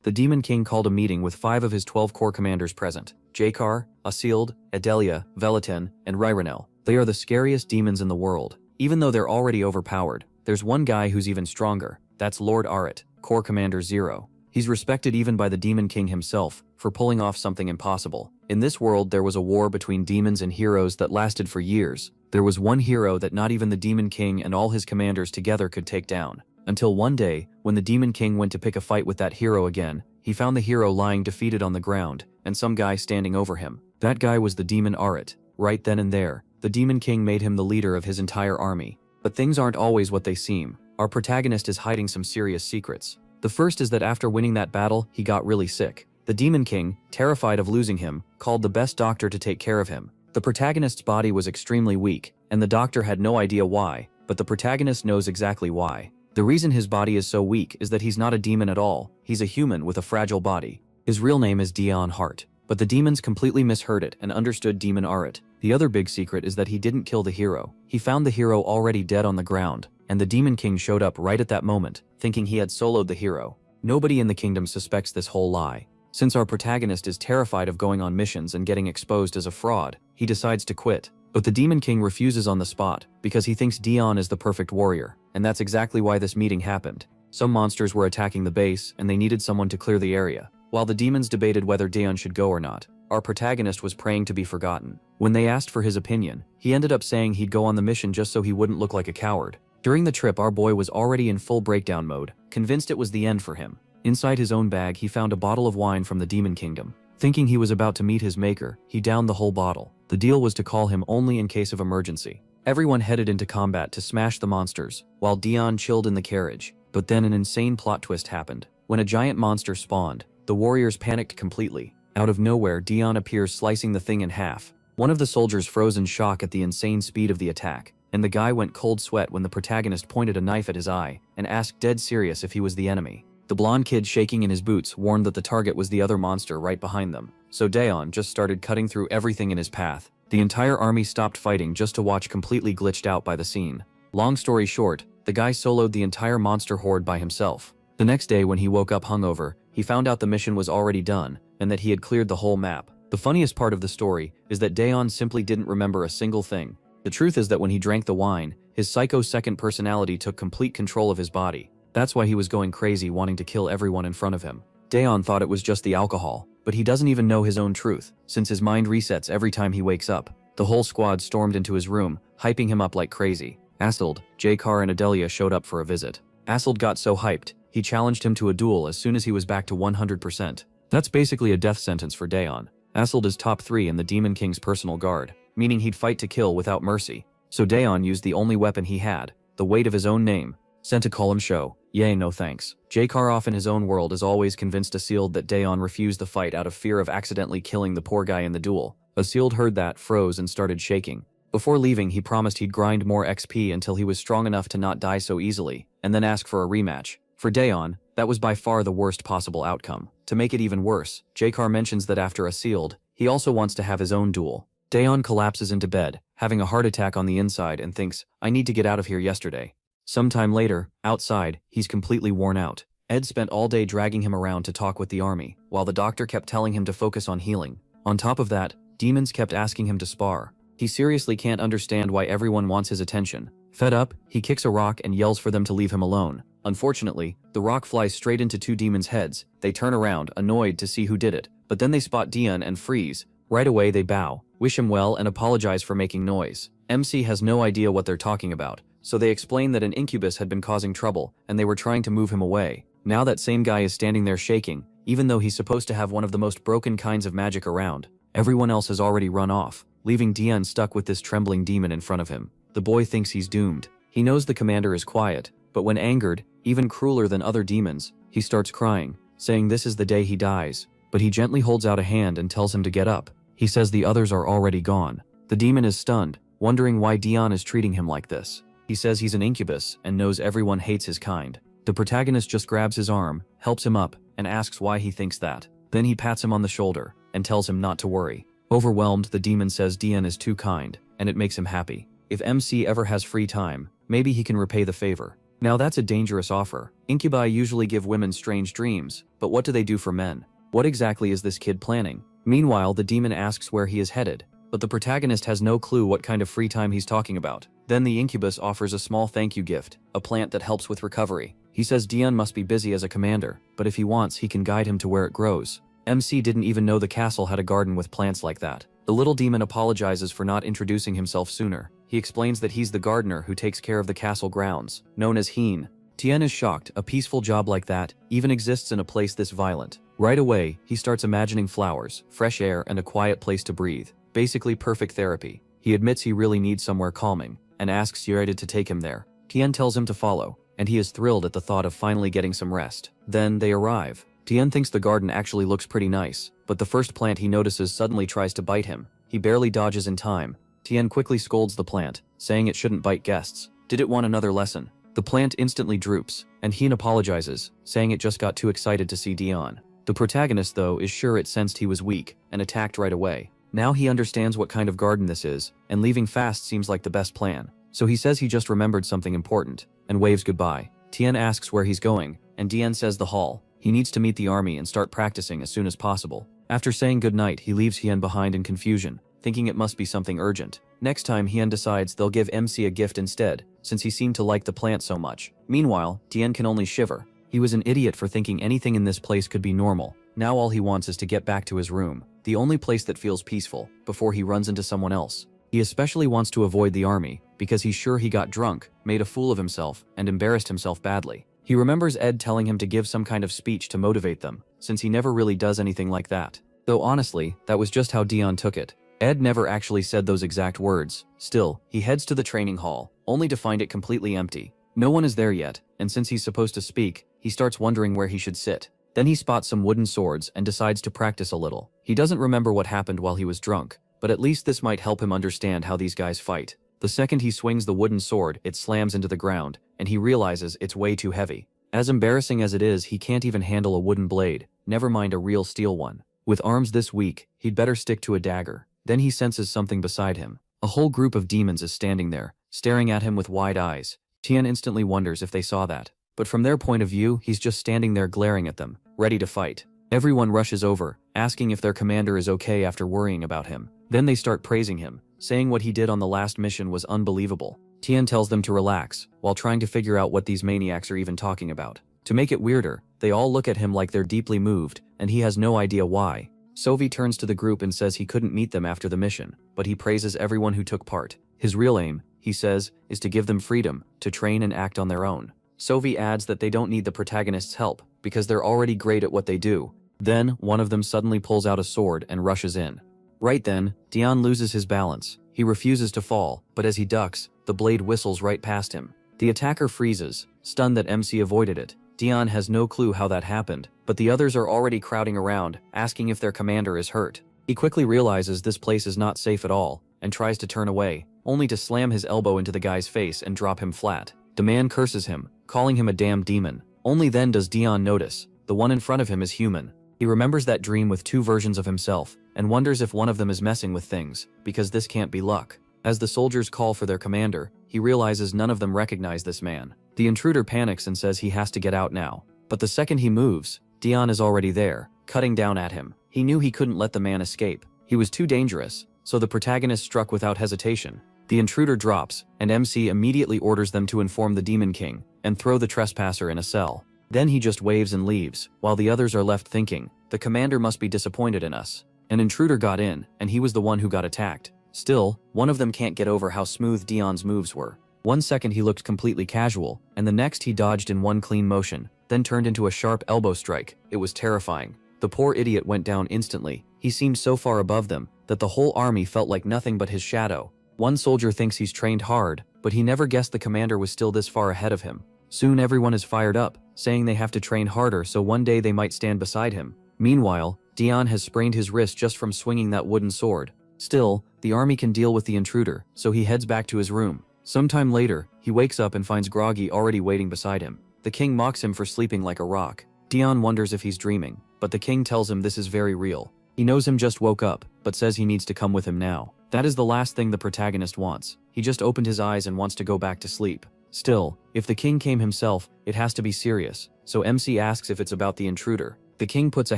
The Demon King called a meeting with 5 of his 12 core commanders present: Jakar, Asild, Adelia, Velatin, and Ryranel. They are the scariest demons in the world. Even though they're already overpowered, there's one guy who's even stronger. That's Lord Arit, Core Commander 0. He's respected even by the Demon King himself for pulling off something impossible. In this world, there was a war between demons and heroes that lasted for years. There was one hero that not even the Demon King and all his commanders together could take down. Until one day, when the Demon King went to pick a fight with that hero again, he found the hero lying defeated on the ground, and some guy standing over him. That guy was the demon Arit. Right then and there, the Demon King made him the leader of his entire army. But things aren't always what they seem. Our protagonist is hiding some serious secrets. The first is that after winning that battle, he got really sick. The Demon King, terrified of losing him, called the best doctor to take care of him. The protagonist's body was extremely weak, and the doctor had no idea why, but the protagonist knows exactly why. The reason his body is so weak is that he's not a demon at all. He's a human with a fragile body. His real name is Dion Hart, but the demons completely misheard it and understood Demon Arit. The other big secret is that he didn't kill the hero. He found the hero already dead on the ground, and the Demon King showed up right at that moment, thinking he had soloed the hero. Nobody in the kingdom suspects this whole lie. Since our protagonist is terrified of going on missions and getting exposed as a fraud, he decides to quit. But the Demon King refuses on the spot, because he thinks Dion is the perfect warrior, and that's exactly why this meeting happened. Some monsters were attacking the base, and they needed someone to clear the area. While the demons debated whether Dion should go or not, our protagonist was praying to be forgotten. When they asked for his opinion, he ended up saying he'd go on the mission just so he wouldn't look like a coward. During the trip, our boy was already in full breakdown mode, convinced it was the end for him. Inside his own bag, he found a bottle of wine from the Demon Kingdom. Thinking he was about to meet his maker, he downed the whole bottle. The deal was to call him only in case of emergency. Everyone headed into combat to smash the monsters, while Dion chilled in the carriage. But then an insane plot twist happened. When a giant monster spawned, the warriors panicked completely. Out of nowhere, Dion appears slicing the thing in half. One of the soldiers froze in shock at the insane speed of the attack, and the guy went cold sweat when the protagonist pointed a knife at his eye and asked dead serious if he was the enemy. The blonde kid shaking in his boots warned that the target was the other monster right behind them, so Dion just started cutting through everything in his path. The entire army stopped fighting just to watch, completely glitched out by the scene. Long story short, the guy soloed the entire monster horde by himself. The next day when he woke up hungover, he found out the mission was already done, and that he had cleared the whole map. The funniest part of the story is that Dion simply didn't remember a single thing. The truth is that when he drank the wine, his psycho second personality took complete control of his body. That's why he was going crazy, wanting to kill everyone in front of him. Dion thought it was just the alcohol, but he doesn't even know his own truth, since his mind resets every time he wakes up. The whole squad stormed into his room, hyping him up like crazy. Asild, Jakar, and Adelia showed up for a visit. Asild got so hyped, he challenged him to a duel as soon as he was back to 100%. That's basically a death sentence for Dion. Asild is top 3 in the Demon King's personal guard, meaning he'd fight to kill without mercy. So Dion used the only weapon he had, the weight of his own name. Sent to call him show. Yay, no thanks. Jakar, off in his own world, is always convinced Asild that Dion refused the fight out of fear of accidentally killing the poor guy in the duel. Asild heard that, froze, and started shaking. Before leaving, he promised he'd grind more XP until he was strong enough to not die so easily, and then ask for a rematch. For Dion, that was by far the worst possible outcome. To make it even worse, Jakar mentions that after Asild, he also wants to have his own duel. Dion collapses into bed, having a heart attack on the inside, and thinks, I need to get out of here yesterday. Sometime later, outside, he's completely worn out. Ed spent all day dragging him around to talk with the army, while the doctor kept telling him to focus on healing. On top of that, demons kept asking him to spar. He seriously can't understand why everyone wants his attention. Fed up, he kicks a rock and yells for them to leave him alone. Unfortunately, the rock flies straight into 2 demons' heads. They turn around, annoyed to see who did it, but then they spot Dion and freeze. Right away they bow, wish him well, and apologize for making noise. MC has no idea what they're talking about, so they explain that an incubus had been causing trouble, and they were trying to move him away. Now that same guy is standing there shaking, even though he's supposed to have one of the most broken kinds of magic around. Everyone else has already run off, leaving Dion stuck with this trembling demon in front of him. The boy thinks he's doomed. He knows the commander is quiet, but when angered, even crueler than other demons, he starts crying, saying this is the day he dies. But he gently holds out a hand and tells him to get up. He says the others are already gone. The demon is stunned, wondering why Dion is treating him like this. He says he's an incubus and knows everyone hates his kind. The protagonist just grabs his arm, helps him up, and asks why he thinks that. Then he pats him on the shoulder and tells him not to worry. Overwhelmed, the demon says Dion is too kind, and it makes him happy. If MC ever has free time, maybe he can repay the favor. Now that's a dangerous offer. Incubi usually give women strange dreams, but what do they do for men? What exactly is this kid planning? Meanwhile, the demon asks where he is headed, but the protagonist has no clue what kind of free time he's talking about. Then the incubus offers a small thank you gift, a plant that helps with recovery. He says Dion must be busy as a commander, but if he wants, he can guide him to where it grows. MC didn't even know the castle had a garden with plants like that. The little demon apologizes for not introducing himself sooner. He explains that he's the gardener who takes care of the castle grounds, known as Heen. Tien is shocked. A peaceful job like that even exists in a place this violent. Right away, he starts imagining flowers, fresh air, and a quiet place to breathe. Basically perfect therapy. He admits he really needs somewhere calming, and asks Yurida to take him there. Tien tells him to follow, and he is thrilled at the thought of finally getting some rest. Then they arrive. Tien thinks the garden actually looks pretty nice, but the first plant he notices suddenly tries to bite him. He barely dodges in time. Tien quickly scolds the plant, saying it shouldn't bite guests. Did it want another lesson? The plant instantly droops, and Heen apologizes, saying it just got too excited to see Dion. The protagonist, though, is sure it sensed he was weak, and attacked right away. Now he understands what kind of garden this is, and leaving fast seems like the best plan. So he says he just remembered something important, and waves goodbye. Tien asks where he's going, and Dion says the hall. He needs to meet the army and start practicing as soon as possible. After saying goodnight, he leaves Hien behind in confusion, thinking it must be something urgent. Next time, Hien decides they'll give MC a gift instead, since he seemed to like the plant so much. Meanwhile, Tien can only shiver. He was an idiot for thinking anything in this place could be normal. Now all he wants is to get back to his room, the only place that feels peaceful, before he runs into someone else. He especially wants to avoid the army, because he's sure he got drunk, made a fool of himself, and embarrassed himself badly. He remembers Ed telling him to give some kind of speech to motivate them, since he never really does anything like that. Though honestly, that was just how Dion took it. Ed never actually said those exact words. Still, he heads to the training hall, only to find it completely empty. No one is there yet, and since he's supposed to speak, he starts wondering where he should sit. Then he spots some wooden swords and decides to practice a little. He doesn't remember what happened while he was drunk, but at least this might help him understand how these guys fight. The second he swings the wooden sword, it slams into the ground, and he realizes it's way too heavy. As embarrassing as it is, he can't even handle a wooden blade, never mind a real steel one. With arms this weak, he'd better stick to a dagger. Then he senses something beside him. A whole group of demons is standing there, staring at him with wide eyes. Tien instantly wonders if they saw that. But from their point of view, he's just standing there glaring at them, ready to fight. Everyone rushes over, asking if their commander is okay after worrying about him. Then they start praising him, saying what he did on the last mission was unbelievable. Tien tells them to relax, while trying to figure out what these maniacs are even talking about. To make it weirder, they all look at him like they're deeply moved, and he has no idea why. Sovi turns to the group and says he couldn't meet them after the mission, but he praises everyone who took part. His real aim, he says, is to give them freedom, to train and act on their own. Sovi adds that they don't need the protagonist's help, because they're already great at what they do. Then, one of them suddenly pulls out a sword and rushes in. Right then, Dion loses his balance. He refuses to fall, but as he ducks, the blade whistles right past him. The attacker freezes, stunned that MC avoided it. Dion has no clue how that happened, but the others are already crowding around, asking if their commander is hurt. He quickly realizes this place is not safe at all, and tries to turn away, only to slam his elbow into the guy's face and drop him flat. The man curses him, calling him a damn demon. Only then does Dion notice, the one in front of him is human. He remembers that dream with two versions of himself, and wonders if one of them is messing with things, because this can't be luck. As the soldiers call for their commander, he realizes none of them recognize this man. The intruder panics and says he has to get out now. But the second he moves, Dion is already there, cutting down at him. He knew he couldn't let the man escape. He was too dangerous, so the protagonist struck without hesitation. The intruder drops, and MC immediately orders them to inform the Demon King, and throw the trespasser in a cell. Then he just waves and leaves, while the others are left thinking, the commander must be disappointed in us. An intruder got in, and he was the one who got attacked. Still, one of them can't get over how smooth Dion's moves were. 1 second he looked completely casual, and the next he dodged in one clean motion, then turned into a sharp elbow strike. It was terrifying. The poor idiot went down instantly. He seemed so far above them, that the whole army felt like nothing but his shadow. One soldier thinks he's trained hard, but he never guessed the commander was still this far ahead of him. Soon everyone is fired up, saying they have to train harder so one day they might stand beside him. Meanwhile, Dion has sprained his wrist just from swinging that wooden sword. Still, the army can deal with the intruder, so he heads back to his room. Sometime later, he wakes up and finds Groggy already waiting beside him. The king mocks him for sleeping like a rock. Dion wonders if he's dreaming, but the king tells him this is very real. He knows him just woke up, but says he needs to come with him now. That is the last thing the protagonist wants. He just opened his eyes and wants to go back to sleep. Still, if the king came himself, it has to be serious, so MC asks if it's about the intruder. The king puts a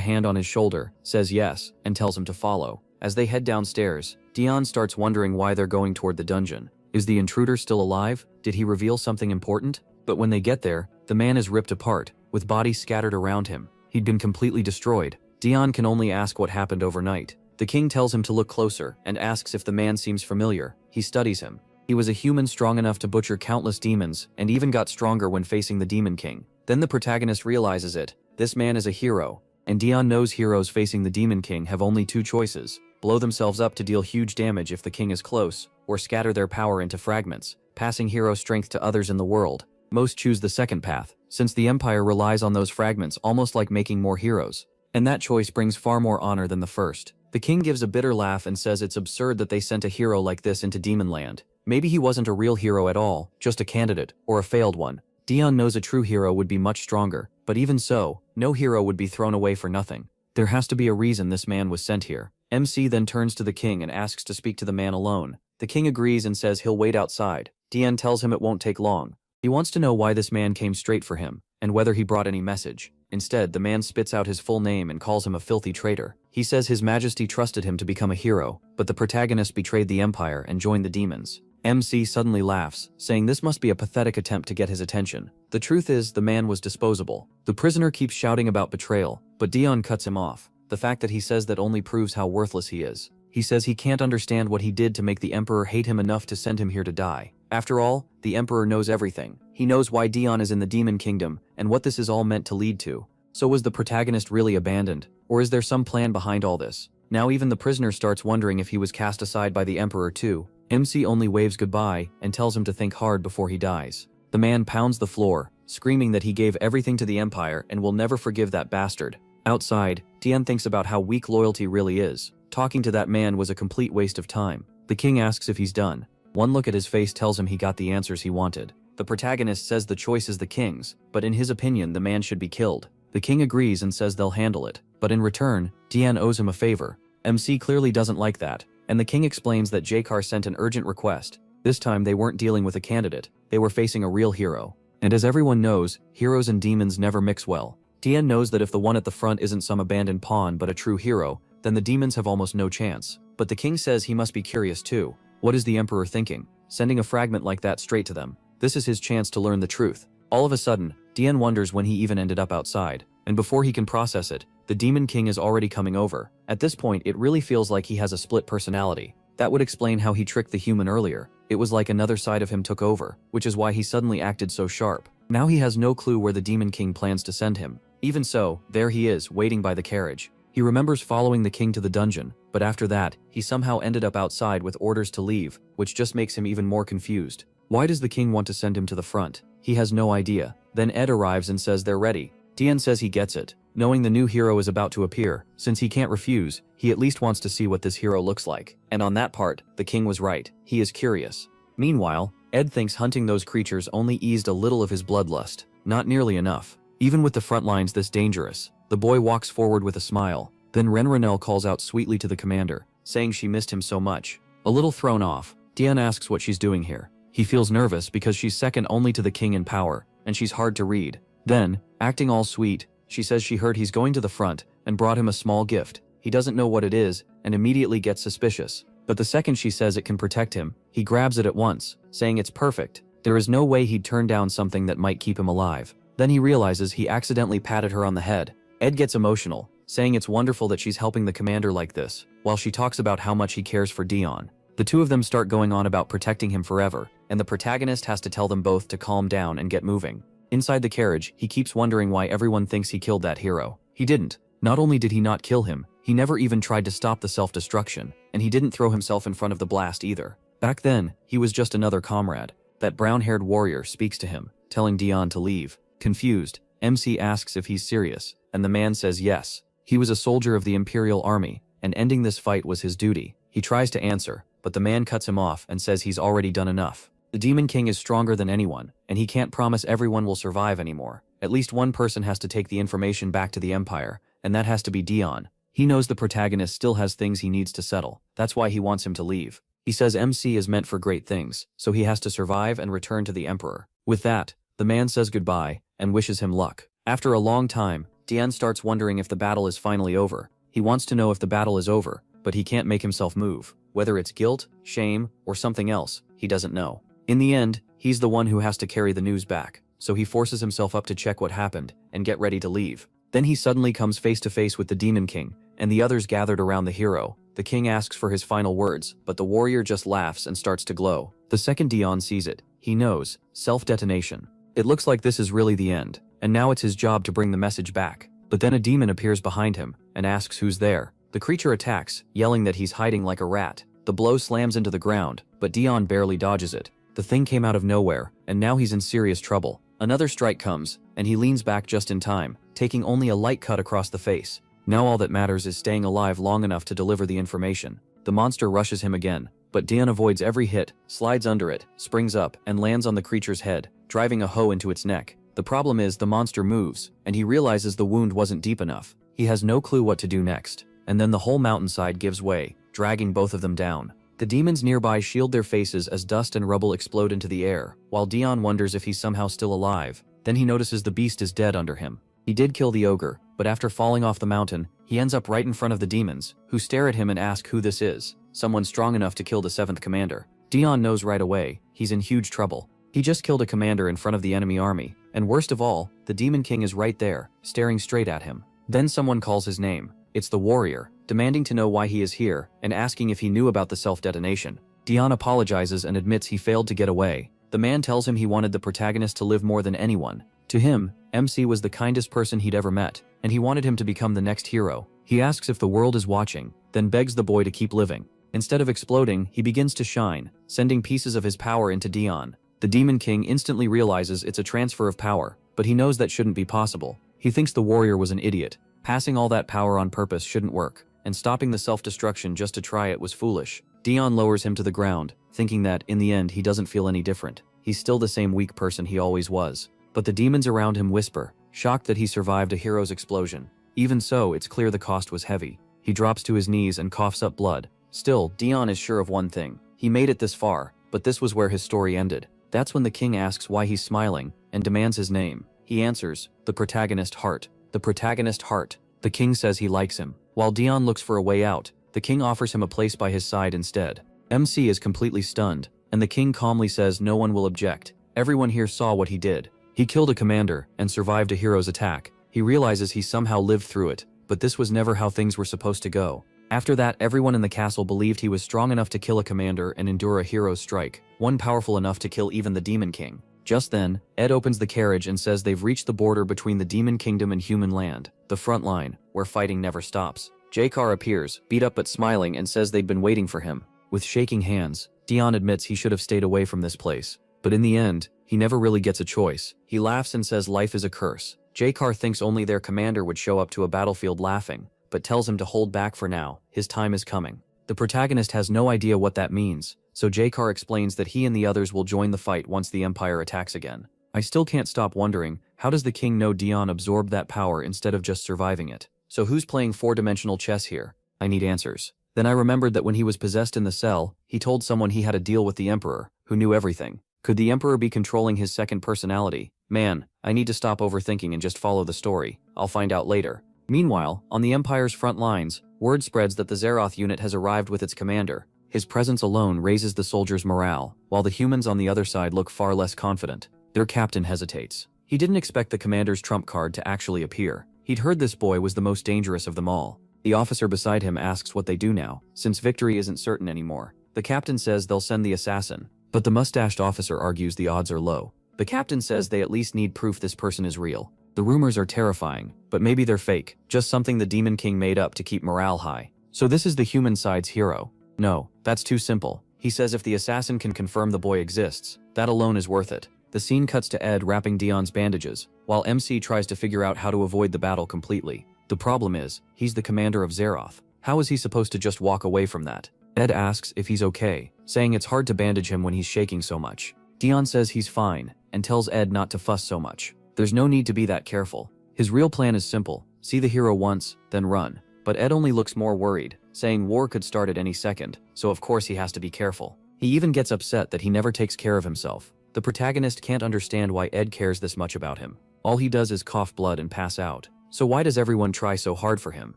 hand on his shoulder, says yes, and tells him to follow. As they head downstairs, Dion starts wondering why they're going toward the dungeon. Is the intruder still alive? Did he reveal something important? But when they get there, the man is ripped apart, with bodies scattered around him. He'd been completely destroyed. Dion can only ask what happened overnight. The king tells him to look closer and asks if the man seems familiar. He studies him. He was a human strong enough to butcher countless demons and even got stronger when facing the Demon King. Then the protagonist realizes it. This man is a hero, and Dion knows heroes facing the Demon King have only two choices: blow themselves up to deal huge damage if the king is close, or scatter their power into fragments, passing hero strength to others in the world. Most choose the second path, since the Empire relies on those fragments almost like making more heroes. And that choice brings far more honor than the first. The king gives a bitter laugh and says it's absurd that they sent a hero like this into Demon Land. Maybe he wasn't a real hero at all, just a candidate, or a failed one. Dion knows a true hero would be much stronger, but even so, no hero would be thrown away for nothing. There has to be a reason this man was sent here. MC then turns to the king and asks to speak to the man alone. The king agrees and says he'll wait outside. Dion tells him it won't take long. He wants to know why this man came straight for him, and whether he brought any message. Instead, the man spits out his full name and calls him a filthy traitor. He says His Majesty trusted him to become a hero, but the protagonist betrayed the Empire and joined the demons. MC suddenly laughs, saying this must be a pathetic attempt to get his attention. The truth is, the man was disposable. The prisoner keeps shouting about betrayal, but Dion cuts him off. The fact that he says that only proves how worthless he is. He says he can't understand what he did to make the Emperor hate him enough to send him here to die. After all, the Emperor knows everything. He knows why Dion is in the Demon Kingdom and what this is all meant to lead to. So was the protagonist really abandoned, or is there some plan behind all this? Now even the prisoner starts wondering if he was cast aside by the Emperor too. MC only waves goodbye and tells him to think hard before he dies. The man pounds the floor, screaming that he gave everything to the Empire and will never forgive that bastard. Outside, Dion thinks about how weak loyalty really is. Talking to that man was a complete waste of time. The king asks if he's done. One look at his face tells him he got the answers he wanted. The protagonist says the choice is the king's, but in his opinion the man should be killed. The king agrees and says they'll handle it, but in return, Dion owes him a favor. MC clearly doesn't like that, and the king explains that Jakar sent an urgent request. This time they weren't dealing with a candidate, they were facing a real hero. And as everyone knows, heroes and demons never mix well. Dion knows that if the one at the front isn't some abandoned pawn but a true hero, then the demons have almost no chance. But the king says he must be curious too. What is the Emperor thinking? Sending a fragment like that straight to them. This is his chance to learn the truth. All of a sudden, Dion wonders when he even ended up outside. And before he can process it, the Demon King is already coming over. At this point, it really feels like he has a split personality. That would explain how he tricked the human earlier. It was like another side of him took over, which is why he suddenly acted so sharp. Now he has no clue where the Demon King plans to send him. Even so, there he is, waiting by the carriage. He remembers following the king to the dungeon, but after that, he somehow ended up outside with orders to leave, which just makes him even more confused. Why does the king want to send him to the front? He has no idea. Then Ed arrives and says they're ready. Dion says he gets it. Knowing the new hero is about to appear, since he can't refuse, he at least wants to see what this hero looks like. And on that part, the king was right. He is curious. Meanwhile, Ed thinks hunting those creatures only eased a little of his bloodlust. Not nearly enough. Even with the front lines this dangerous, the boy walks forward with a smile. Then Renranel calls out sweetly to the commander, saying she missed him so much. A little thrown off, Dion asks what she's doing here. He feels nervous because she's second only to the king in power, and she's hard to read. Then, acting all sweet, she says she heard he's going to the front and brought him a small gift. He doesn't know what it is and immediately gets suspicious. But the second she says it can protect him, he grabs it at once, saying it's perfect. There is no way he'd turn down something that might keep him alive. Then he realizes he accidentally patted her on the head. Ed gets emotional, saying it's wonderful that she's helping the commander like this, while she talks about how much he cares for Dion. The two of them start going on about protecting him forever, and the protagonist has to tell them both to calm down and get moving. Inside the carriage, he keeps wondering why everyone thinks he killed that hero. He didn't. Not only did he not kill him, he never even tried to stop the self-destruction, and he didn't throw himself in front of the blast either. Back then, he was just another comrade. That brown-haired warrior speaks to him, telling Dion to leave. Confused, MC asks if he's serious, and the man says yes. He was a soldier of the Imperial Army, and ending this fight was his duty. He tries to answer, but the man cuts him off and says he's already done enough. The Demon King is stronger than anyone, and he can't promise everyone will survive anymore. At least one person has to take the information back to the Empire, and that has to be Dion. He knows the protagonist still has things he needs to settle. That's why he wants him to leave. He says MC is meant for great things, so he has to survive and return to the Emperor. With that, the man says goodbye and wishes him luck. After a long time, Dian starts wondering if the battle is finally over. He wants to know if the battle is over, but he can't make himself move. Whether it's guilt, shame, or something else, he doesn't know. In the end, he's the one who has to carry the news back, so he forces himself up to check what happened and get ready to leave. Then he suddenly comes face to face with the Demon King and the others gathered around the hero. The king asks for his final words, but the warrior just laughs and starts to glow. The second Dion sees it, he knows, self-detonation. It looks like this is really the end, and now it's his job to bring the message back. But then a demon appears behind him and asks who's there. The creature attacks, yelling that he's hiding like a rat. The blow slams into the ground, but Dion barely dodges it. The thing came out of nowhere, and now he's in serious trouble. Another strike comes, and he leans back just in time, taking only a light cut across the face. Now all that matters is staying alive long enough to deliver the information. The monster rushes him again, but Dion avoids every hit, slides under it, springs up, and lands on the creature's head, driving a hoe into its neck. The problem is the monster moves, and he realizes the wound wasn't deep enough. He has no clue what to do next, and then the whole mountainside gives way, dragging both of them down. The demons nearby shield their faces as dust and rubble explode into the air, while Dion wonders if he's somehow still alive. Then he notices the beast is dead under him. He did kill the ogre, but after falling off the mountain, he ends up right in front of the demons, who stare at him and ask who this is. Someone strong enough to kill the 7th commander. Dion knows right away, he's in huge trouble. He just killed a commander in front of the enemy army, and worst of all, the Demon King is right there, staring straight at him. Then someone calls his name. It's the warrior, demanding to know why he is here, and asking if he knew about the self-detonation. Dion apologizes and admits he failed to get away. The man tells him he wanted the protagonist to live more than anyone. To him, MC was the kindest person he'd ever met, and he wanted him to become the next hero. He asks if the world is watching, then begs the boy to keep living. Instead of exploding, he begins to shine, sending pieces of his power into Dion. The Demon King instantly realizes it's a transfer of power, but he knows that shouldn't be possible. He thinks the warrior was an idiot. Passing all that power on purpose shouldn't work, and stopping the self-destruction just to try it was foolish. Dion lowers him to the ground, thinking that, in the end, he doesn't feel any different. He's still the same weak person he always was. But the demons around him whisper, shocked that he survived a hero's explosion. Even so, it's clear the cost was heavy. He drops to his knees and coughs up blood. Still, Dion is sure of one thing. He made it this far, but this was where his story ended. That's when the king asks why he's smiling, and demands his name. He answers, the protagonist Heart. The protagonist Heart. The king says he likes him. While Dion looks for a way out, the king offers him a place by his side instead. MC is completely stunned, and the king calmly says no one will object. Everyone here saw what he did. He killed a commander and survived a hero's attack. He realizes he somehow lived through it, but this was never how things were supposed to go. After that, everyone in the castle believed he was strong enough to kill a commander and endure a hero's strike, one powerful enough to kill even the Demon King. Just then, Ed opens the carriage and says they've reached the border between the Demon Kingdom and human land, the front line, where fighting never stops. J-Car appears, beat up but smiling, and says they'd been waiting for him. With shaking hands, Dion admits he should have stayed away from this place. But in the end, he never really gets a choice. He laughs and says life is a curse. J-Car thinks only their commander would show up to a battlefield laughing, but tells him to hold back for now, his time is coming. The protagonist has no idea what that means, so J-Car explains that he and the others will join the fight once the Empire attacks again. I still can't stop wondering, how does the king know Dion absorbed that power instead of just surviving it? So who's playing four-dimensional chess here? I need answers. Then I remembered that when he was possessed in the cell, he told someone he had a deal with the Emperor, who knew everything. Could the Emperor be controlling his second personality? Man, I need to stop overthinking and just follow the story. I'll find out later. Meanwhile, on the Empire's front lines, word spreads that the Zeroth unit has arrived with its commander. His presence alone raises the soldiers' morale, while the humans on the other side look far less confident. Their captain hesitates. He didn't expect the commander's trump card to actually appear. He'd heard this boy was the most dangerous of them all. The officer beside him asks what they do now, since victory isn't certain anymore. The captain says they'll send the assassin, but the mustached officer argues the odds are low. The captain says they at least need proof this person is real. The rumors are terrifying, but maybe they're fake, just something the Demon King made up to keep morale high. So this is the human side's hero. No, that's too simple. He says if the assassin can confirm the boy exists, that alone is worth it. The scene cuts to Ed wrapping Dion's bandages, while MC tries to figure out how to avoid the battle completely. The problem is, he's the commander of Zeroth. How is he supposed to just walk away from that? Ed asks if he's okay, saying it's hard to bandage him when he's shaking so much. Dion says he's fine, and tells Ed not to fuss so much. There's no need to be that careful. His real plan is simple, see the hero once, then run. But Ed only looks more worried, saying war could start at any second, so of course he has to be careful. He even gets upset that he never takes care of himself. The protagonist can't understand why Ed cares this much about him. All he does is cough blood and pass out. So why does everyone try so hard for him?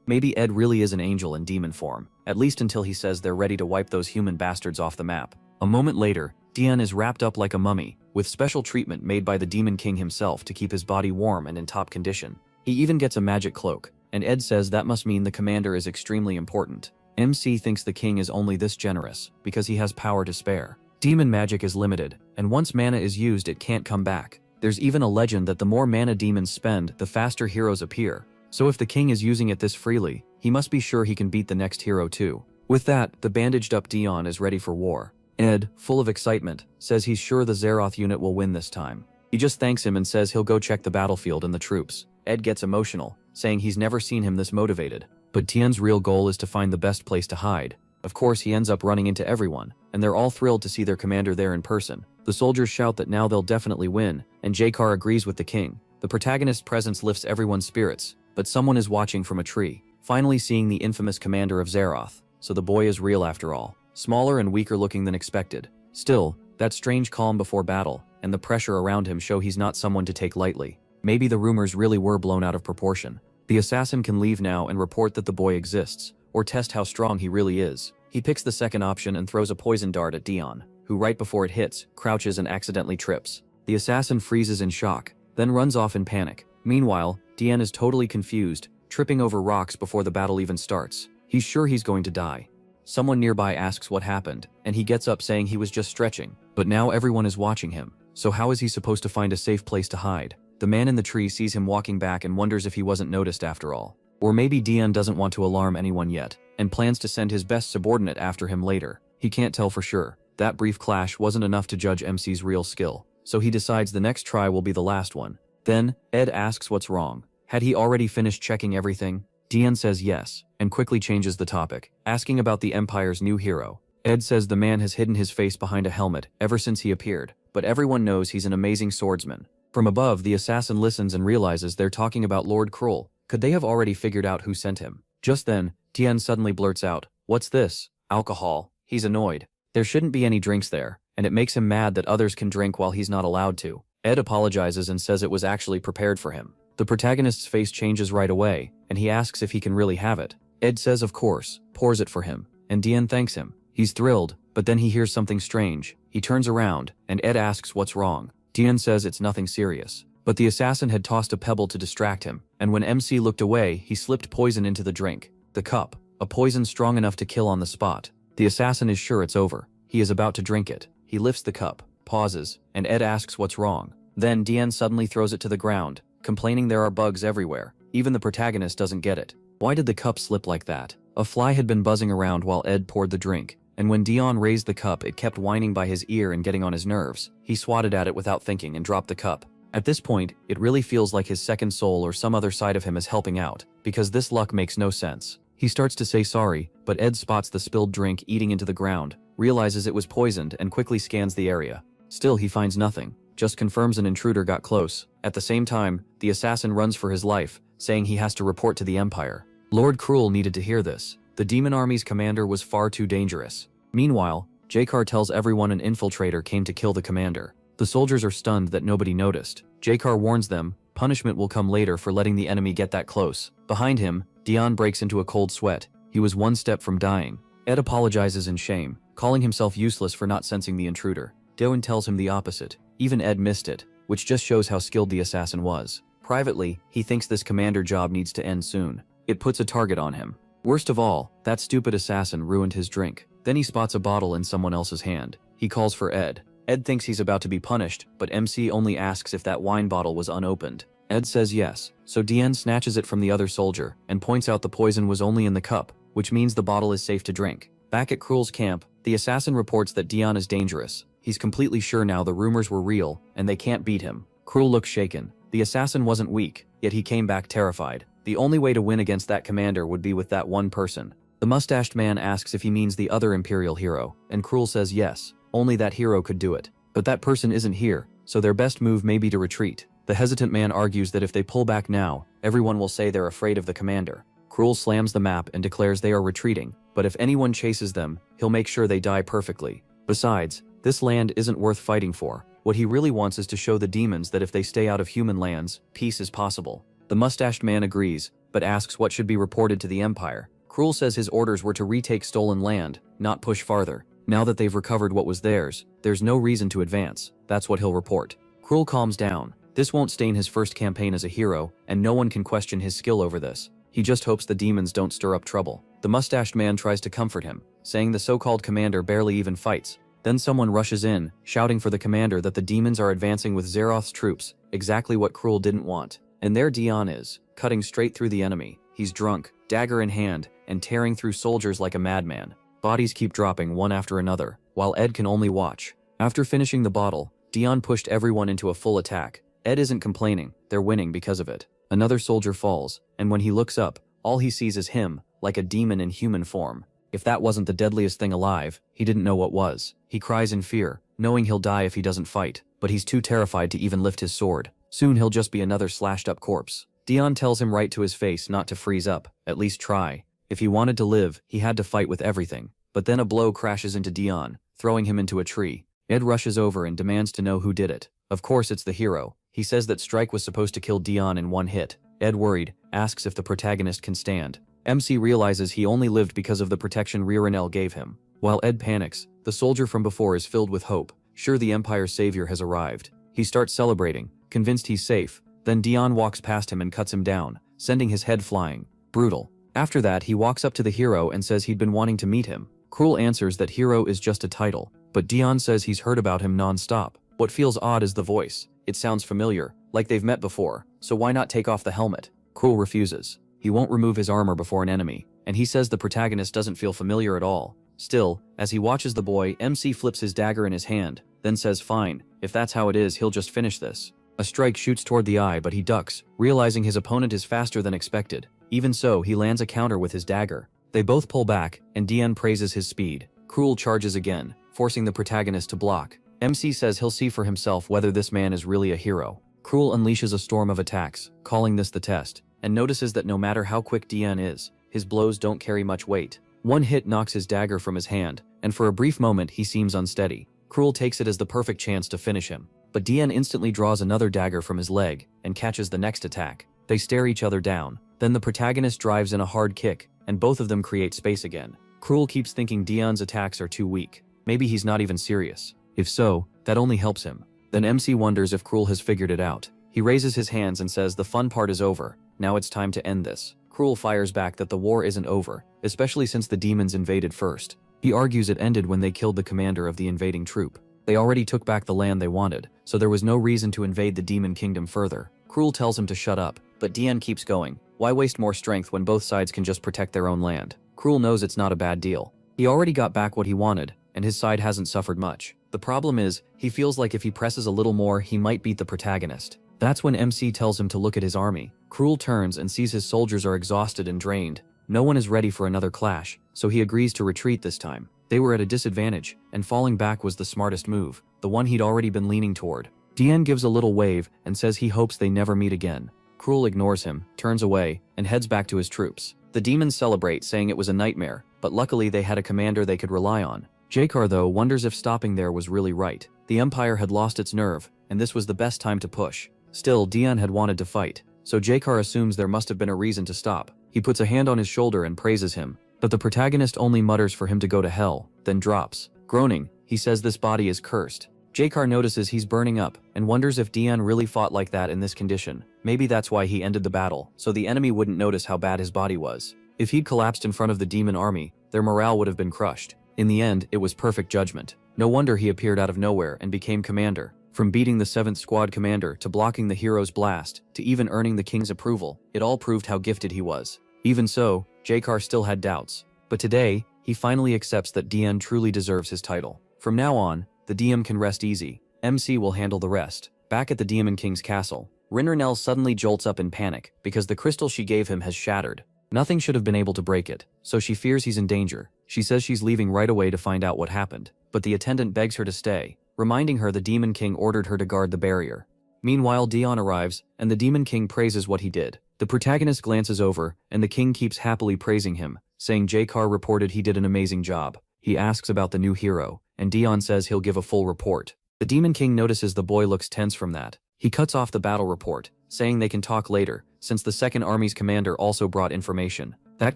Maybe Ed really is an angel in demon form, at least until he says they're ready to wipe those human bastards off the map. A moment later, Dion is wrapped up like a mummy, with special treatment made by the Demon King himself to keep his body warm and in top condition. He even gets a magic cloak, and Ed says that must mean the commander is extremely important. MC thinks the king is only this generous because he has power to spare. Demon magic is limited, and once mana is used it can't come back. There's even a legend that the more mana demons spend, the faster heroes appear. So if the king is using it this freely, he must be sure he can beat the next hero too. With that, the bandaged up Dion is ready for war. Ed, full of excitement, says he's sure the Zeroth unit will win this time. He just thanks him and says he'll go check the battlefield and the troops. Ed gets emotional, saying he's never seen him this motivated. But Tien's real goal is to find the best place to hide. Of course, he ends up running into everyone, and they're all thrilled to see their commander there in person. The soldiers shout that now they'll definitely win, and Jakar agrees with the king. The protagonist's presence lifts everyone's spirits, but someone is watching from a tree, finally seeing the infamous commander of Zeroth. So the boy is real after all, smaller and weaker looking than expected. Still, that strange calm before battle, and the pressure around him show he's not someone to take lightly. Maybe the rumors really were blown out of proportion. The assassin can leave now and report that the boy exists, or test how strong he really is. He picks the second option and throws a poison dart at Dion, who right before it hits, crouches and accidentally trips. The assassin freezes in shock, then runs off in panic. Meanwhile, Dion is totally confused, tripping over rocks before the battle even starts. He's sure he's going to die. Someone nearby asks what happened, and he gets up saying he was just stretching. But now everyone is watching him, so how is he supposed to find a safe place to hide? The man in the tree sees him walking back and wonders if he wasn't noticed after all. Or maybe Dion doesn't want to alarm anyone yet, and plans to send his best subordinate after him later. He can't tell for sure. That brief clash wasn't enough to judge MC's real skill, so he decides the next try will be the last one. Then, Ed asks what's wrong. Had he already finished checking everything? Dion says yes, and quickly changes the topic, asking about the Empire's new hero. Ed says the man has hidden his face behind a helmet ever since he appeared, but everyone knows he's an amazing swordsman. From above, the assassin listens and realizes they're talking about Lord Cruel. Could they have already figured out who sent him? Just then, Dion suddenly blurts out, "What's this? Alcohol." He's annoyed. There shouldn't be any drinks there, and it makes him mad that others can drink while he's not allowed to. Ed apologizes and says it was actually prepared for him. The protagonist's face changes right away, and he asks if he can really have it. Ed says of course, pours it for him, and Dion thanks him. He's thrilled, but then he hears something strange. He turns around, and Ed asks what's wrong. Dion says it's nothing serious. But the assassin had tossed a pebble to distract him, and when MC looked away, he slipped poison into the drink. The cup, a poison strong enough to kill on the spot. The assassin is sure it's over. He is about to drink it. He lifts the cup, pauses, and Ed asks what's wrong. Then Dion suddenly throws it to the ground, complaining there are bugs everywhere. Even the protagonist doesn't get it. Why did the cup slip like that? A fly had been buzzing around while Ed poured the drink, and when Dion raised the cup it kept whining by his ear and getting on his nerves. He swatted at it without thinking and dropped the cup. At this point, it really feels like his second soul or some other side of him is helping out, because this luck makes no sense. He starts to say sorry, but Ed spots the spilled drink eating into the ground, realizes it was poisoned and quickly scans the area. Still, he finds nothing, just confirms an intruder got close. At the same time, the assassin runs for his life, saying he has to report to the Empire. Lord Cruel needed to hear this. The demon army's commander was far too dangerous. Meanwhile, Jakar tells everyone an infiltrator came to kill the commander. The soldiers are stunned that nobody noticed. Jakar warns them, punishment will come later for letting the enemy get that close. Behind him, Dion breaks into a cold sweat. He was one step from dying. Ed apologizes in shame, calling himself useless for not sensing the intruder. Dion tells him the opposite. Even Ed missed it, which just shows how skilled the assassin was. Privately, he thinks this commander job needs to end soon. It puts a target on him. Worst of all, that stupid assassin ruined his drink. Then he spots a bottle in someone else's hand. He calls for Ed. Ed thinks he's about to be punished, but MC only asks if that wine bottle was unopened. Ed says yes, so Dion snatches it from the other soldier and points out the poison was only in the cup, which means the bottle is safe to drink. Back at Cruel's camp, the assassin reports that Dion is dangerous. He's completely sure now the rumors were real, and they can't beat him. Cruel looks shaken. The assassin wasn't weak, yet he came back terrified. The only way to win against that commander would be with that one person. The mustached man asks if he means the other Imperial hero, and Cruel says yes. Only that hero could do it. But that person isn't here, so their best move may be to retreat. The hesitant man argues that if they pull back now, everyone will say they're afraid of the commander. Cruel slams the map and declares they are retreating, but if anyone chases them, he'll make sure they die perfectly. Besides, this land isn't worth fighting for. What he really wants is to show the demons that if they stay out of human lands, peace is possible. The mustached man agrees, but asks what should be reported to the Empire. Krul says his orders were to retake stolen land, not push farther. Now that they've recovered what was theirs, there's no reason to advance. That's what he'll report. Krul calms down. This won't stain his first campaign as a hero, and no one can question his skill over this. He just hopes the demons don't stir up trouble. The mustached man tries to comfort him, saying the so-called commander barely even fights. Then someone rushes in, shouting for the commander that the demons are advancing with Zeroth's troops, exactly what Krul didn't want. And there Dion is, cutting straight through the enemy. He's drunk, dagger in hand, and tearing through soldiers like a madman. Bodies keep dropping one after another, while Ed can only watch. After finishing the bottle, Dion pushed everyone into a full attack. Ed isn't complaining, they're winning because of it. Another soldier falls, and when he looks up, all he sees is him, like a demon in human form. If that wasn't the deadliest thing alive, he didn't know what was. He cries in fear, knowing he'll die if he doesn't fight, but he's too terrified to even lift his sword. Soon he'll just be another slashed-up corpse. Dion tells him right to his face not to freeze up, at least try. If he wanted to live, he had to fight with everything. But then a blow crashes into Dion, throwing him into a tree. Ed rushes over and demands to know who did it. Of course it's the hero. He says that Strike was supposed to kill Dion in one hit. Ed, worried, asks if the protagonist can stand. MC realizes he only lived because of the protection Ririnel gave him. While Ed panics, the soldier from before is filled with hope. Sure, the Empire's savior has arrived. He starts celebrating, convinced he's safe. Then Dion walks past him and cuts him down, sending his head flying. Brutal. After that, he walks up to the hero and says he'd been wanting to meet him. Krul answers that hero is just a title, but Dion says he's heard about him non-stop. What feels odd is the voice. It sounds familiar, like they've met before, so why not take off the helmet? Krul refuses. He won't remove his armor before an enemy, and he says the protagonist doesn't feel familiar at all. Still, as he watches the boy, MC flips his dagger in his hand, then says fine, if that's how it is, he'll just finish this. A strike shoots toward the eye, but he ducks, realizing his opponent is faster than expected. Even so, he lands a counter with his dagger. They both pull back, and Dion praises his speed. Krul charges again, forcing the protagonist to block. MC says he'll see for himself whether this man is really a hero. Krul unleashes a storm of attacks, calling this the test, and notices that no matter how quick Dion is, his blows don't carry much weight. One hit knocks his dagger from his hand, and for a brief moment he seems unsteady. Krul takes it as the perfect chance to finish him, but Dion instantly draws another dagger from his leg, and catches the next attack. They stare each other down. Then the protagonist drives in a hard kick, and both of them create space again. Krul keeps thinking Dion's attacks are too weak. Maybe he's not even serious. If so, that only helps him. Then MC wonders if Krul has figured it out. He raises his hands and says the fun part is over. Now it's time to end this. Krul fires back that the war isn't over, especially since the demons invaded first. He argues it ended when they killed the commander of the invading troop. They already took back the land they wanted, so there was no reason to invade the demon kingdom further. Krul tells him to shut up, but Dion keeps going. Why waste more strength when both sides can just protect their own land? Krul knows it's not a bad deal. He already got back what he wanted, and his side hasn't suffered much. The problem is, he feels like if he presses a little more, he might beat the protagonist. That's when MC tells him to look at his army. Krul turns and sees his soldiers are exhausted and drained. No one is ready for another clash, so he agrees to retreat this time. They were at a disadvantage, and falling back was the smartest move, the one he'd already been leaning toward. Dion gives a little wave and says he hopes they never meet again. Krul ignores him, turns away, and heads back to his troops. The demons celebrate, saying it was a nightmare, but luckily they had a commander they could rely on. Jakar, though, wonders if stopping there was really right. The Empire had lost its nerve, and this was the best time to push. Still, Dion had wanted to fight, so Jakar assumes there must have been a reason to stop. He puts a hand on his shoulder and praises him, but the protagonist only mutters for him to go to hell, then drops. Groaning, he says this body is cursed. Jakar notices he's burning up, and wonders if Dion really fought like that in this condition. Maybe that's why he ended the battle, so the enemy wouldn't notice how bad his body was. If he'd collapsed in front of the demon army, their morale would have been crushed. In the end, it was perfect judgment. No wonder he appeared out of nowhere and became commander. From beating the 7th Squad commander to blocking the hero's blast, to even earning the king's approval, it all proved how gifted he was. Even so, Jakar still had doubts. But today, he finally accepts that Dion truly deserves his title. From now on, the DM can rest easy. MC will handle the rest. Back at the Demon King's castle, Rinrinel suddenly jolts up in panic because the crystal she gave him has shattered. Nothing should have been able to break it, so she fears he's in danger. She says she's leaving right away to find out what happened, but the attendant begs her to stay, reminding her the Demon King ordered her to guard the barrier. Meanwhile, Dion arrives, and the Demon King praises what he did. The protagonist glances over, and the king keeps happily praising him, saying Jakar reported he did an amazing job. He asks about the new hero, and Dion says he'll give a full report. The Demon King notices the boy looks tense from that. He cuts off the battle report, saying they can talk later, since the second army's commander also brought information. That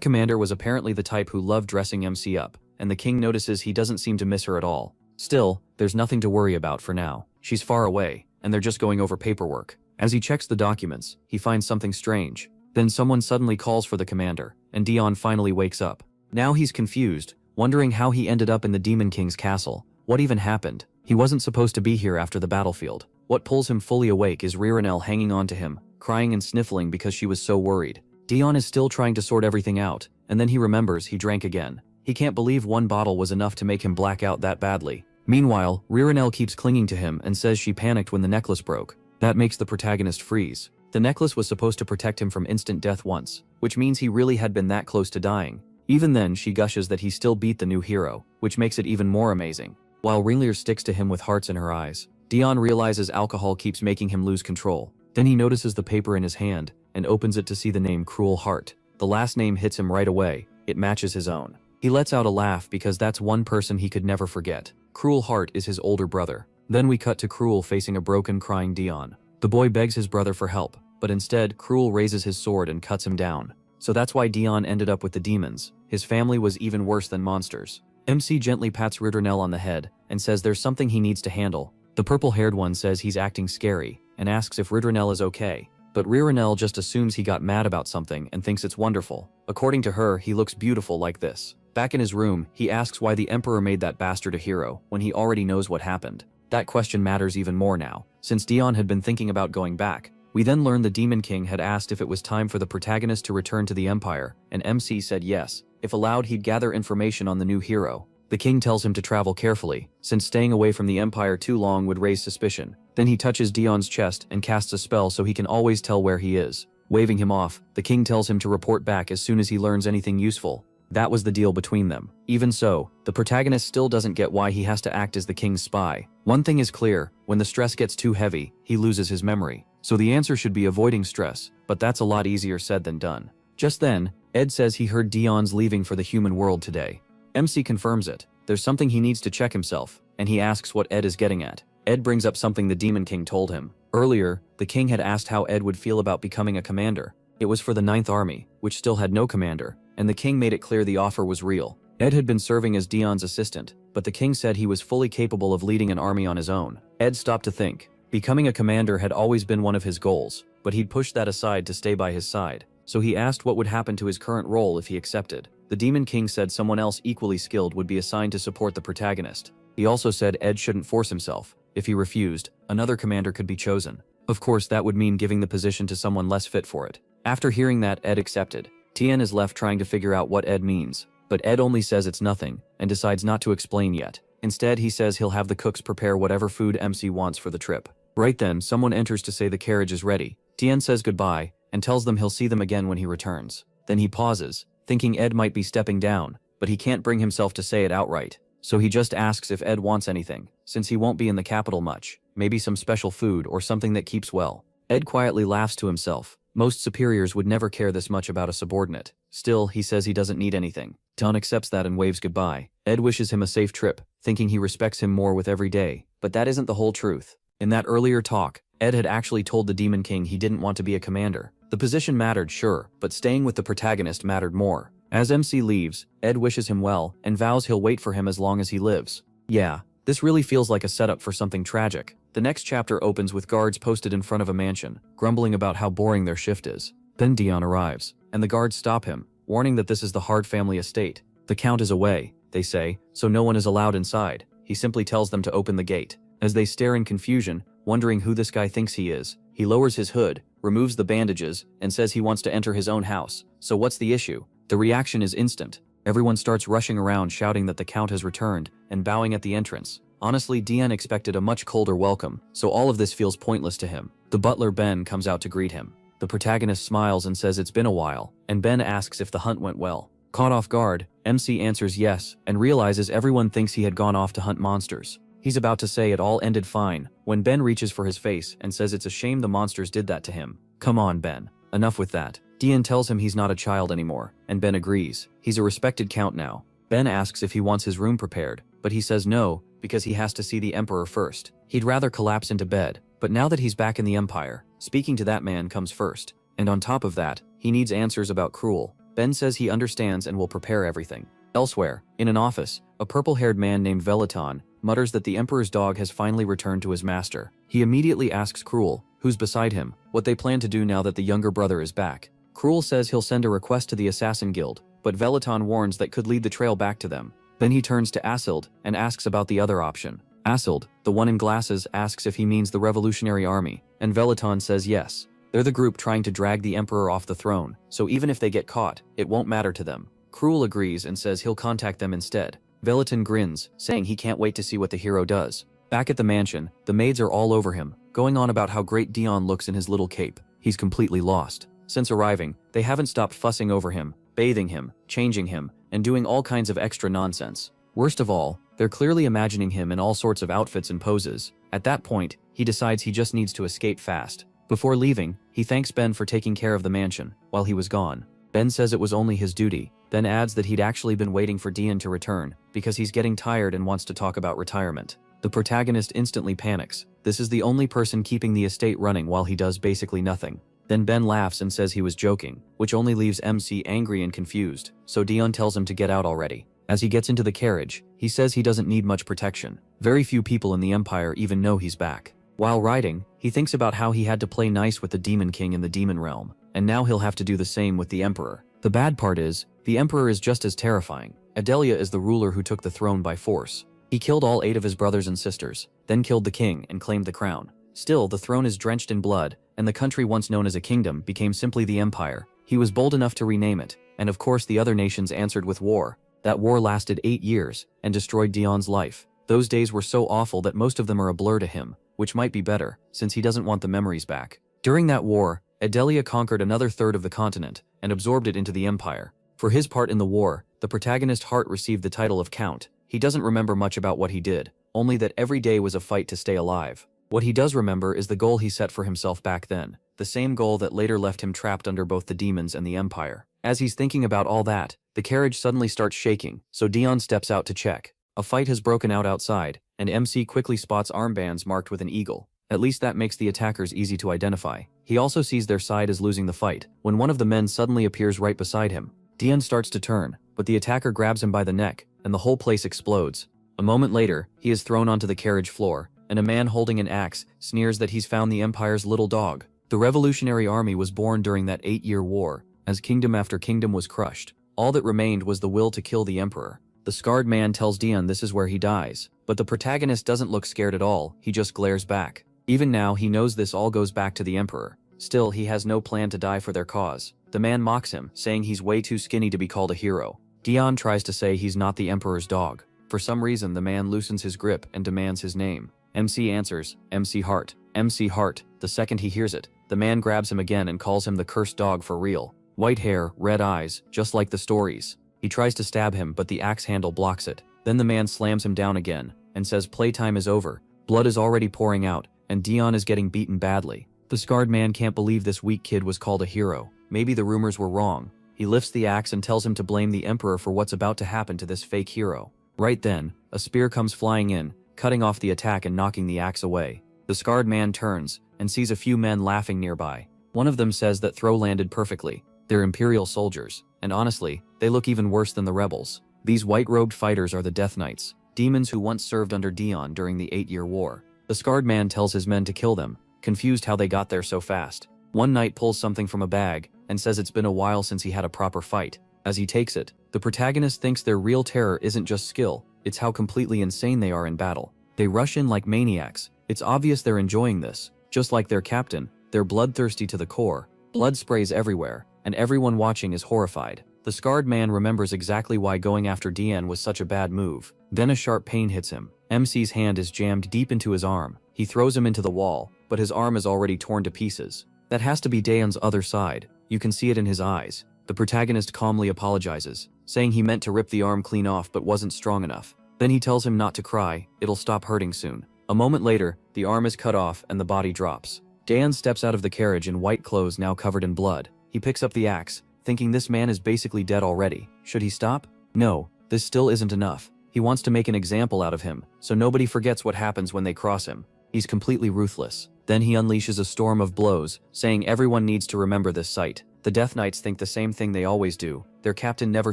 commander was apparently the type who loved dressing MC up, and the king notices he doesn't seem to miss her at all. Still, there's nothing to worry about for now. She's far away, and they're just going over paperwork. As he checks the documents, he finds something strange. Then someone suddenly calls for the commander, and Dion finally wakes up. Now he's confused, wondering how he ended up in the Demon King's castle. What even happened? He wasn't supposed to be here after the battlefield. What pulls him fully awake is Ririnel hanging on to him, crying and sniffling because she was so worried. Dion is still trying to sort everything out, and then he remembers he drank again. He can't believe one bottle was enough to make him black out that badly. Meanwhile, Ririnel keeps clinging to him and says she panicked when the necklace broke. That makes the protagonist freeze. The necklace was supposed to protect him from instant death once, which means he really had been that close to dying. Even then, she gushes that he still beat the new hero, which makes it even more amazing. While Ringlear sticks to him with hearts in her eyes, Dion realizes alcohol keeps making him lose control. Then he notices the paper in his hand and opens it to see the name Cruel Heart. The last name hits him right away. It matches his own. He lets out a laugh because that's one person he could never forget. Cruel Heart is his older brother. Then we cut to Cruel facing a broken, crying Dion. The boy begs his brother for help, but instead, Cruel raises his sword and cuts him down. So that's why Dion ended up with the demons. His family was even worse than monsters. MC gently pats Ririnel on the head and says there's something he needs to handle. The purple-haired one says he's acting scary and asks if Ririnel is okay. But Ririnel just assumes he got mad about something and thinks it's wonderful. According to her, he looks beautiful like this. Back in his room, he asks why the Emperor made that bastard a hero when he already knows what happened. That question matters even more now, since Dion had been thinking about going back. We then learn the Demon King had asked if it was time for the protagonist to return to the Empire, and MC said yes. If allowed, he'd gather information on the new hero. The king tells him to travel carefully, since staying away from the Empire too long would raise suspicion. Then he touches Dion's chest and casts a spell so he can always tell where he is. Waving him off, the king tells him to report back as soon as he learns anything useful. That was the deal between them. Even so, the protagonist still doesn't get why he has to act as the king's spy. One thing is clear, when the stress gets too heavy, he loses his memory. So the answer should be avoiding stress, but that's a lot easier said than done. Just then, Ed says he heard Dion's leaving for the human world today. MC confirms it. There's something he needs to check himself, and he asks what Ed is getting at. Ed brings up something the Demon King told him. Earlier, the king had asked how Ed would feel about becoming a commander. It was for the 9th Army, which still had no commander, and the king made it clear the offer was real. Ed had been serving as Dion's assistant, but the king said he was fully capable of leading an army on his own. Ed stopped to think. Becoming a commander had always been one of his goals, but he'd pushed that aside to stay by his side. So he asked what would happen to his current role if he accepted. The Demon King said someone else equally skilled would be assigned to support the protagonist. He also said Ed shouldn't force himself. If he refused, another commander could be chosen. Of course, that would mean giving the position to someone less fit for it. After hearing that, Ed accepted. Tien is left trying to figure out what Ed means, but Ed only says it's nothing and decides not to explain yet. Instead, he says he'll have the cooks prepare whatever food MC wants for the trip. Right then, someone enters to say the carriage is ready. Tien says goodbye and tells them he'll see them again when he returns. Then he pauses, thinking Ed might be stepping down, but he can't bring himself to say it outright. So he just asks if Ed wants anything, since he won't be in the capital much, maybe some special food or something that keeps well. Ed quietly laughs to himself. Most superiors would never care this much about a subordinate. Still, he says he doesn't need anything. Don accepts that and waves goodbye. Ed wishes him a safe trip, thinking he respects him more with every day. But that isn't the whole truth. In that earlier talk, Ed had actually told the Demon King he didn't want to be a commander. The position mattered, sure, but staying with the protagonist mattered more. As MC leaves, Ed wishes him well and vows he'll wait for him as long as he lives. Yeah, this really feels like a setup for something tragic. The next chapter opens with guards posted in front of a mansion, grumbling about how boring their shift is. Then Dion arrives, and the guards stop him, warning that this is the Hard family estate. The Count is away, they say, so no one is allowed inside. He simply tells them to open the gate. As they stare in confusion, wondering who this guy thinks he is, he lowers his hood, removes the bandages, and says he wants to enter his own house. So what's the issue? The reaction is instant. Everyone starts rushing around shouting that the Count has returned and bowing at the entrance. Honestly, Dion expected a much colder welcome, so all of this feels pointless to him. The butler Ben comes out to greet him. The protagonist smiles and says it's been a while, and Ben asks if the hunt went well. Caught off guard, MC answers yes, and realizes everyone thinks he had gone off to hunt monsters. He's about to say it all ended fine, when Ben reaches for his face and says it's a shame the monsters did that to him. Come on, Ben. Enough with that. Dion tells him he's not a child anymore, and Ben agrees. He's a respected Count now. Ben asks if he wants his room prepared, but he says no, because he has to see the emperor first. He'd rather collapse into bed, but now that he's back in the empire, speaking to that man comes first. And on top of that, he needs answers about Cruel. Ben says he understands and will prepare everything. Elsewhere, in an office, a purple-haired man named Velaton mutters that the emperor's dog has finally returned to his master. He immediately asks Cruel, who's beside him, what they plan to do now that the younger brother is back. Cruel says he'll send a request to the Assassin Guild, but Velaton warns that could lead the trail back to them. Then he turns to Asild and asks about the other option. Asild, the one in glasses, asks if he means the Revolutionary Army, and Velaton says yes. They're the group trying to drag the emperor off the throne, so even if they get caught, it won't matter to them. Cruel agrees and says he'll contact them instead. Velaton grins, saying he can't wait to see what the hero does. Back at the mansion, the maids are all over him, going on about how great Dion looks in his little cape. He's completely lost. Since arriving, they haven't stopped fussing over him, bathing him, changing him, and doing all kinds of extra nonsense. Worst of all, they're clearly imagining him in all sorts of outfits and poses. At that point, he decides he just needs to escape fast. Before leaving, he thanks Ben for taking care of the mansion while he was gone. Ben says it was only his duty, then adds that he'd actually been waiting for Dion to return because he's getting tired and wants to talk about retirement. The protagonist instantly panics. This is the only person keeping the estate running while he does basically nothing. Then Ben laughs and says he was joking, which only leaves MC angry and confused, so Dion tells him to get out already. As he gets into the carriage, he says he doesn't need much protection. Very few people in the Empire even know he's back. While riding, he thinks about how he had to play nice with the Demon King in the Demon Realm, and now he'll have to do the same with the Emperor. The bad part is, the Emperor is just as terrifying. Adelia is the ruler who took the throne by force. He killed all 8 of his brothers and sisters, then killed the king and claimed the crown. Still, the throne is drenched in blood, and the country once known as a kingdom became simply the Empire. He was bold enough to rename it, and of course the other nations answered with war. That war lasted 8 years, and destroyed Dion's life. Those days were so awful that most of them are a blur to him, which might be better, since he doesn't want the memories back. During that war, Adelia conquered another third of the continent, and absorbed it into the Empire. For his part in the war, the protagonist Hart received the title of Count. He doesn't remember much about what he did, only that every day was a fight to stay alive. What he does remember is the goal he set for himself back then, the same goal that later left him trapped under both the demons and the Empire. As he's thinking about all that, the carriage suddenly starts shaking, so Dion steps out to check. A fight has broken out outside, and MC quickly spots armbands marked with an eagle. At least that makes the attackers easy to identify. He also sees their side is losing the fight, when one of the men suddenly appears right beside him. Dion starts to turn, but the attacker grabs him by the neck, and the whole place explodes. A moment later, he is thrown onto the carriage floor, and a man holding an axe sneers that he's found the Empire's little dog. The Revolutionary Army was born during that 8-year war, as kingdom after kingdom was crushed. All that remained was the will to kill the Emperor. The scarred man tells Dion this is where he dies, but the protagonist doesn't look scared at all, he just glares back. Even now, he knows this all goes back to the Emperor. Still, he has no plan to die for their cause. The man mocks him, saying he's way too skinny to be called a hero. Dion tries to say he's not the Emperor's dog. For some reason, the man loosens his grip and demands his name. MC answers, MC Hart. MC Hart. The second he hears it, the man grabs him again and calls him the cursed dog for real. White hair, red eyes, just like the stories. He tries to stab him, but the axe handle blocks it. Then the man slams him down again, and says playtime is over. Blood is already pouring out, and Dion is getting beaten badly. The scarred man can't believe this weak kid was called a hero. Maybe the rumors were wrong. He lifts the axe and tells him to blame the Emperor for what's about to happen to this fake hero. Right then, a spear comes flying in, cutting off the attack and knocking the axe away. The scarred man turns, and sees a few men laughing nearby. One of them says that throw landed perfectly. They're Imperial soldiers, and honestly, they look even worse than the rebels. These white-robed fighters are the Death Knights, demons who once served under Dion during the 8-year war. The scarred man tells his men to kill them, confused how they got there so fast. One knight pulls something from a bag, and says it's been a while since he had a proper fight. As he takes it, the protagonist thinks their real terror isn't just skill, it's how completely insane they are in battle. They rush in like maniacs. It's obvious they're enjoying this. Just like their captain, they're bloodthirsty to the core. Blood sprays everywhere, and everyone watching is horrified. The scarred man remembers exactly why going after Dion was such a bad move. Then a sharp pain hits him. MC's hand is jammed deep into his arm. He throws him into the wall, but his arm is already torn to pieces. That has to be Dion's other side. You can see it in his eyes. The protagonist calmly apologizes, saying he meant to rip the arm clean off but wasn't strong enough. Then he tells him not to cry, it'll stop hurting soon. A moment later, the arm is cut off and the body drops. Dan steps out of the carriage in white clothes now covered in blood. He picks up the axe, thinking this man is basically dead already. Should he stop? No, this still isn't enough. He wants to make an example out of him, so nobody forgets what happens when they cross him. He's completely ruthless. Then he unleashes a storm of blows, saying everyone needs to remember this sight. The Death Knights think the same thing they always do. Their captain never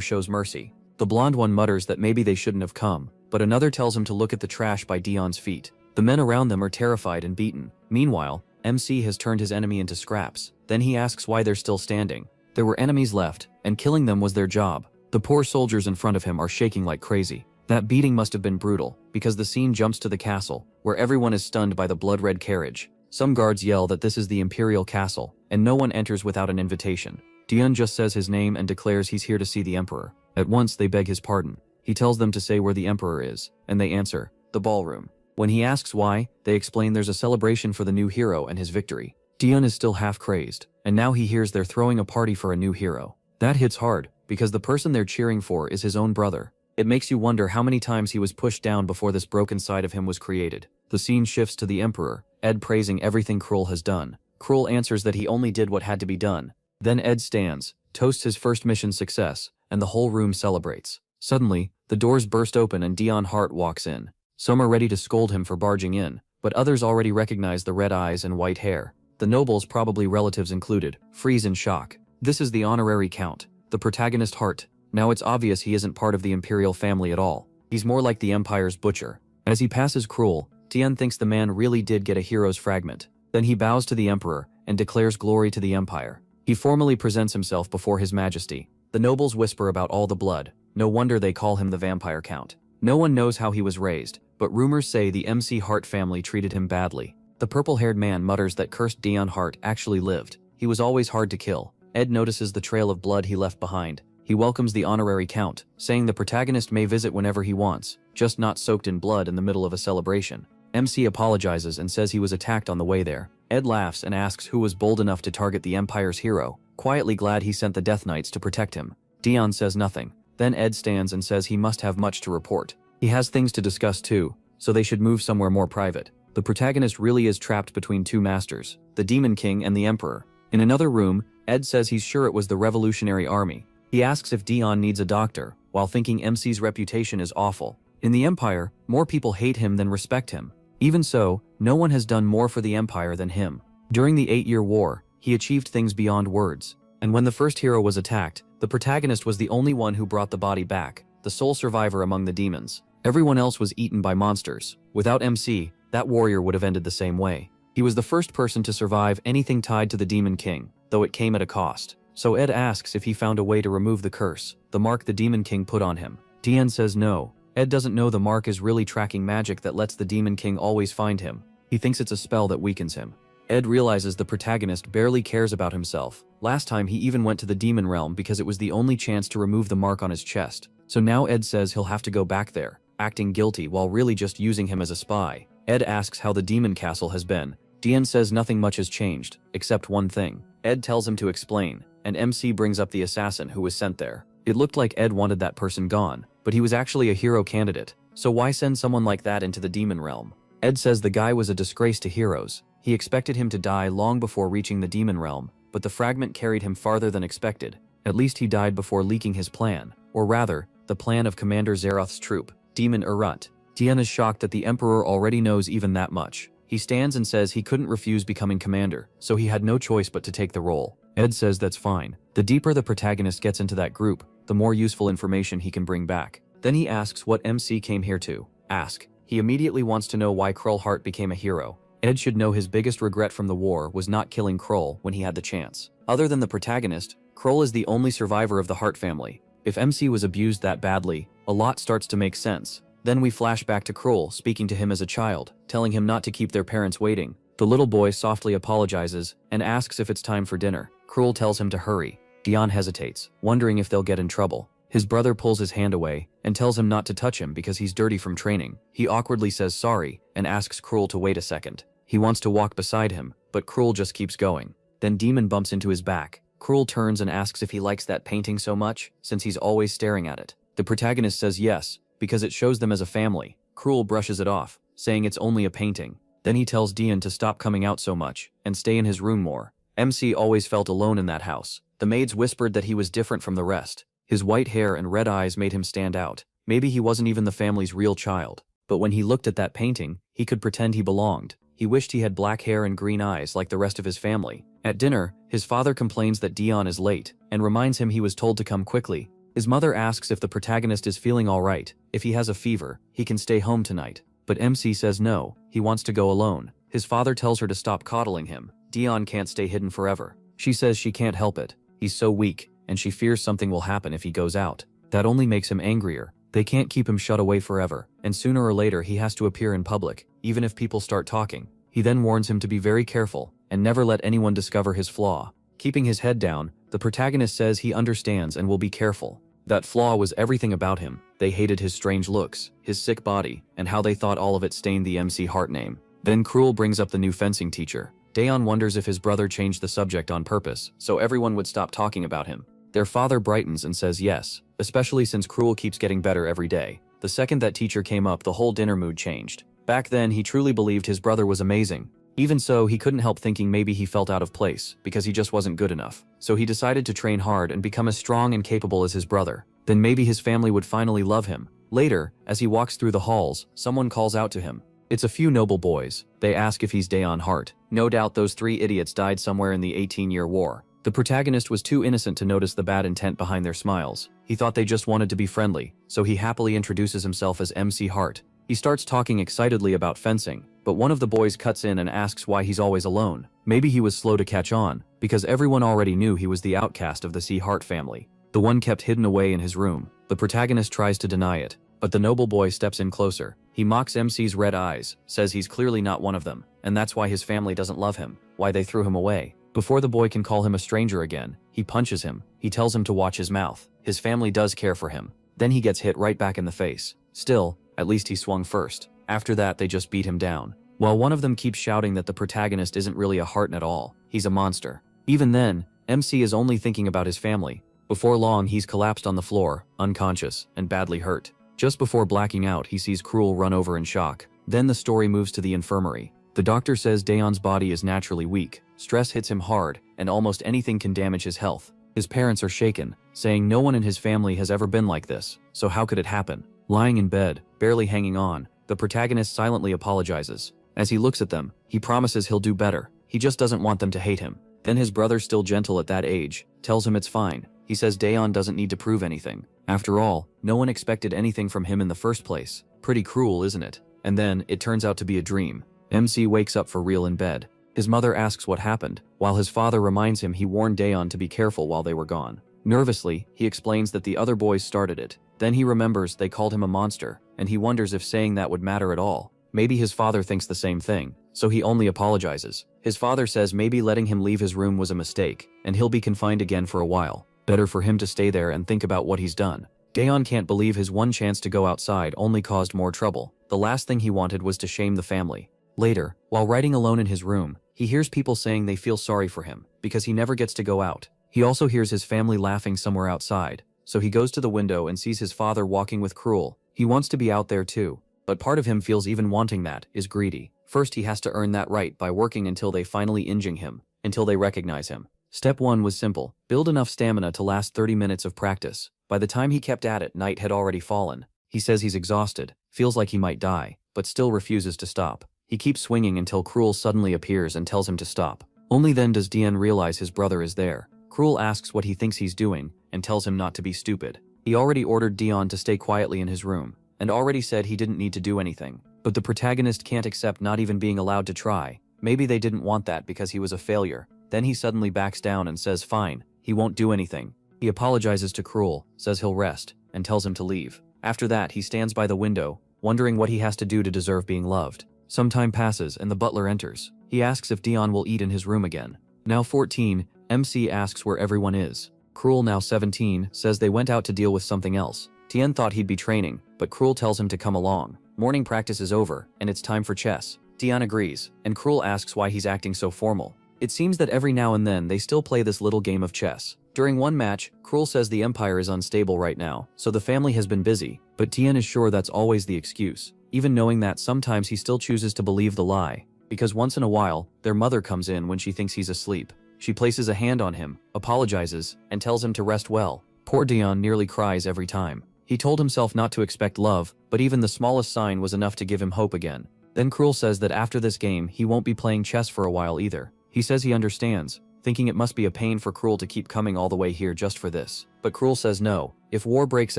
shows mercy. The blonde one mutters that maybe they shouldn't have come, but another tells him to look at the trash by Dion's feet. The men around them are terrified and beaten. Meanwhile, MC has turned his enemy into scraps. Then he asks why they're still standing. There were enemies left, and killing them was their job. The poor soldiers in front of him are shaking like crazy. That beating must have been brutal, because the scene jumps to the castle, where everyone is stunned by the blood-red carriage. Some guards yell that this is the Imperial Castle, and no one enters without an invitation. Dion just says his name and declares he's here to see the Emperor. At once they beg his pardon. He tells them to say where the Emperor is, and they answer, the ballroom. When he asks why, they explain there's a celebration for the new hero and his victory. Dion is still half crazed, and now he hears they're throwing a party for a new hero. That hits hard, because the person they're cheering for is his own brother. It makes you wonder how many times he was pushed down before this broken side of him was created. The scene shifts to the Emperor, Ed praising everything Krull has done. Krull answers that he only did what had to be done. Then Ed stands, toasts his first mission success, and the whole room celebrates. Suddenly, the doors burst open and Dion Hart walks in. Some are ready to scold him for barging in, but others already recognize the red eyes and white hair. The nobles, probably relatives included, freeze in shock. This is the honorary count, the protagonist Hart. Now it's obvious he isn't part of the Imperial family at all. He's more like the Empire's butcher. As he passes Krull, Dion thinks the man really did get a hero's fragment. Then he bows to the Emperor and declares glory to the Empire. He formally presents himself before His Majesty. The nobles whisper about all the blood. No wonder they call him the Vampire Count. No one knows how he was raised, but rumors say the MC Hart family treated him badly. The purple-haired man mutters that cursed Dion Hart actually lived. He was always hard to kill. Ed notices the trail of blood he left behind. He welcomes the honorary count, saying the protagonist may visit whenever he wants, just not soaked in blood in the middle of a celebration. MC apologizes and says he was attacked on the way there. Ed laughs and asks who was bold enough to target the Empire's hero, quietly glad he sent the Death Knights to protect him. Dion says nothing. Then Ed stands and says he must have much to report. He has things to discuss too, so they should move somewhere more private. The protagonist really is trapped between two masters, the Demon King and the Emperor. In another room, Ed says he's sure it was the Revolutionary Army. He asks if Dion needs a doctor, while thinking MC's reputation is awful. In the Empire, more people hate him than respect him. Even so, no one has done more for the Empire than him. During the 8-Year War, he achieved things beyond words. And when the first hero was attacked, the protagonist was the only one who brought the body back, the sole survivor among the demons. Everyone else was eaten by monsters. Without MC, that warrior would have ended the same way. He was the first person to survive anything tied to the Demon King, though it came at a cost. So Ed asks if he found a way to remove the curse, the mark the Demon King put on him. Dion says no. Ed doesn't know the mark is really tracking magic that lets the Demon King always find him. He thinks it's a spell that weakens him. Ed realizes the protagonist barely cares about himself. Last time he even went to the Demon Realm because it was the only chance to remove the mark on his chest. So now Ed says he'll have to go back there, acting guilty while really just using him as a spy. Ed asks how the Demon Castle has been. Dion says nothing much has changed, except one thing. Ed tells him to explain, and MC brings up the assassin who was sent there. It looked like Ed wanted that person gone, but he was actually a hero candidate, so why send someone like that into the Demon Realm? Ed says the guy was a disgrace to heroes. He expected him to die long before reaching the Demon Realm, but the fragment carried him farther than expected. At least he died before leaking his plan, or rather, the plan of Commander Zeroth's troop, Demon Urut. Dion is shocked that the Emperor already knows even that much. He stands and says he couldn't refuse becoming commander, so he had no choice but to take the role. Ed says that's fine. The deeper the protagonist gets into that group, the more useful information he can bring back. Then he asks what MC came here to ask. He immediately wants to know why Krull Hart became a hero. Ed should know his biggest regret from the war was not killing Krull when he had the chance. Other than the protagonist, Krull is the only survivor of the Hart family. If MC was abused that badly, a lot starts to make sense. Then we flash back to Krull speaking to him as a child, telling him not to keep their parents waiting. The little boy softly apologizes and asks if it's time for dinner. Krull tells him to hurry. Dion hesitates, wondering if they'll get in trouble. His brother pulls his hand away and tells him not to touch him because he's dirty from training. He awkwardly says sorry and asks Krull to wait a second. He wants to walk beside him, but Krull just keeps going. Then Demon bumps into his back. Krull turns and asks if he likes that painting so much, since he's always staring at it. The protagonist says yes, because it shows them as a family. Krull brushes it off, saying it's only a painting. Then he tells Dion to stop coming out so much and stay in his room more. MC always felt alone in that house. The maids whispered that he was different from the rest. His white hair and red eyes made him stand out. Maybe he wasn't even the family's real child. But when he looked at that painting, he could pretend he belonged. He wished he had black hair and green eyes like the rest of his family. At dinner, his father complains that Dion is late and reminds him he was told to come quickly. His mother asks if the protagonist is feeling alright. If he has a fever, he can stay home tonight. But MC says no, he wants to go alone. His father tells her to stop coddling him. Dion can't stay hidden forever. She says she can't help it. He's so weak, and she fears something will happen if he goes out. That only makes him angrier. They can't keep him shut away forever, and sooner or later he has to appear in public, even if people start talking. He then warns him to be very careful, and never let anyone discover his flaw. Keeping his head down, the protagonist says he understands and will be careful. That flaw was everything about him. They hated his strange looks, his sick body, and how they thought all of it stained the MC Heart name. Then Cruel brings up the new fencing teacher. Daeon wonders if his brother changed the subject on purpose, so everyone would stop talking about him. Their father brightens and says yes, especially since Cruel keeps getting better every day. The second that teacher came up, the whole dinner mood changed. Back then, he truly believed his brother was amazing. Even so, he couldn't help thinking maybe he felt out of place, because he just wasn't good enough. So he decided to train hard and become as strong and capable as his brother. Then maybe his family would finally love him. Later, as he walks through the halls, someone calls out to him. It's a few noble boys. They ask if he's Daeon Hart. No doubt those 3 idiots died somewhere in the 18-year war. The protagonist was too innocent to notice the bad intent behind their smiles. He thought they just wanted to be friendly, so he happily introduces himself as MC Hart. He starts talking excitedly about fencing, but one of the boys cuts in and asks why he's always alone. Maybe he was slow to catch on, because everyone already knew he was the outcast of the C. Hart family, the one kept hidden away in his room. The protagonist tries to deny it, but the noble boy steps in closer. He mocks MC's red eyes, says he's clearly not one of them, and that's why his family doesn't love him, why they threw him away. Before the boy can call him a stranger again, he punches him. He tells him to watch his mouth. His family does care for him. Then he gets hit right back in the face. Still, at least he swung first. After that, they just beat him down. While one of them keeps shouting that the protagonist isn't really a Heart at all, he's a monster. Even then, MC is only thinking about his family. Before long, he's collapsed on the floor, unconscious, and badly hurt. Just before blacking out, he sees Cruel run over in shock. Then the story moves to the infirmary. The doctor says Daeon's body is naturally weak. Stress hits him hard, and almost anything can damage his health. His parents are shaken, saying no one in his family has ever been like this, so how could it happen? Lying in bed, barely hanging on, the protagonist silently apologizes. As he looks at them, he promises he'll do better. He just doesn't want them to hate him. Then his brother, still gentle at that age, tells him it's fine. He says Daeon doesn't need to prove anything. After all, no one expected anything from him in the first place. Pretty cruel, isn't it? And then, it turns out to be a dream. MC wakes up for real in bed. His mother asks what happened, while his father reminds him he warned Daeon to be careful while they were gone. Nervously, he explains that the other boys started it. Then he remembers they called him a monster, and he wonders if saying that would matter at all. Maybe his father thinks the same thing, so he only apologizes. His father says maybe letting him leave his room was a mistake, and he'll be confined again for a while. Better for him to stay there and think about what he's done. Daeon can't believe his one chance to go outside only caused more trouble. The last thing he wanted was to shame the family. Later, while writing alone in his room, he hears people saying they feel sorry for him because he never gets to go out. He also hears his family laughing somewhere outside, so he goes to the window and sees his father walking with Cruel. He wants to be out there too, but part of him feels even wanting that is greedy. First, he has to earn that right by working until they finally injure him, until they recognize him. Step 1 was simple: build enough stamina to last 30 minutes of practice. By the time he kept at it, night had already fallen. He says he's exhausted, feels like he might die, but still refuses to stop. He keeps swinging until Cruel suddenly appears and tells him to stop. Only then does Daeon realize his brother is there. Cruel asks what he thinks he's doing, and tells him not to be stupid. He already ordered Daeon to stay quietly in his room, and already said he didn't need to do anything. But the protagonist can't accept not even being allowed to try. Maybe they didn't want that because he was a failure. Then he suddenly backs down and says fine, he won't do anything. He apologizes to Cruel, says he'll rest, and tells him to leave. After that, he stands by the window, wondering what he has to do to deserve being loved. Some time passes and the butler enters. He asks if Daeon will eat in his room again. Now 14, MC asks where everyone is. Cruel, now 17, says they went out to deal with something else. Tien thought he'd be training, but Cruel tells him to come along. Morning practice is over, and it's time for chess. Daeon agrees, and Cruel asks why he's acting so formal. It seems that every now and then they still play this little game of chess. During one match, Cruel says the empire is unstable right now, so the family has been busy, but Tien is sure that's always the excuse. Even knowing that, sometimes he still chooses to believe the lie, because once in a while, their mother comes in when she thinks he's asleep. She places a hand on him, apologizes, and tells him to rest well. Poor Daeon nearly cries every time. He told himself not to expect love, but even the smallest sign was enough to give him hope again. Then Cruel says that after this game, he won't be playing chess for a while either. He says he understands, thinking it must be a pain for Cruel to keep coming all the way here just for this. But Cruel says no. If war breaks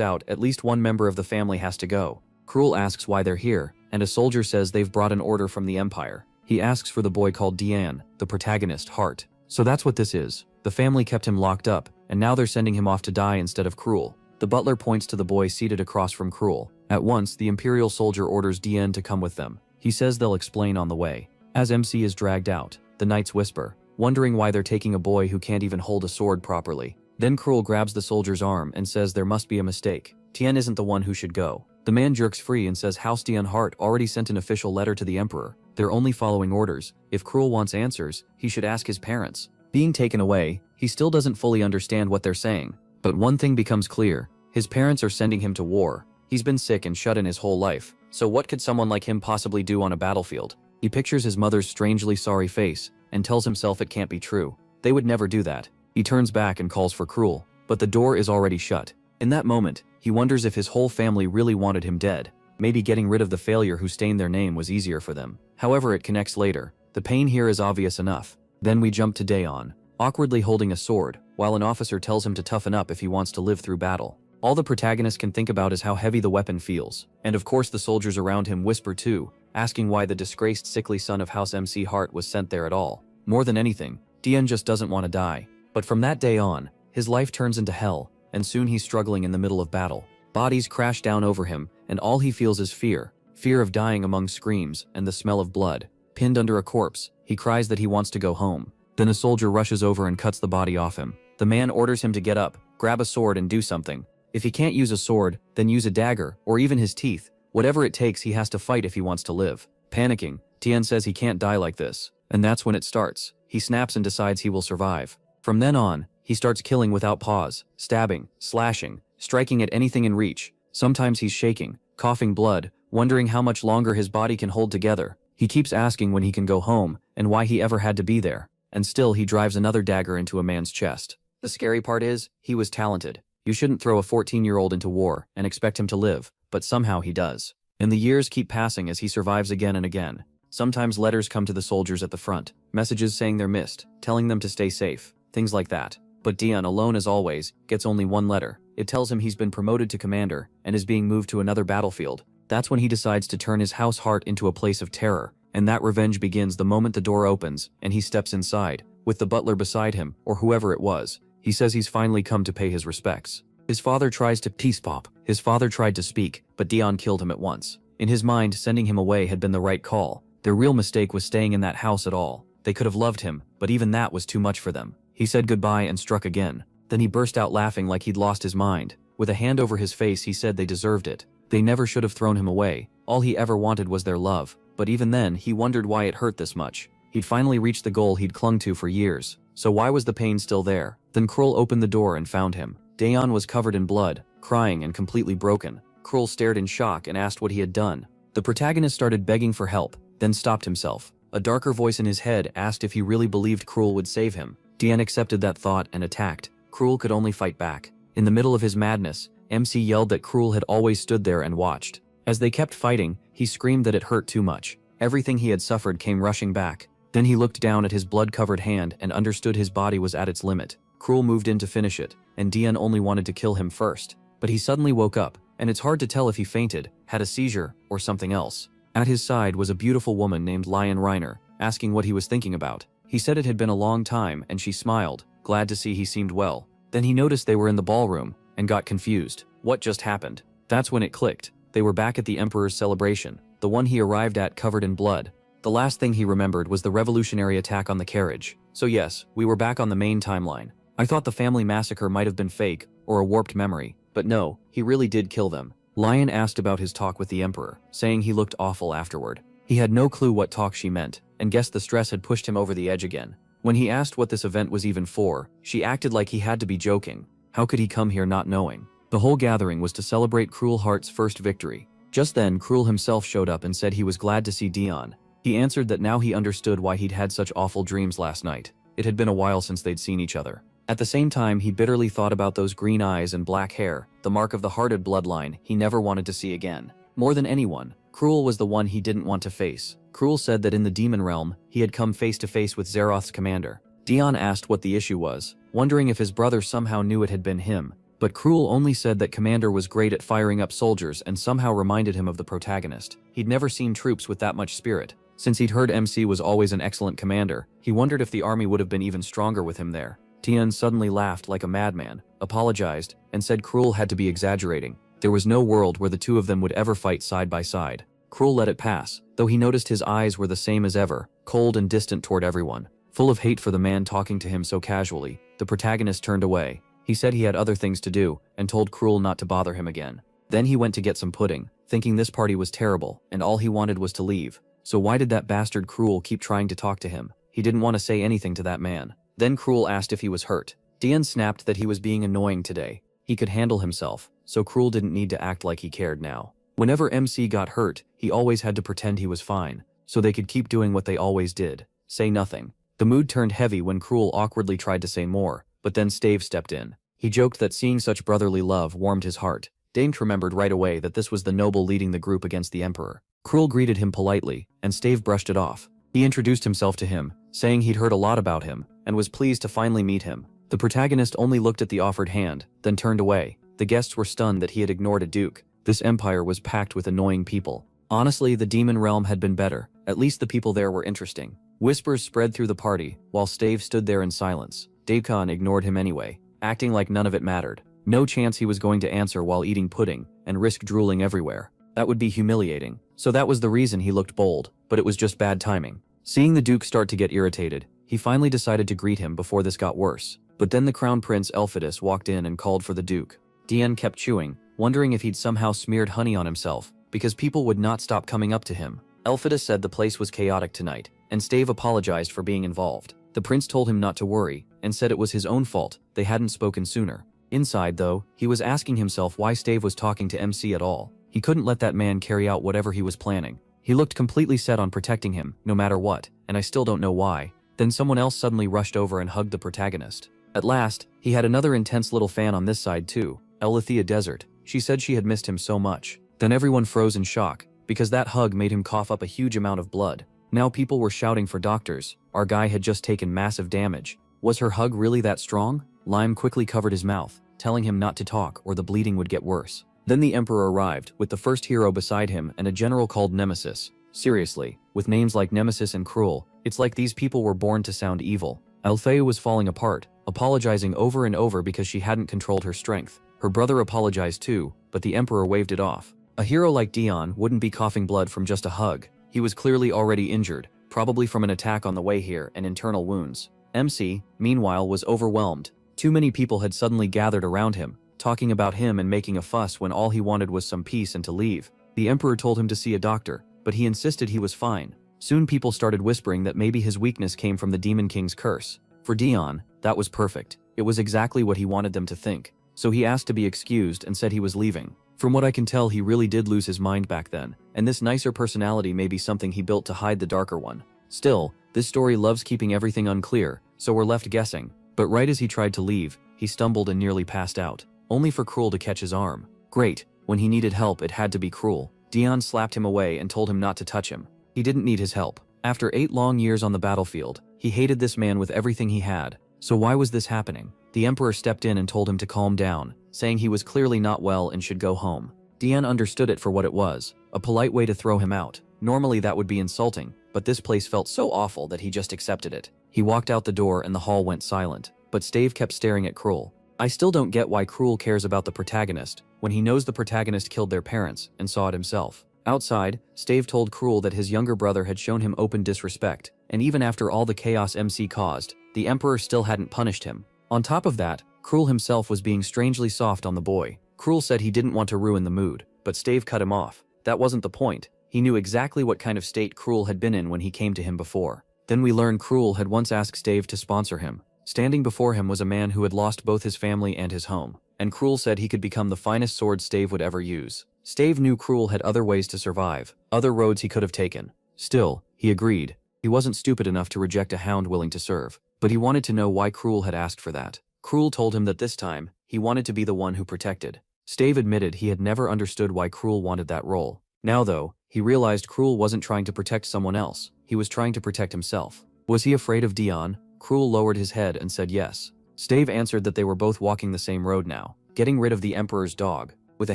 out, at least one member of the family has to go. Cruel asks why they're here, and a soldier says they've brought an order from the Empire. He asks for the boy called Dian, the protagonist, Heart. So that's what this is. The family kept him locked up, and now they're sending him off to die instead of Cruel. The butler points to the boy seated across from Cruel. At once, the Imperial soldier orders Dian to come with them. He says they'll explain on the way. As MC is dragged out, the knights whisper, wondering why they're taking a boy who can't even hold a sword properly. Then Cruel grabs the soldier's arm and says there must be a mistake. Tien isn't the one who should go. The man jerks free and says House Dian Heart already sent an official letter to the Emperor. They're only following orders. If Cruel wants answers, he should ask his parents. Being taken away, he still doesn't fully understand what they're saying. But one thing becomes clear. His parents are sending him to war. He's been sick and shut in his whole life. So what could someone like him possibly do on a battlefield? He pictures his mother's strangely sorry face and tells himself it can't be true. They would never do that. He turns back and calls for Cruel, but the door is already shut. In that moment, he wonders if his whole family really wanted him dead. Maybe getting rid of the failure who stained their name was easier for them. However, it connects later. The pain here is obvious enough. Then we jump to Daeon, awkwardly holding a sword, while an officer tells him to toughen up if he wants to live through battle. All the protagonist can think about is how heavy the weapon feels. And of course the soldiers around him whisper too, asking why the disgraced sickly son of House MC Heart was sent there at all. More than anything, Dian just doesn't want to die. But from that day on, his life turns into hell, and soon he's struggling in the middle of battle. Bodies crash down over him, and all he feels is fear. Fear of dying among screams and the smell of blood. Pinned under a corpse, he cries that he wants to go home. Then a soldier rushes over and cuts the body off him. The man orders him to get up, grab a sword and do something. If he can't use a sword, then use a dagger, or even his teeth. Whatever it takes, he has to fight if he wants to live. Panicking, Tien says he can't die like this. And that's when it starts. He snaps and decides he will survive. From then on, he starts killing without pause, stabbing, slashing, striking at anything in reach. Sometimes he's shaking, coughing blood, wondering how much longer his body can hold together. He keeps asking when he can go home, and why he ever had to be there. And still he drives another dagger into a man's chest. The scary part is, he was talented. You shouldn't throw a 14-year-old into war and expect him to live, but somehow he does. And the years keep passing as he survives again and again. Sometimes letters come to the soldiers at the front, messages saying they're missed, telling them to stay safe, things like that. But Dian, alone as always, gets only one letter. It tells him he's been promoted to commander and is being moved to another battlefield. That's when he decides to turn his house Heart into a place of terror, and that revenge begins the moment the door opens and he steps inside, with the butler beside him, or whoever it was. He says he's finally come to pay his respects. His father tries to peace pop. His father tried to speak, but Dian killed him at once. In his mind, sending him away had been the right call. Their real mistake was staying in that house at all. They could have loved him, but even that was too much for them. He said goodbye and struck again. Then he burst out laughing like he'd lost his mind. With a hand over his face, he said they deserved it. They never should have thrown him away. All he ever wanted was their love. But even then, he wondered why it hurt this much. He'd finally reached the goal he'd clung to for years. So why was the pain still there? Then Cruel opened the door and found him. Daeon was covered in blood, crying and completely broken. Cruel stared in shock and asked what he had done. The protagonist started begging for help, then stopped himself. A darker voice in his head asked if he really believed Cruel would save him. Dian accepted that thought and attacked. Cruel could only fight back. In the middle of his madness, MC yelled that Cruel had always stood there and watched. As they kept fighting, he screamed that it hurt too much. Everything he had suffered came rushing back. Then he looked down at his blood-covered hand and understood his body was at its limit. Cruel moved in to finish it, and Dian only wanted to kill him first. But he suddenly woke up, and it's hard to tell if he fainted, had a seizure, or something else. At his side was a beautiful woman named Lion Reiner, asking what he was thinking about. He said it had been a long time, and she smiled, glad to see he seemed well. Then he noticed they were in the ballroom, and got confused. What just happened? That's when it clicked. They were back at the Emperor's celebration, the one he arrived at covered in blood. The last thing he remembered was the revolutionary attack on the carriage. So yes, we were back on the main timeline. I thought the family massacre might have been fake, or a warped memory, but no, he really did kill them. Lion asked about his talk with the Emperor, saying he looked awful afterward. He had no clue what talk she meant, and guessed the stress had pushed him over the edge again. When he asked what this event was even for, she acted like he had to be joking. How could he come here not knowing? The whole gathering was to celebrate Cruel Heart's first victory. Just then, Cruel himself showed up and said he was glad to see Dian. He answered that now he understood why he'd had such awful dreams last night. It had been a while since they'd seen each other. At the same time, he bitterly thought about those green eyes and black hair, the mark of the hearted bloodline he never wanted to see again. More than anyone, Cruel was the one he didn't want to face. Cruel said that in the demon realm, he had come face to face with Zeroth's commander. Dion asked what the issue was, wondering if his brother somehow knew it had been him. But Cruel only said that Commander was great at firing up soldiers and somehow reminded him of the protagonist. He'd never seen troops with that much spirit. Since he'd heard MC was always an excellent commander, he wondered if the army would have been even stronger with him there. Tian suddenly laughed like a madman, apologized, and said Cruel had to be exaggerating. There was no world where the two of them would ever fight side by side. Cruel let it pass, though he noticed his eyes were the same as ever, cold and distant toward everyone. Full of hate for the man talking to him so casually, the protagonist turned away. He said he had other things to do, and told Cruel not to bother him again. Then he went to get some pudding, thinking this party was terrible, and all he wanted was to leave. So why did that bastard Cruel keep trying to talk to him? He didn't want to say anything to that man. Then Cruel asked if he was hurt. Dian snapped that he was being annoying today. He could handle himself, so Cruel didn't need to act like he cared now. Whenever MC got hurt, he always had to pretend he was fine, so they could keep doing what they always did, say nothing. The mood turned heavy when Cruel awkwardly tried to say more, but then Stave stepped in. He joked that seeing such brotherly love warmed his heart. Damed remembered right away that this was the noble leading the group against the Emperor. Cruel greeted him politely, and Stave brushed it off. He introduced himself to him, saying he'd heard a lot about him, and was pleased to finally meet him. The protagonist only looked at the offered hand, then turned away. The guests were stunned that he had ignored a duke. This empire was packed with annoying people. Honestly, the demon realm had been better. At least the people there were interesting. Whispers spread through the party, while Stave stood there in silence. Davekhan ignored him anyway, acting like none of it mattered. No chance he was going to answer while eating pudding, and risk drooling everywhere. That would be humiliating. So that was the reason he looked bold, but it was just bad timing. Seeing the Duke start to get irritated, he finally decided to greet him before this got worse. But then the Crown Prince Elphidus walked in and called for the Duke. Dian kept chewing, wondering if he'd somehow smeared honey on himself, because people would not stop coming up to him. Elphidus said the place was chaotic tonight, and Stave apologized for being involved. The prince told him not to worry, and said it was his own fault they hadn't spoken sooner. Inside, though, he was asking himself why Stave was talking to MC at all. He couldn't let that man carry out whatever he was planning. He looked completely set on protecting him, no matter what, and I still don't know why. Then someone else suddenly rushed over and hugged the protagonist. At last, he had another intense little fan on this side too, Elithia Desert. She said she had missed him so much. Then everyone froze in shock, because that hug made him cough up a huge amount of blood. Now people were shouting for doctors. Our guy had just taken massive damage. Was her hug really that strong? Lime quickly covered his mouth, telling him not to talk or the bleeding would get worse. Then the Emperor arrived, with the first hero beside him and a general called Nemesis. Seriously, with names like Nemesis and Cruel, it's like these people were born to sound evil. Althea was falling apart, apologizing over and over because she hadn't controlled her strength. Her brother apologized too, but the Emperor waved it off. A hero like Dion wouldn't be coughing blood from just a hug. He was clearly already injured, probably from an attack on the way here and internal wounds. MC, meanwhile, was overwhelmed. Too many people had suddenly gathered around him, talking about him and making a fuss when all he wanted was some peace and to leave. The Emperor told him to see a doctor, but he insisted he was fine. Soon people started whispering that maybe his weakness came from the Demon King's curse. For Dion, that was perfect. It was exactly what he wanted them to think. So he asked to be excused and said he was leaving. From what I can tell, he really did lose his mind back then, and this nicer personality may be something he built to hide the darker one. Still, this story loves keeping everything unclear, so we're left guessing. But right as he tried to leave, he stumbled and nearly passed out, only for Cruel to catch his arm. Great, when he needed help it had to be Cruel. Dion slapped him away and told him not to touch him. He didn't need his help. After 8 long years on the battlefield, he hated this man with everything he had. So why was this happening? The Emperor stepped in and told him to calm down, saying he was clearly not well and should go home. Dion understood it for what it was, a polite way to throw him out. Normally that would be insulting, but this place felt so awful that he just accepted it. He walked out the door and the hall went silent, but Stave kept staring at Cruel. I still don't get why Cruel cares about the protagonist, when he knows the protagonist killed their parents and saw it himself. Outside, Stave told Cruel that his younger brother had shown him open disrespect, and even after all the chaos MC caused, the Emperor still hadn't punished him. On top of that, Cruel himself was being strangely soft on the boy. Cruel said he didn't want to ruin the mood, but Stave cut him off. That wasn't the point. He knew exactly what kind of state Cruel had been in when he came to him before. Then we learned Cruel had once asked Stave to sponsor him. Standing before him was a man who had lost both his family and his home, and Cruel said he could become the finest sword Stave would ever use. Stave knew Cruel had other ways to survive, other roads he could have taken. Still, he agreed. He wasn't stupid enough to reject a hound willing to serve, but he wanted to know why Cruel had asked for that. Cruel told him that this time, he wanted to be the one who protected. Stave admitted he had never understood why Cruel wanted that role. Now though, he realized Cruel wasn't trying to protect someone else, he was trying to protect himself. Was he afraid of Dion? Cruel lowered his head and said yes. Stave answered that they were both walking the same road now, getting rid of the Emperor's dog. With a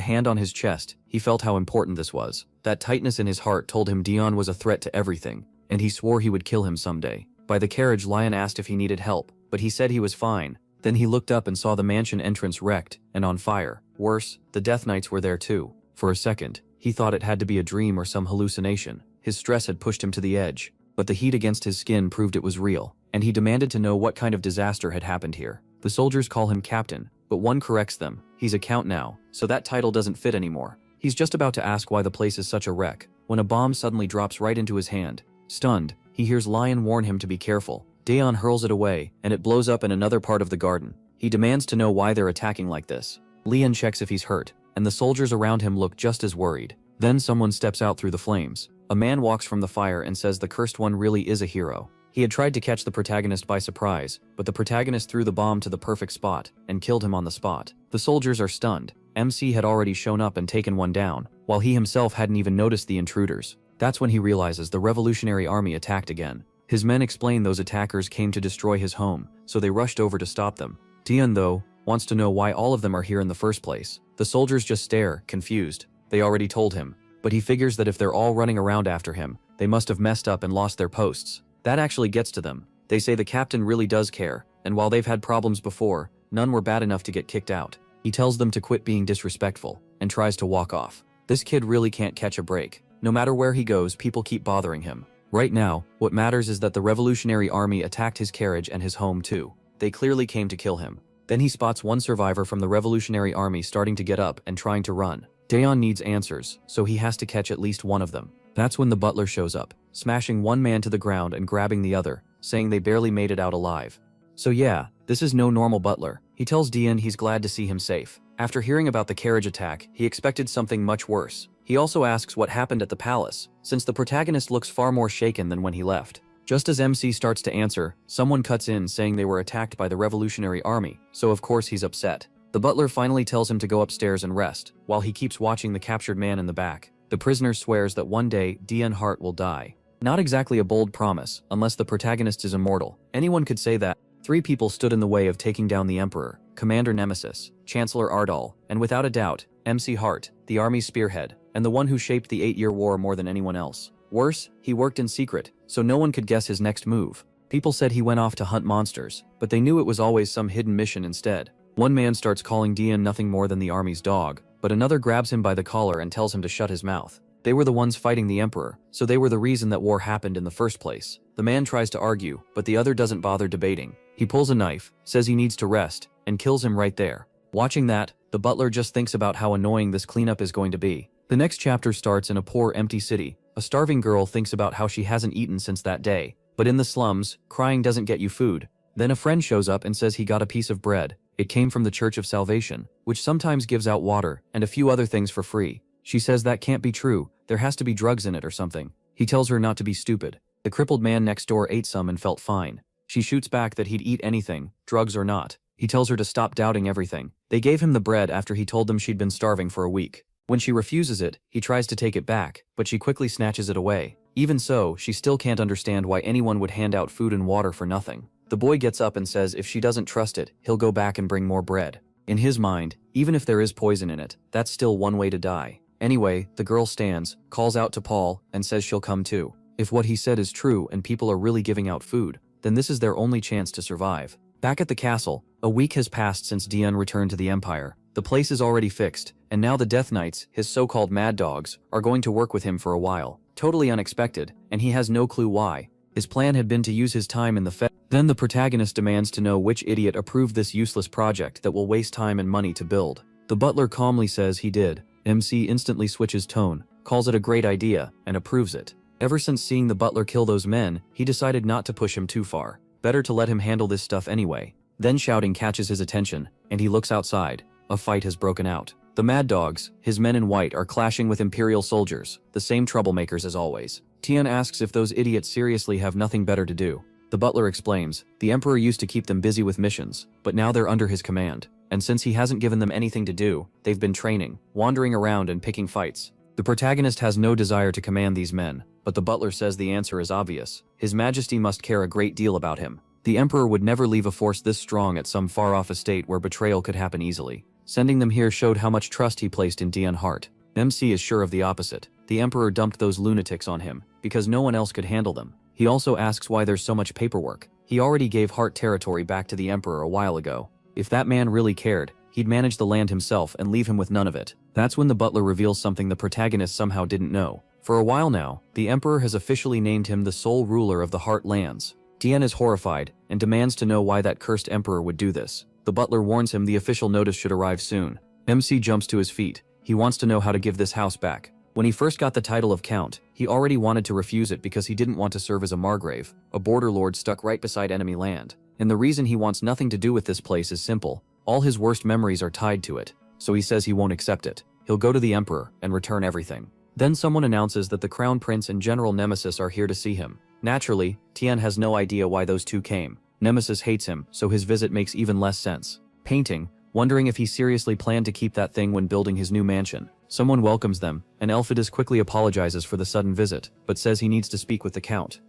hand on his chest, he felt how important this was. That tightness in his heart told him Dion was a threat to everything, and he swore he would kill him someday. By the carriage, Lion asked if he needed help, but he said he was fine. Then he looked up and saw the mansion entrance wrecked and on fire. Worse, the Death Knights were there too. For a second, he thought it had to be a dream or some hallucination. His stress had pushed him to the edge, but the heat against his skin proved it was real, and he demanded to know what kind of disaster had happened here. The soldiers call him captain, but one corrects them. He's a count now, so that title doesn't fit anymore. He's just about to ask why the place is such a wreck, when a bomb suddenly drops right into his hand. Stunned, he hears Lion warn him to be careful. Daeon hurls it away, and it blows up in another part of the garden. He demands to know why they're attacking like this. Leon checks if he's hurt, and the soldiers around him look just as worried. Then someone steps out through the flames. A man walks from the fire and says the cursed one really is a hero. He had tried to catch the protagonist by surprise, but the protagonist threw the bomb to the perfect spot and killed him on the spot. The soldiers are stunned. MC had already shown up and taken one down, while he himself hadn't even noticed the intruders. That's when he realizes the Revolutionary Army attacked again. His men explain those attackers came to destroy his home, so they rushed over to stop them. Dion, though, wants to know why all of them are here in the first place. The soldiers just stare, confused. They already told him, but he figures that if they're all running around after him, they must have messed up and lost their posts. That actually gets to them. They say the captain really does care, and while they've had problems before, none were bad enough to get kicked out. He tells them to quit being disrespectful, and tries to walk off. This kid really can't catch a break. No matter where he goes, people keep bothering him. Right now, what matters is that the Revolutionary Army attacked his carriage and his home too. They clearly came to kill him. Then he spots one survivor from the Revolutionary Army starting to get up and trying to run. Daeon needs answers, so he has to catch at least one of them. That's when the butler shows up, smashing one man to the ground and grabbing the other, saying they barely made it out alive. So yeah, this is no normal butler. He tells Dion he's glad to see him safe. After hearing about the carriage attack, he expected something much worse. He also asks what happened at the palace, since the protagonist looks far more shaken than when he left. Just as MC starts to answer, someone cuts in saying they were attacked by the Revolutionary Army, so of course he's upset. The butler finally tells him to go upstairs and rest, while he keeps watching the captured man in the back. The prisoner swears that one day, Dion Hart will die. Not exactly a bold promise, unless the protagonist is immortal. Anyone could say that. 3 people stood in the way of taking down the Emperor: Commander Nemesis, Chancellor Ardal, and without a doubt, MC Hart, the army's spearhead, and the one who shaped the 8-year war more than anyone else. Worse, he worked in secret, so no one could guess his next move. People said he went off to hunt monsters, but they knew it was always some hidden mission instead. One man starts calling Dion nothing more than the army's dog, but another grabs him by the collar and tells him to shut his mouth. They were the ones fighting the Emperor, so they were the reason that war happened in the first place. The man tries to argue, but the other doesn't bother debating. He pulls a knife, says he needs to rest, and kills him right there. Watching that, the butler just thinks about how annoying this cleanup is going to be. The next chapter starts in a poor, empty city. A starving girl thinks about how she hasn't eaten since that day. But in the slums, crying doesn't get you food. Then a friend shows up and says he got a piece of bread. It came from the Church of Salvation, which sometimes gives out water and a few other things for free. She says that can't be true, there has to be drugs in it or something. He tells her not to be stupid. The crippled man next door ate some and felt fine. She shoots back that he'd eat anything, drugs or not. He tells her to stop doubting everything. They gave him the bread after he told them she'd been starving for a week. When she refuses it, he tries to take it back, but she quickly snatches it away. Even so, she still can't understand why anyone would hand out food and water for nothing. The boy gets up and says if she doesn't trust it, he'll go back and bring more bread. In his mind, even if there is poison in it, that's still one way to die. Anyway, the girl stands, calls out to Paul, and says she'll come too. If what he said is true and people are really giving out food, then this is their only chance to survive. Back at the castle, a week has passed since Dion returned to the Empire. The place is already fixed, and now the Death Knights, his so-called mad dogs, are going to work with him for a while. Totally unexpected, and he has no clue why. His plan had been to use his time in the Then the protagonist demands to know which idiot approved this useless project that will waste time and money to build. The butler calmly says he did. MC instantly switches tone, calls it a great idea, and approves it. Ever since seeing the butler kill those men, he decided not to push him too far. Better to let him handle this stuff anyway. Then shouting catches his attention, and he looks outside. A fight has broken out. The Mad Dogs, his men in white, are clashing with Imperial soldiers, the same troublemakers as always. Tian asks if those idiots seriously have nothing better to do. The butler explains, the Emperor used to keep them busy with missions, but now they're under his command. And since he hasn't given them anything to do, they've been training, wandering around and picking fights. The protagonist has no desire to command these men, but the butler says the answer is obvious. His Majesty must care a great deal about him. The Emperor would never leave a force this strong at some far-off estate where betrayal could happen easily. Sending them here showed how much trust he placed in Dion Hart. MC is sure of the opposite. The Emperor dumped those lunatics on him, because no one else could handle them. He also asks why there's so much paperwork. He already gave Hart territory back to the Emperor a while ago. If that man really cared, he'd manage the land himself and leave him with none of it. That's when the butler reveals something the protagonist somehow didn't know. For a while now, the Emperor has officially named him the sole ruler of the Hart lands. Dion is horrified and demands to know why that cursed Emperor would do this. The butler warns him the official notice should arrive soon. MC jumps to his feet. He wants to know how to give this house back. When he first got the title of Count, he already wanted to refuse it because he didn't want to serve as a Margrave, a border lord stuck right beside enemy land. And the reason he wants nothing to do with this place is simple. All his worst memories are tied to it, so he says he won't accept it. He'll go to the Emperor and return everything. Then someone announces that the Crown Prince and General Nemesis are here to see him. Naturally, Tien has no idea why those two came. Nemesis hates him, so his visit makes even less sense. Painting, wondering if he seriously planned to keep that thing when building his new mansion. Someone welcomes them, and Elphidus quickly apologizes for the sudden visit, but says he needs to speak with the Count.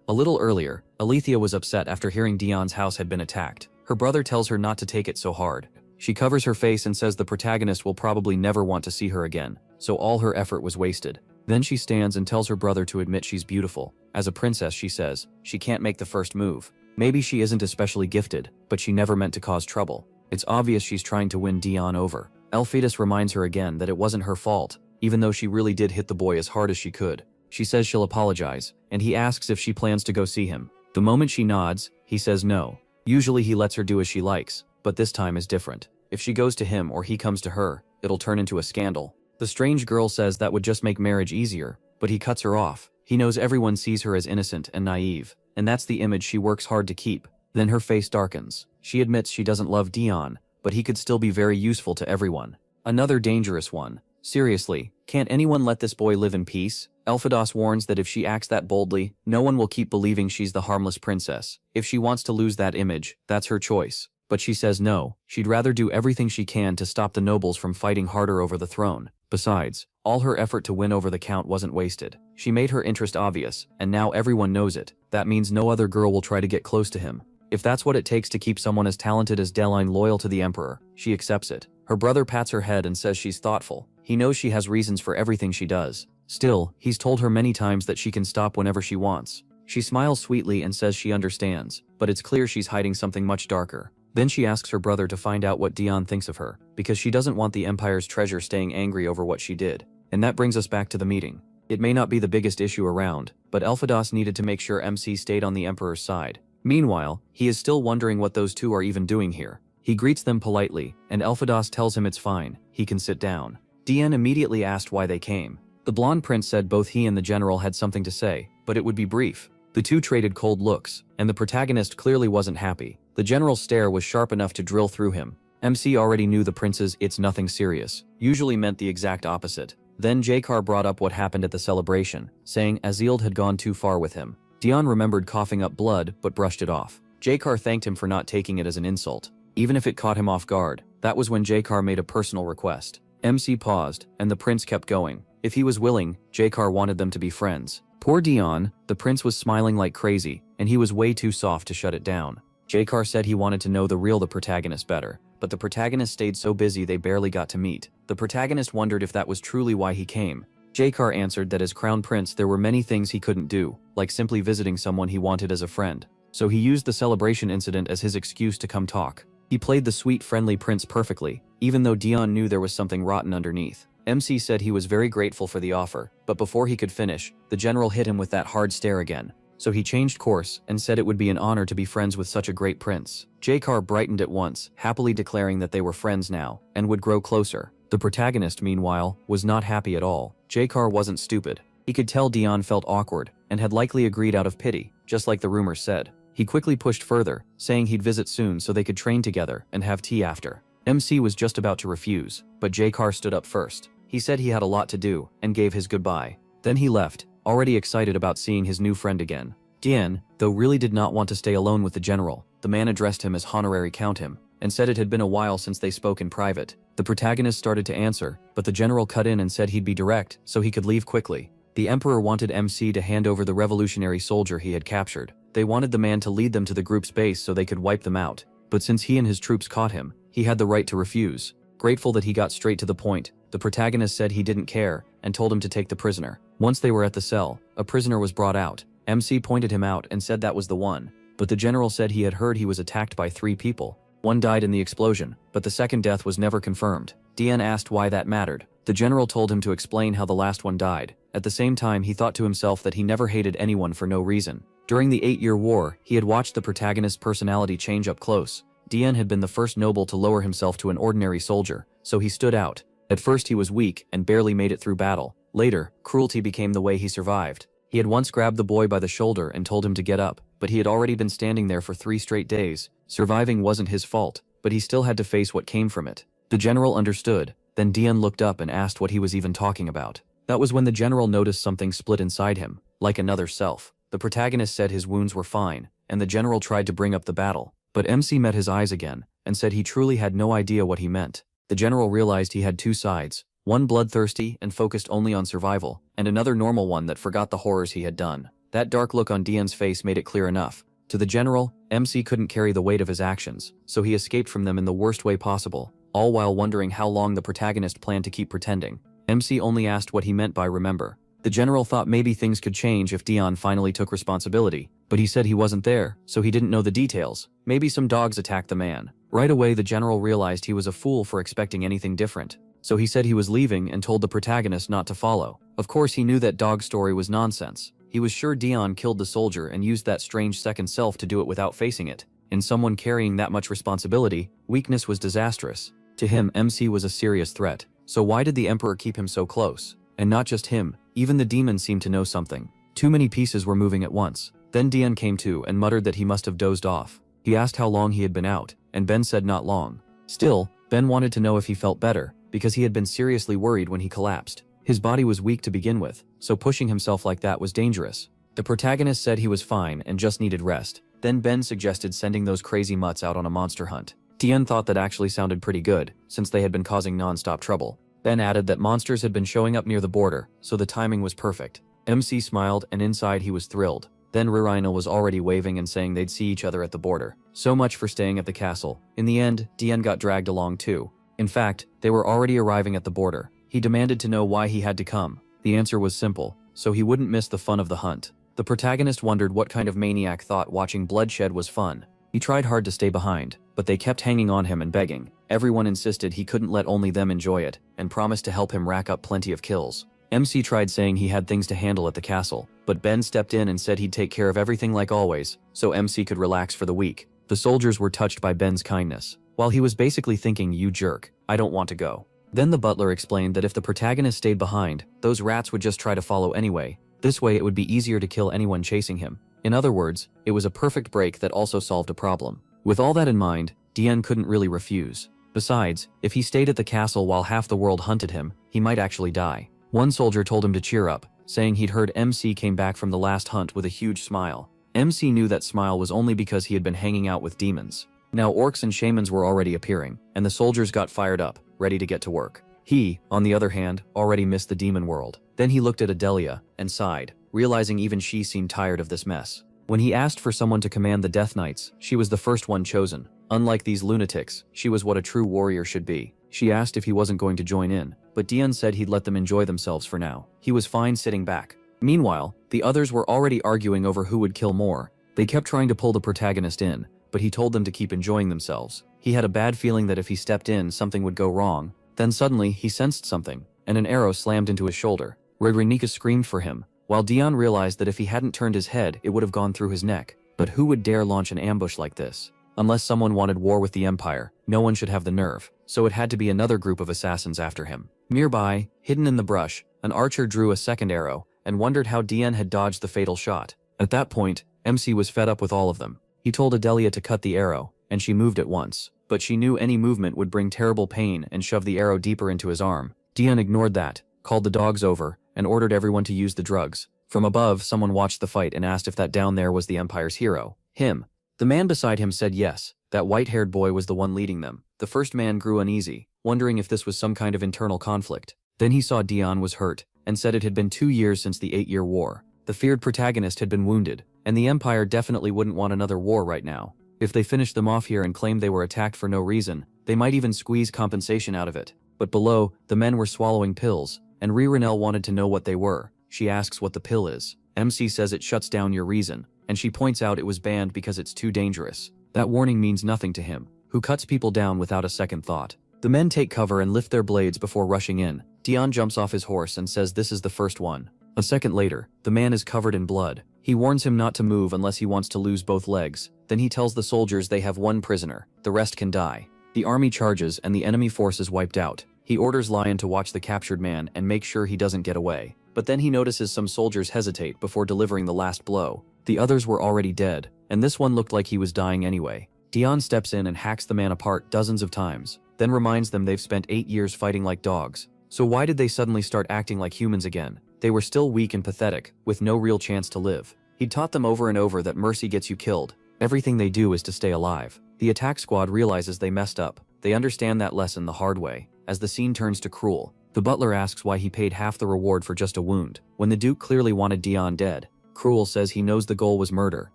A little earlier, Alethea was upset after hearing Dion's house had been attacked. Her brother tells her not to take it so hard. She covers her face and says the protagonist will probably never want to see her again, so all her effort was wasted. Then she stands and tells her brother to admit she's beautiful. As a princess, she says, she can't make the first move. Maybe she isn't especially gifted, but she never meant to cause trouble. It's obvious she's trying to win Dion over. Elphidus reminds her again that it wasn't her fault, even though she really did hit the boy as hard as she could. She says she'll apologize, and he asks if she plans to go see him. The moment she nods, he says no. Usually he lets her do as she likes, but this time is different. If she goes to him or he comes to her, it'll turn into a scandal. The strange girl says that would just make marriage easier, but he cuts her off. He knows everyone sees her as innocent and naive, and that's the image she works hard to keep. Then her face darkens. She admits she doesn't love Dion, but he could still be very useful to everyone. Another dangerous one. Seriously, can't anyone let this boy live in peace? Elphidos warns that if she acts that boldly, no one will keep believing she's the harmless princess. If she wants to lose that image, that's her choice. But she says no, she'd rather do everything she can to stop the nobles from fighting harder over the throne. Besides, all her effort to win over the Count wasn't wasted. She made her interest obvious, and now everyone knows it. That means no other girl will try to get close to him. If that's what it takes to keep someone as talented as Deline loyal to the Emperor, she accepts it. Her brother pats her head and says she's thoughtful. He knows she has reasons for everything she does. Still, he's told her many times that she can stop whenever she wants. She smiles sweetly and says she understands, but it's clear she's hiding something much darker. Then she asks her brother to find out what Dion thinks of her, because she doesn't want the Empire's treasure staying angry over what she did. And that brings us back to the meeting. It may not be the biggest issue around, but Elphidos needed to make sure MC stayed on the Emperor's side. Meanwhile, he is still wondering what those two are even doing here. He greets them politely, and Elphidos tells him it's fine, he can sit down. Dion immediately asked why they came. The blonde prince said both he and the general had something to say, but it would be brief. The two traded cold looks, and the protagonist clearly wasn't happy. The general's stare was sharp enough to drill through him. MC already knew the prince's "it's nothing serious" usually meant the exact opposite. Then Jakar brought up what happened at the celebration, saying Azild had gone too far with him. Dion remembered coughing up blood, but brushed it off. Jakar thanked him for not taking it as an insult, even if it caught him off guard. That was when Jakar made a personal request. MC paused, and the prince kept going. If he was willing, Jakar wanted them to be friends. Poor Dion, the prince was smiling like crazy, and he was way too soft to shut it down. Jakar said he wanted to know the protagonist better, but the protagonist stayed so busy they barely got to meet. The protagonist wondered if that was truly why he came. Jakar answered that as crown prince there were many things he couldn't do, like simply visiting someone he wanted as a friend. So he used the celebration incident as his excuse to come talk. He played the sweet friendly prince perfectly, even though Dion knew there was something rotten underneath. MC said he was very grateful for the offer, but before he could finish, the general hit him with that hard stare again. So he changed course and said it would be an honor to be friends with such a great prince. Jakar brightened at once, happily declaring that they were friends now, and would grow closer. The protagonist, meanwhile, was not happy at all. Jakar wasn't stupid. He could tell Dion felt awkward, and had likely agreed out of pity, just like the rumors said. He quickly pushed further, saying he'd visit soon so they could train together and have tea after. MC was just about to refuse, but Jakar stood up first. He said he had a lot to do, and gave his goodbye. Then he left, already excited about seeing his new friend again. Dian, though, really did not want to stay alone with the general. The man addressed him as honorary count him, and said it had been a while since they spoke in private. The protagonist started to answer, but the general cut in and said he'd be direct, so he could leave quickly. The emperor wanted MC to hand over the revolutionary soldier he had captured. They wanted the man to lead them to the group's base so they could wipe them out. But since he and his troops caught him, he had the right to refuse. Grateful that he got straight to the point, the protagonist said he didn't care, and told him to take the prisoner. Once they were at the cell, a prisoner was brought out. MC pointed him out and said that was the one. But the general said he had heard he was attacked by 3 people. One died in the explosion, but the second death was never confirmed. Dian asked why that mattered. The general told him to explain how the last one died. At the same time, he thought to himself that he never hated anyone for no reason. During the 8-year war, he had watched the protagonist's personality change up close. Dian had been the first noble to lower himself to an ordinary soldier, so he stood out. At first he was weak and barely made it through battle. Later, cruelty became the way he survived. He had once grabbed the boy by the shoulder and told him to get up, but he had already been standing there for 3 straight days. Surviving wasn't his fault, but he still had to face what came from it. The general understood. Then Dian looked up and asked what he was even talking about. That was when the general noticed something split inside him, like another self. The protagonist said his wounds were fine, and the general tried to bring up the battle. But MC met his eyes again, and said he truly had no idea what he meant. The general realized he had 2 sides, one bloodthirsty and focused only on survival, and another normal one that forgot the horrors he had done. That dark look on Dian's face made it clear enough. To the general, MC couldn't carry the weight of his actions, so he escaped from them in the worst way possible, all while wondering how long the protagonist planned to keep pretending. MC only asked what he meant by remember. The general thought maybe things could change if Dian finally took responsibility, but he said he wasn't there, so he didn't know the details. Maybe some dogs attacked the man. Right away the general realized he was a fool for expecting anything different, so he said he was leaving and told the protagonist not to follow. Of course he knew that dog story was nonsense. He was sure Dian killed the soldier and used that strange second self to do it without facing it. In someone carrying that much responsibility, weakness was disastrous. To him, MC was a serious threat. So why did the emperor keep him so close? And not just him, even the demon seemed to know something. Too many pieces were moving at once. Then Dian came to and muttered that he must have dozed off. He asked how long he had been out, and Ben said not long. Still, Ben wanted to know if he felt better, because he had been seriously worried when he collapsed. His body was weak to begin with, so pushing himself like that was dangerous. The protagonist said he was fine and just needed rest. Then Ben suggested sending those crazy mutts out on a monster hunt. Dian thought that actually sounded pretty good, since they had been causing non-stop trouble. Ben added that monsters had been showing up near the border, so the timing was perfect. MC smiled, and inside he was thrilled. Then Ririna was already waving and saying they'd see each other at the border. So much for staying at the castle. In the end, Dian got dragged along too. In fact, they were already arriving at the border. He demanded to know why he had to come. The answer was simple, so he wouldn't miss the fun of the hunt. The protagonist wondered what kind of maniac thought watching bloodshed was fun. He tried hard to stay behind, but they kept hanging on him and begging. Everyone insisted he couldn't let only them enjoy it, and promised to help him rack up plenty of kills. MC tried saying he had things to handle at the castle, but Ben stepped in and said he'd take care of everything like always, so MC could relax for the week. The soldiers were touched by Ben's kindness, while he was basically thinking, "You jerk, I don't want to go." Then the butler explained that if the protagonist stayed behind, those rats would just try to follow anyway. This way it would be easier to kill anyone chasing him. In other words, it was a perfect break that also solved a problem. With all that in mind, Dian couldn't really refuse. Besides, if he stayed at the castle while half the world hunted him, he might actually die. One soldier told him to cheer up, saying he'd heard MC came back from the last hunt with a huge smile. MC knew that smile was only because he had been hanging out with demons. Now orcs and shamans were already appearing, and the soldiers got fired up, ready to get to work. He, on the other hand, already missed the demon world. Then he looked at Adelia and sighed, realizing even she seemed tired of this mess. When he asked for someone to command the Death Knights, she was the first one chosen. Unlike these lunatics, she was what a true warrior should be. She asked if he wasn't going to join in, but Dian said he'd let them enjoy themselves for now. He was fine sitting back. Meanwhile, the others were already arguing over who would kill more. They kept trying to pull the protagonist in, but he told them to keep enjoying themselves. He had a bad feeling that if he stepped in, something would go wrong. Then suddenly, he sensed something, and an arrow slammed into his shoulder. Renika screamed for him, while Dian realized that if he hadn't turned his head, it would have gone through his neck. But who would dare launch an ambush like this? Unless someone wanted war with the Empire, no one should have the nerve, so it had to be another group of assassins after him. Nearby, hidden in the brush, an archer drew a second arrow, and wondered how Dian had dodged the fatal shot. At that point, MC was fed up with all of them. He told Adelia to cut the arrow, and she moved at once, but she knew any movement would bring terrible pain and shove the arrow deeper into his arm. Dian ignored that, called the dogs over, and ordered everyone to use the drugs. From above, someone watched the fight and asked if that down there was the Empire's hero. Him. The man beside him said yes, that white-haired boy was the one leading them. The first man grew uneasy, wondering if this was some kind of internal conflict. Then he saw Dion was hurt, and said it had been 2 years since the 8-year war. The feared protagonist had been wounded, and the Empire definitely wouldn't want another war right now. If they finished them off here and claimed they were attacked for no reason, they might even squeeze compensation out of it. But below, the men were swallowing pills, and Renel wanted to know what they were. She asks what the pill is. MC says it shuts down your reason, and she points out it was banned because it's too dangerous. That warning means nothing to him, who cuts people down without a second thought. The men take cover and lift their blades before rushing in. Dion jumps off his horse and says this is the first one. A second later, the man is covered in blood. He warns him not to move unless he wants to lose both legs. Then he tells the soldiers they have one prisoner, the rest can die. The army charges and the enemy force is wiped out. He orders Lion to watch the captured man and make sure he doesn't get away. But then he notices some soldiers hesitate before delivering the last blow. The others were already dead, and this one looked like he was dying anyway. Dion steps in and hacks the man apart dozens of times, then reminds them they've spent 8 years fighting like dogs. So why did they suddenly start acting like humans again? They were still weak and pathetic, with no real chance to live. He'd taught them over and over that mercy gets you killed. Everything they do is to stay alive. The attack squad realizes they messed up. They understand that lesson the hard way. As the scene turns to Cruel, the butler asks why he paid half the reward for just a wound, when the Duke clearly wanted Dion dead. Cruel says he knows the goal was murder.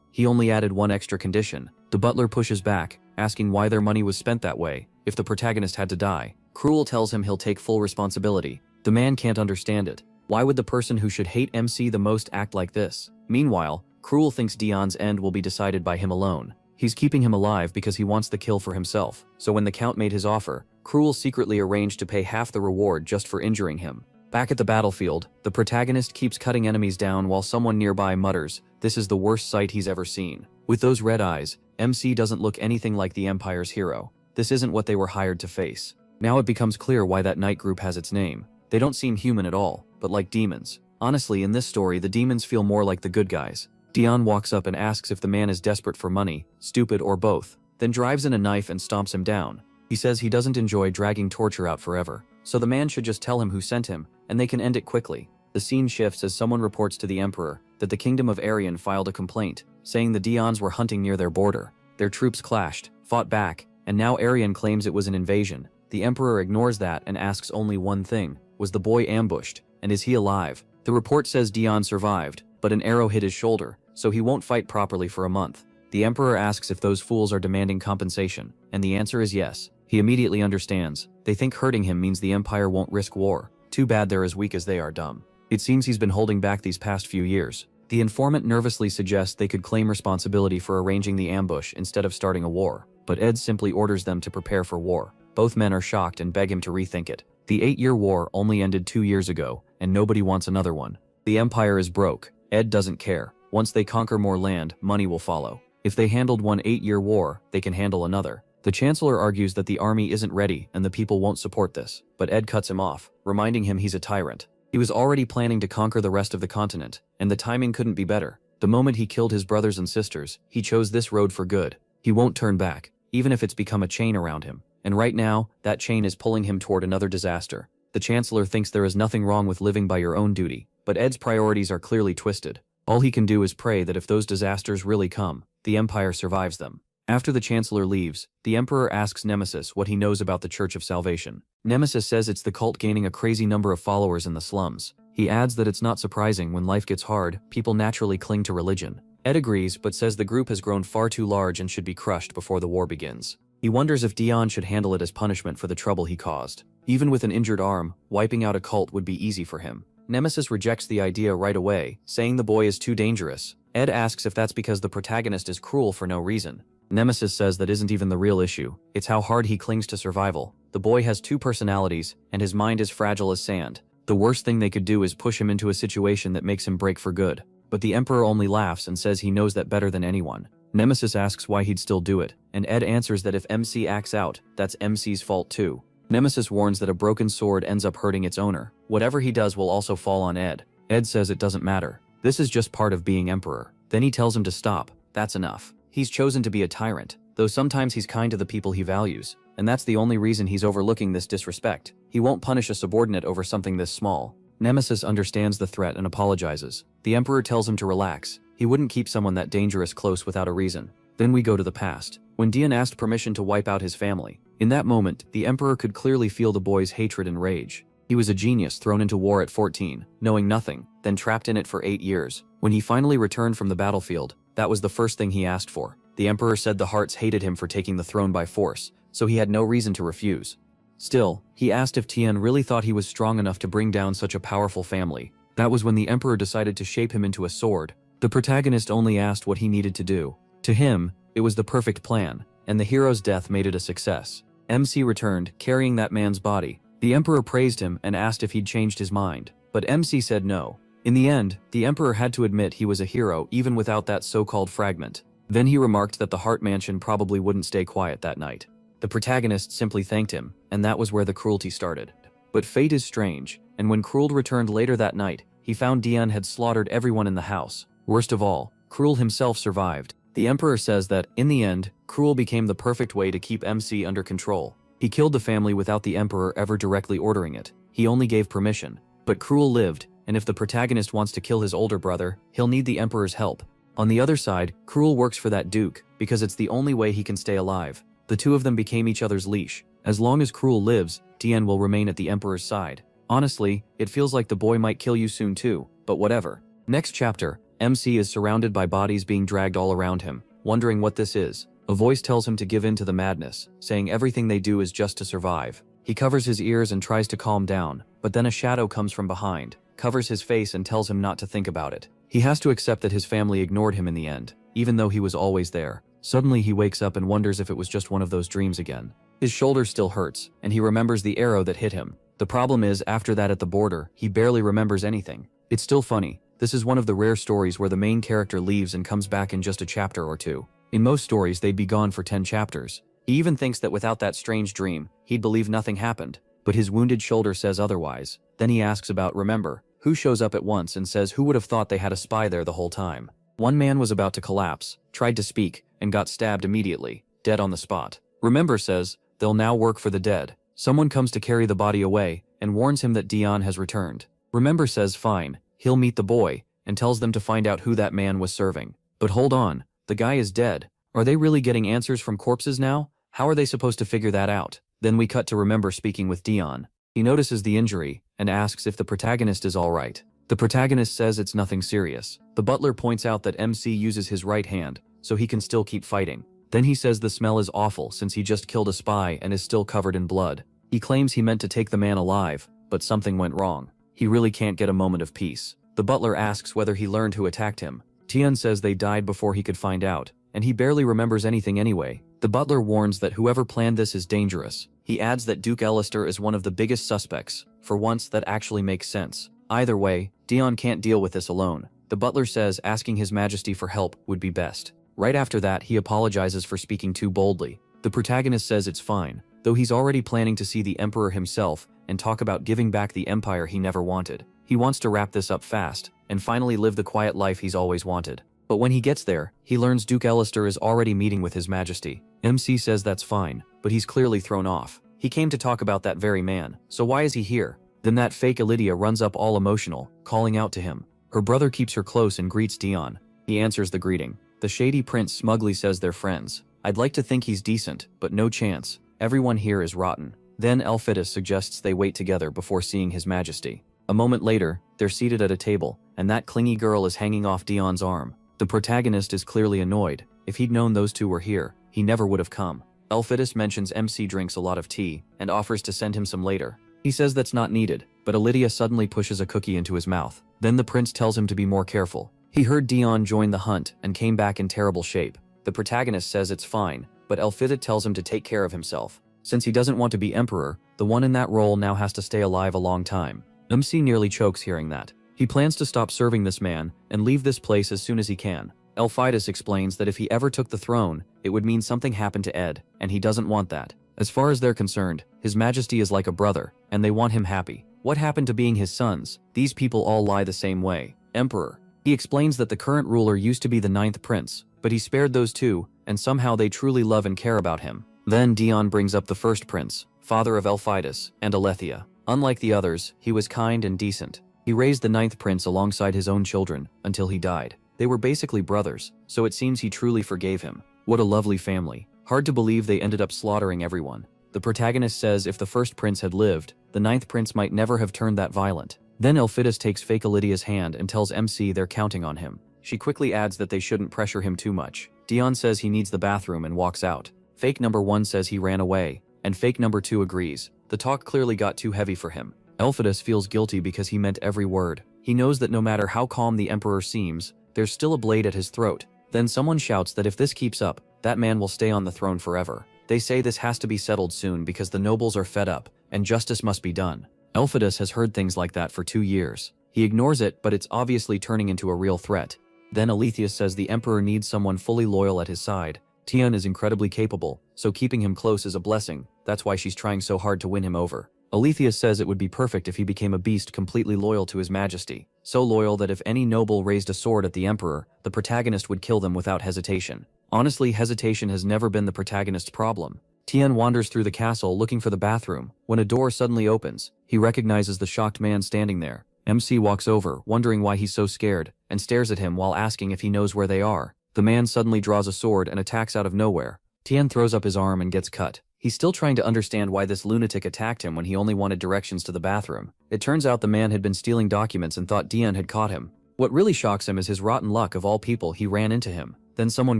He only added one extra condition. The butler pushes back, asking why their money was spent that way, if the protagonist had to die. Cruel tells him he'll take full responsibility. The man can't understand it. Why would the person who should hate MC the most act like this? Meanwhile, Cruel thinks Dion's end will be decided by him alone. He's keeping him alive because he wants the kill for himself. So when the Count made his offer, Cruel secretly arranged to pay half the reward just for injuring him. Back at the battlefield, the protagonist keeps cutting enemies down while someone nearby mutters, "This is the worst sight he's ever seen." With those red eyes, MC doesn't look anything like the Empire's hero. This isn't what they were hired to face. Now it becomes clear why that night group has its name. They don't seem human at all, but like demons. Honestly, in this story, the demons feel more like the good guys. Dion walks up and asks if the man is desperate for money, stupid, or both, then drives in a knife and stomps him down. He says he doesn't enjoy dragging torture out forever, so the man should just tell him who sent him, and they can end it quickly. The scene shifts as someone reports to the Emperor that the Kingdom of Arian filed a complaint, saying the Dions were hunting near their border. Their troops clashed, fought back, and now Arian claims it was an invasion. The Emperor ignores that and asks only one thing: was the boy ambushed, and is he alive? The report says Dion survived, but an arrow hit his shoulder, so he won't fight properly for a month. The Emperor asks if those fools are demanding compensation, and the answer is yes. He immediately understands. They think hurting him means the Empire won't risk war. Too bad they're as weak as they are dumb. It seems he's been holding back these past few years. The informant nervously suggests they could claim responsibility for arranging the ambush instead of starting a war, but Ed simply orders them to prepare for war. Both men are shocked and beg him to rethink it. The 8-year war only ended 2 years ago, and nobody wants another one. The Empire is broke. Ed doesn't care. Once they conquer more land, money will follow. If they handled one 8-year war, they can handle another. The Chancellor argues that the army isn't ready and the people won't support this, but Ed cuts him off, reminding him he's a tyrant. He was already planning to conquer the rest of the continent, and the timing couldn't be better. The moment he killed his brothers and sisters, he chose this road for good. He won't turn back, even if it's become a chain around him. And right now, that chain is pulling him toward another disaster. The Chancellor thinks there is nothing wrong with living by your own duty, but Ed's priorities are clearly twisted. All he can do is pray that if those disasters really come, the Empire survives them. After the Chancellor leaves, the Emperor asks Nemesis what he knows about the Church of Salvation. Nemesis says it's the cult gaining a crazy number of followers in the slums. He adds that it's not surprising when life gets hard, people naturally cling to religion. Ed agrees, but says the group has grown far too large and should be crushed before the war begins. He wonders if Dion should handle it as punishment for the trouble he caused. Even with an injured arm, wiping out a cult would be easy for him. Nemesis rejects the idea right away, saying the boy is too dangerous. Ed asks if that's because the protagonist is cruel for no reason. Nemesis says that isn't even the real issue. It's how hard he clings to survival. The boy has 2 personalities, and his mind is fragile as sand. The worst thing they could do is push him into a situation that makes him break for good. But the Emperor only laughs and says he knows that better than anyone. Nemesis asks why he'd still do it, and Ed answers that if MC acts out, that's MC's fault too. Nemesis warns that a broken sword ends up hurting its owner. Whatever he does will also fall on Ed. Ed says it doesn't matter. This is just part of being Emperor. Then he tells him to stop. That's enough. He's chosen to be a tyrant, though sometimes he's kind to the people he values, and that's the only reason he's overlooking this disrespect. He won't punish a subordinate over something this small. Nemesis understands the threat and apologizes. The Emperor tells him to relax. He wouldn't keep someone that dangerous close without a reason. Then we go to the past, when Dion asked permission to wipe out his family. In that moment, the Emperor could clearly feel the boy's hatred and rage. He was a genius thrown into war at 14, knowing nothing, then trapped in it for 8 years. When he finally returned from the battlefield, that was the first thing he asked for. The Emperor said the hearts hated him for taking the throne by force, so he had no reason to refuse. Still, he asked if Tian really thought he was strong enough to bring down such a powerful family. That was when the Emperor decided to shape him into a sword. The protagonist only asked what he needed to do. To him, it was the perfect plan, and the hero's death made it a success. MC returned, carrying that man's body. The Emperor praised him and asked if he'd changed his mind, but MC said no. In the end, the Emperor had to admit he was a hero even without that so-called fragment. Then he remarked that the Heart Mansion probably wouldn't stay quiet that night. The protagonist simply thanked him, and that was where the cruelty started. But fate is strange, and when Krul returned later that night, he found Dion had slaughtered everyone in the house. Worst of all, Krul himself survived. The Emperor says that, in the end, Krul became the perfect way to keep MC under control. He killed the family without the Emperor ever directly ordering it. He only gave permission. But Krul lived, and if the protagonist wants to kill his older brother, he'll need the Emperor's help. On the other side, Krul works for that Duke, because it's the only way he can stay alive. The two of them became each other's leash. As long as Krul lives, Tien will remain at the Emperor's side. Honestly, it feels like the boy might kill you soon too, but whatever. Next chapter, MC is surrounded by bodies being dragged all around him, wondering what this is. A voice tells him to give in to the madness, saying everything they do is just to survive. He covers his ears and tries to calm down, but then a shadow comes from behind, covers his face and tells him not to think about it. He has to accept that his family ignored him in the end, even though he was always there. Suddenly he wakes up and wonders if it was just one of those dreams again. His shoulder still hurts, and he remembers the arrow that hit him. The problem is, after that at the border, he barely remembers anything. It's still funny. This is one of the rare stories where the main character leaves and comes back in just a chapter or two. In most stories, they'd be gone for 10 chapters. He even thinks that without that strange dream, he'd believe nothing happened. But his wounded shoulder says otherwise. Then he asks about Remember, who shows up at once and says who would have thought they had a spy there the whole time. One man was about to collapse, tried to speak, and got stabbed immediately, dead on the spot. Remember says, they'll now work for the dead. Someone comes to carry the body away, and warns him that Dion has returned. Remember says fine, he'll meet the boy, and tells them to find out who that man was serving. But hold on, the guy is dead. Are they really getting answers from corpses now? How are they supposed to figure that out? Then we cut to Remember speaking with Dion. He notices the injury, and asks if the protagonist is alright. The protagonist says it's nothing serious. The butler points out that MC uses his right hand, so he can still keep fighting. Then he says the smell is awful since he just killed a spy and is still covered in blood. He claims he meant to take the man alive, but something went wrong. He really can't get a moment of peace. The butler asks whether he learned who attacked him. Tian says they died before he could find out, and he barely remembers anything anyway. The butler warns that whoever planned this is dangerous. He adds that Duke Elister is one of the biggest suspects. For once, that actually makes sense. Either way, Dion can't deal with this alone. The butler says asking His Majesty for help would be best. Right after that, he apologizes for speaking too boldly. The protagonist says it's fine, though he's already planning to see the Emperor himself and talk about giving back the empire he never wanted. He wants to wrap this up fast, and finally live the quiet life he's always wanted. But when he gets there, he learns Duke Elister is already meeting with His Majesty. MC says that's fine, but he's clearly thrown off. He came to talk about that very man, so why is he here? Then that fake Lydia runs up all emotional, calling out to him. Her brother keeps her close and greets Dion. He answers the greeting. The shady prince smugly says they're friends. I'd like to think he's decent, but no chance. Everyone here is rotten. Then Elphitis suggests they wait together before seeing His Majesty. A moment later, they're seated at a table, and that clingy girl is hanging off Dion's arm. The protagonist is clearly annoyed. If he'd known those two were here, he never would have come. Elphitis mentions MC drinks a lot of tea, and offers to send him some later. He says that's not needed, but Lydia suddenly pushes a cookie into his mouth. Then the prince tells him to be more careful. He heard Dion join the hunt and came back in terrible shape. The protagonist says it's fine, but Elphitis tells him to take care of himself. Since he doesn't want to be emperor, the one in that role now has to stay alive a long time. MC nearly chokes hearing that. He plans to stop serving this man and leave this place as soon as he can. Elphitis explains that if he ever took the throne, it would mean something happened to Ed, and he doesn't want that. As far as they're concerned, His Majesty is like a brother, and they want him happy. What happened to being his sons? These people all lie the same way. Emperor. He explains that the current ruler used to be the 9th prince, but he spared those two, and somehow they truly love and care about him. Then Dion brings up the first prince, father of Elphitis, and Alethea. Unlike the others, he was kind and decent. He raised the ninth prince alongside his own children until he died. They were basically brothers, so it seems he truly forgave him. What a lovely family. Hard to believe they ended up slaughtering everyone. The protagonist says if the first prince had lived, the ninth prince might never have turned that violent. Then Elphidas takes fake Lydia's hand and tells MC they're counting on him. She quickly adds that they shouldn't pressure him too much. Dion says he needs the bathroom and walks out. Fake number 1 says he ran away, and fake number 2 agrees. The talk clearly got too heavy for him. Elphidas feels guilty because he meant every word. He knows that no matter how calm the emperor seems, there's still a blade at his throat. Then someone shouts that if this keeps up, that man will stay on the throne forever. They say this has to be settled soon because the nobles are fed up, and justice must be done. Elphidas has heard things like that for 2 years. He ignores it, but it's obviously turning into a real threat. Then Alethius says the emperor needs someone fully loyal at his side. Tian is incredibly capable, so keeping him close is a blessing. That's why she's trying so hard to win him over. Alethius says it would be perfect if he became a beast completely loyal to his majesty. So loyal that if any noble raised a sword at the emperor, the protagonist would kill them without hesitation. Honestly, hesitation has never been the protagonist's problem. Tian wanders through the castle looking for the bathroom. When a door suddenly opens, he recognizes the shocked man standing there. MC walks over, wondering why he's so scared, and stares at him while asking if he knows where they are. The man suddenly draws a sword and attacks out of nowhere. Tian throws up his arm and gets cut. He's still trying to understand why this lunatic attacked him when he only wanted directions to the bathroom. It turns out the man had been stealing documents and thought Dian had caught him. What really shocks him is his rotten luck. Of all people, he ran into him. Then someone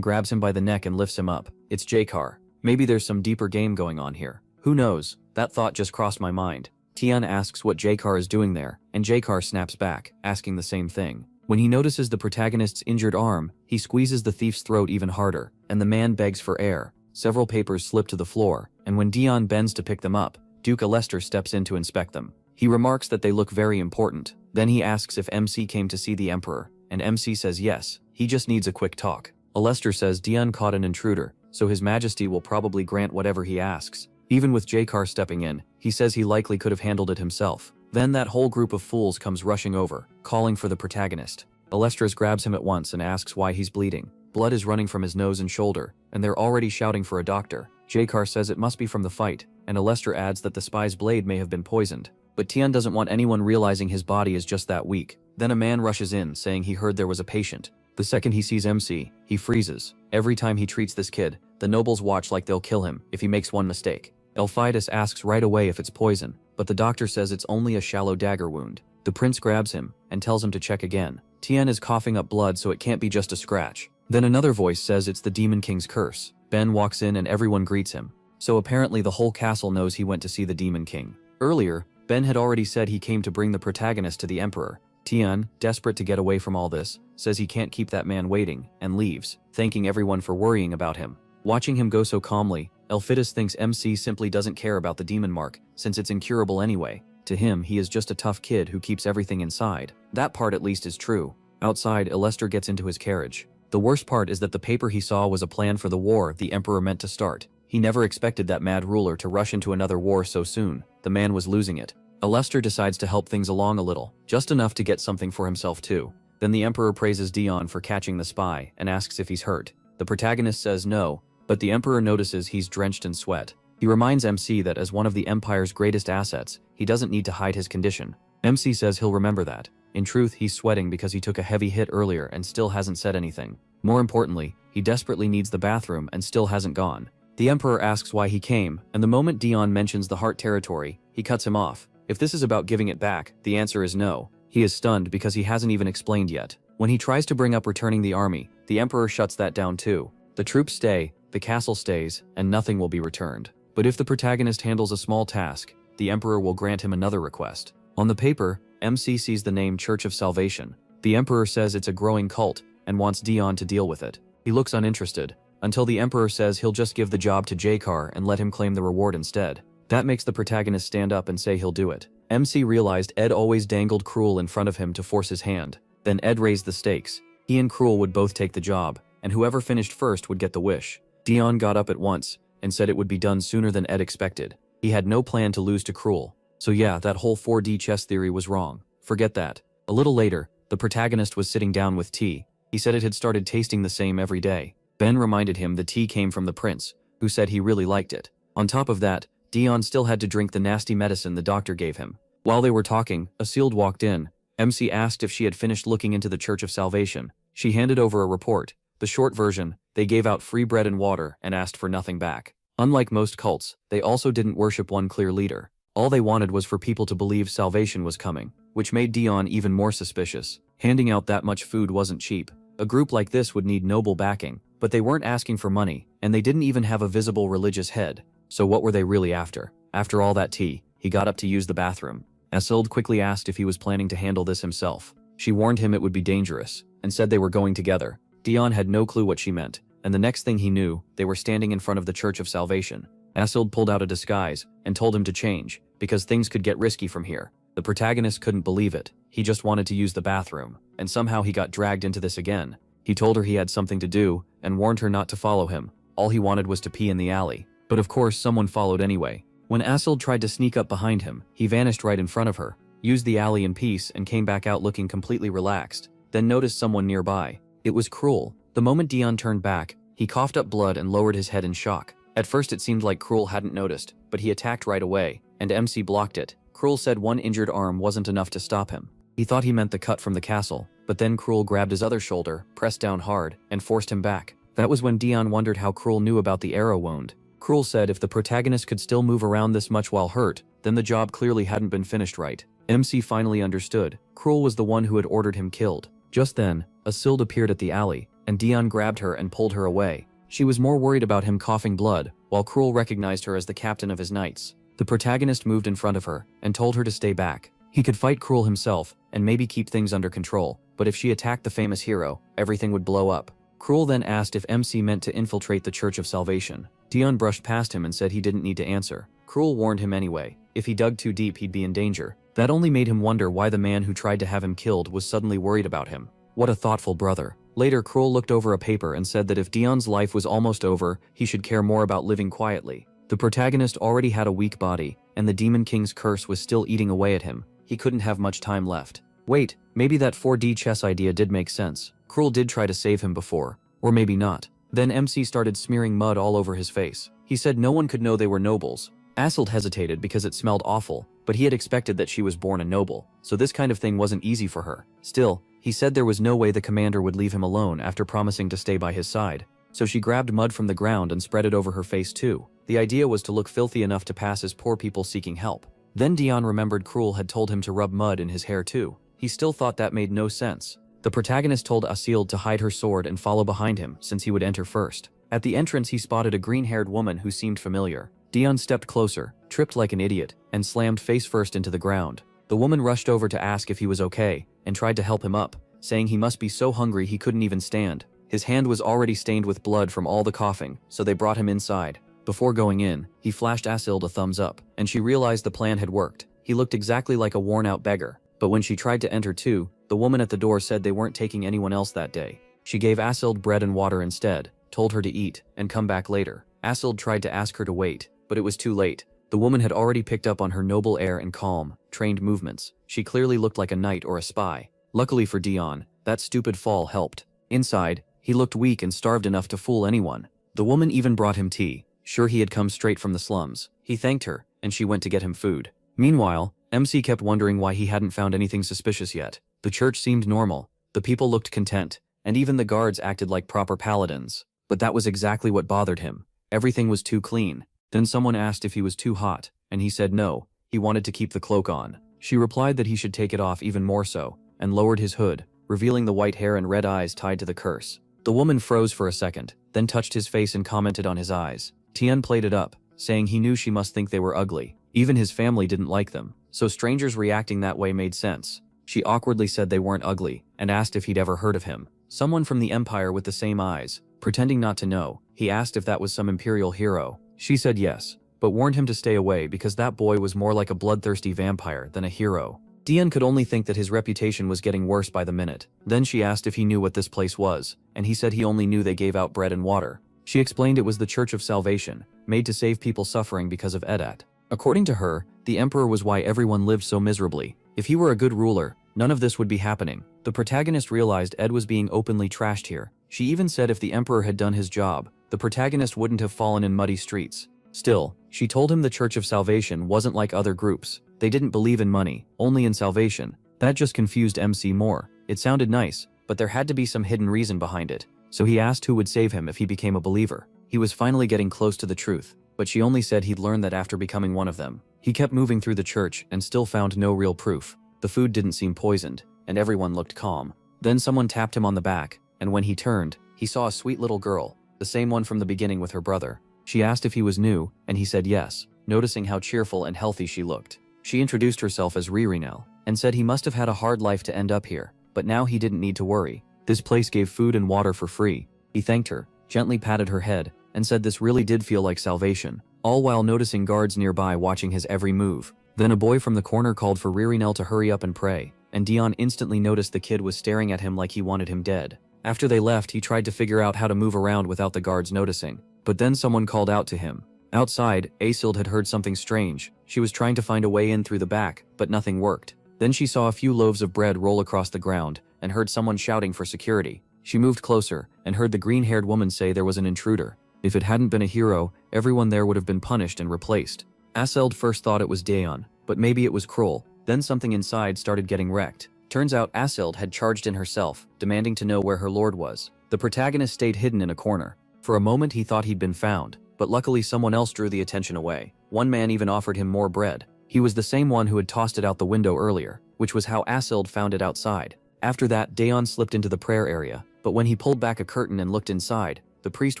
grabs him by the neck and lifts him up. It's Jakar. Maybe there's some deeper game going on here. Who knows? That thought just crossed my mind. Tian asks what Jakar is doing there, and Jakar snaps back, asking the same thing. When he notices the protagonist's injured arm, he squeezes the thief's throat even harder, and the man begs for air. Several papers slip to the floor, and when Dion bends to pick them up, Duke Alester steps in to inspect them. He remarks that they look very important. Then he asks if MC came to see the emperor, and MC says yes, he just needs a quick talk. Alester says Dion caught an intruder, so his majesty will probably grant whatever he asks. Even with Jakar stepping in, he says he likely could have handled it himself. Then that whole group of fools comes rushing over, calling for the protagonist. Alestris grabs him at once and asks why he's bleeding. Blood is running from his nose and shoulder, and they're already shouting for a doctor. Jakar says it must be from the fight, and Alester adds that the spy's blade may have been poisoned. But Tian doesn't want anyone realizing his body is just that weak. Then a man rushes in, saying he heard there was a patient. The second he sees MC, he freezes. Every time he treats this kid, the nobles watch like they'll kill him if he makes one mistake. Elphidas asks right away if it's poison, but the doctor says it's only a shallow dagger wound. The prince grabs him and tells him to check again. Tian is coughing up blood, so it can't be just a scratch. Then another voice says it's the Demon King's curse. Ben walks in and everyone greets him. So apparently the whole castle knows he went to see the Demon King. Earlier, Ben had already said he came to bring the protagonist to the emperor. Tian, desperate to get away from all this, says he can't keep that man waiting, and leaves, thanking everyone for worrying about him. Watching him go so calmly, Elphidas thinks MC simply doesn't care about the demon mark, since it's incurable anyway. To him, he is just a tough kid who keeps everything inside. That part at least is true. Outside, Alester gets into his carriage. The worst part is that the paper he saw was a plan for the war the emperor meant to start. He never expected that mad ruler to rush into another war so soon. The man was losing it. Alester decides to help things along a little, just enough to get something for himself too. Then the emperor praises Dion for catching the spy and asks if he's hurt. The protagonist says no, but the emperor notices he's drenched in sweat. He reminds MC that as one of the empire's greatest assets, he doesn't need to hide his condition. MC says he'll remember that. In truth, he's sweating because he took a heavy hit earlier and still hasn't said anything. More importantly, he desperately needs the bathroom and still hasn't gone. The emperor asks why he came, and the moment Dion mentions the heart territory, he cuts him off. If this is about giving it back, the answer is no. He is stunned because he hasn't even explained yet. When he tries to bring up returning the army, the emperor shuts that down too. The troops stay, the castle stays, and nothing will be returned. But if the protagonist handles a small task, the emperor will grant him another request. On the paper, MC sees the name Church of Salvation. The emperor says it's a growing cult and wants Dion to deal with it. He looks uninterested, until the emperor says he'll just give the job to Jakar and let him claim the reward instead. That makes the protagonist stand up and say he'll do it. MC realized Ed always dangled Cruel in front of him to force his hand. Then Ed raised the stakes. He and Cruel would both take the job, and whoever finished first would get the wish. Dion got up at once and said it would be done sooner than Ed expected. He had no plan to lose to Cruel. So yeah, that whole 4D chess theory was wrong. Forget that. A little later, the protagonist was sitting down with tea. He said it had started tasting the same every day. Ben reminded him the tea came from the prince, who said he really liked it. On top of that, Dion still had to drink the nasty medicine the doctor gave him. While they were talking, Asyled walked in. MC asked if she had finished looking into the Church of Salvation. She handed over a report. The short version, they gave out free bread and water and asked for nothing back. Unlike most cults, they also didn't worship one clear leader. All they wanted was for people to believe salvation was coming, which made Dion even more suspicious. Handing out that much food wasn't cheap. A group like this would need noble backing, but they weren't asking for money, and they didn't even have a visible religious head. So what were they really after? After all that tea, he got up to use the bathroom. Asyled quickly asked if he was planning to handle this himself. She warned him it would be dangerous, and said they were going together. Dion had no clue what she meant, and the next thing he knew, they were standing in front of the Church of Salvation. Asyled pulled out a disguise, and told him to change, because things could get risky from here. The protagonist couldn't believe it. He just wanted to use the bathroom, and somehow he got dragged into this again. He told her he had something to do, and warned her not to follow him. All he wanted was to pee in the alley. But of course someone followed anyway. When Asyled tried to sneak up behind him, he vanished right in front of her, used the alley in peace and came back out looking completely relaxed, then noticed someone nearby. It was Cruel. The moment Dion turned back, he coughed up blood and lowered his head in shock. At first it seemed like Cruel hadn't noticed, but he attacked right away, and MC blocked it. Cruel said one injured arm wasn't enough to stop him. He thought he meant the cut from the castle, but then Cruel grabbed his other shoulder, pressed down hard, and forced him back. That was when Dion wondered how Cruel knew about the arrow wound. Cruel said if the protagonist could still move around this much while hurt, then the job clearly hadn't been finished right. MC finally understood. Cruel was the one who had ordered him killed. Just then, Asyled appeared at the alley, and Dion grabbed her and pulled her away. She was more worried about him coughing blood, while Cruel recognized her as the captain of his knights. The protagonist moved in front of her, and told her to stay back. He could fight Cruel himself, and maybe keep things under control, but if she attacked the famous hero, everything would blow up. Cruel then asked if MC meant to infiltrate the Church of Salvation. Dion brushed past him and said he didn't need to answer. Cruel warned him anyway. If he dug too deep he'd be in danger. That only made him wonder why the man who tried to have him killed was suddenly worried about him. What a thoughtful brother. Later Cruel looked over a paper and said that if Dion's life was almost over, he should care more about living quietly. The protagonist already had a weak body, and the Demon King's curse was still eating away at him. He couldn't have much time left. Wait, maybe that 4D chess idea did make sense. Cruel did try to save him before. Or maybe not. Then MC started smearing mud all over his face. He said no one could know they were nobles. Asyled hesitated because it smelled awful, but he had expected that she was born a noble, so this kind of thing wasn't easy for her. Still, he said there was no way the commander would leave him alone after promising to stay by his side. So she grabbed mud from the ground and spread it over her face too. The idea was to look filthy enough to pass as poor people seeking help. Then Dion remembered Cruel had told him to rub mud in his hair too. He still thought that made no sense. The protagonist told Asyled to hide her sword and follow behind him since he would enter first. At the entrance he spotted a green-haired woman who seemed familiar. Dion stepped closer, tripped like an idiot, and slammed face first into the ground. The woman rushed over to ask if he was okay, and tried to help him up, saying he must be so hungry he couldn't even stand. His hand was already stained with blood from all the coughing, so they brought him inside. Before going in, he flashed Asyled a thumbs up, and she realized the plan had worked. He looked exactly like a worn-out beggar, but when she tried to enter too, the woman at the door said they weren't taking anyone else that day. She gave Asyled bread and water instead, told her to eat, and come back later. Asyled tried to ask her to wait, but it was too late. The woman had already picked up on her noble air and calm, trained movements. She clearly looked like a knight or a spy. Luckily for Dion, that stupid fall helped. Inside, he looked weak and starved enough to fool anyone. The woman even brought him tea, sure he had come straight from the slums. He thanked her, and she went to get him food. Meanwhile, MC kept wondering why he hadn't found anything suspicious yet. The church seemed normal, the people looked content, and even the guards acted like proper paladins. But that was exactly what bothered him. Everything was too clean. Then someone asked if he was too hot, and he said no, he wanted to keep the cloak on. She replied that he should take it off even more so, and lowered his hood, revealing the white hair and red eyes tied to the curse. The woman froze for a second, then touched his face and commented on his eyes. Tian played it up, saying he knew she must think they were ugly. Even his family didn't like them, so strangers reacting that way made sense. She awkwardly said they weren't ugly, and asked if he'd ever heard of him. Someone from the Empire with the same eyes. Pretending not to know, he asked if that was some imperial hero. She said yes, but warned him to stay away because that boy was more like a bloodthirsty vampire than a hero. Dion could only think that his reputation was getting worse by the minute. Then she asked if he knew what this place was, and he said he only knew they gave out bread and water. She explained it was the Church of Salvation, made to save people suffering because of Edat. According to her, the Emperor was why everyone lived so miserably. If he were a good ruler, none of this would be happening. The protagonist realized Ed was being openly trashed here. She even said if the Emperor had done his job, the protagonist wouldn't have fallen in muddy streets. Still, She told him the Church of Salvation wasn't like other groups. They didn't believe in money, only in salvation. That just confused MC more. It sounded nice, but there had to be some hidden reason behind it. So he asked who would save him if he became a believer. He was finally getting close to the truth, but she only said he'd learn that after becoming one of them. He kept moving through the church and still found no real proof. The food didn't seem poisoned, and everyone looked calm. Then someone tapped him on the back, and when he turned, he saw a sweet little girl, the same one from the beginning with her brother. She asked if he was new, and he said yes, noticing how cheerful and healthy she looked. She introduced herself as Ririnel, and said he must have had a hard life to end up here, but now he didn't need to worry. This place gave food and water for free. He thanked her, gently patted her head, and said this really did feel like salvation, all while noticing guards nearby watching his every move. Then a boy from the corner called for Ririnel to hurry up and pray, and Dion instantly noticed the kid was staring at him like he wanted him dead. After they left, he tried to figure out how to move around without the guards noticing, but then someone called out to him. Outside, Asilde had heard something strange. She was trying to find a way in through the back, but nothing worked. Then she saw a few loaves of bread roll across the ground, and heard someone shouting for security. She moved closer, and heard the green-haired woman say there was an intruder. If it hadn't been a hero, everyone there would have been punished and replaced. Asilde first thought it was Daeon, but maybe it was Krull. Then something inside started getting wrecked. Turns out Asilde had charged in herself, demanding to know where her lord was. The protagonist stayed hidden in a corner. For a moment he thought he'd been found, but luckily someone else drew the attention away. One man even offered him more bread. He was the same one who had tossed it out the window earlier, which was how Asilde found it outside. After that, Daeon slipped into the prayer area, but when he pulled back a curtain and looked inside, the priest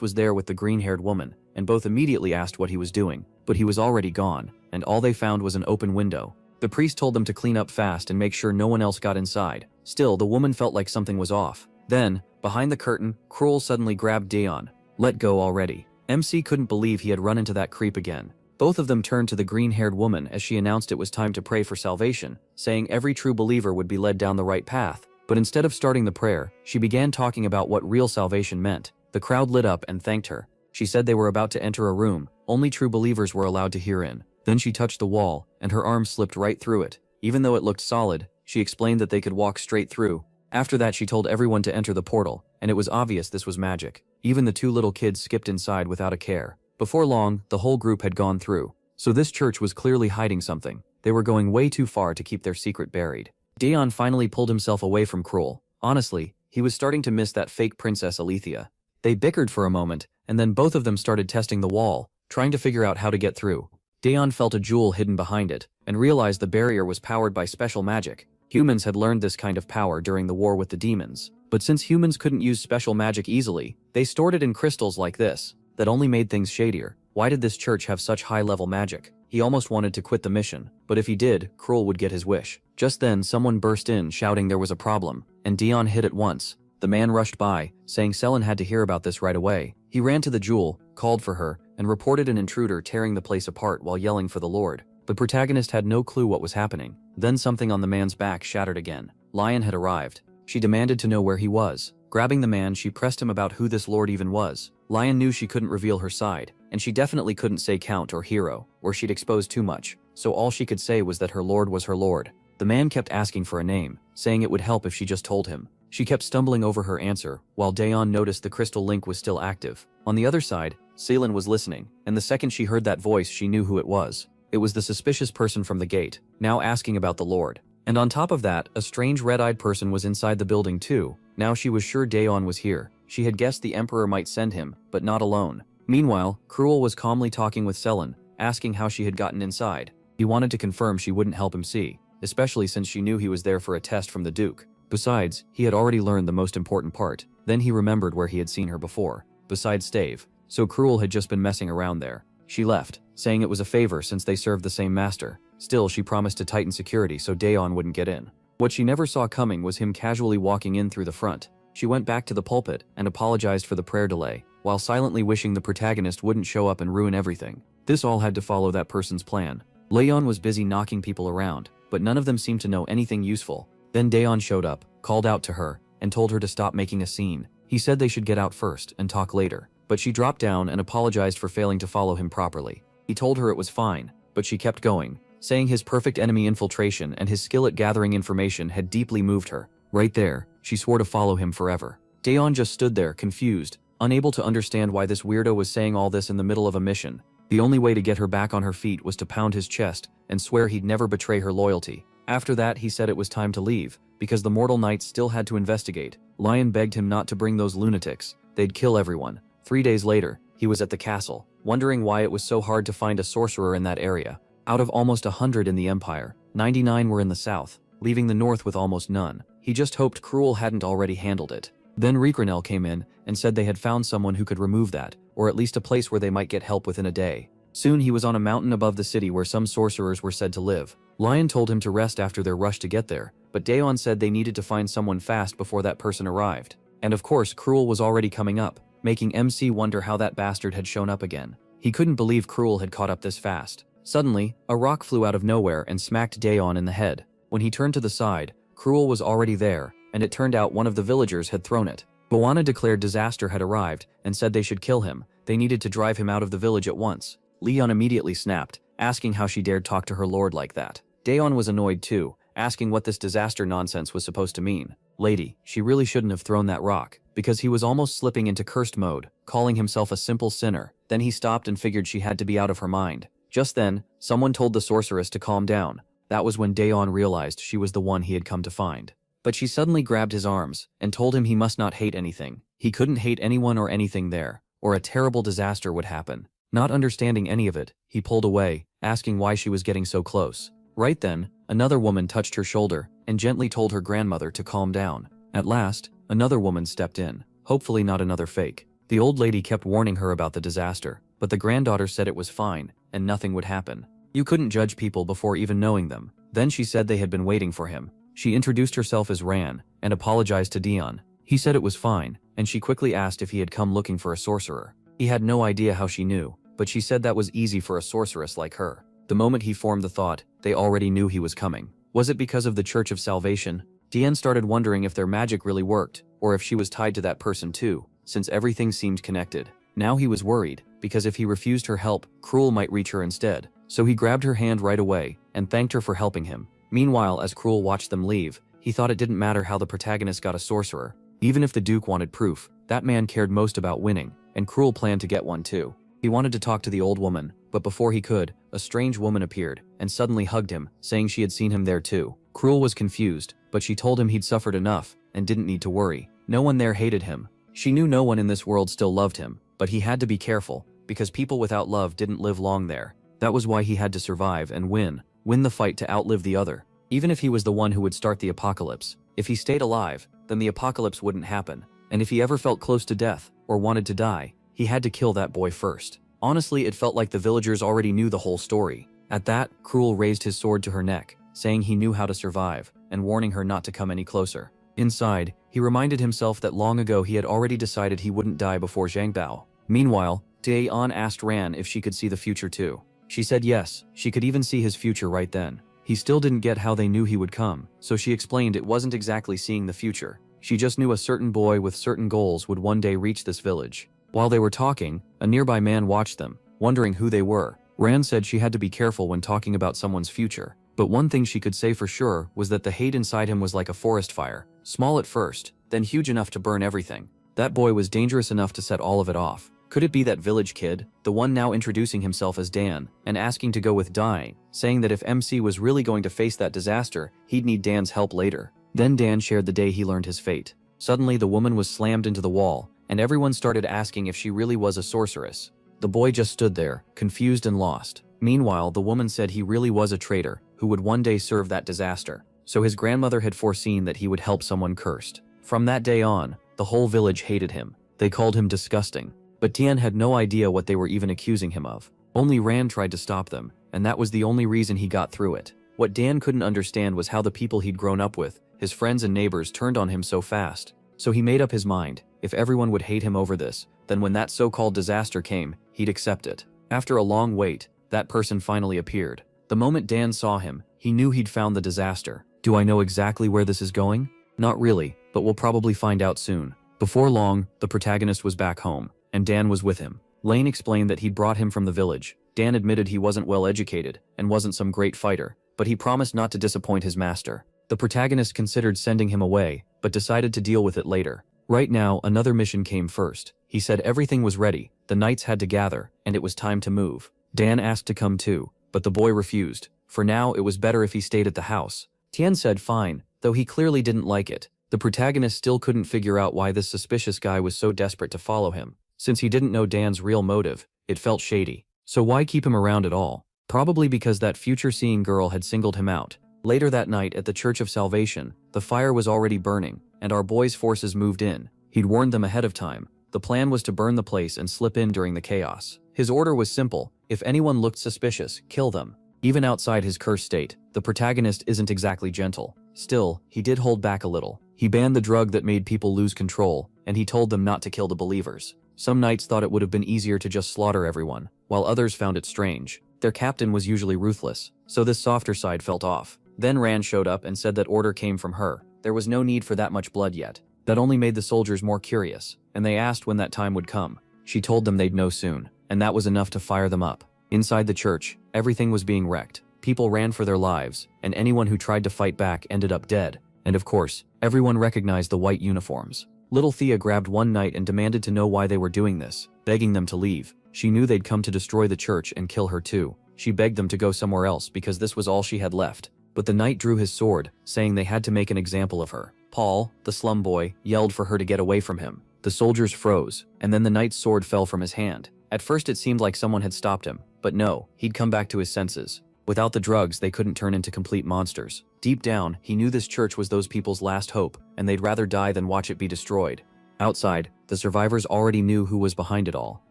was there with the green-haired woman, and both immediately asked what he was doing, but he was already gone, and all they found was an open window. The priest told them to clean up fast and make sure no one else got inside. Still, the woman felt like something was off. Then, behind the curtain, Krull suddenly grabbed Daeon. Let go already. MC couldn't believe he had run into that creep again. Both of them turned to the green-haired woman as she announced it was time to pray for salvation, saying every true believer would be led down the right path. But instead of starting the prayer, she began talking about what real salvation meant. The crowd lit up and thanked her. She said they were about to enter a room. Only true believers were allowed to hear in. Then she touched the wall, and her arm slipped right through it. Even though it looked solid, she explained that they could walk straight through. After that, she told everyone to enter the portal, and it was obvious this was magic. Even the two little kids skipped inside without a care. Before long, the whole group had gone through. So this church was clearly hiding something. They were going way too far to keep their secret buried. Daeon finally pulled himself away from Krull. Honestly, he was starting to miss that fake Princess Alethea. They bickered for a moment, and then both of them started testing the wall, trying to figure out how to get through. Daeon felt a jewel hidden behind it, and realized the barrier was powered by special magic. Humans had learned this kind of power during the war with the demons. But since humans couldn't use special magic easily, they stored it in crystals like this, that only made things shadier. Why did this church have such high-level magic? He almost wanted to quit the mission, but if he did, Krull would get his wish. Just then, someone burst in shouting there was a problem, and Daeon hid at once. The man rushed by, saying Selen had to hear about this right away. He ran to the jewel, called for her, and reported an intruder tearing the place apart while yelling for the Lord. The protagonist had no clue what was happening. Then something on the man's back shattered again. Lion had arrived. She demanded to know where he was. Grabbing the man, she pressed him about who this lord even was. Lion knew she couldn't reveal her side, and she definitely couldn't say count or hero, or she'd expose too much, so all she could say was that her lord was her lord. The man kept asking for a name, saying it would help if she just told him. She kept stumbling over her answer, while Daeon noticed the crystal link was still active. On the other side, Selen was listening, and the second she heard that voice, she knew who it was. It was the suspicious person from the gate, now asking about the Lord. And on top of that, a strange red-eyed person was inside the building too. Now she was sure Daeon was here. She had guessed the Emperor might send him, but not alone. Meanwhile, Krull was calmly talking with Selen, asking how she had gotten inside. He wanted to confirm she wouldn't help him see, especially since she knew he was there for a test from the Duke. Besides, he had already learned the most important part. Then he remembered where he had seen her before, beside Stave. So Krull had just been messing around there. She left, saying it was a favor since they served the same master. Still, she promised to tighten security so Daeon wouldn't get in. What she never saw coming was him casually walking in through the front. She went back to the pulpit and apologized for the prayer delay, while silently wishing the protagonist wouldn't show up and ruin everything. This all had to follow that person's plan. Leon was busy knocking people around, but none of them seemed to know anything useful. Then Daeon showed up, called out to her, and told her to stop making a scene. He said they should get out first and talk later, but she dropped down and apologized for failing to follow him properly. He told her it was fine, but she kept going, saying his perfect enemy infiltration and his skill at gathering information had deeply moved her. Right there, she swore to follow him forever. Daeon just stood there, confused, unable to understand why this weirdo was saying all this in the middle of a mission. The only way to get her back on her feet was to pound his chest and swear he'd never betray her loyalty. After that, he said it was time to leave, because the mortal knights still had to investigate. Lion begged him not to bring those lunatics, they'd kill everyone. 3 days later, he was at the castle, wondering why it was so hard to find a sorcerer in that area. Out of almost 100 in the empire, 99 were in the south, leaving the north with almost none. He just hoped Cruel hadn't already handled it. Then Recap came in and said they had found someone who could remove that, or at least a place where they might get help within a day. Soon he was on a mountain above the city where some sorcerers were said to live. Lion told him to rest after their rush to get there, but Daeon said they needed to find someone fast before that person arrived. And of course, Cruel was already coming up, making MC wonder how that bastard had shown up again. He couldn't believe Cruel had caught up this fast. Suddenly, a rock flew out of nowhere and smacked Daeon in the head. When he turned to the side, Cruel was already there, and it turned out one of the villagers had thrown it. Boana declared disaster had arrived and said they should kill him. They needed to drive him out of the village at once. Leon immediately snapped, asking how she dared talk to her lord like that. Daeon was annoyed too, asking what this disaster nonsense was supposed to mean. Lady, she really shouldn't have thrown that rock, because he was almost slipping into cursed mode, calling himself a simple sinner. Then he stopped and figured she had to be out of her mind. Just then, someone told the sorceress to calm down. That was when Daeon realized she was the one he had come to find. But she suddenly grabbed his arms and told him he must not hate anything. He couldn't hate anyone or anything there, or a terrible disaster would happen. Not understanding any of it, he pulled away, asking why she was getting so close. Right then, another woman touched her shoulder and gently told her grandmother to calm down. At last, another woman stepped in, hopefully not another fake. The old lady kept warning her about the disaster, but the granddaughter said it was fine and nothing would happen. You couldn't judge people before even knowing them. Then she said they had been waiting for him. She introduced herself as Ran and apologized to Dion. He said it was fine, and she quickly asked if he had come looking for a sorcerer. He had no idea how she knew, but she said that was easy for a sorceress like her. The moment he formed the thought, they already knew he was coming. Was it because of the Church of Salvation? Dion started wondering if their magic really worked, or if she was tied to that person too, since everything seemed connected. Now he was worried, because if he refused her help, Cruel might reach her instead. So he grabbed her hand right away and thanked her for helping him. Meanwhile, as Cruel watched them leave, he thought it didn't matter how the protagonist got a sorcerer. Even if the Duke wanted proof, that man cared most about winning, and Cruel planned to get one too. He wanted to talk to the old woman, but before he could, a strange woman appeared and suddenly hugged him, saying she had seen him there too. Cruel was confused, but she told him he'd suffered enough and didn't need to worry. No one there hated him. She knew no one in this world still loved him, but he had to be careful, because people without love didn't live long there. That was why he had to survive and win the fight to outlive the other. Even if he was the one who would start the apocalypse, if he stayed alive, then the apocalypse wouldn't happen. And if he ever felt close to death, or wanted to die, he had to kill that boy first. Honestly, it felt like the villagers already knew the whole story. At that, Cruel raised his sword to her neck, saying he knew how to survive, and warning her not to come any closer. Inside, he reminded himself that long ago he had already decided he wouldn't die before Zhangbao. Meanwhile, Daeon asked Ran if she could see the future too. She said yes, she could even see his future right then. He still didn't get how they knew he would come, so she explained it wasn't exactly seeing the future. She just knew a certain boy with certain goals would one day reach this village. While they were talking, a nearby man watched them, wondering who they were. Ran said she had to be careful when talking about someone's future, but one thing she could say for sure was that the hate inside him was like a forest fire, small at first, then huge enough to burn everything. That boy was dangerous enough to set all of it off. Could it be that village kid, the one now introducing himself as Dan, and asking to go with Dai, saying that if MC was really going to face that disaster, he'd need Dan's help later? Then Dan shared the day he learned his fate. Suddenly the woman was slammed into the wall, and everyone started asking if she really was a sorceress. The boy just stood there, confused and lost. Meanwhile, the woman said he really was a traitor, who would one day serve that disaster. So his grandmother had foreseen that he would help someone cursed. From that day on, the whole village hated him. They called him disgusting. But Tian had no idea what they were even accusing him of. Only Ran tried to stop them, and that was the only reason he got through it. What Dan couldn't understand was how the people he'd grown up with, his friends and neighbors, turned on him so fast. So he made up his mind, if everyone would hate him over this, then when that so-called disaster came, he'd accept it. After a long wait, that person finally appeared. The moment Dan saw him, he knew he'd found the disaster. Do I know exactly where this is going? Not really, but we'll probably find out soon. Before long, the protagonist was back home, and Dan was with him. Lane explained that he'd brought him from the village. Dan admitted he wasn't well educated and wasn't some great fighter, but he promised not to disappoint his master. The protagonist considered sending him away, but decided to deal with it later. Right now, another mission came first. He said everything was ready, the knights had to gather, and it was time to move. Dan asked to come too, but the boy refused. For now, it was better if he stayed at the house. Tian said fine, though he clearly didn't like it. The protagonist still couldn't figure out why this suspicious guy was so desperate to follow him. Since he didn't know Dan's real motive, it felt shady. So why keep him around at all? Probably because that future-seeing girl had singled him out. Later that night at the Church of Salvation, the fire was already burning, and our boy's forces moved in. He'd warned them ahead of time. The plan was to burn the place and slip in during the chaos. His order was simple: if anyone looked suspicious, kill them. Even outside his cursed state, the protagonist isn't exactly gentle. Still, he did hold back a little. He banned the drug that made people lose control, and he told them not to kill the believers. Some knights thought it would have been easier to just slaughter everyone, while others found it strange. Their captain was usually ruthless, so this softer side felt off. Then Ran showed up and said that order came from her. There was no need for that much blood yet. That only made the soldiers more curious, and they asked when that time would come. She told them they'd know soon, and that was enough to fire them up. Inside the church, everything was being wrecked. People ran for their lives, and anyone who tried to fight back ended up dead. And of course, everyone recognized the white uniforms. Little Thea grabbed one knight and demanded to know why they were doing this, begging them to leave. She knew they'd come to destroy the church and kill her too. She begged them to go somewhere else because this was all she had left. But the knight drew his sword, saying they had to make an example of her. Paul, the slum boy, yelled for her to get away from him. The soldiers froze, and then the knight's sword fell from his hand. At first it seemed like someone had stopped him, but no, he'd come back to his senses. Without the drugs, they couldn't turn into complete monsters. Deep down, he knew this church was those people's last hope, and they'd rather die than watch it be destroyed. Outside, the survivors already knew who was behind it all: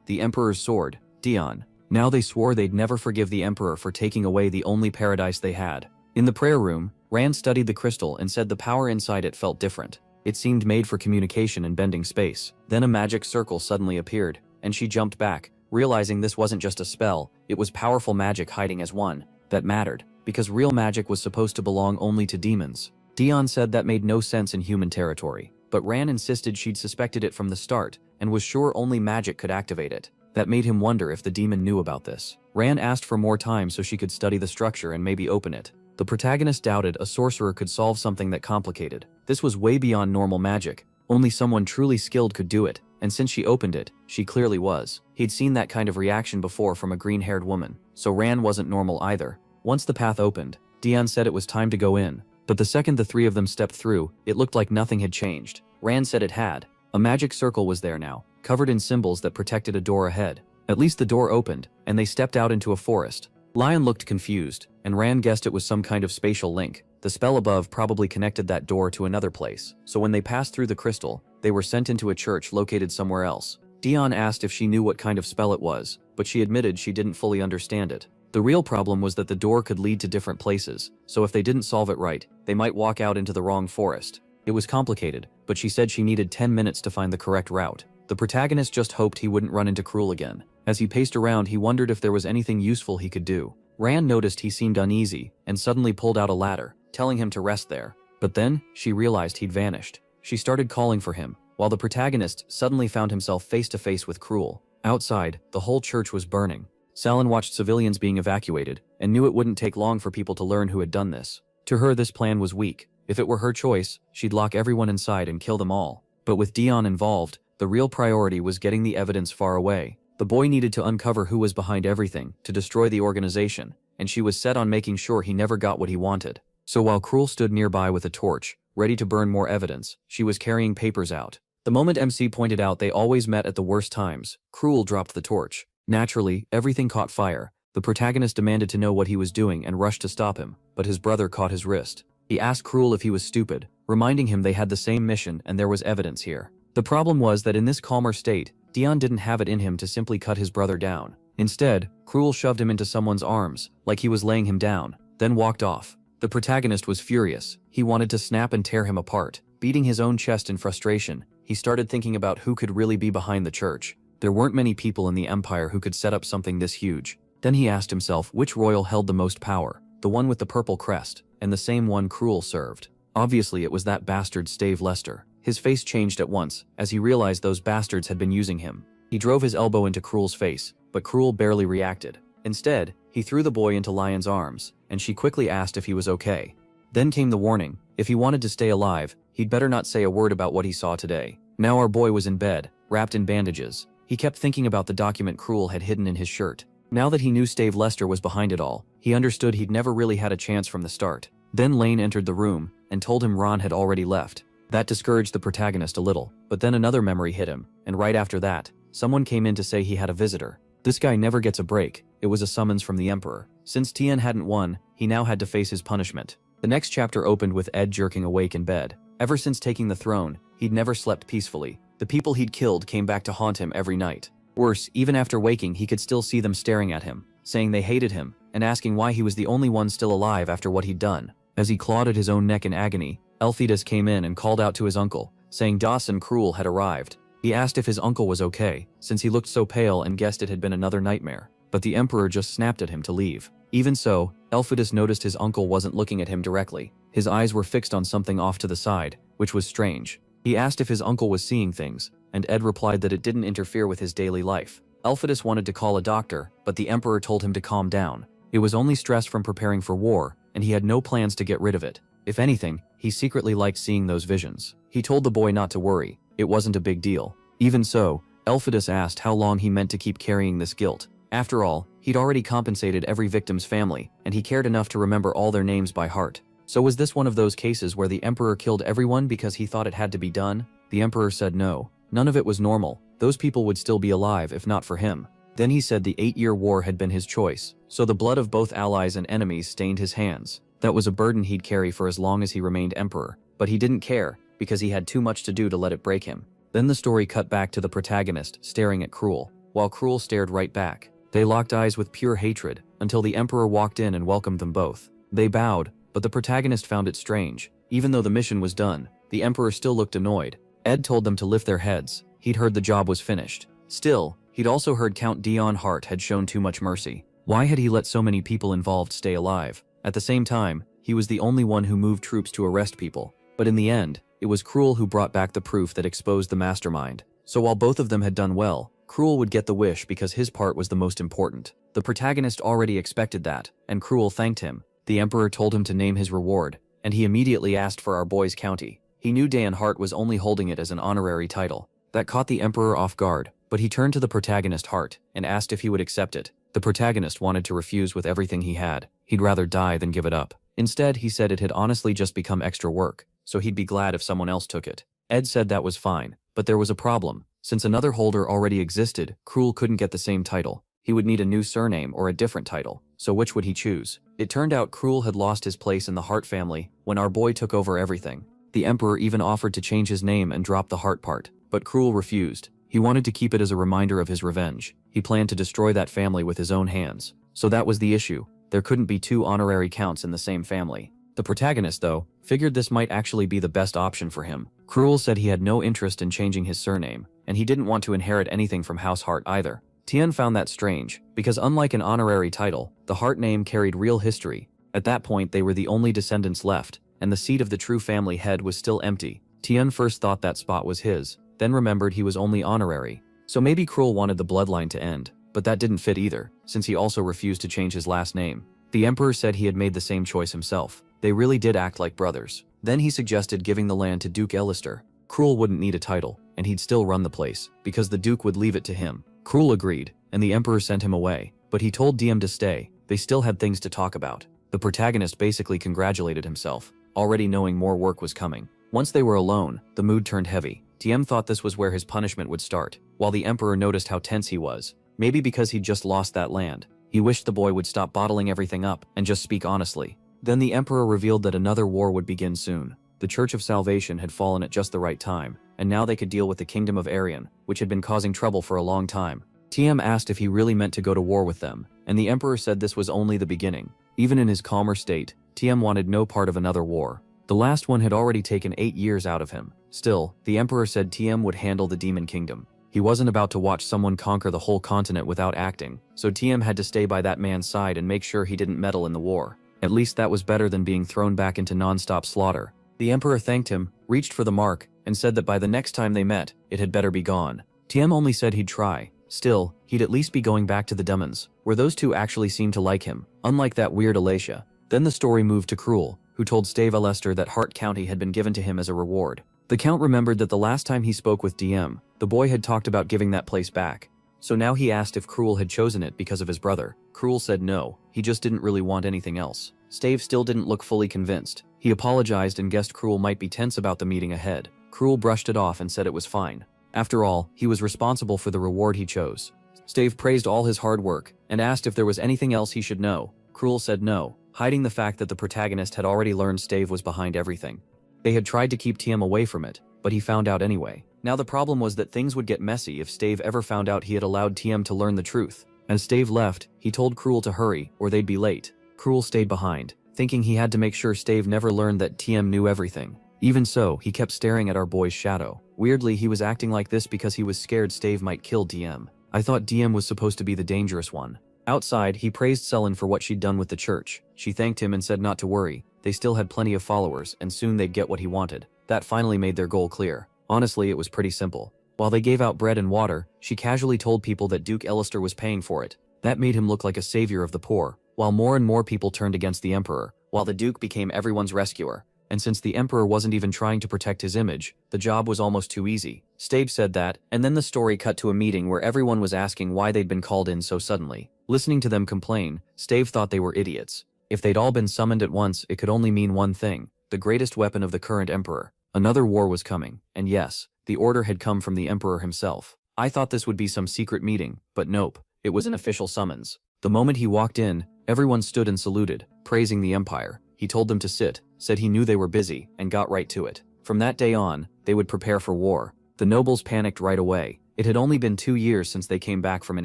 the Emperor's sword, Dion. Now they swore they'd never forgive the Emperor for taking away the only paradise they had. In the prayer room, Rand studied the crystal and said the power inside it felt different. It seemed made for communication and bending space. Then a magic circle suddenly appeared, and she jumped back, realizing this wasn't just a spell, it was powerful magic hiding as one that mattered, because real magic was supposed to belong only to demons. Dion said that made no sense in human territory, but Ran insisted she'd suspected it from the start, and was sure only magic could activate it. That made him wonder if the demon knew about this. Ran asked for more time so she could study the structure and maybe open it. The protagonist doubted a sorcerer could solve something that complicated. This was way beyond normal magic. Only someone truly skilled could do it, and since she opened it, she clearly was. He'd seen that kind of reaction before from a green-haired woman, so Ran wasn't normal either. Once the path opened, Dion said it was time to go in, but the second the three of them stepped through, it looked like nothing had changed. Ran said it had. A magic circle was there now, covered in symbols that protected a door ahead. At least the door opened, and they stepped out into a forest. Lion looked confused, and Ran guessed it was some kind of spatial link. The spell above probably connected that door to another place, so when they passed through the crystal, they were sent into a church located somewhere else. Dion asked if she knew what kind of spell it was, but she admitted she didn't fully understand it. The real problem was that the door could lead to different places, so if they didn't solve it right, they might walk out into the wrong forest. It was complicated, but she said she needed 10 minutes to find the correct route. The protagonist just hoped he wouldn't run into Cruel again. As he paced around, he wondered if there was anything useful he could do. Ran noticed he seemed uneasy, and suddenly pulled out a ladder, telling him to rest there. But then, she realized he'd vanished. She started calling for him, while the protagonist suddenly found himself face to face with Cruel. Outside, the whole church was burning. Salin watched civilians being evacuated, and knew it wouldn't take long for people to learn who had done this. To her, this plan was weak. If it were her choice, she'd lock everyone inside and kill them all. But with Dion involved, the real priority was getting the evidence far away. The boy needed to uncover who was behind everything, to destroy the organization, and she was set on making sure he never got what he wanted. So while Cruel stood nearby with a torch, ready to burn more evidence, she was carrying papers out. The moment MC pointed out they always met at the worst times, Cruel dropped the torch. Naturally, everything caught fire. The protagonist demanded to know what he was doing and rushed to stop him, but his brother caught his wrist. He asked Cruel if he was stupid, reminding him they had the same mission and there was evidence here. The problem was that in this calmer state, Dion didn't have it in him to simply cut his brother down. Instead, Cruel shoved him into someone's arms, like he was laying him down, then walked off. The protagonist was furious. He wanted to snap and tear him apart. Beating his own chest in frustration, he started thinking about who could really be behind the church. There weren't many people in the Empire who could set up something this huge. Then he asked himself which royal held the most power, the one with the purple crest, and the same one Cruel served. Obviously it was that bastard Stave Lester. His face changed at once, as he realized those bastards had been using him. He drove his elbow into Cruel's face, but Cruel barely reacted. Instead, he threw the boy into Lion's arms, and she quickly asked if he was okay. Then came the warning: if he wanted to stay alive, he'd better not say a word about what he saw today. Now our boy was in bed, wrapped in bandages. He kept thinking about the document Cruel had hidden in his shirt. Now that he knew Stave Lester was behind it all, he understood he'd never really had a chance from the start. Then Lane entered the room and told him Ron had already left. That discouraged the protagonist a little, but then another memory hit him, and right after that, someone came in to say he had a visitor. This guy never gets a break. It was a summons from the Emperor. Since Tien hadn't won, he now had to face his punishment. The next chapter opened with Ed jerking awake in bed. Ever since taking the throne, he'd never slept peacefully. The people he'd killed came back to haunt him every night. Worse, even after waking, he could still see them staring at him, saying they hated him, and asking why he was the only one still alive after what he'd done. As he clawed at his own neck in agony, Elphidas came in and called out to his uncle, saying Dawson Cruel had arrived. He asked if his uncle was okay, since he looked so pale and guessed it had been another nightmare. But the Emperor just snapped at him to leave. Even so, Elphidas noticed his uncle wasn't looking at him directly. His eyes were fixed on something off to the side, which was strange. He asked if his uncle was seeing things, and Ed replied that it didn't interfere with his daily life. Elphidas wanted to call a doctor, but the Emperor told him to calm down. It was only stress from preparing for war, and he had no plans to get rid of it. If anything, he secretly liked seeing those visions. He told the boy not to worry. It wasn't a big deal. Even so, Elphidas asked how long he meant to keep carrying this guilt. After all, he'd already compensated every victim's family, and he cared enough to remember all their names by heart. So was this one of those cases where the Emperor killed everyone because he thought it had to be done? The Emperor said no. None of it was normal. Those people would still be alive if not for him. Then he said the 8-year war had been his choice, so the blood of both allies and enemies stained his hands. That was a burden he'd carry for as long as he remained Emperor, but he didn't care, because he had too much to do to let it break him. Then the story cut back to the protagonist staring at Cruel, while Cruel stared right back. They locked eyes with pure hatred, until the Emperor walked in and welcomed them both. They bowed, but the protagonist found it strange. Even though the mission was done, the Emperor still looked annoyed. Ed told them to lift their heads. He'd heard the job was finished. Still, he'd also heard Count Dion Hart had shown too much mercy. Why had he let so many people involved stay alive? At the same time, he was the only one who moved troops to arrest people. But in the end, it was Cruel who brought back the proof that exposed the mastermind. So while both of them had done well, Cruel would get the wish because his part was the most important. The protagonist already expected that, and Cruel thanked him. The Emperor told him to name his reward, and he immediately asked for our boy's county. He knew Dan Hart was only holding it as an honorary title. That caught the Emperor off guard, but he turned to the protagonist Hart and asked if he would accept it. The protagonist wanted to refuse with everything he had. He'd rather die than give it up. Instead, he said it had honestly just become extra work, so he'd be glad if someone else took it. Ed said that was fine, but there was a problem. Since another holder already existed, Cruel couldn't get the same title. He would need a new surname or a different title, so which would he choose? It turned out Cruel had lost his place in the Hart family when our boy took over everything. The Emperor even offered to change his name and drop the Hart part, but Cruel refused. He wanted to keep it as a reminder of his revenge. He planned to destroy that family with his own hands. So that was the issue. There couldn't be two honorary counts in the same family. The protagonist, though, figured this might actually be the best option for him. Cruel said he had no interest in changing his surname, and he didn't want to inherit anything from House Hart either. Tien found that strange, because unlike an honorary title, the Hart name carried real history. At that point, they were the only descendants left, and the seat of the true family head was still empty. Tien first thought that spot was his, then remembered he was only honorary. So maybe Cruel wanted the bloodline to end, but that didn't fit either, since he also refused to change his last name. The Emperor said he had made the same choice himself. They really did act like brothers. Then he suggested giving the land to Duke Elister. Cruel wouldn't need a title, and he'd still run the place, because the Duke would leave it to him. Cruel agreed, and the Emperor sent him away, but he told Diem to stay. They still had things to talk about. The protagonist basically congratulated himself, already knowing more work was coming. Once they were alone, the mood turned heavy. Diem thought this was where his punishment would start, while the Emperor noticed how tense he was. Maybe because he'd just lost that land. He wished the boy would stop bottling everything up and just speak honestly. Then the Emperor revealed that another war would begin soon. The Church of Salvation had fallen at just the right time, and now they could deal with the Kingdom of Arian, which had been causing trouble for a long time. Tiem asked if he really meant to go to war with them, and the Emperor said this was only the beginning. Even in his calmer state, Tiem wanted no part of another war. The last one had already taken 8 years out of him. Still, the Emperor said Tiem would handle the Demon Kingdom. He wasn't about to watch someone conquer the whole continent without acting, so Tiem had to stay by that man's side and make sure he didn't meddle in the war. At least that was better than being thrown back into non-stop slaughter. The Emperor thanked him, reached for the mark, and said that by the next time they met, it had better be gone. Tiem only said he'd try. Still, he'd at least be going back to the demons, where those two actually seemed to like him, unlike that weird Alacia. Then the story moved to Cruel, who told Stave Alester that Hart County had been given to him as a reward. The Count remembered that the last time he spoke with Diem, the boy had talked about giving that place back. So now he asked if Cruel had chosen it because of his brother. Cruel said no, he just didn't really want anything else. Stave still didn't look fully convinced. He apologized and guessed Cruel might be tense about the meeting ahead. Cruel brushed it off and said it was fine. After all, he was responsible for the reward he chose. Stave praised all his hard work and asked if there was anything else he should know. Cruel said no, hiding the fact that the protagonist had already learned Stave was behind everything. They had tried to keep TM away from it, but he found out anyway. Now the problem was that things would get messy if Stave ever found out he had allowed TM to learn the truth. As Stave left, he told Cruel to hurry, or they'd be late. Cruel stayed behind, thinking he had to make sure Stave never learned that TM knew everything. Even so, he kept staring at our boy's shadow. Weirdly, he was acting like this because he was scared Stave might kill DM. I thought DM was supposed to be the dangerous one. Outside, he praised Sullen for what she'd done with the church. She thanked him and said not to worry. They still had plenty of followers, and soon they'd get what he wanted. That finally made their goal clear. Honestly, it was pretty simple. While they gave out bread and water, she casually told people that Duke Elister was paying for it. That made him look like a savior of the poor, while more and more people turned against the Emperor, while the Duke became everyone's rescuer. And since the Emperor wasn't even trying to protect his image, the job was almost too easy. Stave said that, and then the story cut to a meeting where everyone was asking why they'd been called in so suddenly. Listening to them complain, Stave thought they were idiots. If they'd all been summoned at once, it could only mean one thing: the greatest weapon of the current Emperor. Another war was coming, and yes, the order had come from the Emperor himself. I thought this would be some secret meeting, but nope, it was an official summons. The moment he walked in, everyone stood and saluted, praising the Empire. He told them to sit, said he knew they were busy, and got right to it. From that day on, they would prepare for war. The nobles panicked right away. It had only been 2 years since they came back from an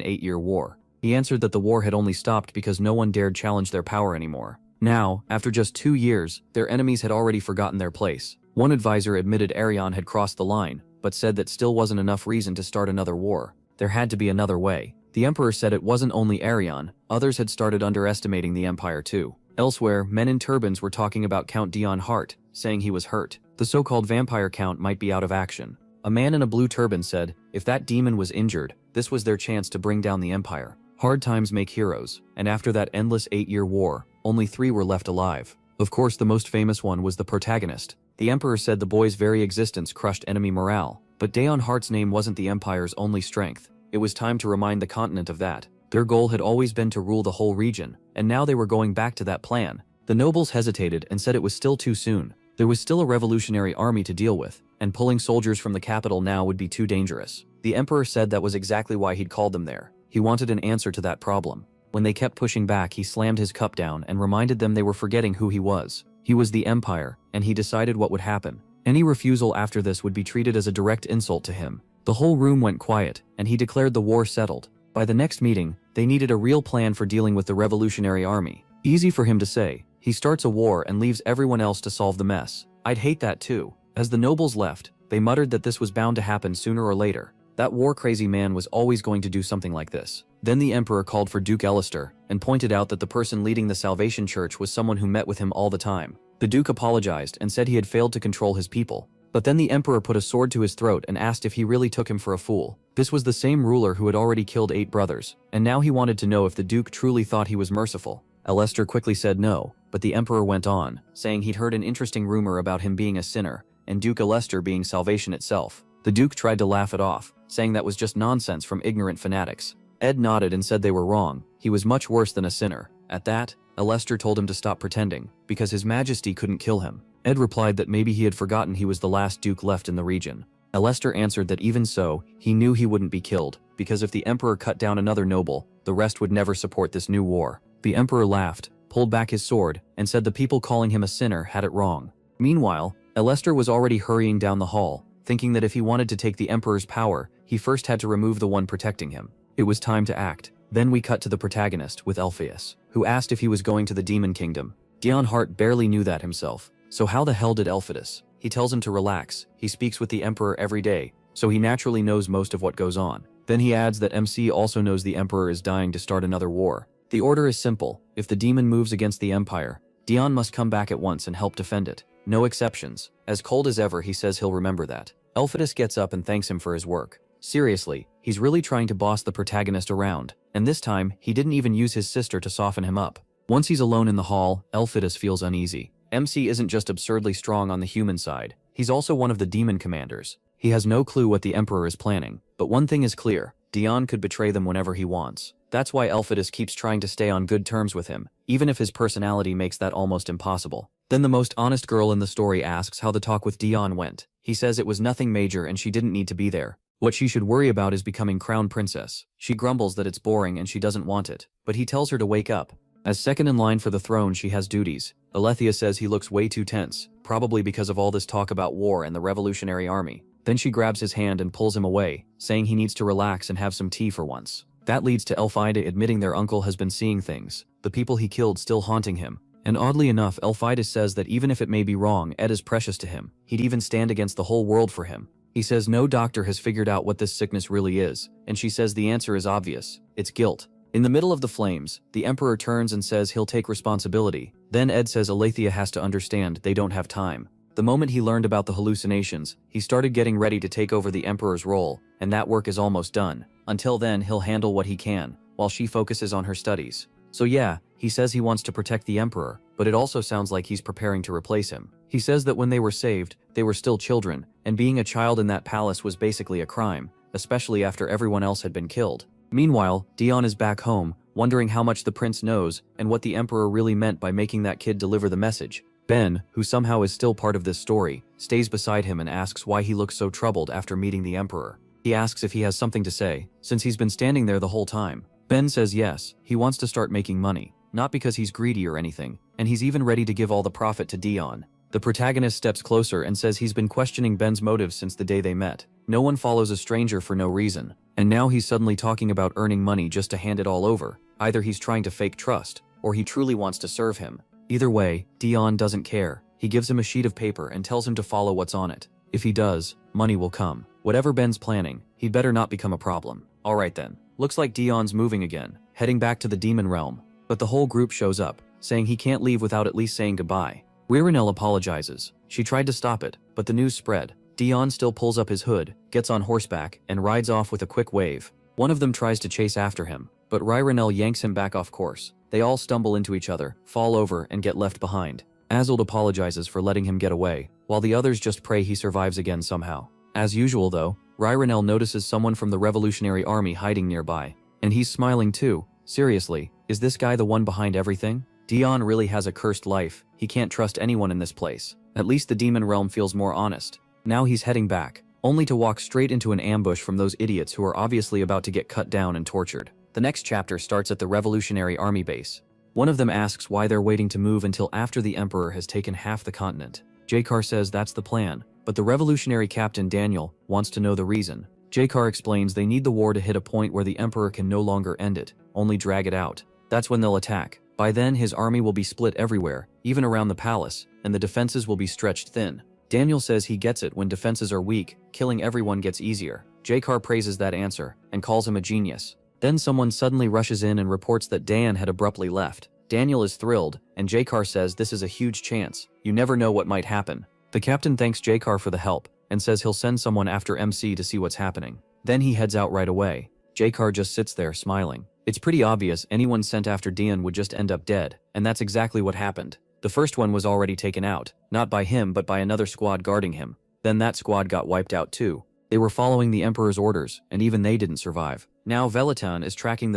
8-year war. He answered that the war had only stopped because no one dared challenge their power anymore. Now, after just 2 years, their enemies had already forgotten their place. One advisor admitted Arion had crossed the line, but said that still wasn't enough reason to start another war. There had to be another way. The Emperor said it wasn't only Arion, others had started underestimating the Empire too. Elsewhere, men in turbans were talking about Count Dion Hart, saying he was hurt. The so-called vampire count might be out of action. A man in a blue turban said, if that demon was injured, this was their chance to bring down the Empire. Hard times make heroes, and after that endless 8-year war, only 3 were left alive. Of course, the most famous one was the protagonist. The Emperor said the boy's very existence crushed enemy morale, but Dayon Hart's name wasn't the Empire's only strength. It was time to remind the continent of that. Their goal had always been to rule the whole region, and now they were going back to that plan. The nobles hesitated and said it was still too soon. There was still a revolutionary army to deal with, and pulling soldiers from the capital now would be too dangerous. The Emperor said that was exactly why he'd called them there. He wanted an answer to that problem. When they kept pushing back, he slammed his cup down and reminded them they were forgetting who he was. He was the Empire, and he decided what would happen. Any refusal after this would be treated as a direct insult to him. The whole room went quiet, and he declared the war settled. By the next meeting, they needed a real plan for dealing with the revolutionary army. Easy for him to say. He starts a war and leaves everyone else to solve the mess. I'd hate that too. As the nobles left, they muttered that this was bound to happen sooner or later. That war-crazy man was always going to do something like this. Then the Emperor called for Duke Elister, and pointed out that the person leading the Salvation Church was someone who met with him all the time. The Duke apologized and said he had failed to control his people. But then the Emperor put a sword to his throat and asked if he really took him for a fool. This was the same ruler who had already killed 8 brothers, and now he wanted to know if the Duke truly thought he was merciful. Elister quickly said no, but the Emperor went on, saying he'd heard an interesting rumor about him being a sinner, and Duke Elister being salvation itself. The Duke tried to laugh it off, saying that was just nonsense from ignorant fanatics. Ed nodded and said they were wrong. He was much worse than a sinner. At that, Elister told him to stop pretending, because His Majesty couldn't kill him. Ed replied that maybe he had forgotten he was the last duke left in the region. Elister answered that even so, he knew he wouldn't be killed, because if the Emperor cut down another noble, the rest would never support this new war. The Emperor laughed, pulled back his sword, and said the people calling him a sinner had it wrong. Meanwhile, Elister was already hurrying down the hall, thinking that if he wanted to take the Emperor's power, he first had to remove the one protecting him. It was time to act. Then we cut to the protagonist, with Elpheus, who asked if he was going to the Demon Kingdom. Dion Hart barely knew that himself. So how the hell did Elpheus? He tells him to relax. He speaks with the Emperor every day, so he naturally knows most of what goes on. Then he adds that MC also knows the Emperor is dying to start another war. The order is simple. If the demon moves against the Empire, Dion must come back at once and help defend it. No exceptions. As cold as ever, he says he'll remember that. Elpheus gets up and thanks him for his work. Seriously, he's really trying to boss the protagonist around, and this time, he didn't even use his sister to soften him up. Once he's alone in the hall, Elpheus feels uneasy. MC isn't just absurdly strong on the human side, he's also one of the demon commanders. He has no clue what the Emperor is planning, but one thing is clear, Dion could betray them whenever he wants. That's why Elpidus keeps trying to stay on good terms with him, even if his personality makes that almost impossible. Then the most honest girl in the story asks how the talk with Dion went. He says it was nothing major and she didn't need to be there. What she should worry about is becoming crown princess. She grumbles that it's boring and she doesn't want it, but he tells her to wake up. As second in line for the throne, she has duties. Alethea says he looks way too tense, probably because of all this talk about war and the Revolutionary Army. Then she grabs his hand and pulls him away, saying he needs to relax and have some tea for once. That leads to Elpida admitting their uncle has been seeing things, the people he killed still haunting him. And oddly enough, Elpida says that even if it may be wrong, Ed is precious to him. He'd even stand against the whole world for him. He says no doctor has figured out what this sickness really is, and she says the answer is obvious. It's guilt. In the middle of the flames, the Emperor turns and says he'll take responsibility. Then Ed says Alethea has to understand they don't have time. The moment he learned about the hallucinations, he started getting ready to take over the Emperor's role, and that work is almost done. Until then, he'll handle what he can, while she focuses on her studies. So yeah, he says he wants to protect the Emperor, but it also sounds like he's preparing to replace him. He says that when they were saved, they were still children, and being a child in that palace was basically a crime, especially after everyone else had been killed. Meanwhile, Dion is back home, wondering how much the prince knows and what the Emperor really meant by making that kid deliver the message. Ben, who somehow is still part of this story, stays beside him and asks why he looks so troubled after meeting the Emperor. He asks if he has something to say, since he's been standing there the whole time. Ben says yes, he wants to start making money, not because he's greedy or anything, and he's even ready to give all the profit to Dion. The protagonist steps closer and says he's been questioning Ben's motives since the day they met. No one follows a stranger for no reason, and now he's suddenly talking about earning money just to hand it all over. Either he's trying to fake trust, or he truly wants to serve him. Either way, Dion doesn't care. He gives him a sheet of paper and tells him to follow what's on it. If he does, money will come. Whatever Ben's planning, he'd better not become a problem. Alright then. Looks like Dion's moving again, heading back to the demon realm. But the whole group shows up, saying he can't leave without at least saying goodbye. Ririnelle apologizes. She tried to stop it, but the news spread. Dion still pulls up his hood, gets on horseback, and rides off with a quick wave. One of them tries to chase after him, but Ririnelle yanks him back off course. They all stumble into each other, fall over, and get left behind. Azult apologizes for letting him get away, while the others just pray he survives again somehow. As usual though, Ririnelle notices someone from the Revolutionary Army hiding nearby. And he's smiling too. Seriously, is this guy the one behind everything? Dion really has a cursed life. He can't trust anyone in this place. At least the demon realm feels more honest. Now he's heading back, only to walk straight into an ambush from those idiots who are obviously about to get cut down and tortured. The next chapter starts at the Revolutionary Army base. One of them asks why they're waiting to move until after the Emperor has taken half the continent. Jakar says that's the plan, but the revolutionary captain Daniel wants to know the reason. Jakar explains they need the war to hit a point where the Emperor can no longer end it, only drag it out. That's when they'll attack. By then his army will be split everywhere, even around the palace, and the defenses will be stretched thin. Daniel says he gets it when defenses are weak, killing everyone gets easier. Jakar praises that answer, and calls him a genius. Then someone suddenly rushes in and reports that Dan had abruptly left. Daniel is thrilled, and Jakar says this is a huge chance. You never know what might happen. The captain thanks Jakar for the help, and says he'll send someone after MC to see what's happening. Then he heads out right away. Jakar just sits there smiling. It's pretty obvious anyone sent after Dion would just end up dead, and that's exactly what happened. The first one was already taken out, not by him but by another squad guarding him. Then that squad got wiped out too. They were following the Emperor's orders, and even they didn't survive. Now Velitan is tracking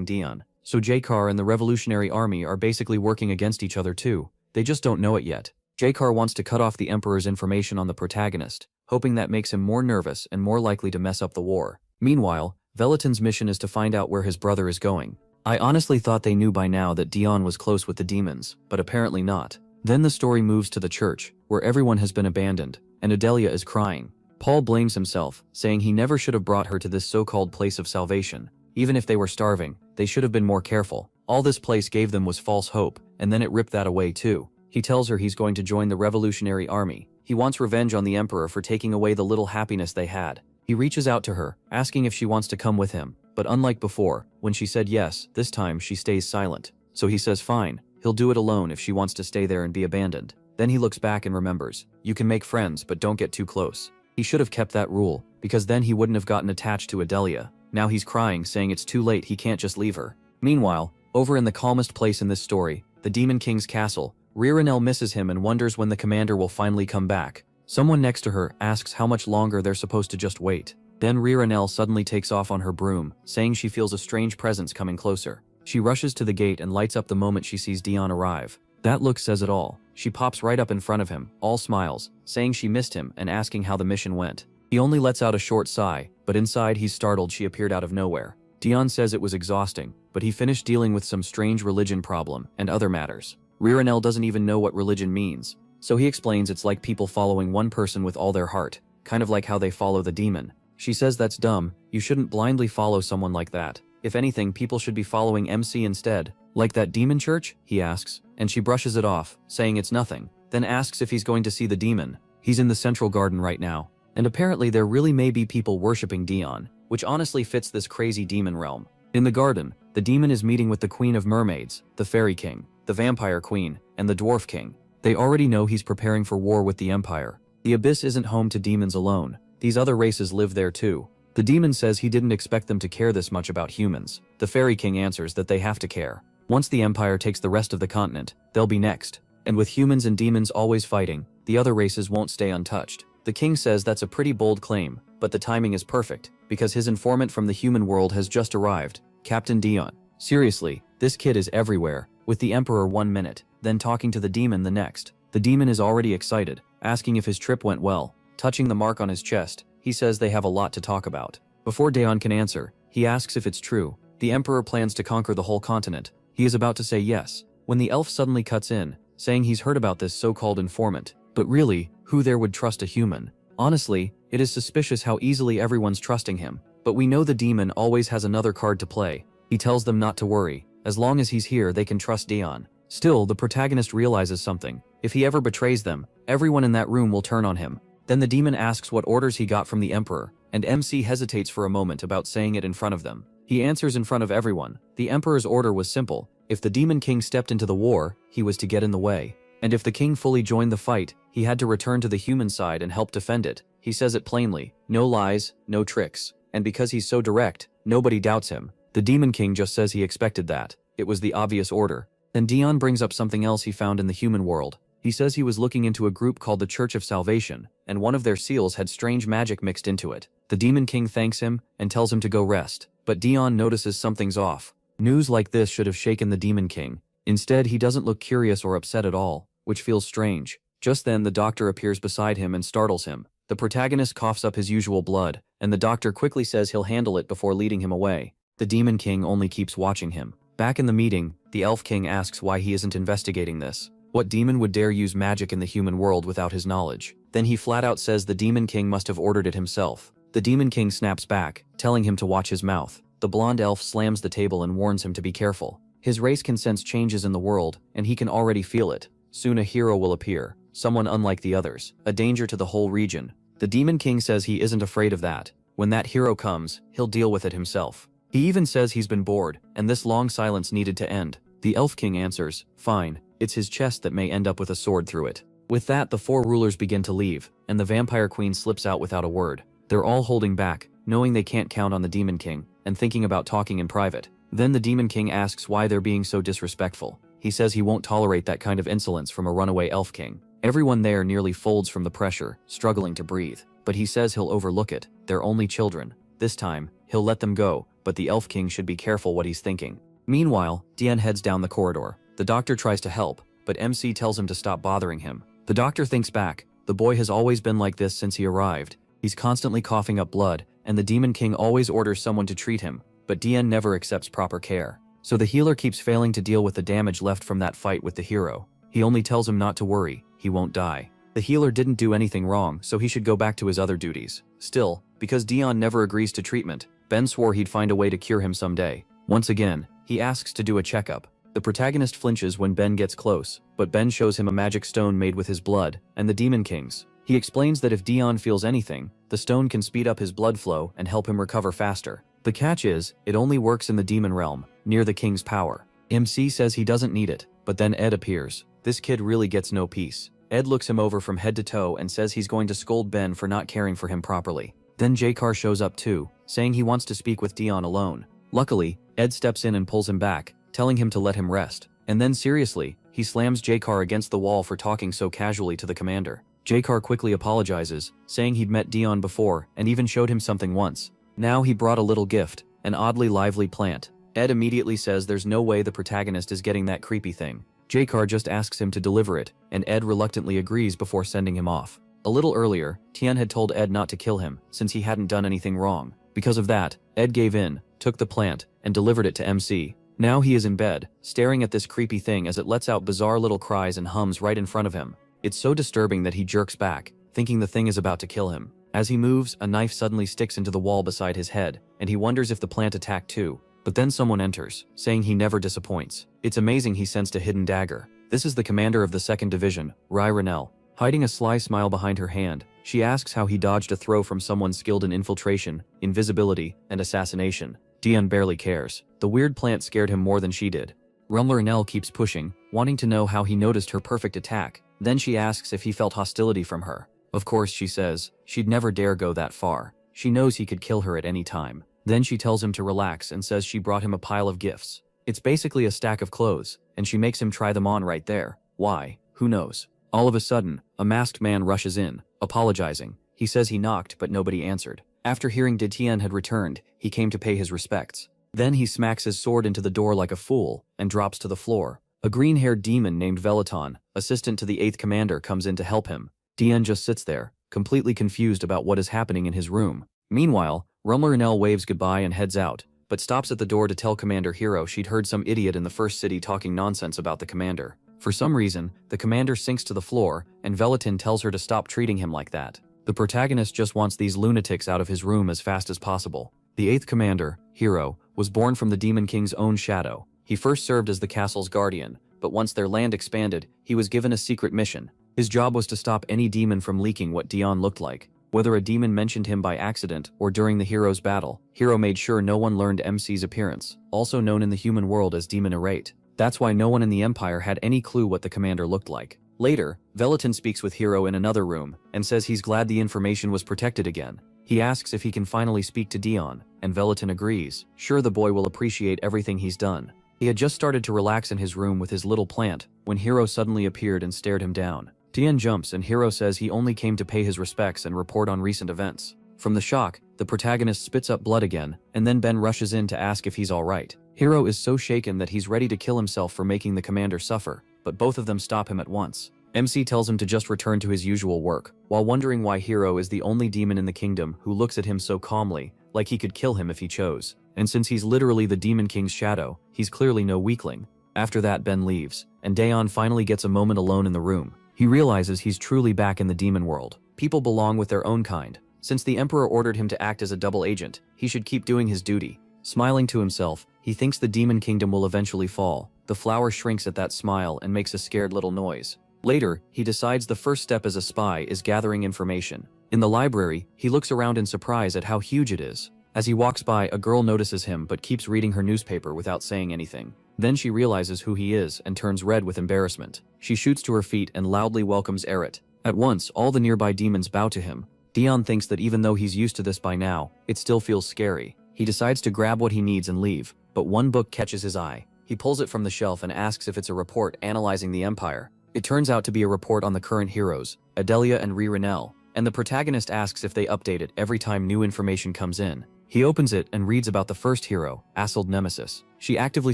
Dion. So Jakar and the Revolutionary Army are basically working against each other too. They just don't know it yet. Jakar wants to cut off the Emperor's information on the protagonist, hoping that makes him more nervous and more likely to mess up the war. Meanwhile, Velitan's mission is to find out where his brother is going. I honestly thought they knew by now that Dion was close with the demons, but apparently not. Then the story moves to the church, where everyone has been abandoned, and Adelia is crying. Paul blames himself, saying he never should have brought her to this so-called place of salvation. Even if they were starving, they should have been more careful. All this place gave them was false hope, and then it ripped that away too. He tells her he's going to join the Revolutionary Army. He wants revenge on the Emperor for taking away the little happiness they had. He reaches out to her, asking if she wants to come with him, but unlike before, when she said yes, this time she stays silent. So he says fine, he'll do it alone if she wants to stay there and be abandoned. Then he looks back and remembers, you can make friends but don't get too close. He should have kept that rule, because then he wouldn't have gotten attached to Adelia. Now he's crying, saying it's too late, he can't just leave her. Meanwhile, over in the calmest place in this story, the Demon King's castle, Ririnelle misses him and wonders when the commander will finally come back. Someone next to her asks how much longer they're supposed to just wait. Then Riranel suddenly takes off on her broom, saying she feels a strange presence coming closer. She rushes to the gate and lights up the moment she sees Dion arrive. That look says it all. She pops right up in front of him, all smiles, saying she missed him and asking how the mission went. He only lets out a short sigh, but inside he's startled she appeared out of nowhere. Dion says it was exhausting, but he finished dealing with some strange religion problem and other matters. Riranel doesn't even know what religion means, so he explains it's like people following one person with all their heart, kind of like how they follow the demon. She says that's dumb, you shouldn't blindly follow someone like that. If anything, people should be following MC instead. Like that demon church? He asks, and she brushes it off, saying it's nothing, then asks if he's going to see the demon. He's in the central garden right now, and apparently there really may be people worshipping Dion, which honestly fits this crazy demon realm. In the garden, the demon is meeting with the Queen of Mermaids, the Fairy King, the Vampire Queen, and the Dwarf King. They already know he's preparing for war with the Empire. The Abyss isn't home to demons alone, these other races live there too. The demon says he didn't expect them to care this much about humans. The Fairy King answers that they have to care. Once the Empire takes the rest of the continent, they'll be next. And with humans and demons always fighting, the other races won't stay untouched. The king says that's a pretty bold claim, but the timing is perfect, because his informant from the human world has just arrived, Captain Dion. Seriously, this kid is everywhere, with the Emperor 1 minute, then talking to the demon the next. The demon is already excited, asking if his trip went well. Touching the mark on his chest, he says they have a lot to talk about. Before Dion can answer, he asks if it's true. The Emperor plans to conquer the whole continent. He is about to say yes, when the elf suddenly cuts in, saying he's heard about this so-called informant. But really, who there would trust a human? Honestly, it is suspicious how easily everyone's trusting him. But we know the demon always has another card to play. He tells them not to worry. As long as he's here, they can trust Dion. Still, the protagonist realizes something. If he ever betrays them, everyone in that room will turn on him. Then the demon asks what orders he got from the Emperor, and MC hesitates for a moment about saying it in front of them. He answers in front of everyone. The Emperor's order was simple. If the Demon King stepped into the war, he was to get in the way. And if the king fully joined the fight, he had to return to the human side and help defend it. He says it plainly. No lies, no tricks. And because he's so direct, nobody doubts him. The Demon King just says he expected that. It was the obvious order. Then Dion brings up something else he found in the human world. He says he was looking into a group called the Church of Salvation, and one of their seals had strange magic mixed into it. The Demon King thanks him and tells him to go rest, but Dion notices something's off. News like this should have shaken the Demon King. Instead, he doesn't look curious or upset at all, which feels strange. Just then, the doctor appears beside him and startles him. The protagonist coughs up his usual blood, and the doctor quickly says he'll handle it before leading him away. The Demon King only keeps watching him. Back in the meeting, the Elf King asks why he isn't investigating this. What demon would dare use magic in the human world without his knowledge? Then he flat out says the Demon King must have ordered it himself. The Demon King snaps back, telling him to watch his mouth. The blonde elf slams the table and warns him to be careful. His race can sense changes in the world, and he can already feel it. Soon a hero will appear, someone unlike the others, a danger to the whole region. The Demon King says he isn't afraid of that. When that hero comes, he'll deal with it himself. He even says he's been bored, and this long silence needed to end. The Elf King answers, fine, it's his chest that may end up with a sword through it. With that, the 4 rulers begin to leave, and the Vampire Queen slips out without a word. They're all holding back, knowing they can't count on the Demon King, and thinking about talking in private. Then the Demon King asks why they're being so disrespectful. He says he won't tolerate that kind of insolence from a runaway Elf King. Everyone there nearly folds from the pressure, struggling to breathe. But he says he'll overlook it. They're only children. This time, he'll let them go, but the Elf King should be careful what he's thinking. Meanwhile, Dion heads down the corridor. The doctor tries to help, but MC tells him to stop bothering him. The doctor thinks back. The boy has always been like this since he arrived. He's constantly coughing up blood, and the Demon King always orders someone to treat him, but Dion never accepts proper care. So the healer keeps failing to deal with the damage left from that fight with the hero. He only tells him not to worry, he won't die. The healer didn't do anything wrong, so he should go back to his other duties. Still, because Dion never agrees to treatment, Ben swore he'd find a way to cure him someday. Once again, he asks to do a checkup. The protagonist flinches when Ben gets close, but Ben shows him a magic stone made with his blood and the Demon King's. He explains that if Dion feels anything, the stone can speed up his blood flow and help him recover faster. The catch is, it only works in the demon realm, near the king's power. MC says he doesn't need it, but then Ed appears. This kid really gets no peace. Ed looks him over from head to toe and says he's going to scold Ben for not caring for him properly. Then J-Car shows up too, saying he wants to speak with Dion alone. Luckily, Ed steps in and pulls him back, telling him to let him rest. And then seriously, he slams J-Car against the wall for talking so casually to the commander. J-Car quickly apologizes, saying he'd met Dion before and even showed him something once. Now he brought a little gift, an oddly lively plant. Ed immediately says there's no way the protagonist is getting that creepy thing. J-Car just asks him to deliver it, and Ed reluctantly agrees before sending him off. A little earlier, Tian had told Ed not to kill him, since he hadn't done anything wrong. Because of that, Ed gave in, took the plant, and delivered it to MC. Now he is in bed, staring at this creepy thing as it lets out bizarre little cries and hums right in front of him. It's so disturbing that he jerks back, thinking the thing is about to kill him. As he moves, a knife suddenly sticks into the wall beside his head, and he wonders if the plant attacked too. But then someone enters, saying he never disappoints. It's amazing he sensed a hidden dagger. This is the commander of the 2nd Division, Renell. Hiding a sly smile behind her hand, she asks how he dodged a throw from someone skilled in infiltration, invisibility, and assassination. Dion barely cares. The weird plant scared him more than she did. Renell keeps pushing, wanting to know how he noticed her perfect attack. Then she asks if he felt hostility from her. Of course, she says, she'd never dare go that far. She knows he could kill her at any time. Then she tells him to relax and says she brought him a pile of gifts. It's basically a stack of clothes, and she makes him try them on right there. Why? Who knows? All of a sudden, a masked man rushes in, apologizing. He says he knocked, but nobody answered. After hearing Tien had returned, he came to pay his respects. Then he smacks his sword into the door like a fool, and drops to the floor. A green-haired demon named Velaton, assistant to the 8th Commander, comes in to help him. Tien just sits there, completely confused about what is happening in his room. Meanwhile, Renell waves goodbye and heads out, but stops at the door to tell Commander Hero she'd heard some idiot in the first city talking nonsense about the commander. For some reason, the commander sinks to the floor, and Velaton tells her to stop treating him like that. The protagonist just wants these lunatics out of his room as fast as possible. The 8th Commander, Hero, was born from the Demon King's own shadow. He first served as the castle's guardian, but once their land expanded, he was given a secret mission. His job was to stop any demon from leaking what Dion looked like. Whether a demon mentioned him by accident or during the hero's battle, Hero made sure no one learned MC's appearance, also known in the human world as Demon Irate. That's why no one in the Empire had any clue what the commander looked like. Later, Velaton speaks with Hero in another room, and says he's glad the information was protected again. He asks if he can finally speak to Dion, and Velaton agrees, sure the boy will appreciate everything he's done. He had just started to relax in his room with his little plant, when Hero suddenly appeared and stared him down. Tien jumps and Hero says he only came to pay his respects and report on recent events. From the shock, the protagonist spits up blood again, and then Ben rushes in to ask if he's alright. Hero is so shaken that he's ready to kill himself for making the commander suffer, but both of them stop him at once. MC tells him to just return to his usual work, while wondering why Hero is the only demon in the kingdom who looks at him so calmly, like he could kill him if he chose. And since he's literally the Demon King's shadow, he's clearly no weakling. After that, Ben leaves, and Daeon finally gets a moment alone in the room. He realizes he's truly back in the demon world. People belong with their own kind. Since the Emperor ordered him to act as a double agent, he should keep doing his duty. Smiling to himself, he thinks the Demon Kingdom will eventually fall. The flower shrinks at that smile and makes a scared little noise. Later, he decides the first step as a spy is gathering information. In the library, he looks around in surprise at how huge it is. As he walks by, a girl notices him but keeps reading her newspaper without saying anything. Then she realizes who he is and turns red with embarrassment. She shoots to her feet and loudly welcomes Eret. At once, all the nearby demons bow to him. Dion thinks that even though he's used to this by now, it still feels scary. He decides to grab what he needs and leave, but one book catches his eye. He pulls it from the shelf and asks if it's a report analyzing the Empire. It turns out to be a report on the current heroes, Adelia and Renell, and the protagonist asks if they update it every time new information comes in. He opens it and reads about the first hero, Assild Nemesis. She actively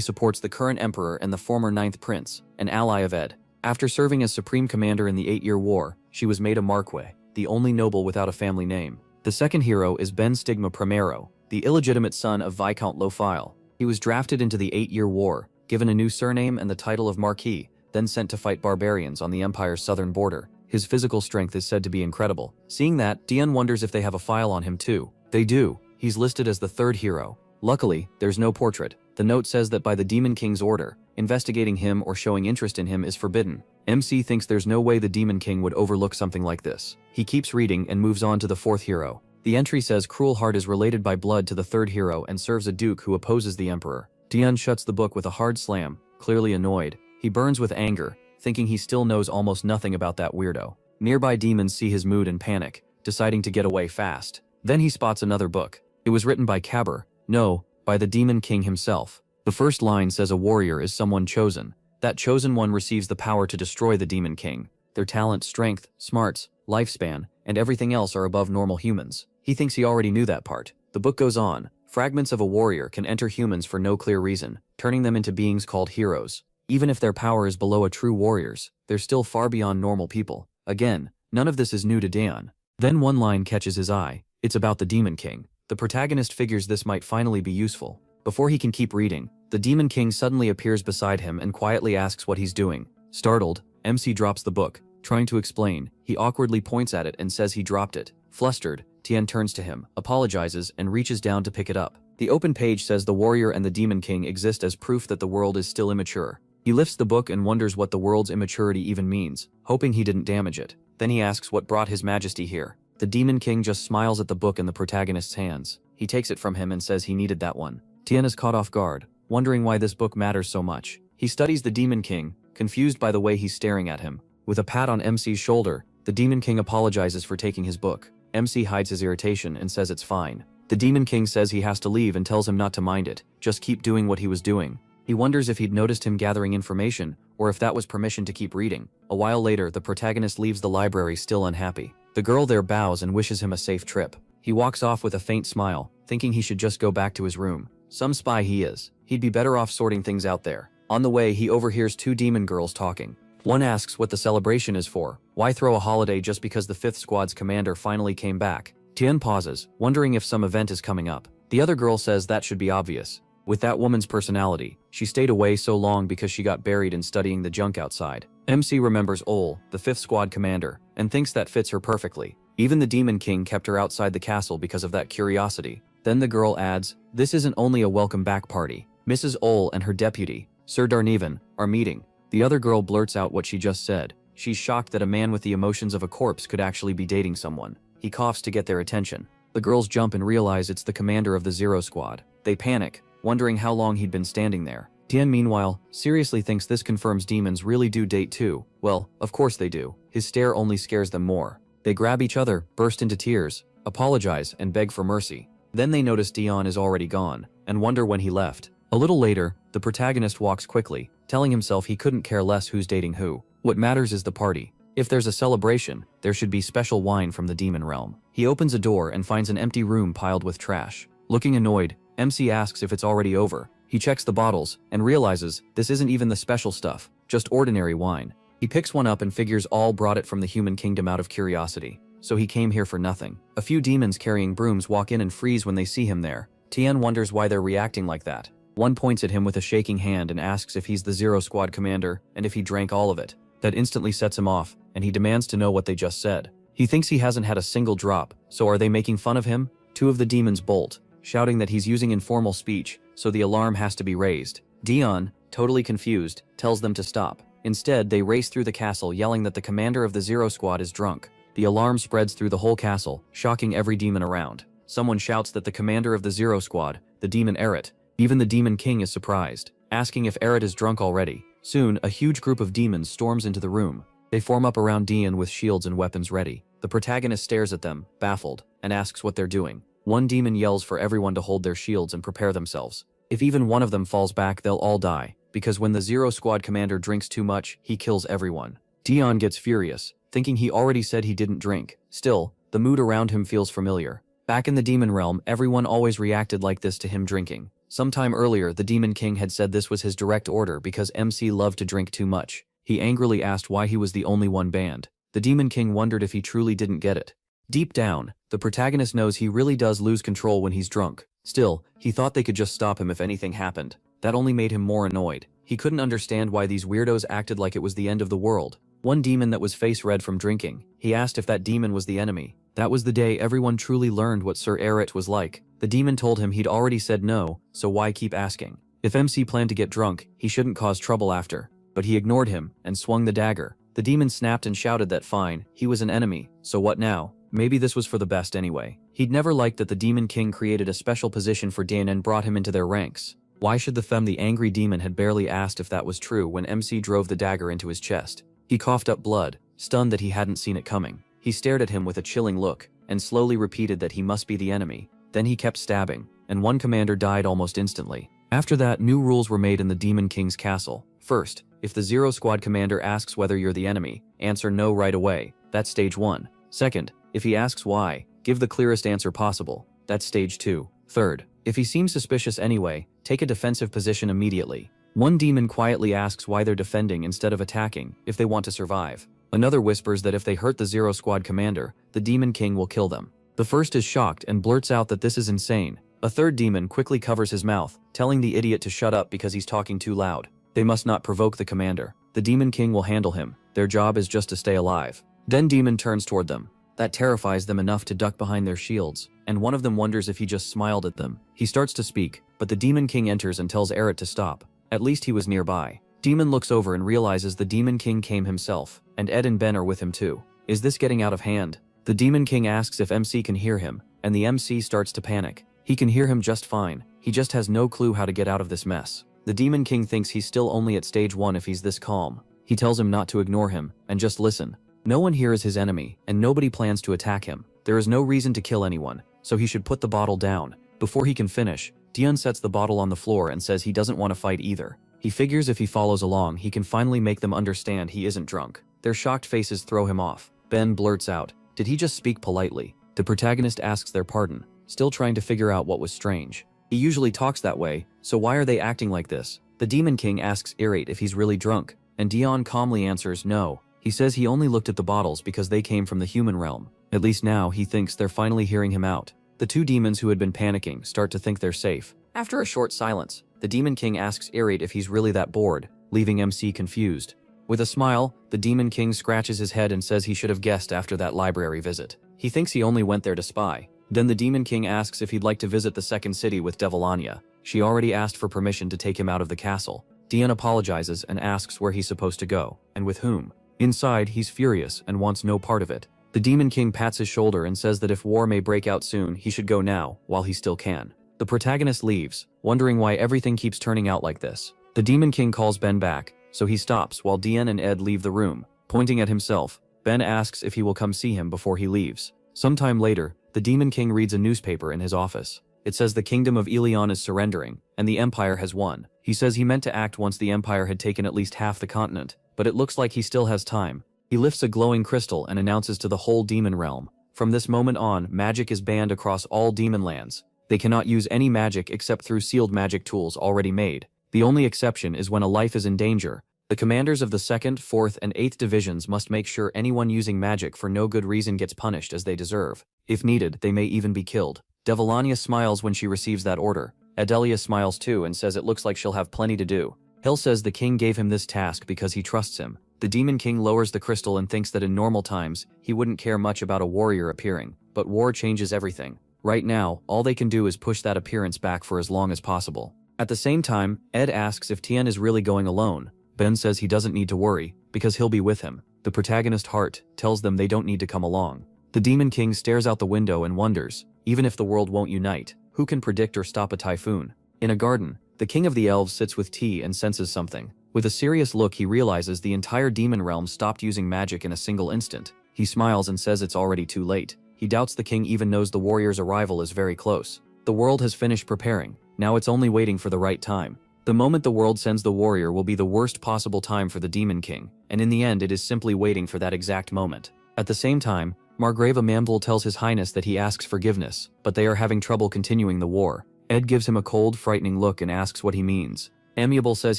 supports the current emperor and the former 9th prince, an ally of Ed. After serving as supreme commander in the 8-Year War, she was made a marquis, the only noble without a family name. The second hero is Ben Stigma Primero, the illegitimate son of Viscount Lofile. He was drafted into the 8-Year War, given a new surname and the title of Marquis, then sent to fight barbarians on the Empire's southern border. His physical strength is said to be incredible. Seeing that, Dion wonders if they have a file on him too. They do. He's listed as the third hero. Luckily, there's no portrait. The note says that by the Demon King's order, investigating him or showing interest in him is forbidden. MC thinks there's no way the Demon King would overlook something like this. He keeps reading and moves on to the fourth hero. The entry says Cruel Heart is related by blood to the third hero and serves a duke who opposes the emperor. Dion shuts the book with a hard slam, clearly annoyed. He burns with anger, thinking he still knows almost nothing about that weirdo. Nearby demons see his mood and panic, deciding to get away fast. Then he spots another book. It was written by Cabr, no, by the Demon King himself. The first line says a warrior is someone chosen. That chosen one receives the power to destroy the Demon King. Their talent, strength, smarts, lifespan, and everything else are above normal humans. He thinks he already knew that part. The book goes on. Fragments of a warrior can enter humans for no clear reason, turning them into beings called heroes. Even if their power is below a true warrior's, they're still far beyond normal people. Again, none of this is new to Daeon. Then one line catches his eye. It's about the Demon King. The protagonist figures this might finally be useful. Before he can keep reading, the Demon King suddenly appears beside him and quietly asks what he's doing. Startled, MC drops the book. Trying to explain, he awkwardly points at it and says he dropped it. Flustered, Tien turns to him, apologizes, and reaches down to pick it up. The open page says the warrior and the Demon King exist as proof that the world is still immature. He lifts the book and wonders what the world's immaturity even means, hoping he didn't damage it. Then he asks what brought His Majesty here. The Demon King just smiles at the book in the protagonist's hands. He takes it from him and says he needed that one. Tien is caught off guard, wondering why this book matters so much. He studies the Demon King, confused by the way he's staring at him. With a pat on MC's shoulder, the Demon King apologizes for taking his book. MC hides his irritation and says it's fine. The Demon King says he has to leave and tells him not to mind it, just keep doing what he was doing. He wonders if he'd noticed him gathering information, or if that was permission to keep reading. A while later, the protagonist leaves the library still unhappy. The girl there bows and wishes him a safe trip. He walks off with a faint smile, thinking he should just go back to his room. Some spy he is. He'd be better off sorting things out there. On the way, he overhears two demon girls talking. One asks what the celebration is for. Why throw a holiday just because the 5th Squad's commander finally came back? Tien pauses, wondering if some event is coming up. The other girl says that should be obvious. With that woman's personality, she stayed away so long because she got buried in studying the junk outside. MC remembers Ol, the 5th Squad commander, and thinks that fits her perfectly. Even the Demon King kept her outside the castle because of that curiosity. Then the girl adds, this isn't only a welcome back party. Mrs. Ol and her deputy, Sir Darnevan, are meeting. The other girl blurts out what she just said. She's shocked that a man with the emotions of a corpse could actually be dating someone. He coughs to get their attention. The girls jump and realize it's the commander of the Zero Squad. They panic, wondering how long he'd been standing there. Tien, meanwhile, seriously thinks this confirms demons really do date too. Well, of course they do. His stare only scares them more. They grab each other, burst into tears, apologize, and beg for mercy. Then they notice Dion is already gone, and wonder when he left. A little later, the protagonist walks quickly, telling himself he couldn't care less who's dating who. What matters is the party. If there's a celebration, there should be special wine from the demon realm. He opens a door and finds an empty room piled with trash. Looking annoyed, MC asks if it's already over. He checks the bottles and realizes this isn't even the special stuff, just ordinary wine. He picks one up and figures all brought it from the human kingdom out of curiosity. So he came here for nothing. A few demons carrying brooms walk in and freeze when they see him there. Tien wonders why they're reacting like that. One points at him with a shaking hand and asks if he's the Zero Squad commander and if he drank all of it. That instantly sets him off, and he demands to know what they just said. He thinks he hasn't had a single drop, so are they making fun of him? Two of the demons bolt, shouting that he's using informal speech, so the alarm has to be raised. Dion, totally confused, tells them to stop. Instead, they race through the castle yelling that the commander of the Zero Squad is drunk. The alarm spreads through the whole castle, shocking every demon around. Someone shouts that the commander of the Zero Squad, the demon Eret. Even the Demon King is surprised, asking if Eret is drunk already. Soon, a huge group of demons storms into the room. They form up around Dion with shields and weapons ready. The protagonist stares at them, baffled, and asks what they're doing. One demon yells for everyone to hold their shields and prepare themselves. If even one of them falls back, they'll all die, because when the Zero Squad commander drinks too much, he kills everyone. Dion gets furious, thinking he already said he didn't drink. Still, the mood around him feels familiar. Back in the demon realm, everyone always reacted like this to him drinking. Sometime earlier, the Demon King had said this was his direct order because MC loved to drink too much. He angrily asked why he was the only one banned. The Demon King wondered if he truly didn't get it. Deep down, the protagonist knows he really does lose control when he's drunk. Still, he thought they could just stop him if anything happened. That only made him more annoyed. He couldn't understand why these weirdos acted like it was the end of the world. One demon that was face red from drinking. He asked if that demon was the enemy. That was the day everyone truly learned what Sir Eret was like. The demon told him he'd already said no, so why keep asking? If MC planned to get drunk, he shouldn't cause trouble after. But he ignored him and swung the dagger. The demon snapped and shouted that fine, he was an enemy, so what now? Maybe this was for the best anyway. He'd never liked that the Demon King created a special position for Dan and brought him into their ranks. Why should the angry demon had barely asked if that was true when MC drove the dagger into his chest. He coughed up blood, stunned that he hadn't seen it coming. He stared at him with a chilling look, and slowly repeated that he must be the enemy. Then he kept stabbing, and one commander died almost instantly. After that, new rules were made in the Demon King's castle. First, if the Zero Squad commander asks whether you're the enemy, answer no right away. That's stage 1. Second, if he asks why, give the clearest answer possible. That's stage 2. Third, if he seems suspicious anyway, take a defensive position immediately. One demon quietly asks why they're defending instead of attacking, if they want to survive. Another whispers that if they hurt the Zero Squad commander, the Demon King will kill them. The first is shocked and blurts out that this is insane. A third demon quickly covers his mouth, telling the idiot to shut up because he's talking too loud. They must not provoke the commander. The Demon King will handle him. Their job is just to stay alive. Then Demon turns toward them. That terrifies them enough to duck behind their shields, and one of them wonders if he just smiled at them. He starts to speak, but the Demon King enters and tells Eret to stop. At least he was nearby. Demon looks over and realizes the Demon King came himself, and Ed and Ben are with him too. Is this getting out of hand? The Demon King asks if MC can hear him, and the MC starts to panic. He can hear him just fine. He just has no clue how to get out of this mess. The Demon King thinks he's still only at stage 1 if he's this calm. He tells him not to ignore him, and just listen. No one here is his enemy, and nobody plans to attack him. There is no reason to kill anyone, so he should put the bottle down. Before he can finish, Dion sets the bottle on the floor and says he doesn't want to fight either. He figures if he follows along, he can finally make them understand he isn't drunk. Their shocked faces throw him off. Ben blurts out, "Did he just speak politely?" The protagonist asks their pardon, still trying to figure out what was strange. He usually talks that way, so why are they acting like this? The Demon King asks Irate if he's really drunk, and Dion calmly answers no. He says he only looked at the bottles because they came from the human realm. At least now he thinks they're finally hearing him out. The two demons who had been panicking start to think they're safe. After a short silence, the Demon King asks Irate if he's really that bored, leaving MC confused. With a smile, the Demon King scratches his head and says he should have guessed after that library visit. He thinks he only went there to spy. Then the Demon King asks if he'd like to visit the second city with Devilania. She already asked for permission to take him out of the castle. Dion apologizes and asks where he's supposed to go, and with whom. Inside, he's furious and wants no part of it. The Demon King pats his shoulder and says that if war may break out soon, he should go now, while he still can. The protagonist leaves, wondering why everything keeps turning out like this. The Demon King calls Ben back, so he stops while Dion and Ed leave the room. Pointing at himself, Ben asks if he will come see him before he leaves. Sometime later, the Demon King reads a newspaper in his office. It says the kingdom of Elion is surrendering, and the Empire has won. He says he meant to act once the Empire had taken at least half the continent, but it looks like he still has time. He lifts a glowing crystal and announces to the whole demon realm. From this moment on, magic is banned across all demon lands. They cannot use any magic except through sealed magic tools already made. The only exception is when a life is in danger. The commanders of the 2nd, 4th, and 8th divisions must make sure anyone using magic for no good reason gets punished as they deserve. If needed, they may even be killed. Devilania smiles when she receives that order. Adelia smiles too and says it looks like she'll have plenty to do. Hill says the king gave him this task because he trusts him. The Demon King lowers the crystal and thinks that in normal times, he wouldn't care much about a warrior appearing, but war changes everything. Right now, all they can do is push that appearance back for as long as possible. At the same time, Ed asks if Tien is really going alone. Ben says he doesn't need to worry, because he'll be with him. The protagonist Hart tells them they don't need to come along. The Demon King stares out the window and wonders, even if the world won't unite, who can predict or stop a typhoon? In a garden, the King of the Elves sits with tea and senses something. With a serious look, he realizes the entire demon realm stopped using magic in a single instant. He smiles and says it's already too late. He doubts the king even knows the warrior's arrival is very close. The world has finished preparing. Now it's only waiting for the right time. The moment the world sends the warrior will be the worst possible time for the Demon King, and in the end it is simply waiting for that exact moment. At the same time, Margrave Amandel tells His Highness that he asks forgiveness, but they are having trouble continuing the war. Ed gives him a cold, frightening look and asks what he means. Amiable says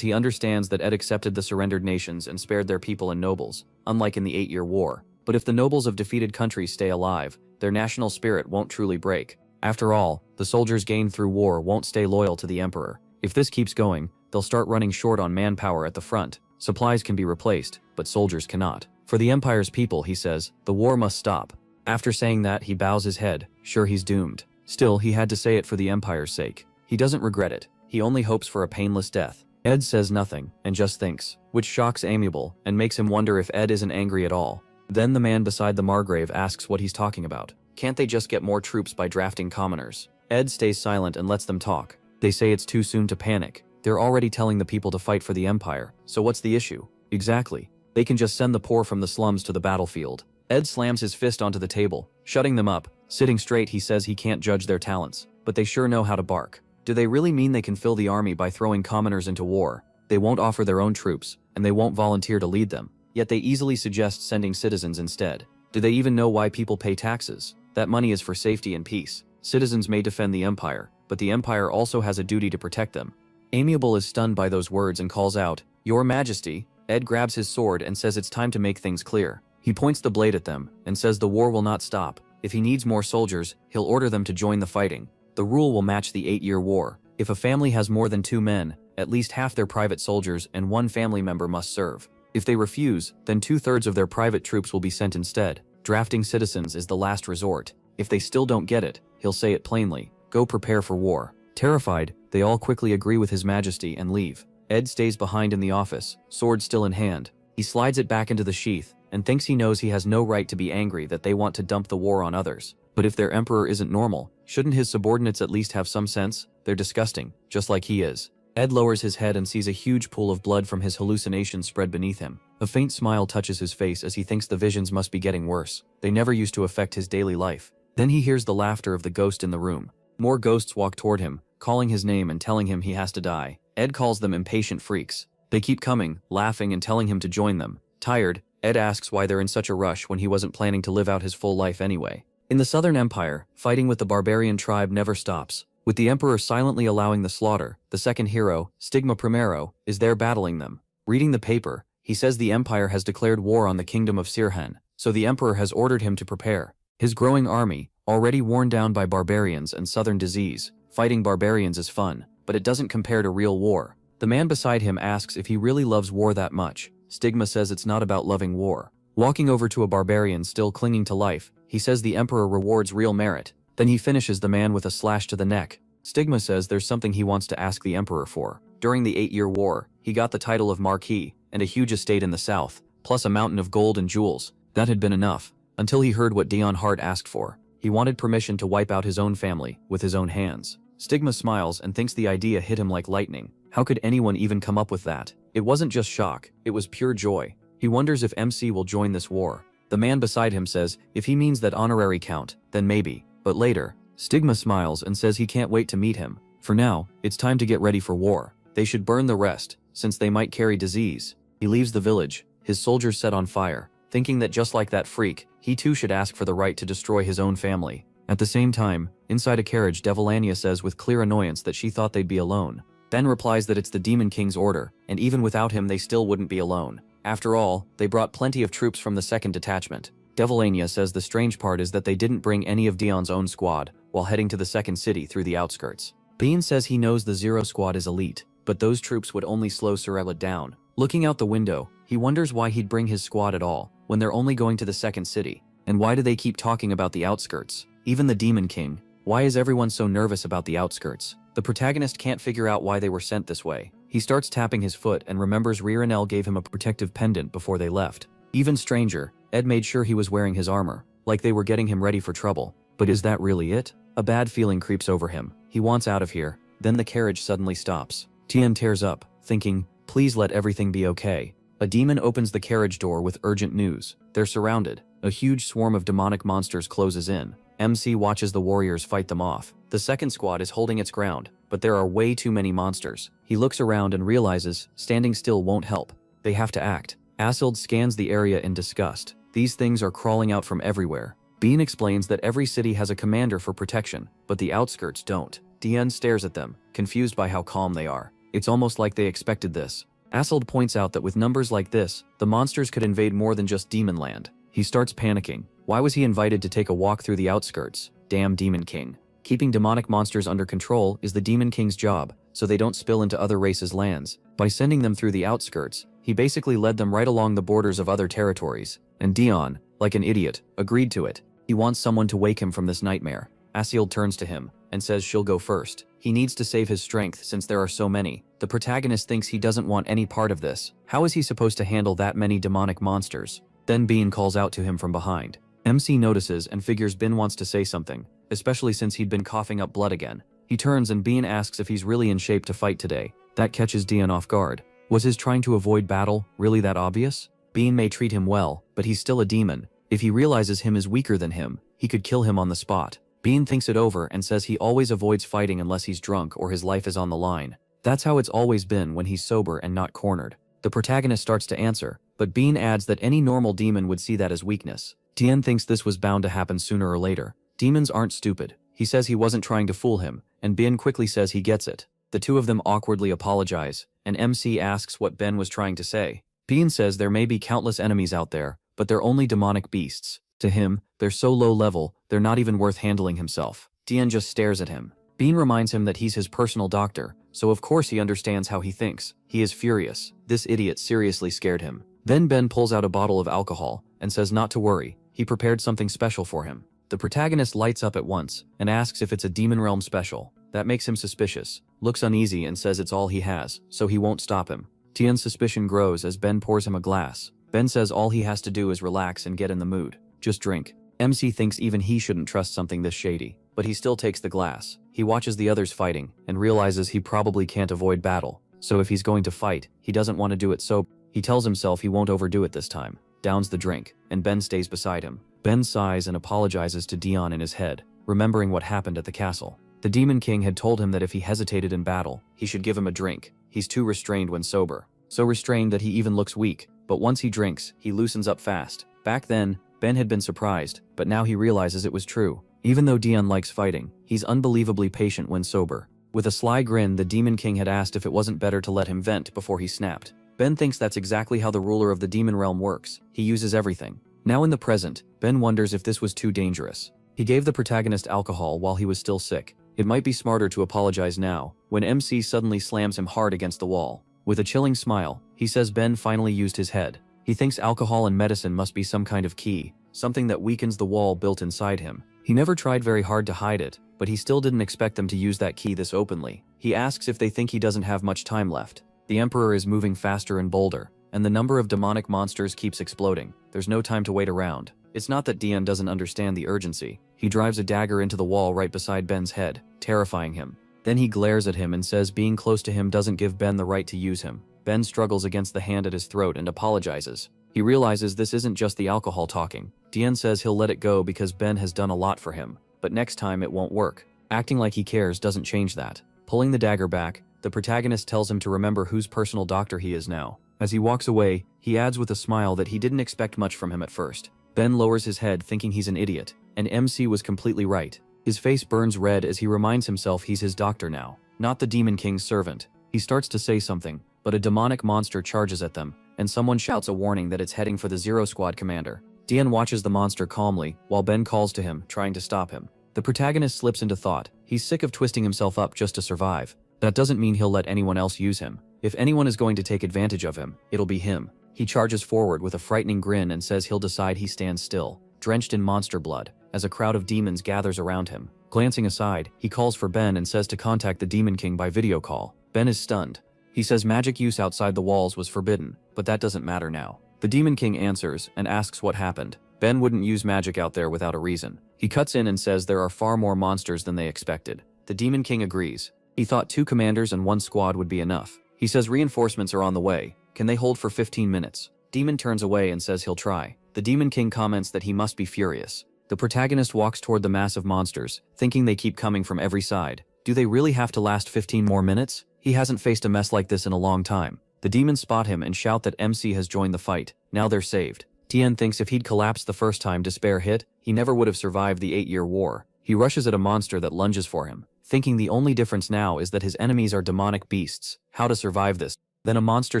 he understands that Ed accepted the surrendered nations and spared their people and nobles, unlike in the 8-year war. But if the nobles of defeated countries stay alive, their national spirit won't truly break. After all, the soldiers gained through war won't stay loyal to the emperor. If this keeps going, they'll start running short on manpower at the front. Supplies can be replaced, but soldiers cannot. For the empire's people, he says, the war must stop. After saying that, he bows his head, sure he's doomed. Still, he had to say it for the empire's sake. He doesn't regret it. He only hopes for a painless death. Ed says nothing, and just thinks, which shocks Amiable, and makes him wonder if Ed isn't angry at all. Then the man beside the Margrave asks what he's talking about. Can't they just get more troops by drafting commoners? Ed stays silent and lets them talk. They say it's too soon to panic. They're already telling the people to fight for the empire, so what's the issue? Exactly. They can just send the poor from the slums to the battlefield. Ed slams his fist onto the table, shutting them up. Sitting straight, he says he can't judge their talents, but they sure know how to bark. Do they really mean they can fill the army by throwing commoners into war? They won't offer their own troops, and they won't volunteer to lead them. Yet they easily suggest sending citizens instead. Do they even know why people pay taxes? That money is for safety and peace. Citizens may defend the empire, but the empire also has a duty to protect them. Amiable is stunned by those words and calls out, "Your Majesty." Ed grabs his sword and says it's time to make things clear. He points the blade at them and says the war will not stop. If he needs more soldiers, he'll order them to join the fighting. The rule will match the 8-year war. If a family has more than 2 men, at least half their private soldiers and 1 family member must serve. If they refuse, then 2/3 of their private troops will be sent instead. Drafting citizens is the last resort. If they still don't get it, he'll say it plainly. Go prepare for war. Terrified, they all quickly agree with His Majesty and leave. Ed stays behind in the office, sword still in hand. He slides it back into the sheath and thinks he knows he has no right to be angry that they want to dump the war on others. But if their emperor isn't normal, shouldn't his subordinates at least have some sense? They're disgusting, just like he is. Ed lowers his head and sees a huge pool of blood from his hallucination spread beneath him. A faint smile touches his face as he thinks the visions must be getting worse. They never used to affect his daily life. Then he hears the laughter of the ghost in the room. More ghosts walk toward him, calling his name and telling him he has to die. Ed calls them impatient freaks. They keep coming, laughing and telling him to join them. Tired, Ed asks why they're in such a rush when he wasn't planning to live out his full life anyway. In the Southern Empire, fighting with the barbarian tribe never stops. With the Emperor silently allowing the slaughter, the second hero, Stigma Primero, is there battling them. Reading the paper, he says the Empire has declared war on the Kingdom of Sirhan, so the Emperor has ordered him to prepare. His growing army, already worn down by barbarians and southern disease, fighting barbarians is fun, but it doesn't compare to real war. The man beside him asks if he really loves war that much. Stigma says it's not about loving war. Walking over to a barbarian still clinging to life, he says the Emperor rewards real merit. Then he finishes the man with a slash to the neck. Stigma says there's something he wants to ask the Emperor for. During the 8-year war, he got the title of Marquis and a huge estate in the south, plus a mountain of gold and jewels. That had been enough, until he heard what Dion Hart asked for. He wanted permission to wipe out his own family with his own hands. Stigma smiles and thinks the idea hit him like lightning. How could anyone even come up with that? It wasn't just shock, it was pure joy. He wonders if MC will join this war. The man beside him says if he means that honorary count, then maybe. But later, Stigma smiles and says he can't wait to meet him. For now, it's time to get ready for war. They should burn the rest, since they might carry disease. He leaves the village, his soldiers set on fire, thinking that just like that freak, he too should ask for the right to destroy his own family. At the same time, inside a carriage, Devilania says with clear annoyance that she thought they'd be alone. Ben replies that it's the Demon King's order, and even without him they still wouldn't be alone. After all, they brought plenty of troops from the 2nd detachment. Devilania says the strange part is that they didn't bring any of Dion's own squad while heading to the 2nd city through the outskirts. Bean says he knows the Zero squad is elite, but those troops would only slow Sorella down. Looking out the window, he wonders why he'd bring his squad at all when they're only going to the 2nd city. And why do they keep talking about the outskirts? Even the Demon King. Why is everyone so nervous about the outskirts? The protagonist can't figure out why they were sent this way. He starts tapping his foot and remembers Ririnel gave him a protective pendant before they left. Even stranger, Ed made sure he was wearing his armor, like they were getting him ready for trouble. But is that really it? A bad feeling creeps over him. He wants out of here. Then the carriage suddenly stops. Tien tears up, thinking, please let everything be okay. A demon opens the carriage door with urgent news. They're surrounded. A huge swarm of demonic monsters closes in. MC watches the warriors fight them off. The 2nd squad is holding its ground, but there are way too many monsters. He looks around and realizes standing still won't help. They have to act. Asild scans the area in disgust. These things are crawling out from everywhere. Bean explains that every city has a commander for protection, but the outskirts don't. Dien stares at them, confused by how calm they are. It's almost like they expected this. Asild points out that with numbers like this, the monsters could invade more than just Demon Land. He starts panicking. Why was he invited to take a walk through the outskirts? Damn Demon King. Keeping demonic monsters under control is the Demon King's job, so they don't spill into other races' lands. By sending them through the outskirts, he basically led them right along the borders of other territories. And Dion, like an idiot, agreed to it. He wants someone to wake him from this nightmare. Asield turns to him and says she'll go first. He needs to save his strength since there are so many. The protagonist thinks he doesn't want any part of this. How is he supposed to handle that many demonic monsters? Then Bean calls out to him from behind. MC notices and figures Bin wants to say something, especially since he'd been coughing up blood again. He turns and Bean asks if he's really in shape to fight today. That catches Dion off guard. Was his trying to avoid battle really that obvious? Bean may treat him well, but he's still a demon. If he realizes him is weaker than him, he could kill him on the spot. Bean thinks it over and says he always avoids fighting unless he's drunk or his life is on the line. That's how it's always been when he's sober and not cornered. The protagonist starts to answer, but Bean adds that any normal demon would see that as weakness. Tien thinks this was bound to happen sooner or later. Demons aren't stupid. He says he wasn't trying to fool him, and Ben quickly says he gets it. The two of them awkwardly apologize, and MC asks what Ben was trying to say. Bean says there may be countless enemies out there, but they're only demonic beasts. To him, they're so low level, they're not even worth handling himself. Tien just stares at him. Bean reminds him that he's his personal doctor, so of course he understands how he thinks. He is furious. This idiot seriously scared him. Then Ben pulls out a bottle of alcohol and says not to worry, he prepared something special for him. The protagonist lights up at once and asks if it's a Demon Realm special. That makes him suspicious, looks uneasy and says it's all he has, so he won't stop him. Tien's suspicion grows as Ben pours him a glass. Ben says all he has to do is relax and get in the mood. Just drink. MC thinks even he shouldn't trust something this shady, but he still takes the glass. He watches the others fighting and realizes he probably can't avoid battle. So if he's going to fight, he doesn't want to do it sober. He tells himself he won't overdo it this time. Downs the drink, and Ben stays beside him. Ben sighs and apologizes to Dion in his head, remembering what happened at the castle. The Demon King had told him that if he hesitated in battle, he should give him a drink. He's too restrained when sober. So restrained that he even looks weak, but once he drinks, he loosens up fast. Back then, Ben had been surprised, but now he realizes it was true. Even though Dion likes fighting, he's unbelievably patient when sober. With a sly grin, the Demon King had asked if it wasn't better to let him vent before he snapped. Ben thinks that's exactly how the ruler of the Demon Realm works. He uses everything. Now in the present, Ben wonders if this was too dangerous. He gave the protagonist alcohol while he was still sick. It might be smarter to apologize now, when MC suddenly slams him hard against the wall. With a chilling smile, he says Ben finally used his head. He thinks alcohol and medicine must be some kind of key, something that weakens the wall built inside him. He never tried very hard to hide it, but he still didn't expect them to use that key this openly. He asks if they think he doesn't have much time left. The Emperor is moving faster and bolder, and the number of demonic monsters keeps exploding. There's no time to wait around. It's not that Dion doesn't understand the urgency. He drives a dagger into the wall right beside Ben's head, terrifying him. Then he glares at him and says being close to him doesn't give Ben the right to use him. Ben struggles against the hand at his throat and apologizes. He realizes this isn't just the alcohol talking. Dion says he'll let it go because Ben has done a lot for him, but next time it won't work. Acting like he cares doesn't change that. Pulling the dagger back, the protagonist tells him to remember whose personal doctor he is now. As he walks away, he adds with a smile that he didn't expect much from him at first. Ben lowers his head thinking he's an idiot, and MC was completely right. His face burns red as he reminds himself he's his doctor now, not the Demon King's servant. He starts to say something, but a demonic monster charges at them, and someone shouts a warning that it's heading for the Zero Squad commander. Dion watches the monster calmly, while Ben calls to him, trying to stop him. The protagonist slips into thought. He's sick of twisting himself up just to survive. That doesn't mean he'll let anyone else use him. If anyone is going to take advantage of him, it'll be him. He charges forward with a frightening grin and says he'll decide. He stands still, drenched in monster blood, as a crowd of demons gathers around him. Glancing aside, he calls for Ben and says to contact the Demon King by video call. Ben is stunned. He says magic use outside the walls was forbidden, but that doesn't matter now. The Demon King answers and asks what happened. Ben wouldn't use magic out there without a reason. He cuts in and says there are far more monsters than they expected. The Demon King agrees. He thought 2 commanders and 1 squad would be enough. He says reinforcements are on the way. Can they hold for 15 minutes? Demon turns away and says he'll try. The Demon King comments that he must be furious. The protagonist walks toward the mass of monsters, thinking they keep coming from every side. Do they really have to last 15 more minutes? He hasn't faced a mess like this in a long time. The demons spot him and shout that MC has joined the fight. Now they're saved. Tien thinks if he'd collapsed the first time Despair hit, he never would have survived the 8-year war. He rushes at a monster that lunges for him, thinking the only difference now is that his enemies are demonic beasts. How to survive this? Then a monster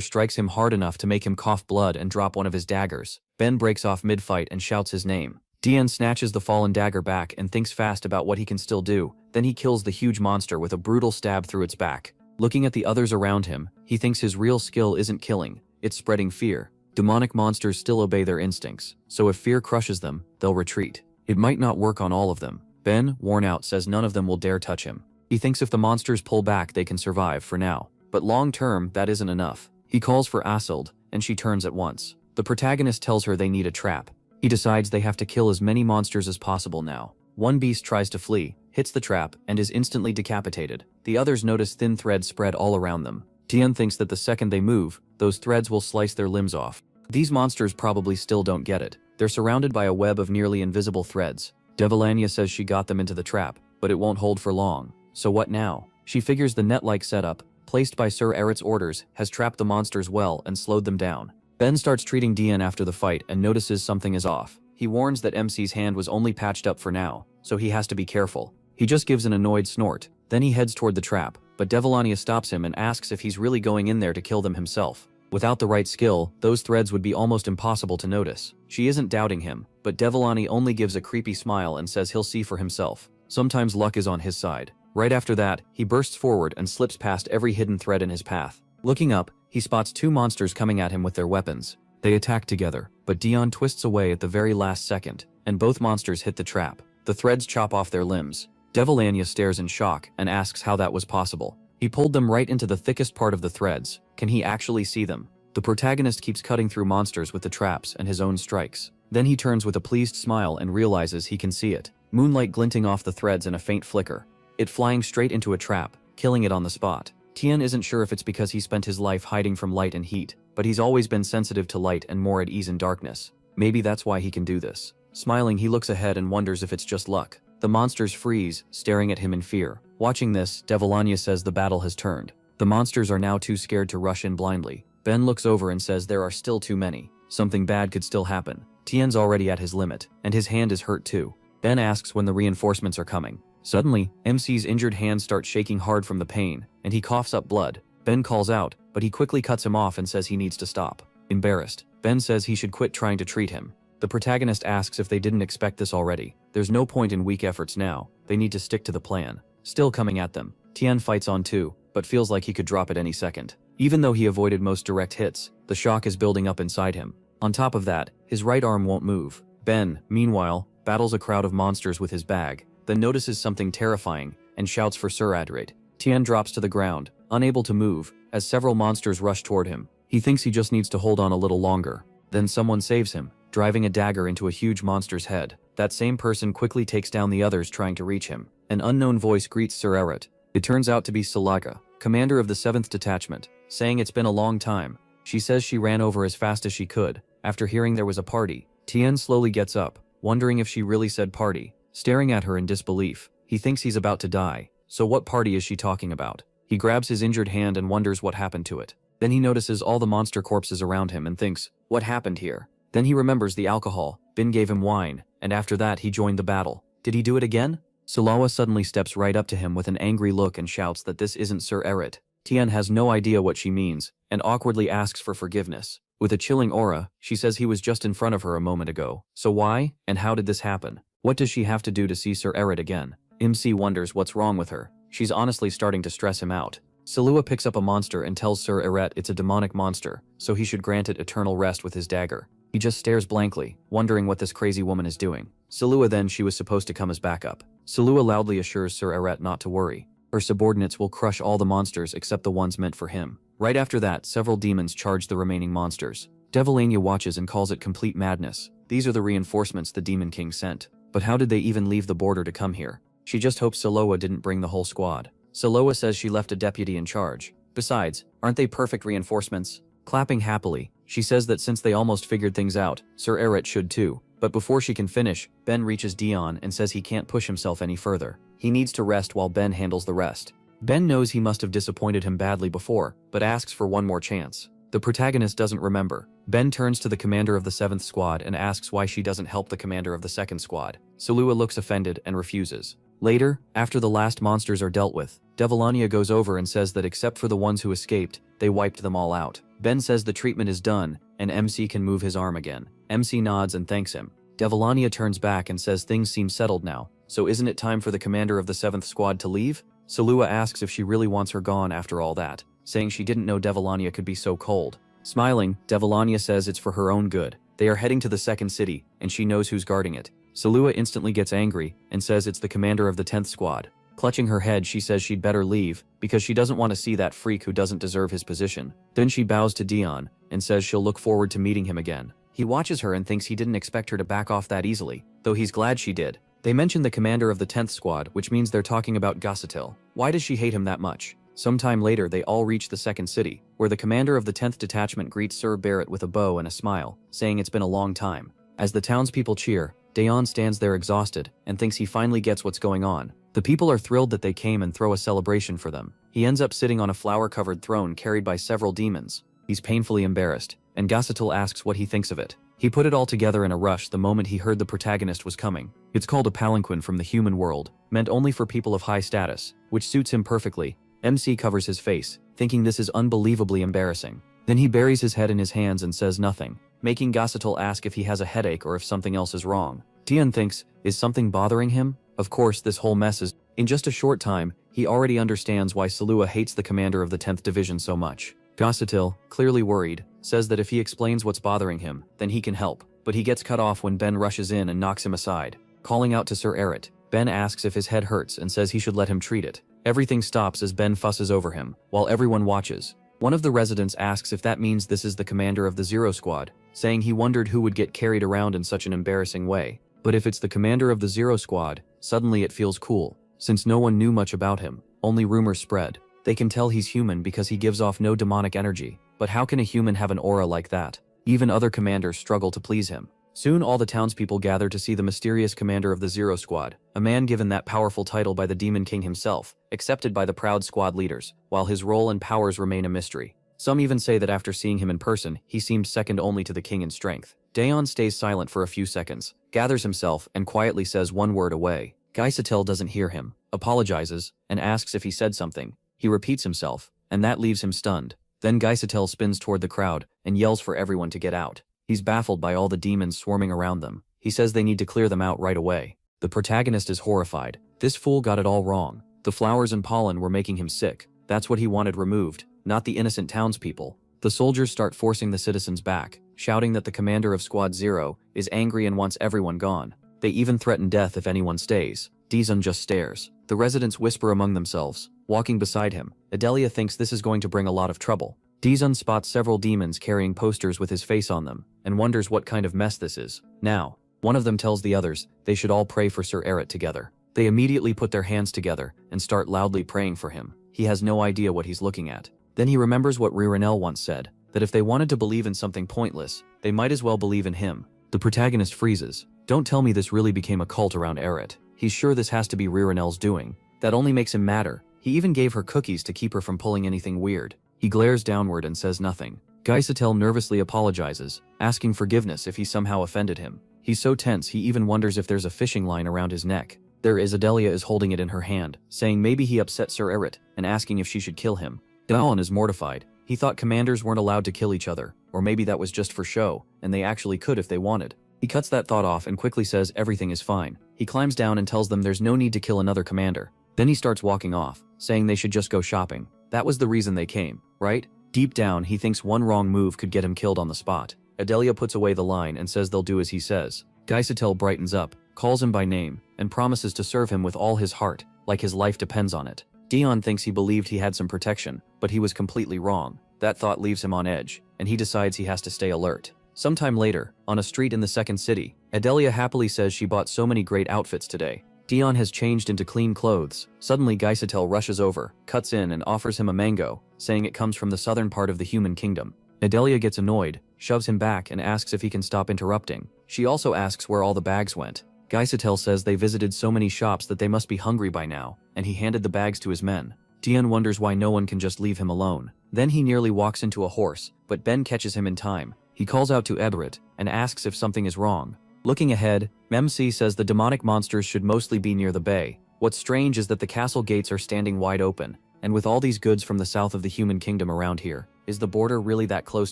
strikes him hard enough to make him cough blood and drop one of his daggers. Ben breaks off mid-fight and shouts his name. Tien snatches the fallen dagger back and thinks fast about what he can still do. Then he kills the huge monster with a brutal stab through its back. Looking at the others around him, he thinks his real skill isn't killing, it's spreading fear. Demonic monsters still obey their instincts, so if fear crushes them, they'll retreat. It might not work on all of them. Ben, worn out, says none of them will dare touch him. He thinks if the monsters pull back they can survive for now. But long term, that isn't enough. He calls for Asild, and she turns at once. The protagonist tells her they need a trap. He decides they have to kill as many monsters as possible now. One beast tries to flee, hits the trap, and is instantly decapitated. The others notice thin threads spread all around them. Tien thinks that the second they move, those threads will slice their limbs off. These monsters probably still don't get it. They're surrounded by a web of nearly invisible threads. Devilania says she got them into the trap, but it won't hold for long. So what now? She figures the net-like setup, placed by Sir Eret's orders, has trapped the monsters well and slowed them down. Ben starts treating Dian after the fight and notices something is off. He warns that MC's hand was only patched up for now, so he has to be careful. He just gives an annoyed snort. Then he heads toward the trap, but Devolania stops him and asks if he's really going in there to kill them himself. Without the right skill, those threads would be almost impossible to notice. She isn't doubting him, but Devolani only gives a creepy smile and says he'll see for himself. Sometimes luck is on his side. Right after that, he bursts forward and slips past every hidden thread in his path. Looking up, he spots two monsters coming at him with their weapons. They attack together, but Dion twists away at the very last second, and both monsters hit the trap. The threads chop off their limbs. Devolania stares in shock and asks how that was possible. He pulled them right into the thickest part of the threads. Can he actually see them? The protagonist keeps cutting through monsters with the traps and his own strikes. Then he turns with a pleased smile and realizes he can see it. Moonlight glinting off the threads in a faint flicker. It flying straight into a trap, killing it on the spot. Tien isn't sure if it's because he spent his life hiding from light and heat, but he's always been sensitive to light and more at ease in darkness. Maybe that's why he can do this. Smiling, he looks ahead and wonders if it's just luck. The monsters freeze, staring at him in fear. Watching this, Devolania says the battle has turned. The monsters are now too scared to rush in blindly. Ben looks over and says there are still too many. Something bad could still happen. Tien's already at his limit, and his hand is hurt too. Ben asks when the reinforcements are coming. Suddenly, MC's injured hand starts shaking hard from the pain, and he coughs up blood. Ben calls out, but he quickly cuts him off and says he needs to stop. Embarrassed, Ben says he should quit trying to treat him. The protagonist asks if they didn't expect this already. There's no point in weak efforts now. They need to stick to the plan. Still coming at them, Tien fights on too, but feels like he could drop at any second. Even though he avoided most direct hits, the shock is building up inside him. On top of that, his right arm won't move. Ben, meanwhile, battles a crowd of monsters with his bag, then notices something terrifying and shouts for Sir Adrit. Tien drops to the ground, unable to move, as several monsters rush toward him. He thinks he just needs to hold on a little longer. Then someone saves him, driving a dagger into a huge monster's head. That same person quickly takes down the others trying to reach him. An unknown voice greets Sir Adrit. It turns out to be Salaga, commander of the 7th Detachment, saying it's been a long time. She says she ran over as fast as she could. After hearing there was a party, Tien slowly gets up, wondering if she really said party. Staring at her in disbelief, he thinks he's about to die. So what party is she talking about? He grabs his injured hand and wonders what happened to it. Then he notices all the monster corpses around him and thinks, what happened here? Then he remembers the alcohol. Bin gave him wine, and after that he joined the battle. Did he do it again? Sulawa suddenly steps right up to him with an angry look and shouts that this isn't Sir Adrit. Tien has no idea what she means, and awkwardly asks for forgiveness. With a chilling aura, she says he was just in front of her a moment ago. So why, and how did this happen? What does she have to do to see Sir Adrit again? MC wonders what's wrong with her. She's honestly starting to stress him out. Salua picks up a monster and tells Sir Adrit it's a demonic monster, so he should grant it eternal rest with his dagger. He just stares blankly, wondering what this crazy woman is doing. Salua then she was supposed to come as backup. Salua loudly assures Sir Adrit not to worry. Her subordinates will crush all the monsters except the ones meant for him. Right after that, several demons charge the remaining monsters. Devolania watches and calls it complete madness. These are the reinforcements the Demon King sent. But how did they even leave the border to come here? She just hopes Saloa didn't bring the whole squad. Saloa says she left a deputy in charge. Besides, aren't they perfect reinforcements? Clapping happily, she says that since they almost figured things out, Sir Adrit should too. But before she can finish, Ben reaches Dion and says he can't push himself any further. He needs to rest while Ben handles the rest. Ben knows he must have disappointed him badly before, but asks for one more chance. The protagonist doesn't remember. Ben turns to the commander of the 7th squad and asks why she doesn't help the commander of the 2nd squad. Salua looks offended and refuses. Later, after the last monsters are dealt with, Devolania goes over and says that except for the ones who escaped, they wiped them all out. Ben says the treatment is done, and MC can move his arm again. MC nods and thanks him. Devolania turns back and says things seem settled now, so isn't it time for the commander of the 7th squad to leave? Salua asks if she really wants her gone after all that, saying she didn't know Devolania could be so cold. Smiling, Devolania says it's for her own good. They are heading to the 2nd city, and she knows who's guarding it. Salua instantly gets angry and says it's the commander of the 10th squad. Clutching her head, she says she'd better leave because she doesn't want to see that freak who doesn't deserve his position. Then she bows to Dion and says she'll look forward to meeting him again. He watches her and thinks he didn't expect her to back off that easily, though he's glad she did. They mention the commander of the 10th squad, which means they're talking about Gossatil. Why does she hate him that much? Sometime later, they all reach the 2nd city, where the commander of the 10th detachment greets Sir Barrett with a bow and a smile, saying it's been a long time. As the townspeople cheer, Dayon stands there exhausted and thinks he finally gets what's going on. The people are thrilled that they came and throw a celebration for them. He ends up sitting on a flower-covered throne carried by several demons. He's painfully embarrassed, and Gossatil asks what he thinks of it. He put it all together in a rush the moment he heard the protagonist was coming. It's called a palanquin from the human world, meant only for people of high status, which suits him perfectly. MC covers his face, thinking this is unbelievably embarrassing. Then he buries his head in his hands and says nothing, making Gacetil ask if he has a headache or if something else is wrong. Dion thinks, is something bothering him? Of course this whole mess is. In just a short time, he already understands why Salua hates the commander of the 10th Division so much. Gacetil, clearly worried, says that if he explains what's bothering him, then he can help, but he gets cut off when Ben rushes in and knocks him aside. Calling out to Sir Eret, Ben asks if his head hurts and says he should let him treat it. Everything stops as Ben fusses over him, while everyone watches. One of the residents asks if that means this is the commander of the Zero Squad, saying he wondered who would get carried around in such an embarrassing way. But if it's the commander of the Zero Squad, suddenly it feels cool. Since no one knew much about him, only rumors spread. They can tell he's human because he gives off no demonic energy. But how can a human have an aura like that? Even other commanders struggle to please him. Soon all the townspeople gather to see the mysterious commander of the Zero Squad, a man given that powerful title by the Demon King himself, accepted by the proud squad leaders, while his role and powers remain a mystery. Some even say that after seeing him in person, he seemed second only to the king in strength. Daeon stays silent for a few seconds, gathers himself, and quietly says one word away. Gacetil doesn't hear him, apologizes, and asks if he said something. He repeats himself, and that leaves him stunned. Then Gacetil spins toward the crowd and yells for everyone to get out. He's baffled by all the demons swarming around them. He says they need to clear them out right away. The protagonist is horrified. This fool got it all wrong. The flowers and pollen were making him sick. That's what he wanted removed, not the innocent townspeople. The soldiers start forcing the citizens back, shouting that the commander of Squad Zero is angry and wants everyone gone. They even threaten death if anyone stays. Dizun just stares. The residents whisper among themselves. Walking beside him, Adelia thinks this is going to bring a lot of trouble. Dizun spots several demons carrying posters with his face on them, and wonders what kind of mess this is. Now, one of them tells the others they should all pray for Sir Eret together. They immediately put their hands together and start loudly praying for him. He has no idea what he's looking at. Then he remembers what Ririnel once said, that if they wanted to believe in something pointless, they might as well believe in him. The protagonist freezes. Don't tell me this really became a cult around Eret. He's sure this has to be Ririnel's doing. That only makes him madder. He even gave her cookies to keep her from pulling anything weird. He glares downward and says nothing. Gacetil nervously apologizes, asking forgiveness if he somehow offended him. He's so tense he even wonders if there's a fishing line around his neck. There is. Adelia is holding it in her hand, saying maybe he upset Sir Eret, and asking if she should kill him. Daon is mortified. He thought commanders weren't allowed to kill each other, or maybe that was just for show, and they actually could if they wanted. He cuts that thought off and quickly says everything is fine. He climbs down and tells them there's no need to kill another commander. Then he starts walking off, saying they should just go shopping. That was the reason they came, right? Deep down, he thinks one wrong move could get him killed on the spot. Adelia puts away the line and says they'll do as he says. Gacetil brightens up, calls him by name, and promises to serve him with all his heart, like his life depends on it. Dion thinks he believed he had some protection, but he was completely wrong. That thought leaves him on edge, and he decides he has to stay alert. Sometime later, on a street in the second city, Adelia happily says she bought so many great outfits today. Dion has changed into clean clothes. Suddenly Gacetil rushes over, cuts in and offers him a mango, saying it comes from the southern part of the human kingdom. Adelia gets annoyed, shoves him back and asks if he can stop interrupting. She also asks where all the bags went. Gacetil says they visited so many shops that they must be hungry by now, and he handed the bags to his men. Dion wonders why no one can just leave him alone. Then he nearly walks into a horse, but Ben catches him in time. He calls out to Eberet and asks if something is wrong. Looking ahead, Memsi says the demonic monsters should mostly be near the bay. What's strange is that the castle gates are standing wide open, and with all these goods from the south of the human kingdom around here, is the border really that close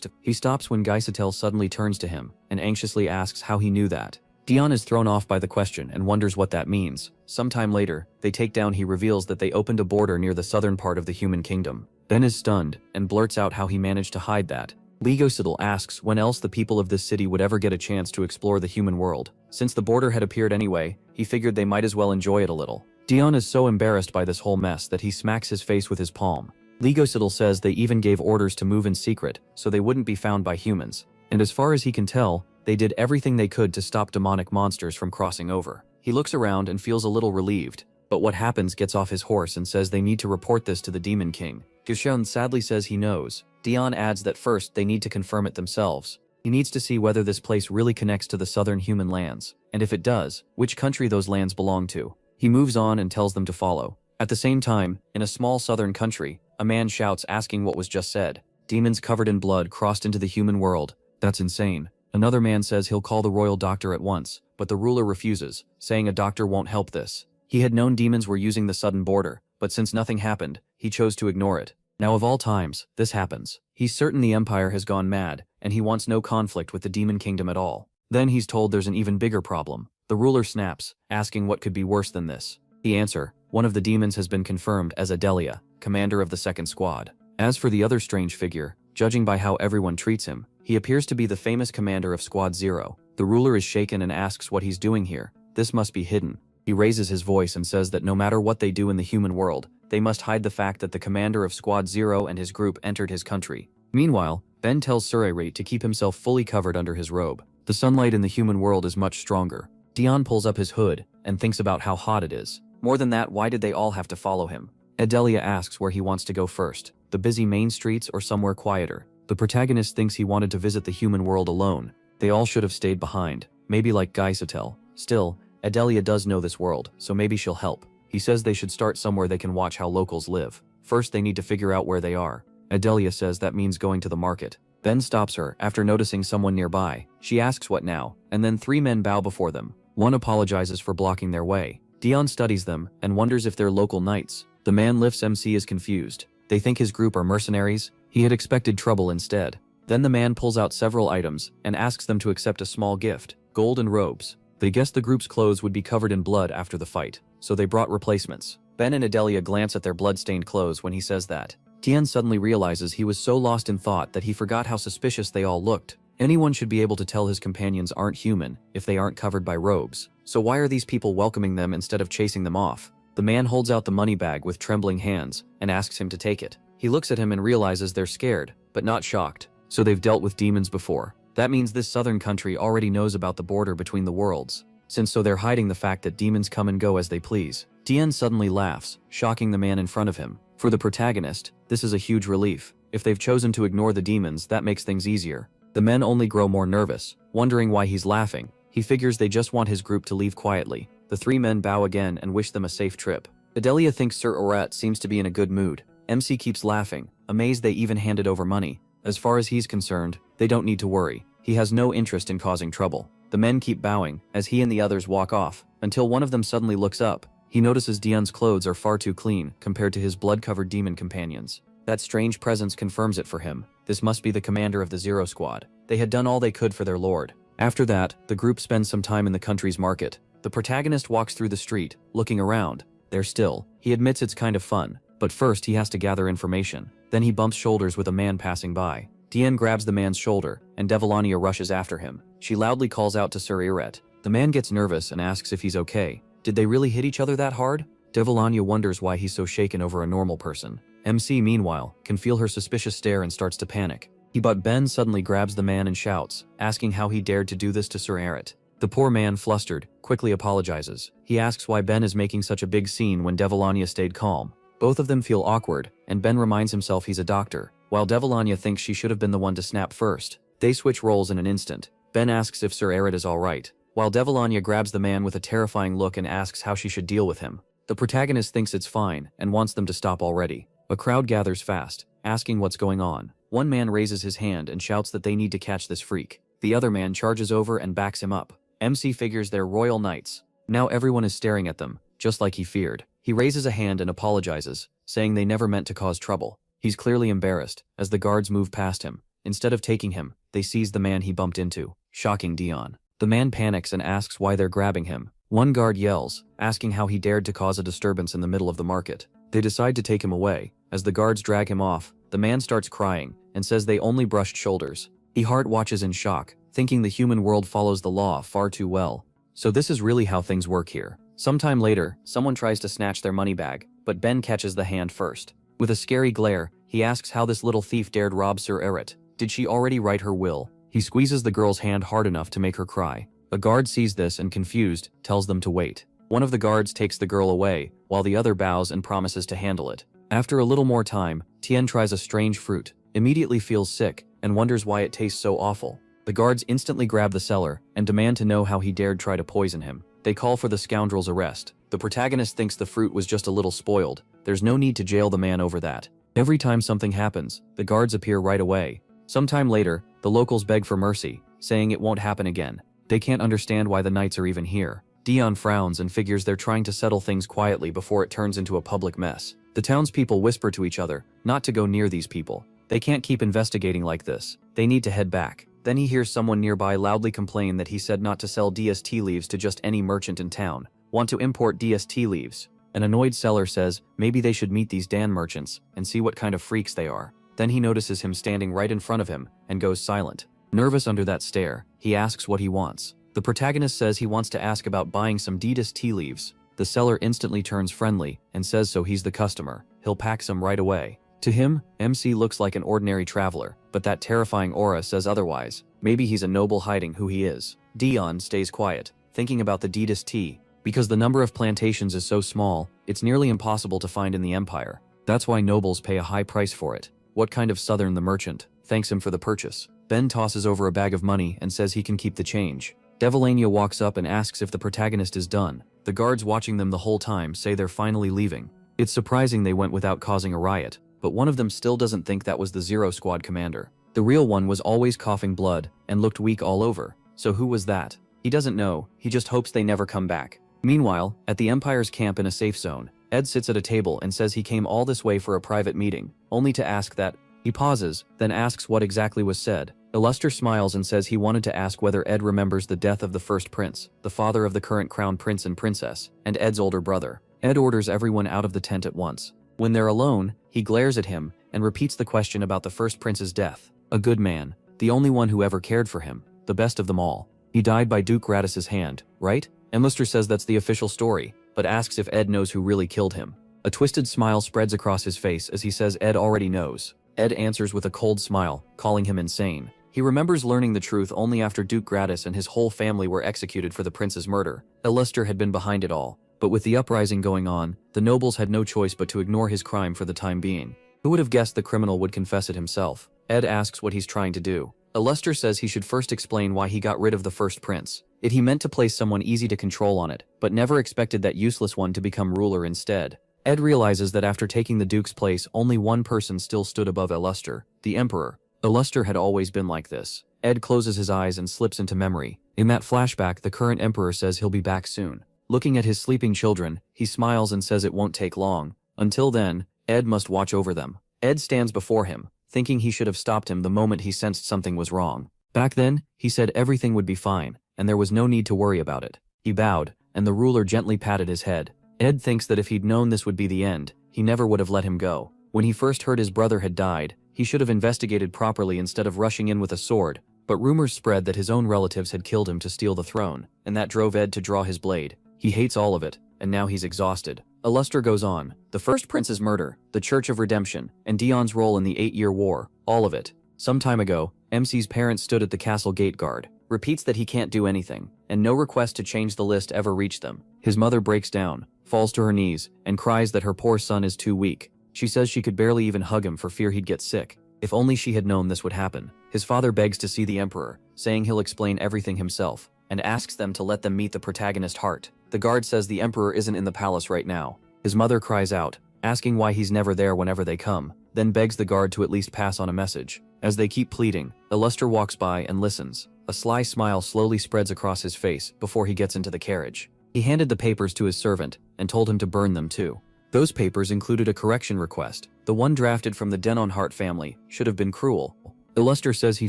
to— He stops when Gacetil suddenly turns to him and anxiously asks how he knew that. Dion is thrown off by the question and wonders what that means. Sometime later, they take down. He reveals that they opened a border near the southern part of the human kingdom. Ben is stunned and blurts out how he managed to hide that. Gacetil asks when else the people of this city would ever get a chance to explore the human world. Since the border had appeared anyway, he figured they might as well enjoy it a little. Dion is so embarrassed by this whole mess that he smacks his face with his palm. Gacetil says they even gave orders to move in secret so they wouldn't be found by humans. And as far as he can tell, they did everything they could to stop demonic monsters from crossing over. He looks around and feels a little relieved, but what happens gets off his horse and says they need to report this to the Demon King. Gushun sadly says he knows. Dion adds that first they need to confirm it themselves. He needs to see whether this place really connects to the southern human lands, and if it does, which country those lands belong to. He moves on and tells them to follow. At the same time, in a small southern country, a man shouts asking what was just said. Demons covered in blood crossed into the human world. That's insane. Another man says he'll call the royal doctor at once, but the ruler refuses, saying a doctor won't help this. He had known demons were using the southern border, but since nothing happened, he chose to ignore it. Now of all times, this happens. He's certain the empire has gone mad, and he wants no conflict with the demon kingdom at all. Then he's told there's an even bigger problem. The ruler snaps, asking what could be worse than this. The answer: one of the demons has been confirmed as Adelia, commander of the second squad. As for the other strange figure, judging by how everyone treats him, he appears to be the famous commander of Squad 0. The ruler is shaken and asks what he's doing here. This must be hidden. He raises his voice and says that no matter what they do in the human world, they must hide the fact that the commander of Squad 0 and his group entered his country. Meanwhile, Ben tells Surere to keep himself fully covered under his robe. The sunlight in the human world is much stronger. Dion pulls up his hood and thinks about how hot it is. More than that, why did they all have to follow him? Adelia asks where he wants to go first, the busy main streets or somewhere quieter. The protagonist thinks he wanted to visit the human world alone. They all should have stayed behind, maybe like Gaisatel. Still, Adelia does know this world, so maybe she'll help. He says they should start somewhere they can watch how locals live. First they need to figure out where they are. Adelia says that means going to the market. Ben stops her after noticing someone nearby. She asks what now, and then 3 men bow before them. One apologizes for blocking their way. Dion studies them and wonders if they're local knights. The man lifts MC is confused. They think his group are mercenaries. He had expected trouble instead. Then the man pulls out several items and asks them to accept a small gift, gold and robes. They guessed the group's clothes would be covered in blood after the fight, so they brought replacements. Ben and Adelia glance at their blood-stained clothes when he says that. Tien suddenly realizes he was so lost in thought that he forgot how suspicious they all looked. Anyone should be able to tell his companions aren't human if they aren't covered by robes. So why are these people welcoming them instead of chasing them off? The man holds out the money bag with trembling hands and asks him to take it. He looks at him and realizes they're scared, but not shocked. So they've dealt with demons before. That means this southern country already knows about the border between the worlds. So they're hiding the fact that demons come and go as they please. Tien suddenly laughs, shocking the man in front of him. For the protagonist, this is a huge relief. If they've chosen to ignore the demons, that makes things easier. The men only grow more nervous, wondering why he's laughing. He figures they just want his group to leave quietly. The 3 men bow again and wish them a safe trip. Adelia thinks Sir Oret seems to be in a good mood. MC keeps laughing, amazed they even handed over money. As far as he's concerned, they don't need to worry. He has no interest in causing trouble. The men keep bowing as he and the others walk off, until one of them suddenly looks up. He notices Dion's clothes are far too clean compared to his blood-covered demon companions. That strange presence confirms it for him. This must be the commander of the Zero Squad. They had done all they could for their lord. After that, the group spends some time in the country's market. The protagonist walks through the street, looking around. They're still. He admits it's kind of fun, but first he has to gather information. Then he bumps shoulders with a man passing by. Tien grabs the man's shoulder, and Devilania rushes after him. She loudly calls out to Sir Eret. The man gets nervous and asks if he's okay. Did they really hit each other that hard? Devilania wonders why he's so shaken over a normal person. MC, meanwhile, can feel her suspicious stare and starts to panic. But Ben suddenly grabs the man and shouts, asking how he dared to do this to Sir Eret. The poor man, flustered, quickly apologizes. He asks why Ben is making such a big scene when Devilania stayed calm. Both of them feel awkward, and Ben reminds himself he's a doctor, while Devilania thinks she should have been the one to snap first. They switch roles in an instant. Ben asks if Sir Eret is alright, while Devilania grabs the man with a terrifying look and asks how she should deal with him. The protagonist thinks it's fine and wants them to stop already. A crowd gathers fast, asking what's going on. One man raises his hand and shouts that they need to catch this freak. The other man charges over and backs him up. MC figures they're royal knights. Now everyone is staring at them, just like he feared. He raises a hand and apologizes, saying they never meant to cause trouble. He's clearly embarrassed, as the guards move past him. Instead of taking him, they seize the man he bumped into, shocking Dion. The man panics and asks why they're grabbing him. One guard yells, asking how he dared to cause a disturbance in the middle of the market. They decide to take him away. As the guards drag him off, the man starts crying and says they only brushed shoulders. He heart watches in shock, thinking the human world follows the law far too well. So this is really how things work here. Sometime later, someone tries to snatch their money bag, but Ben catches the hand first. With a scary glare, he asks how this little thief dared rob Sir Eret. Did she already write her will? He squeezes the girl's hand hard enough to make her cry. A guard sees this and, confused, tells them to wait. One of the guards takes the girl away, while the other bows and promises to handle it. After a little more time, Tien tries a strange fruit, immediately feels sick, and wonders why it tastes so awful. The guards instantly grab the seller and demand to know how he dared try to poison him. They call for the scoundrel's arrest. The protagonist thinks the fruit was just a little spoiled. There's no need to jail the man over that. Every time something happens, the guards appear right away. Sometime later, the locals beg for mercy, saying it won't happen again. They can't understand why the knights are even here. Dion frowns and figures they're trying to settle things quietly before it turns into a public mess. The townspeople whisper to each other not to go near these people. They can't keep investigating like this. They need to head back. Then he hears someone nearby loudly complain that he said not to sell DST leaves to just any merchant in town. Want to import DST leaves? An annoyed seller says maybe they should meet these Dan merchants and see what kind of freaks they are. Then he notices him standing right in front of him and goes silent. Nervous under that stare, he asks what he wants. The protagonist says he wants to ask about buying some DST leaves. The seller instantly turns friendly and says so he's the customer. He'll pack some right away. To him, MC looks like an ordinary traveler, but that terrifying aura says otherwise. Maybe he's a noble hiding who he is. Dion stays quiet, thinking about the DST. Because the number of plantations is so small, it's nearly impossible to find in the empire. That's why nobles pay a high price for it. What kind of southern the merchant thanks him for the purchase. Ben tosses over a bag of money and says he can keep the change. Devilania walks up and asks if the protagonist is done. The guards watching them the whole time say they're finally leaving. It's surprising they went without causing a riot, but one of them still doesn't think that was the Zero Squad commander. The real one was always coughing blood and looked weak all over. So who was that? He doesn't know, he just hopes they never come back. Meanwhile, at the Empire's camp in a safe zone, Ed sits at a table and says he came all this way for a private meeting, only to ask that. He pauses, then asks what exactly was said. Illuster smiles and says he wanted to ask whether Ed remembers the death of the first prince, the father of the current crown prince and princess, and Ed's older brother. Ed orders everyone out of the tent at once. When they're alone, he glares at him and repeats the question about the first prince's death. A good man, the only one who ever cared for him, the best of them all. He died by Duke Gratis's hand, right? Illuster says that's the official story, but asks if Ed knows who really killed him. A twisted smile spreads across his face as he says Ed already knows. Ed answers with a cold smile, calling him insane. He remembers learning the truth only after Duke Gratis and his whole family were executed for the prince's murder. Illuster had been behind it all, but with the uprising going on, the nobles had no choice but to ignore his crime for the time being. Who would have guessed the criminal would confess it himself? Ed asks what he's trying to do. Illuster says he should first explain why he got rid of the first prince. He meant to place someone easy to control on it, but never expected that useless one to become ruler instead. Ed realizes that after taking the Duke's place, only one person still stood above Illuster, the Emperor. Illuster had always been like this. Ed closes his eyes and slips into memory. In that flashback, the current Emperor says he'll be back soon. Looking at his sleeping children, he smiles and says it won't take long. Until then, Ed must watch over them. Ed stands before him, thinking he should have stopped him the moment he sensed something was wrong. Back then, he said everything would be fine, and there was no need to worry about it. He bowed, and the ruler gently patted his head. Ed thinks that if he'd known this would be the end, he never would have let him go. When he first heard his brother had died, he should have investigated properly instead of rushing in with a sword, but rumors spread that his own relatives had killed him to steal the throne, and that drove Ed to draw his blade. He hates all of it, and now he's exhausted. Illuster goes on. The first prince's murder, the Church of Redemption, and Dion's role in the 8-Year War, all of it. Some time ago, MC's parents stood at the castle gate guard. Repeats that he can't do anything, and no request to change the list ever reached them. His mother breaks down, falls to her knees, and cries that her poor son is too weak. She says she could barely even hug him for fear he'd get sick. If only she had known this would happen. His father begs to see the Emperor, saying he'll explain everything himself, and asks them to let them meet the protagonist Hart. The guard says the Emperor isn't in the palace right now. His mother cries out, asking why he's never there whenever they come, then begs the guard to at least pass on a message. As they keep pleading, Illuster walks by and listens. A sly smile slowly spreads across his face before he gets into the carriage. He handed the papers to his servant and told him to burn them too. Those papers included a correction request. The one drafted from the Denon Hart family should have been cruel. Illuster says he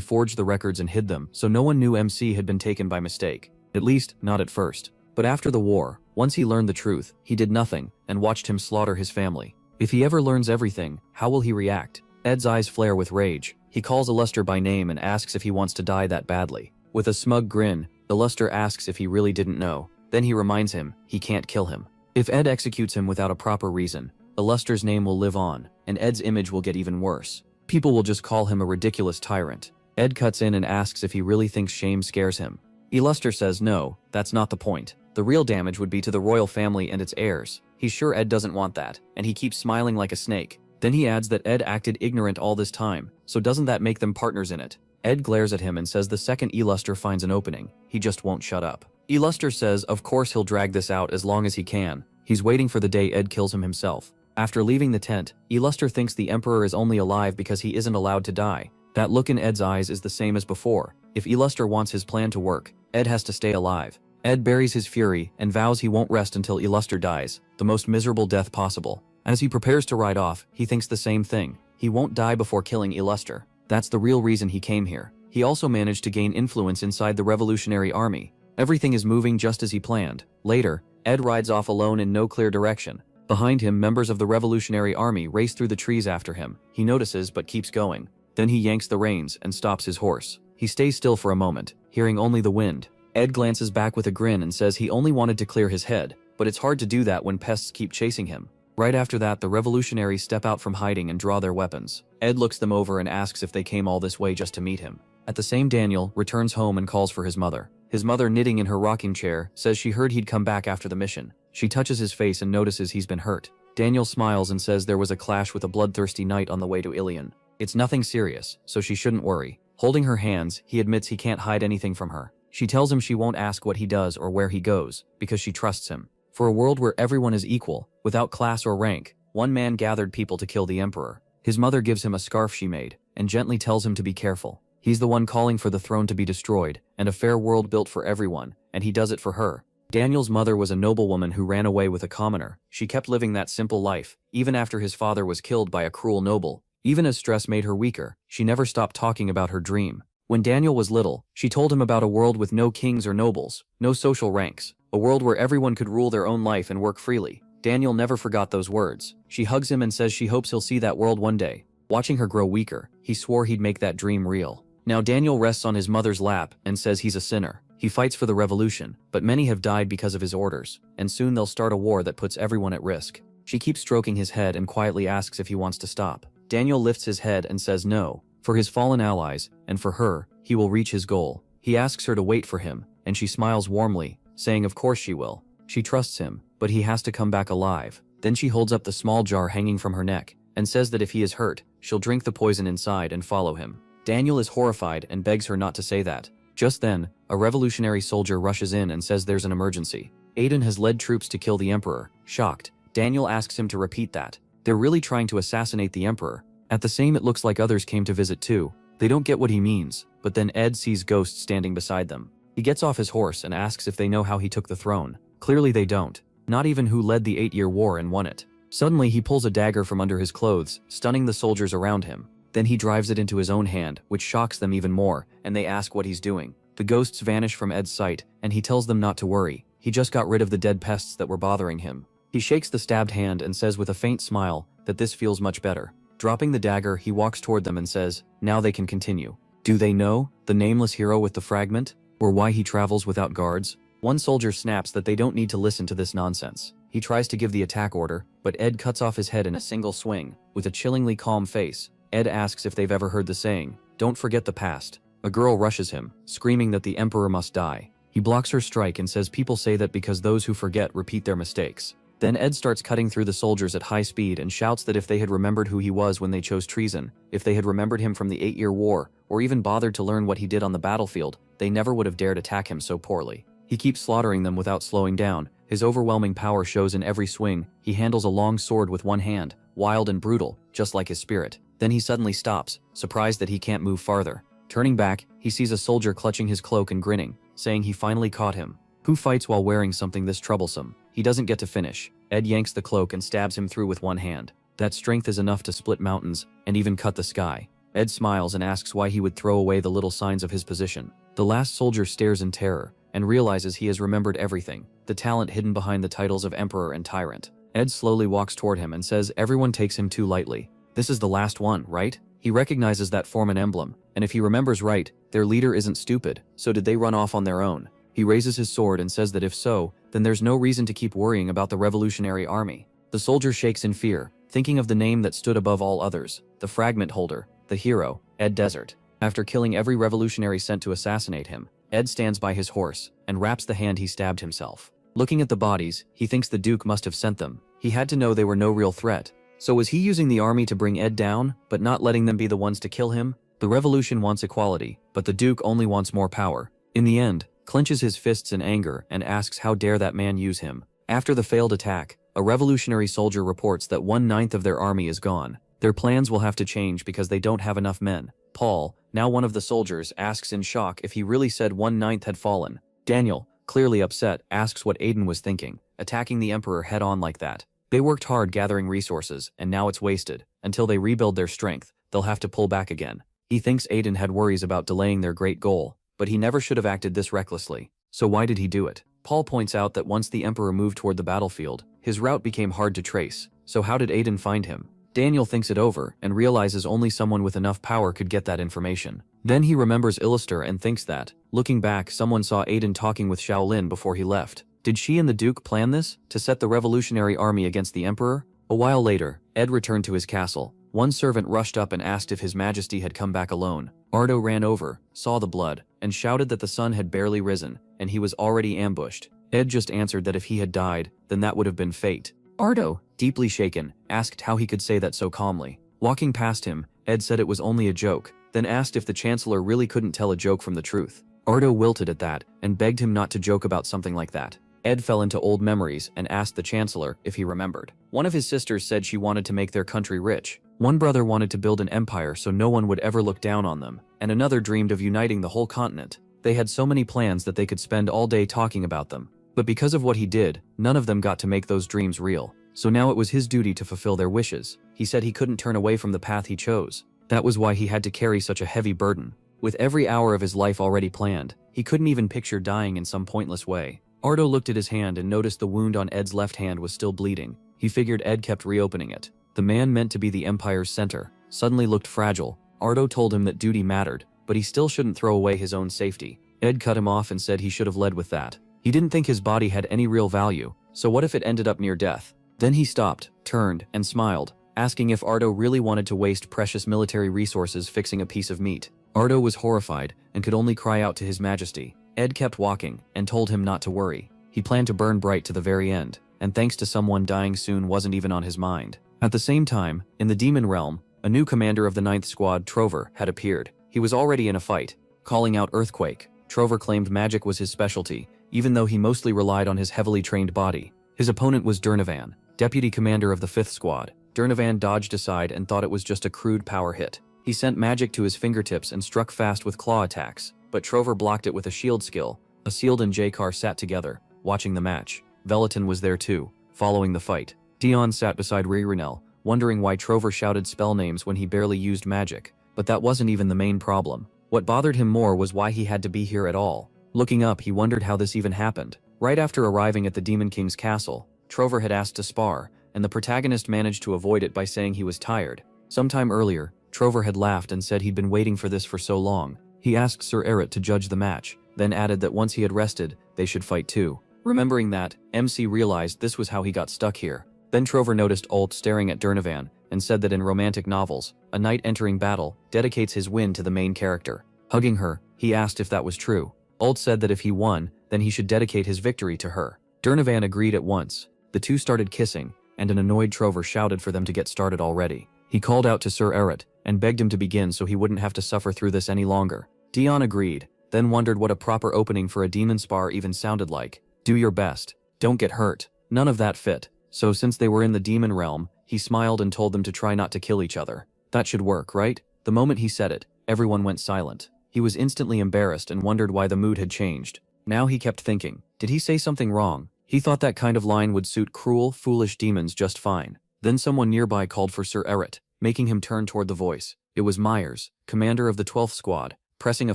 forged the records and hid them so no one knew MC had been taken by mistake. At least, not at first. But after the war, once he learned the truth, he did nothing and watched him slaughter his family. If he ever learns everything, how will he react? Ed's eyes flare with rage. He calls Illuster by name and asks if he wants to die that badly. With a smug grin, Illuster asks if he really didn't know. Then he reminds him he can't kill him. If Ed executes him without a proper reason, Illuster's name will live on, and Ed's image will get even worse. People will just call him a ridiculous tyrant. Ed cuts in and asks if he really thinks shame scares him. Illuster says no, that's not the point. The real damage would be to the royal family and its heirs. He's sure Ed doesn't want that, and he keeps smiling like a snake. Then he adds that Ed acted ignorant all this time, so doesn't that make them partners in it? Ed glares at him and says the second Illuster finds an opening, he just won't shut up. Illuster says of course he'll drag this out as long as he can. He's waiting for the day Ed kills him himself. After leaving the tent, Illuster thinks the Emperor is only alive because he isn't allowed to die. That look in Ed's eyes is the same as before. If Illuster wants his plan to work, Ed has to stay alive. Ed buries his fury and vows he won't rest until Illuster dies, the most miserable death possible. As he prepares to ride off, he thinks the same thing. He won't die before killing Illuster. That's the real reason he came here. He also managed to gain influence inside the Revolutionary Army. Everything is moving just as he planned. Later, Ed rides off alone in no clear direction. Behind him, members of the Revolutionary Army race through the trees after him. He notices but keeps going. Then he yanks the reins and stops his horse. He stays still for a moment, hearing only the wind. Ed glances back with a grin and says he only wanted to clear his head, but it's hard to do that when pests keep chasing him. Right after that, the revolutionaries step out from hiding and draw their weapons. Ed looks them over and asks if they came all this way just to meet him. At the same, Daniel returns home and calls for his mother. His mother, knitting in her rocking chair, says she heard he'd come back after the mission. She touches his face and notices he's been hurt. Daniel smiles and says there was a clash with a bloodthirsty knight on the way to Ilion. It's nothing serious, so she shouldn't worry. Holding her hands, he admits he can't hide anything from her. She tells him she won't ask what he does or where he goes, because she trusts him. For a world where everyone is equal, without class or rank, one man gathered people to kill the emperor. His mother gives him a scarf she made, and gently tells him to be careful. He's the one calling for the throne to be destroyed, and a fair world built for everyone, and he does it for her. Daniel's mother was a noblewoman who ran away with a commoner. She kept living that simple life, even after his father was killed by a cruel noble. Even as stress made her weaker, she never stopped talking about her dream. When Daniel was little, she told him about a world with no kings or nobles, no social ranks, a world where everyone could rule their own life and work freely. Daniel never forgot those words. She hugs him and says she hopes he'll see that world one day. Watching her grow weaker, he swore he'd make that dream real. Now Daniel rests on his mother's lap and says he's a sinner. He fights for the revolution, but many have died because of his orders, and soon they'll start a war that puts everyone at risk. She keeps stroking his head and quietly asks if he wants to stop. Daniel lifts his head and says no. For his fallen allies, and for her, he will reach his goal. He asks her to wait for him, and she smiles warmly, saying of course she will. She trusts him, but he has to come back alive. Then she holds up the small jar hanging from her neck, and says that if he is hurt, she'll drink the poison inside and follow him. Daniel is horrified and begs her not to say that. Just then, a revolutionary soldier rushes in and says there's an emergency. Aiden has led troops to kill the emperor. Shocked, Daniel asks him to repeat that. They're really trying to assassinate the emperor. At the same, it looks like others came to visit too. They don't get what he means, but then Ed sees ghosts standing beside them. He gets off his horse and asks if they know how he took the throne. Clearly they don't. Not even who led the 8-year war and won it. Suddenly he pulls a dagger from under his clothes, stunning the soldiers around him. Then he drives it into his own hand, which shocks them even more, and they ask what he's doing. The ghosts vanish from Ed's sight, and he tells them not to worry. He just got rid of the dead pests that were bothering him. He shakes the stabbed hand and says with a faint smile that this feels much better. Dropping the dagger, he walks toward them and says, now they can continue. Do they know, the nameless hero with the fragment, or why he travels without guards? One soldier snaps that they don't need to listen to this nonsense. He tries to give the attack order, but Ed cuts off his head in a single swing. With a chillingly calm face, Ed asks if they've ever heard the saying, don't forget the past. A girl rushes him, screaming that the emperor must die. He blocks her strike and says people say that because those who forget repeat their mistakes. Then Ed starts cutting through the soldiers at high speed and shouts that if they had remembered who he was when they chose treason, if they had remembered him from the 8-year war, or even bothered to learn what he did on the battlefield, they never would have dared attack him so poorly. He keeps slaughtering them without slowing down. His overwhelming power shows in every swing. He handles a long sword with one hand, wild and brutal, just like his spirit. Then he suddenly stops, surprised that he can't move farther. Turning back, he sees a soldier clutching his cloak and grinning, saying he finally caught him. Who fights while wearing something this troublesome? He doesn't get to finish. Ed yanks the cloak and stabs him through with one hand. That strength is enough to split mountains and even cut the sky. Ed smiles and asks why he would throw away the little signs of his position. The last soldier stares in terror and realizes he has remembered everything, the talent hidden behind the titles of emperor and tyrant. Ed slowly walks toward him and says everyone takes him too lightly. This is the last one, right? He recognizes that form and emblem, and if he remembers right, their leader isn't stupid, so did they run off on their own? He raises his sword and says that if so, then there's no reason to keep worrying about the revolutionary army. The soldier shakes in fear, thinking of the name that stood above all others, the fragment holder, the hero, Ed Desert. After killing every revolutionary sent to assassinate him, Ed stands by his horse and wraps the hand he stabbed himself. Looking at the bodies, he thinks the Duke must have sent them. He had to know they were no real threat. So was he using the army to bring Ed down, but not letting them be the ones to kill him? The revolution wants equality, but the Duke only wants more power. In the end, clenches his fists in anger and asks how dare that man use him. After the failed attack, a revolutionary soldier reports that 1/9 of their army is gone. Their plans will have to change because they don't have enough men. Paul, now one of the soldiers, asks in shock if he really said 1/9 had fallen. Daniel, clearly upset, asks what Aiden was thinking, attacking the Emperor head-on like that. They worked hard gathering resources, and now it's wasted. Until they rebuild their strength, they'll have to pull back again. He thinks Aiden had worries about delaying their great goal, but he never should have acted this recklessly. So why did he do it? Paul points out that once the Emperor moved toward the battlefield, his route became hard to trace. So how did Aiden find him? Daniel thinks it over and realizes only someone with enough power could get that information. Then he remembers Illister and thinks that, looking back, someone saw Aiden talking with Shaolin before he left. Did she and the Duke plan this, to set the revolutionary army against the Emperor? A while later, Ed returned to his castle. One servant rushed up and asked if His Majesty had come back alone. Ardo ran over, saw the blood, and shouted that the sun had barely risen, and he was already ambushed. Ed just answered that if he had died, then that would have been fate. Ardo, deeply shaken, asked how he could say that so calmly. Walking past him, Ed said it was only a joke, then asked if the Chancellor really couldn't tell a joke from the truth. Ardo wilted at that, and begged him not to joke about something like that. Ed fell into old memories and asked the Chancellor if he remembered. One of his sisters said she wanted to make their country rich. One brother wanted to build an empire so no one would ever look down on them, and another dreamed of uniting the whole continent. They had so many plans that they could spend all day talking about them. But because of what he did, none of them got to make those dreams real. So now it was his duty to fulfill their wishes. He said he couldn't turn away from the path he chose. That was why he had to carry such a heavy burden. With every hour of his life already planned, he couldn't even picture dying in some pointless way. Ardo looked at his hand and noticed the wound on Ed's left hand was still bleeding. He figured Ed kept reopening it. The man meant to be the Empire's center suddenly looked fragile. Ardo told him that duty mattered, but he still shouldn't throw away his own safety. Ed cut him off and said he should have led with that. He didn't think his body had any real value, so what if it ended up near death? Then he stopped, turned, and smiled, asking if Ardo really wanted to waste precious military resources fixing a piece of meat. Ardo was horrified and could only cry out to His Majesty. Ed kept walking and told him not to worry. He planned to burn bright to the very end, and thanks to someone dying soon wasn't even on his mind. At the same time, in the Demon Realm, a new commander of the 9th Squad, Trover, had appeared. He was already in a fight, calling out Earthquake. Trover claimed magic was his specialty, even though he mostly relied on his heavily trained body. His opponent was Durnovan, deputy commander of the 5th Squad. Durnovan dodged aside and thought it was just a crude power hit. He sent magic to his fingertips and struck fast with claw attacks, but Trover blocked it with a shield skill. Aseeld and Jakar sat together, watching the match. Velatin was there too, following the fight. Dion sat beside Ririnel, wondering why Trover shouted spell names when he barely used magic. But that wasn't even the main problem. What bothered him more was why he had to be here at all. Looking up, he wondered how this even happened. Right after arriving at the Demon King's castle, Trover had asked to spar, and the protagonist managed to avoid it by saying he was tired. Sometime earlier, Trover had laughed and said he'd been waiting for this for so long. He asked Sir Eret to judge the match, then added that once he had rested, they should fight too. Remembering that, MC realized this was how he got stuck here. Then Trover noticed Ult staring at Durnovan and said that in romantic novels, a knight entering battle dedicates his win to the main character. Hugging her, he asked if that was true. Ult said that if he won, then he should dedicate his victory to her. Durnovan agreed at once. The two started kissing, and an annoyed Trover shouted for them to get started already. He called out to Sir Eret and begged him to begin so he wouldn't have to suffer through this any longer. Dion agreed, then wondered what a proper opening for a demon spar even sounded like. Do your best. Don't get hurt. None of that fit. So since they were in the demon realm, he smiled and told them to try not to kill each other. That should work, right? The moment he said it, everyone went silent. He was instantly embarrassed and wondered why the mood had changed. Now he kept thinking, did he say something wrong? He thought that kind of line would suit cruel, foolish demons just fine. Then someone nearby called for Sir Eret, making him turn toward the voice. It was Myers, commander of the 12th Squad, pressing a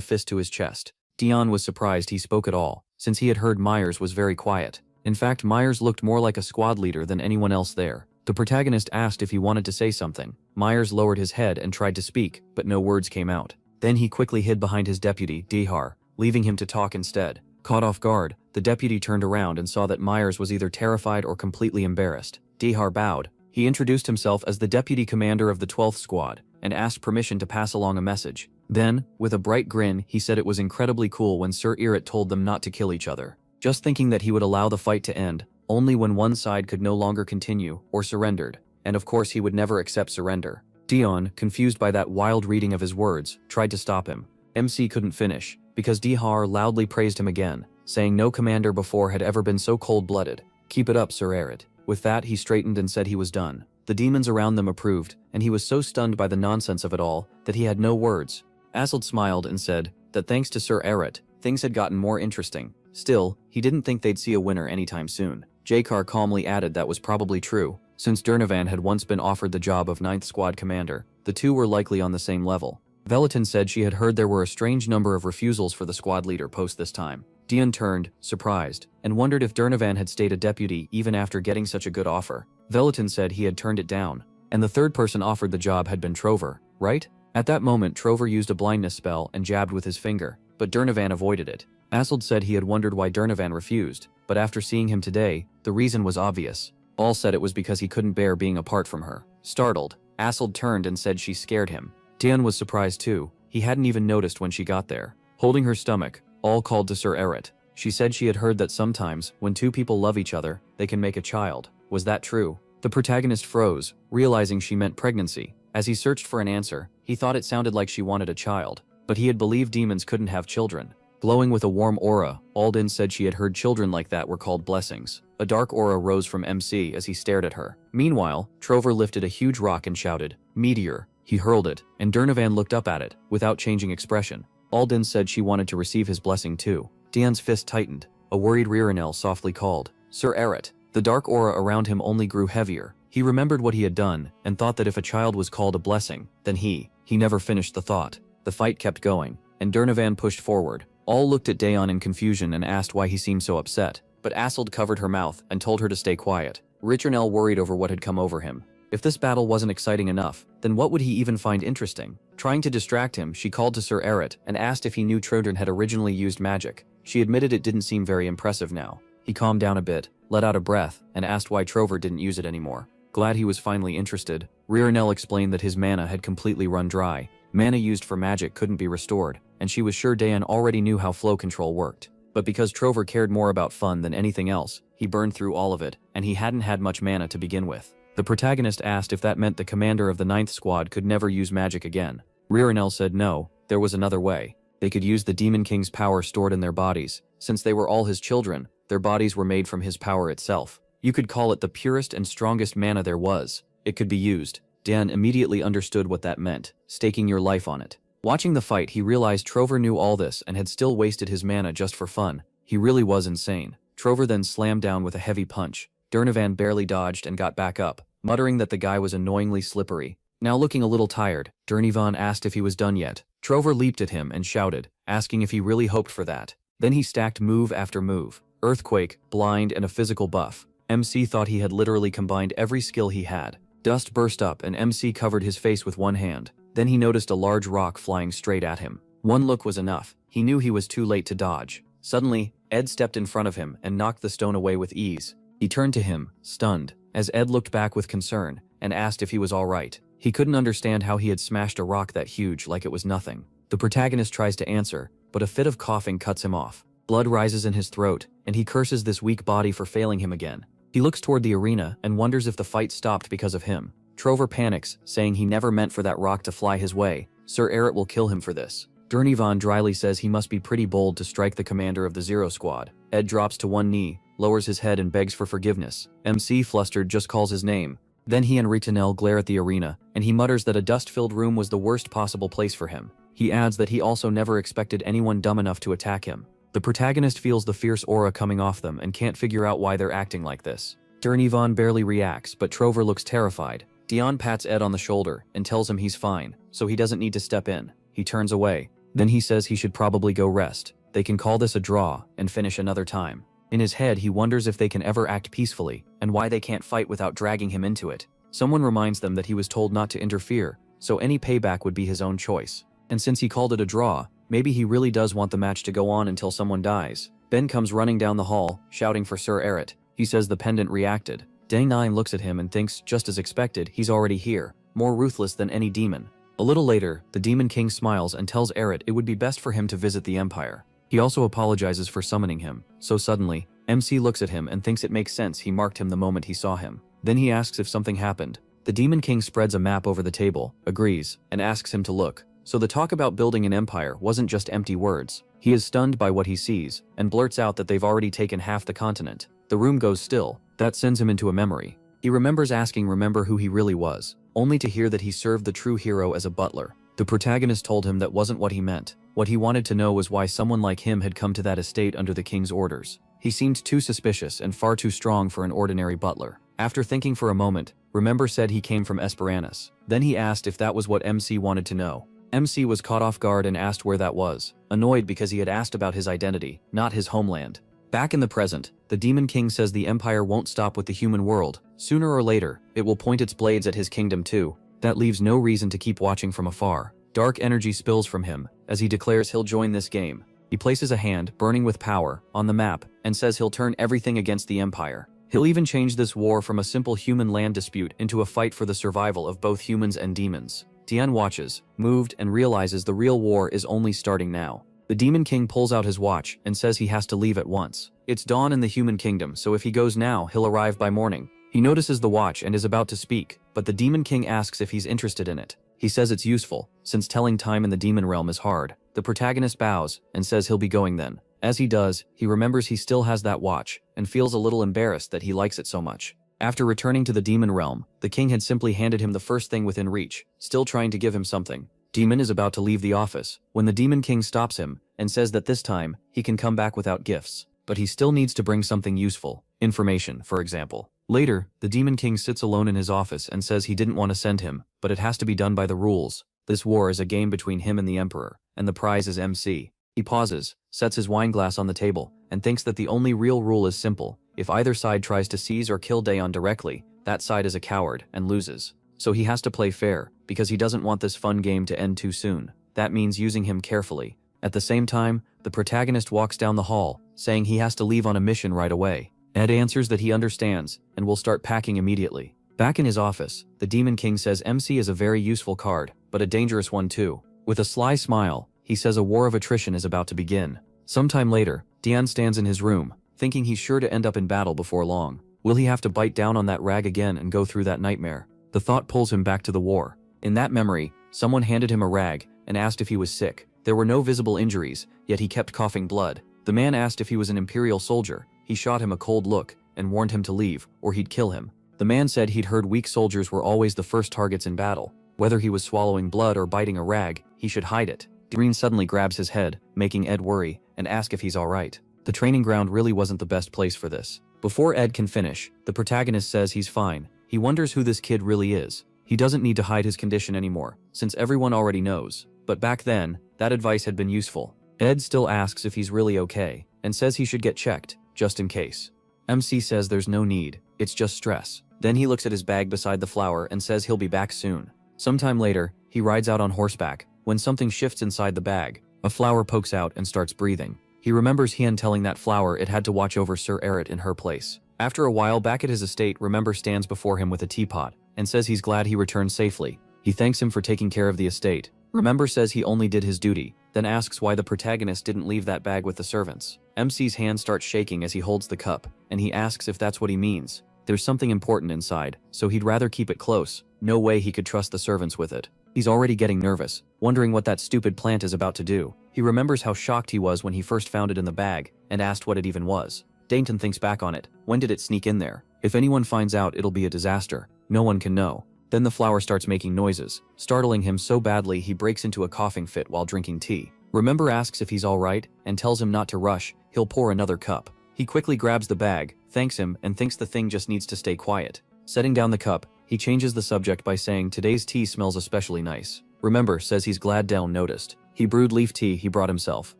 fist to his chest. Dion was surprised he spoke at all, since he had heard Myers was very quiet. In fact, Myers looked more like a squad leader than anyone else there. The protagonist asked if he wanted to say something. Myers lowered his head and tried to speak, but no words came out. Then he quickly hid behind his deputy, Dihar, leaving him to talk instead. Caught off guard, the deputy turned around and saw that Myers was either terrified or completely embarrassed. Dihar bowed. He introduced himself as the deputy commander of the 12th Squad and asked permission to pass along a message. Then, with a bright grin, he said it was incredibly cool when Sir Eret told them not to kill each other. Just thinking that he would allow the fight to end, only when one side could no longer continue or surrendered, and of course he would never accept surrender. Dion, confused by that wild reading of his words, tried to stop him. MC couldn't finish, because Dihar loudly praised him again, saying no commander before had ever been so cold-blooded. Keep it up, Sir Eret. With that, he straightened and said he was done. The demons around them approved, and he was so stunned by the nonsense of it all that he had no words. Acild smiled and said that thanks to Sir Eret, things had gotten more interesting. Still, he didn't think they'd see a winner anytime soon. Jakar calmly added that was probably true. Since Durnovan had once been offered the job of 9th Squad Commander, the two were likely on the same level. Veletin said she had heard there were a strange number of refusals for the squad leader post this time. Dion turned, surprised, and wondered if Durnovan had stayed a deputy even after getting such a good offer. Veletin said he had turned it down, and the third person offered the job had been Trover, right? At that moment, Trover used a blindness spell and jabbed with his finger, but Durnovan avoided it. Acild said he had wondered why Durnovan refused, but after seeing him today, the reason was obvious. All said it was because he couldn't bear being apart from her. Startled, Acild turned and said she scared him. Dion was surprised too. He hadn't even noticed when she got there. Holding her stomach, All called to Sir Eret. She said she had heard that sometimes, when two people love each other, they can make a child. Was that true? The protagonist froze, realizing she meant pregnancy. As he searched for an answer, he thought it sounded like she wanted a child, but he had believed demons couldn't have children. Glowing with a warm aura, Alden said she had heard children like that were called blessings. A dark aura rose from MC as he stared at her. Meanwhile, Trover lifted a huge rock and shouted, "Meteor." He hurled it, and Durnovan looked up at it, without changing expression. Alden said she wanted to receive his blessing too. Dion's fist tightened. A worried Ririnel softly called, "Sir Eret." The dark aura around him only grew heavier. He remembered what he had done, and thought that if a child was called a blessing, then he never finished the thought. The fight kept going, and Durnovan pushed forward. All looked at Dayon in confusion and asked why he seemed so upset, but Acild covered her mouth and told her to stay quiet. Richernel worried over what had come over him. If this battle wasn't exciting enough, then what would he even find interesting? Trying to distract him, she called to Sir Eret and asked if he knew Trodern had originally used magic. She admitted it didn't seem very impressive now. He calmed down a bit, let out a breath, and asked why Trover didn't use it anymore. Glad he was finally interested, Ririnel explained that his mana had completely run dry. Mana used for magic couldn't be restored, and she was sure Dayon already knew how flow control worked. But because Trover cared more about fun than anything else, he burned through all of it, and he hadn't had much mana to begin with. The protagonist asked if that meant the commander of the 9th Squad could never use magic again. Ririnel said no, there was another way. They could use the Demon King's power stored in their bodies. Since they were all his children, their bodies were made from his power itself. You could call it the purest and strongest mana there was. It could be used. Dan immediately understood what that meant, staking your life on it. Watching the fight, he realized Trover knew all this and had still wasted his mana just for fun. He really was insane. Trover then slammed down with a heavy punch. Durnovan barely dodged and got back up, muttering that the guy was annoyingly slippery. Now looking a little tired, Durnovan asked if he was done yet. Trover leaped at him and shouted, asking if he really hoped for that. Then he stacked move after move. Earthquake, blind, and a physical buff. MC thought he had literally combined every skill he had. Dust burst up and MC covered his face with one hand. Then he noticed a large rock flying straight at him. One look was enough. He knew he was too late to dodge. Suddenly, Ed stepped in front of him and knocked the stone away with ease. He turned to him, stunned, as Ed looked back with concern and asked if he was all right. He couldn't understand how he had smashed a rock that huge like it was nothing. The protagonist tries to answer, but a fit of coughing cuts him off. Blood rises in his throat, and he curses this weak body for failing him again. He looks toward the arena and wonders if the fight stopped because of him. Trover panics, saying he never meant for that rock to fly his way. Sir Eret will kill him for this. Durnovan dryly says he must be pretty bold to strike the commander of the Zero Squad. Ed drops to one knee, lowers his head and begs for forgiveness. MC, flustered, just calls his name. Then he and Ritanel glare at the arena, and he mutters that a dust-filled room was the worst possible place for him. He adds that he also never expected anyone dumb enough to attack him. The protagonist feels the fierce aura coming off them and can't figure out why they're acting like this. Durnovan barely reacts, but Trover looks terrified. Dion pats Ed on the shoulder and tells him he's fine, so he doesn't need to step in. He turns away. Then he says he should probably go rest. They can call this a draw and finish another time. In his head, he wonders if they can ever act peacefully, and why they can't fight without dragging him into it. Someone reminds them that he was told not to interfere, so any payback would be his own choice. And since he called it a draw, maybe he really does want the match to go on until someone dies. Ben comes running down the hall, shouting for Sir Eret. He says the pendant reacted. Dang9 looks at him and thinks, just as expected, he's already here, more ruthless than any demon. A little later, the Demon King smiles and tells Eret it would be best for him to visit the Empire. He also apologizes for summoning him, so suddenly, MC looks at him and thinks it makes sense he marked him the moment he saw him. Then he asks if something happened. The Demon King spreads a map over the table, agrees, and asks him to look. So the talk about building an empire wasn't just empty words. He is stunned by what he sees, and blurts out that they've already taken half the continent. The room goes still. That sends him into a memory. He remembers asking remember who he really was, only to hear that he served the true hero as a butler. The protagonist told him that wasn't what he meant. What he wanted to know was why someone like him had come to that estate under the king's orders. He seemed too suspicious and far too strong for an ordinary butler. After thinking for a moment, Remember said he came from Esperanus. Then he asked if that was what MC wanted to know. MC was caught off guard and asked where that was, annoyed because he had asked about his identity, not his homeland. Back in the present, the Demon King says the Empire won't stop with the human world. Sooner or later, it will point its blades at his kingdom too. That leaves no reason to keep watching from afar. Dark energy spills from him, as he declares he'll join this game. He places a hand, burning with power, on the map, and says he'll turn everything against the Empire. He'll even change this war from a simple human-land dispute into a fight for the survival of both humans and demons. Tian watches, moved, and realizes the real war is only starting now. The Demon King pulls out his watch and says he has to leave at once. It's dawn in the human kingdom, so if he goes now, he'll arrive by morning. He notices the watch and is about to speak, but the Demon King asks if he's interested in it. He says it's useful, since telling time in the demon realm is hard. The protagonist bows and says he'll be going then. As he does, he remembers he still has that watch, and feels a little embarrassed that he likes it so much. After returning to the demon realm, the king had simply handed him the first thing within reach, still trying to give him something. Demon is about to leave the office, when the Demon King stops him, and says that this time, he can come back without gifts. But he still needs to bring something useful. Information, for example. Later, the Demon King sits alone in his office and says he didn't want to send him, but it has to be done by the rules. This war is a game between him and the Emperor, and the prize is MC. He pauses, sets his wine glass on the table, and thinks that the only real rule is simple. If either side tries to seize or kill Daeon directly, that side is a coward and loses. So he has to play fair, because he doesn't want this fun game to end too soon. That means using him carefully. At the same time, the protagonist walks down the hall, saying he has to leave on a mission right away. Ed answers that he understands, and will start packing immediately. Back in his office, the Demon King says MC is a very useful card, but a dangerous one too. With a sly smile, he says a war of attrition is about to begin. Sometime later, Dian stands in his room, thinking he's sure to end up in battle before long. Will he have to bite down on that rag again and go through that nightmare? The thought pulls him back to the war. In that memory, someone handed him a rag and asked if he was sick. There were no visible injuries, yet he kept coughing blood. The man asked if he was an Imperial soldier. He shot him a cold look and warned him to leave, or he'd kill him. The man said he'd heard weak soldiers were always the first targets in battle. Whether he was swallowing blood or biting a rag, he should hide it. Green suddenly grabs his head, making Ed worry, and ask if he's alright. The training ground really wasn't the best place for this. Before Ed can finish, the protagonist says he's fine. He wonders who this kid really is. He doesn't need to hide his condition anymore, since everyone already knows. But back then, that advice had been useful. Ed still asks if he's really okay, and says he should get checked, just in case. MC says there's no need, it's just stress. Then he looks at his bag beside the flower and says he'll be back soon. Sometime later, he rides out on horseback, when something shifts inside the bag. A flower pokes out and starts breathing. He remembers Hien telling that flower it had to watch over Sir Eret in her place. After a while back at his estate, Remember stands before him with a teapot, and says he's glad he returned safely. He thanks him for taking care of the estate. Remember says he only did his duty, then asks why the protagonist didn't leave that bag with the servants. MC's hand starts shaking as he holds the cup, and he asks if that's what he means. There's something important inside, so he'd rather keep it close. No way he could trust the servants with it. He's already getting nervous, wondering what that stupid plant is about to do. He remembers how shocked he was when he first found it in the bag, and asked what it even was. Dainton thinks back on it. When did it sneak in there? If anyone finds out, it'll be a disaster. No one can know. Then the flower starts making noises, startling him so badly he breaks into a coughing fit while drinking tea. Remember asks if he's alright, and tells him not to rush, he'll pour another cup. He quickly grabs the bag, thanks him, and thinks the thing just needs to stay quiet. Setting down the cup, he changes the subject by saying today's tea smells especially nice. Remember says he's glad Dan noticed. He brewed leaf tea he brought himself.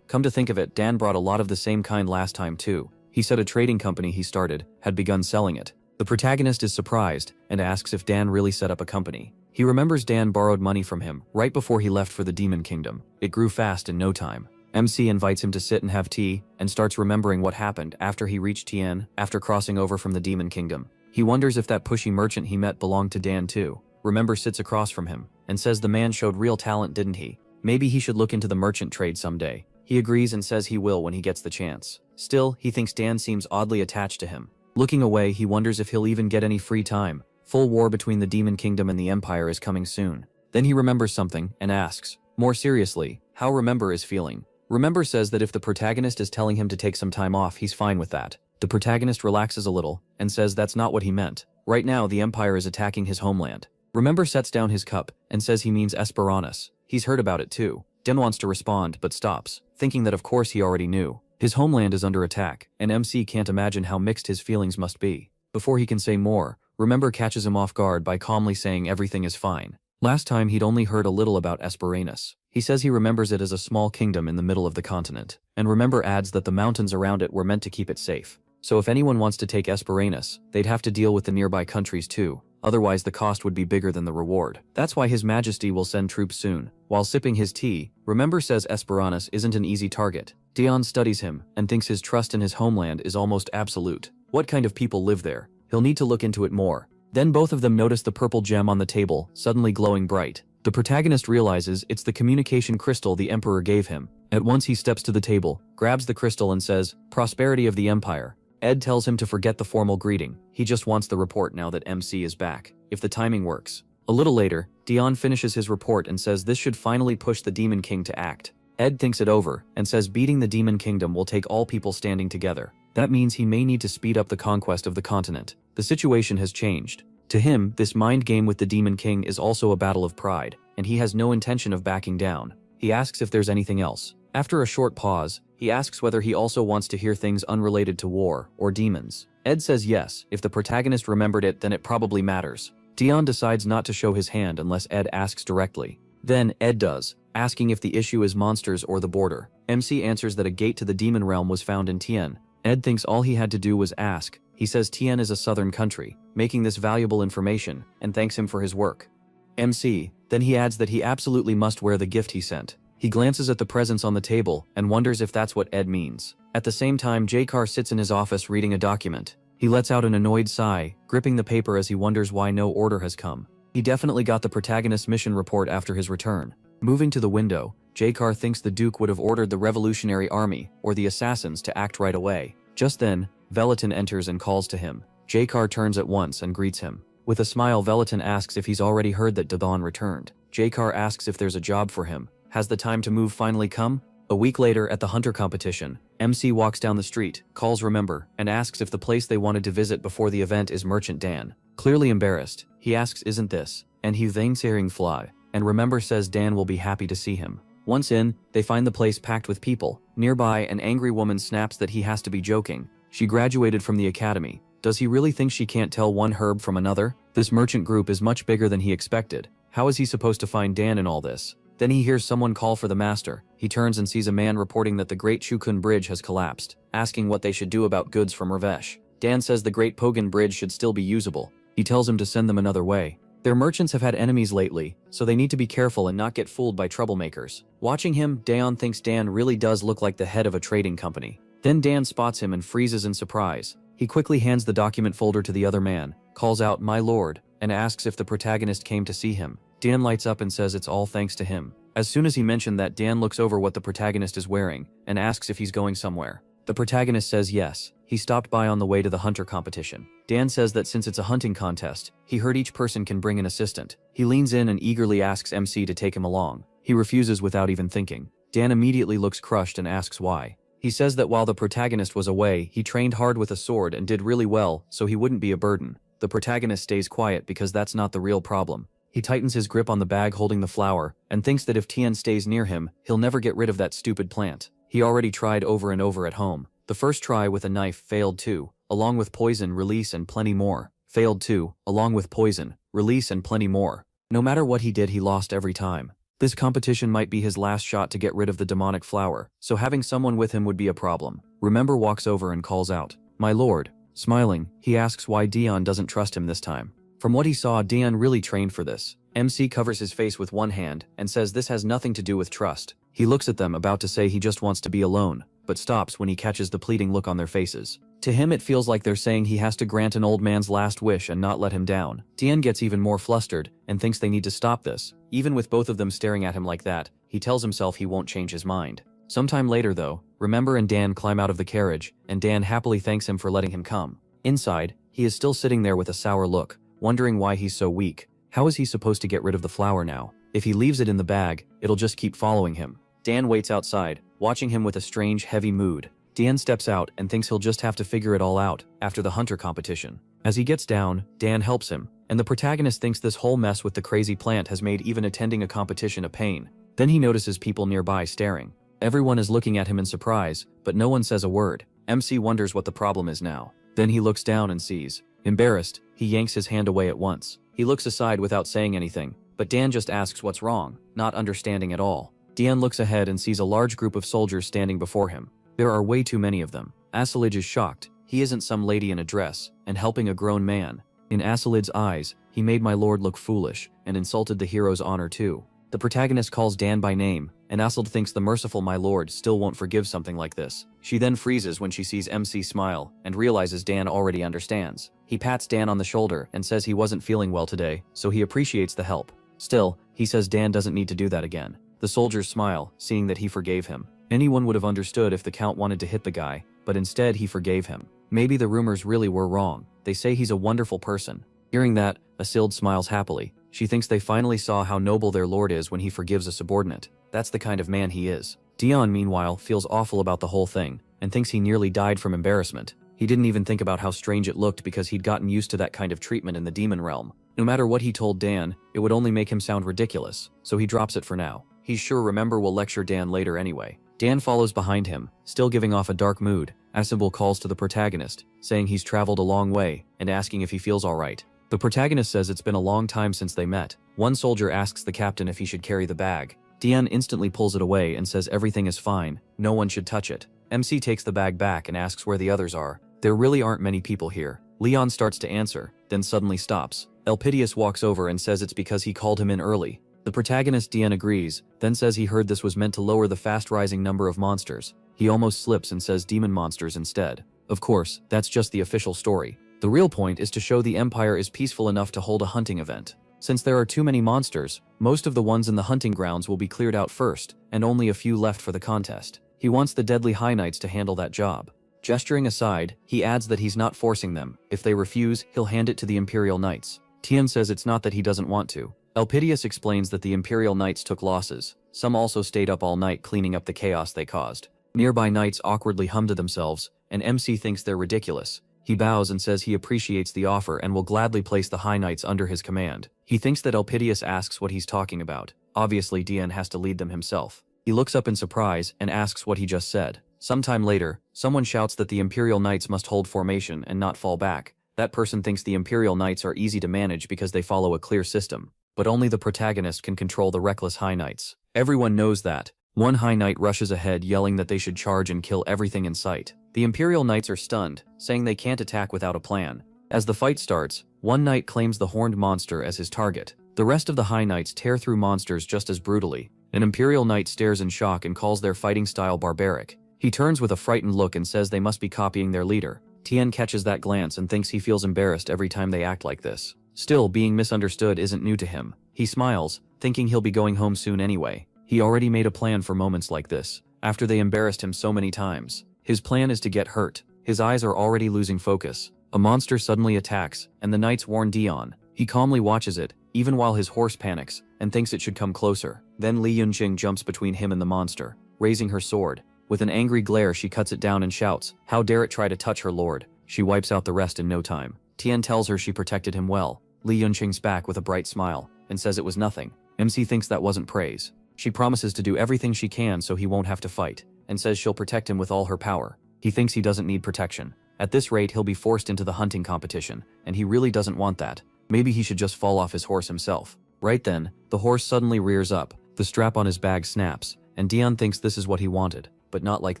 Come to think of it, Dan brought a lot of the same kind last time too. He said a trading company he started had begun selling it. The protagonist is surprised and asks if Dan really set up a company. He remembers Dan borrowed money from him right before he left for the Demon Kingdom. It grew fast in no time. MC invites him to sit and have tea, and starts remembering what happened after he reached Tien after crossing over from the Demon Kingdom. He wonders if that pushy merchant he met belonged to Dan too. Remember sits across from him, and says the man showed real talent, didn't he? Maybe he should look into the merchant trade someday. He agrees and says he will when he gets the chance. Still, he thinks Dan seems oddly attached to him. Looking away, he wonders if he'll even get any free time. Full war between the Demon Kingdom and the Empire is coming soon. Then he remembers something, and asks, more seriously, how Remember is feeling. Remember says that if the protagonist is telling him to take some time off, he's fine with that. The protagonist relaxes a little, and says that's not what he meant. Right now, the Empire is attacking his homeland. Remember sets down his cup and says he means Esperanus. He's heard about it too. Dan wants to respond but stops, thinking that of course he already knew. His homeland is under attack, and MC can't imagine how mixed his feelings must be. Before he can say more, Remember catches him off guard by calmly saying everything is fine. Last time he'd only heard a little about Esperanus. He says he remembers it as a small kingdom in the middle of the continent, and Remember adds that the mountains around it were meant to keep it safe. So if anyone wants to take Esperanus, they'd have to deal with the nearby countries too, otherwise the cost would be bigger than the reward. That's why His Majesty will send troops soon. While sipping his tea, Remember says Esperanus isn't an easy target. Dion studies him and thinks his trust in his homeland is almost absolute. What kind of people live there? He'll need to look into it more. Then both of them notice the purple gem on the table, suddenly glowing bright. The protagonist realizes it's the communication crystal the Emperor gave him. At once he steps to the table, grabs the crystal and says, "Prosperity of the Empire." Ed tells him to forget the formal greeting. He just wants the report now that MC is back, if the timing works. A little later, Dion finishes his report and says this should finally push the Demon King to act. Ed thinks it over and says beating the Demon Kingdom will take all people standing together. That means he may need to speed up the conquest of the continent. The situation has changed. To him, this mind game with the Demon King is also a battle of pride, and he has no intention of backing down. He asks if there's anything else. After a short pause, he asks whether he also wants to hear things unrelated to war or demons. Ed says yes. If the protagonist remembered it, then it probably matters. Dion decides not to show his hand unless Ed asks directly. Then Ed does, asking if the issue is monsters or the border. MC answers that a gate to the demon realm was found in Tien. Ed thinks all he had to do was ask. He says Tien is a southern country, making this valuable information, and thanks him for his work. MC, then he adds that he absolutely must wear the gift he sent. He glances at the presents on the table and wonders if that's what Ed means. At the same time, J-Car sits in his office reading a document. He lets out an annoyed sigh, gripping the paper as he wonders why no order has come. He definitely got the protagonist's mission report after his return. Moving to the window, J-Car thinks the Duke would have ordered the Revolutionary Army, or the assassins, to act right away. Just then, Velatin enters and calls to him. J-Car turns at once and greets him. With a smile, Velatin asks if he's already heard that Dathon returned. J-Car asks if there's a job for him. Has the time to move finally come? A week later at the hunter competition, MC walks down the street, calls Remember, and asks if the place they wanted to visit before the event is Merchant Dan. Clearly embarrassed, he asks isn't this, and he thanks Hearing Fly, and Remember says Dan will be happy to see him. Once in, they find the place packed with people. Nearby, an angry woman snaps that he has to be joking. She graduated from the academy. Does he really think she can't tell one herb from another? This merchant group is much bigger than he expected. How is he supposed to find Dan in all this? Then he hears someone call for the master. He turns and sees a man reporting that the Great Chukun Bridge has collapsed, asking what they should do about goods from Ravesh. Dan says the Great Pogan Bridge should still be usable. He tells him to send them another way. Their merchants have had enemies lately, so they need to be careful and not get fooled by troublemakers. Watching him, Dayon thinks Dan really does look like the head of a trading company. Then Dan spots him and freezes in surprise. He quickly hands the document folder to the other man, calls out, "My lord," and asks if the protagonist came to see him. Dan lights up and says it's all thanks to him. As soon as he mentioned that, Dan looks over what the protagonist is wearing and asks if he's going somewhere. The protagonist says yes. He stopped by on the way to the hunter competition. Dan says that since it's a hunting contest, he heard each person can bring an assistant. He leans in and eagerly asks MC to take him along. He refuses without even thinking. Dan immediately looks crushed and asks why. He says that while the protagonist was away, he trained hard with a sword and did really well, so he wouldn't be a burden. The protagonist stays quiet because that's not the real problem. He tightens his grip on the bag holding the flower and thinks that if Tien stays near him, he'll never get rid of that stupid plant. He already tried over and over at home. The first try with a knife failed too, along with poison, release, and plenty more. Failed too, along with poison, release, and plenty more. No matter what he did, he lost every time. This competition might be his last shot to get rid of the demonic flower, so having someone with him would be a problem. Remember walks over and calls out, "My lord." Smiling, he asks why Dion doesn't trust him this time. From what he saw, Dion really trained for this. MC covers his face with one hand and says this has nothing to do with trust. He looks at them about to say he just wants to be alone, but stops when he catches the pleading look on their faces. To him it feels like they're saying he has to grant an old man's last wish and not let him down. Tien gets even more flustered and thinks they need to stop this. Even with both of them staring at him like that, he tells himself he won't change his mind. Sometime later though, Remember and Dan climb out of the carriage, and Dan happily thanks him for letting him come. Inside, he is still sitting there with a sour look, wondering why he's so weak. How is he supposed to get rid of the flower now? If he leaves it in the bag, it'll just keep following him. Dan waits outside, watching him with a strange, heavy mood. Dan steps out and thinks he'll just have to figure it all out after the hunter competition. As he gets down, Dan helps him, and the protagonist thinks this whole mess with the crazy plant has made even attending a competition a pain. Then he notices people nearby staring. Everyone is looking at him in surprise, but no one says a word. MC wonders what the problem is now. Then he looks down and sees. Embarrassed, he yanks his hand away at once. He looks aside without saying anything, but Dan just asks what's wrong, not understanding at all. Dan looks ahead and sees a large group of soldiers standing before him. There are way too many of them. Asilij is shocked. He isn't some lady in a dress, and helping a grown man. In Asilij's eyes, he made my lord look foolish, and insulted the hero's honor too. The protagonist calls Dan by name, and Asilij thinks the merciful my lord still won't forgive something like this. She then freezes when she sees MC smile, and realizes Dan already understands. He pats Dan on the shoulder and says he wasn't feeling well today, so he appreciates the help. Still, he says Dan doesn't need to do that again. The soldiers smile, seeing that he forgave him. Anyone would have understood if the count wanted to hit the guy, but instead he forgave him. Maybe the rumors really were wrong. They say he's a wonderful person. Hearing that, Asilij smiles happily. She thinks they finally saw how noble their lord is when he forgives a subordinate. That's the kind of man he is. Dion, meanwhile, feels awful about the whole thing, and thinks he nearly died from embarrassment. He didn't even think about how strange it looked because he'd gotten used to that kind of treatment in the demon realm. No matter what he told Dan, it would only make him sound ridiculous, so he drops it for now. He's sure Remember will lecture Dan later anyway. Dan follows behind him, still giving off a dark mood. Asimble calls to the protagonist, saying he's traveled a long way, and asking if he feels alright. The protagonist says it's been a long time since they met. One soldier asks the captain if he should carry the bag. Dion instantly pulls it away and says everything is fine, no one should touch it. MC takes the bag back and asks where the others are. There really aren't many people here. Leon starts to answer, then suddenly stops. Elpidius walks over and says it's because he called him in early. The protagonist Dion agrees, then says he heard this was meant to lower the fast-rising number of monsters. He almost slips and says demon monsters instead. Of course, that's just the official story. The real point is to show the Empire is peaceful enough to hold a hunting event. Since there are too many monsters, most of the ones in the hunting grounds will be cleared out first, and only a few left for the contest. He wants the Deadly High Knights to handle that job. Gesturing aside, he adds that he's not forcing them. If they refuse, he'll hand it to the Imperial Knights. Tian says it's not that he doesn't want to. Elpidius explains that the Imperial Knights took losses. Some also stayed up all night cleaning up the chaos they caused. Nearby knights awkwardly hum to themselves, and MC thinks they're ridiculous. He bows and says he appreciates the offer and will gladly place the High Knights under his command. He thinks that Elpidius asks what he's talking about. Obviously, Dian has to lead them himself. He looks up in surprise and asks what he just said. Sometime later, someone shouts that the Imperial Knights must hold formation and not fall back. That person thinks the Imperial Knights are easy to manage because they follow a clear system. But only the protagonist can control the reckless High Knights. Everyone knows that. One High Knight rushes ahead yelling that they should charge and kill everything in sight. The Imperial Knights are stunned, saying they can't attack without a plan. As the fight starts, one knight claims the horned monster as his target. The rest of the High Knights tear through monsters just as brutally. An Imperial Knight stares in shock and calls their fighting style barbaric. He turns with a frightened look and says they must be copying their leader. Tien catches that glance and thinks he feels embarrassed every time they act like this. Still, being misunderstood isn't new to him. He smiles, thinking he'll be going home soon anyway. He already made a plan for moments like this, after they embarrassed him so many times. His plan is to get hurt. His eyes are already losing focus. A monster suddenly attacks, and the knights warn Dion. He calmly watches it, even while his horse panics, and thinks it should come closer. Then Li Yunqing jumps between him and the monster, raising her sword. With an angry glare, she cuts it down and shouts, "How dare it try to touch her lord?" She wipes out the rest in no time. Tien tells her she protected him well. Li Yunqing's back with a bright smile, and says it was nothing. MC thinks that wasn't praise. She promises to do everything she can so he won't have to fight, and says she'll protect him with all her power. He thinks he doesn't need protection. At this rate, he'll be forced into the hunting competition, and he really doesn't want that. Maybe he should just fall off his horse himself. Right then, the horse suddenly rears up, the strap on his bag snaps, and Dion thinks this is what he wanted, but not like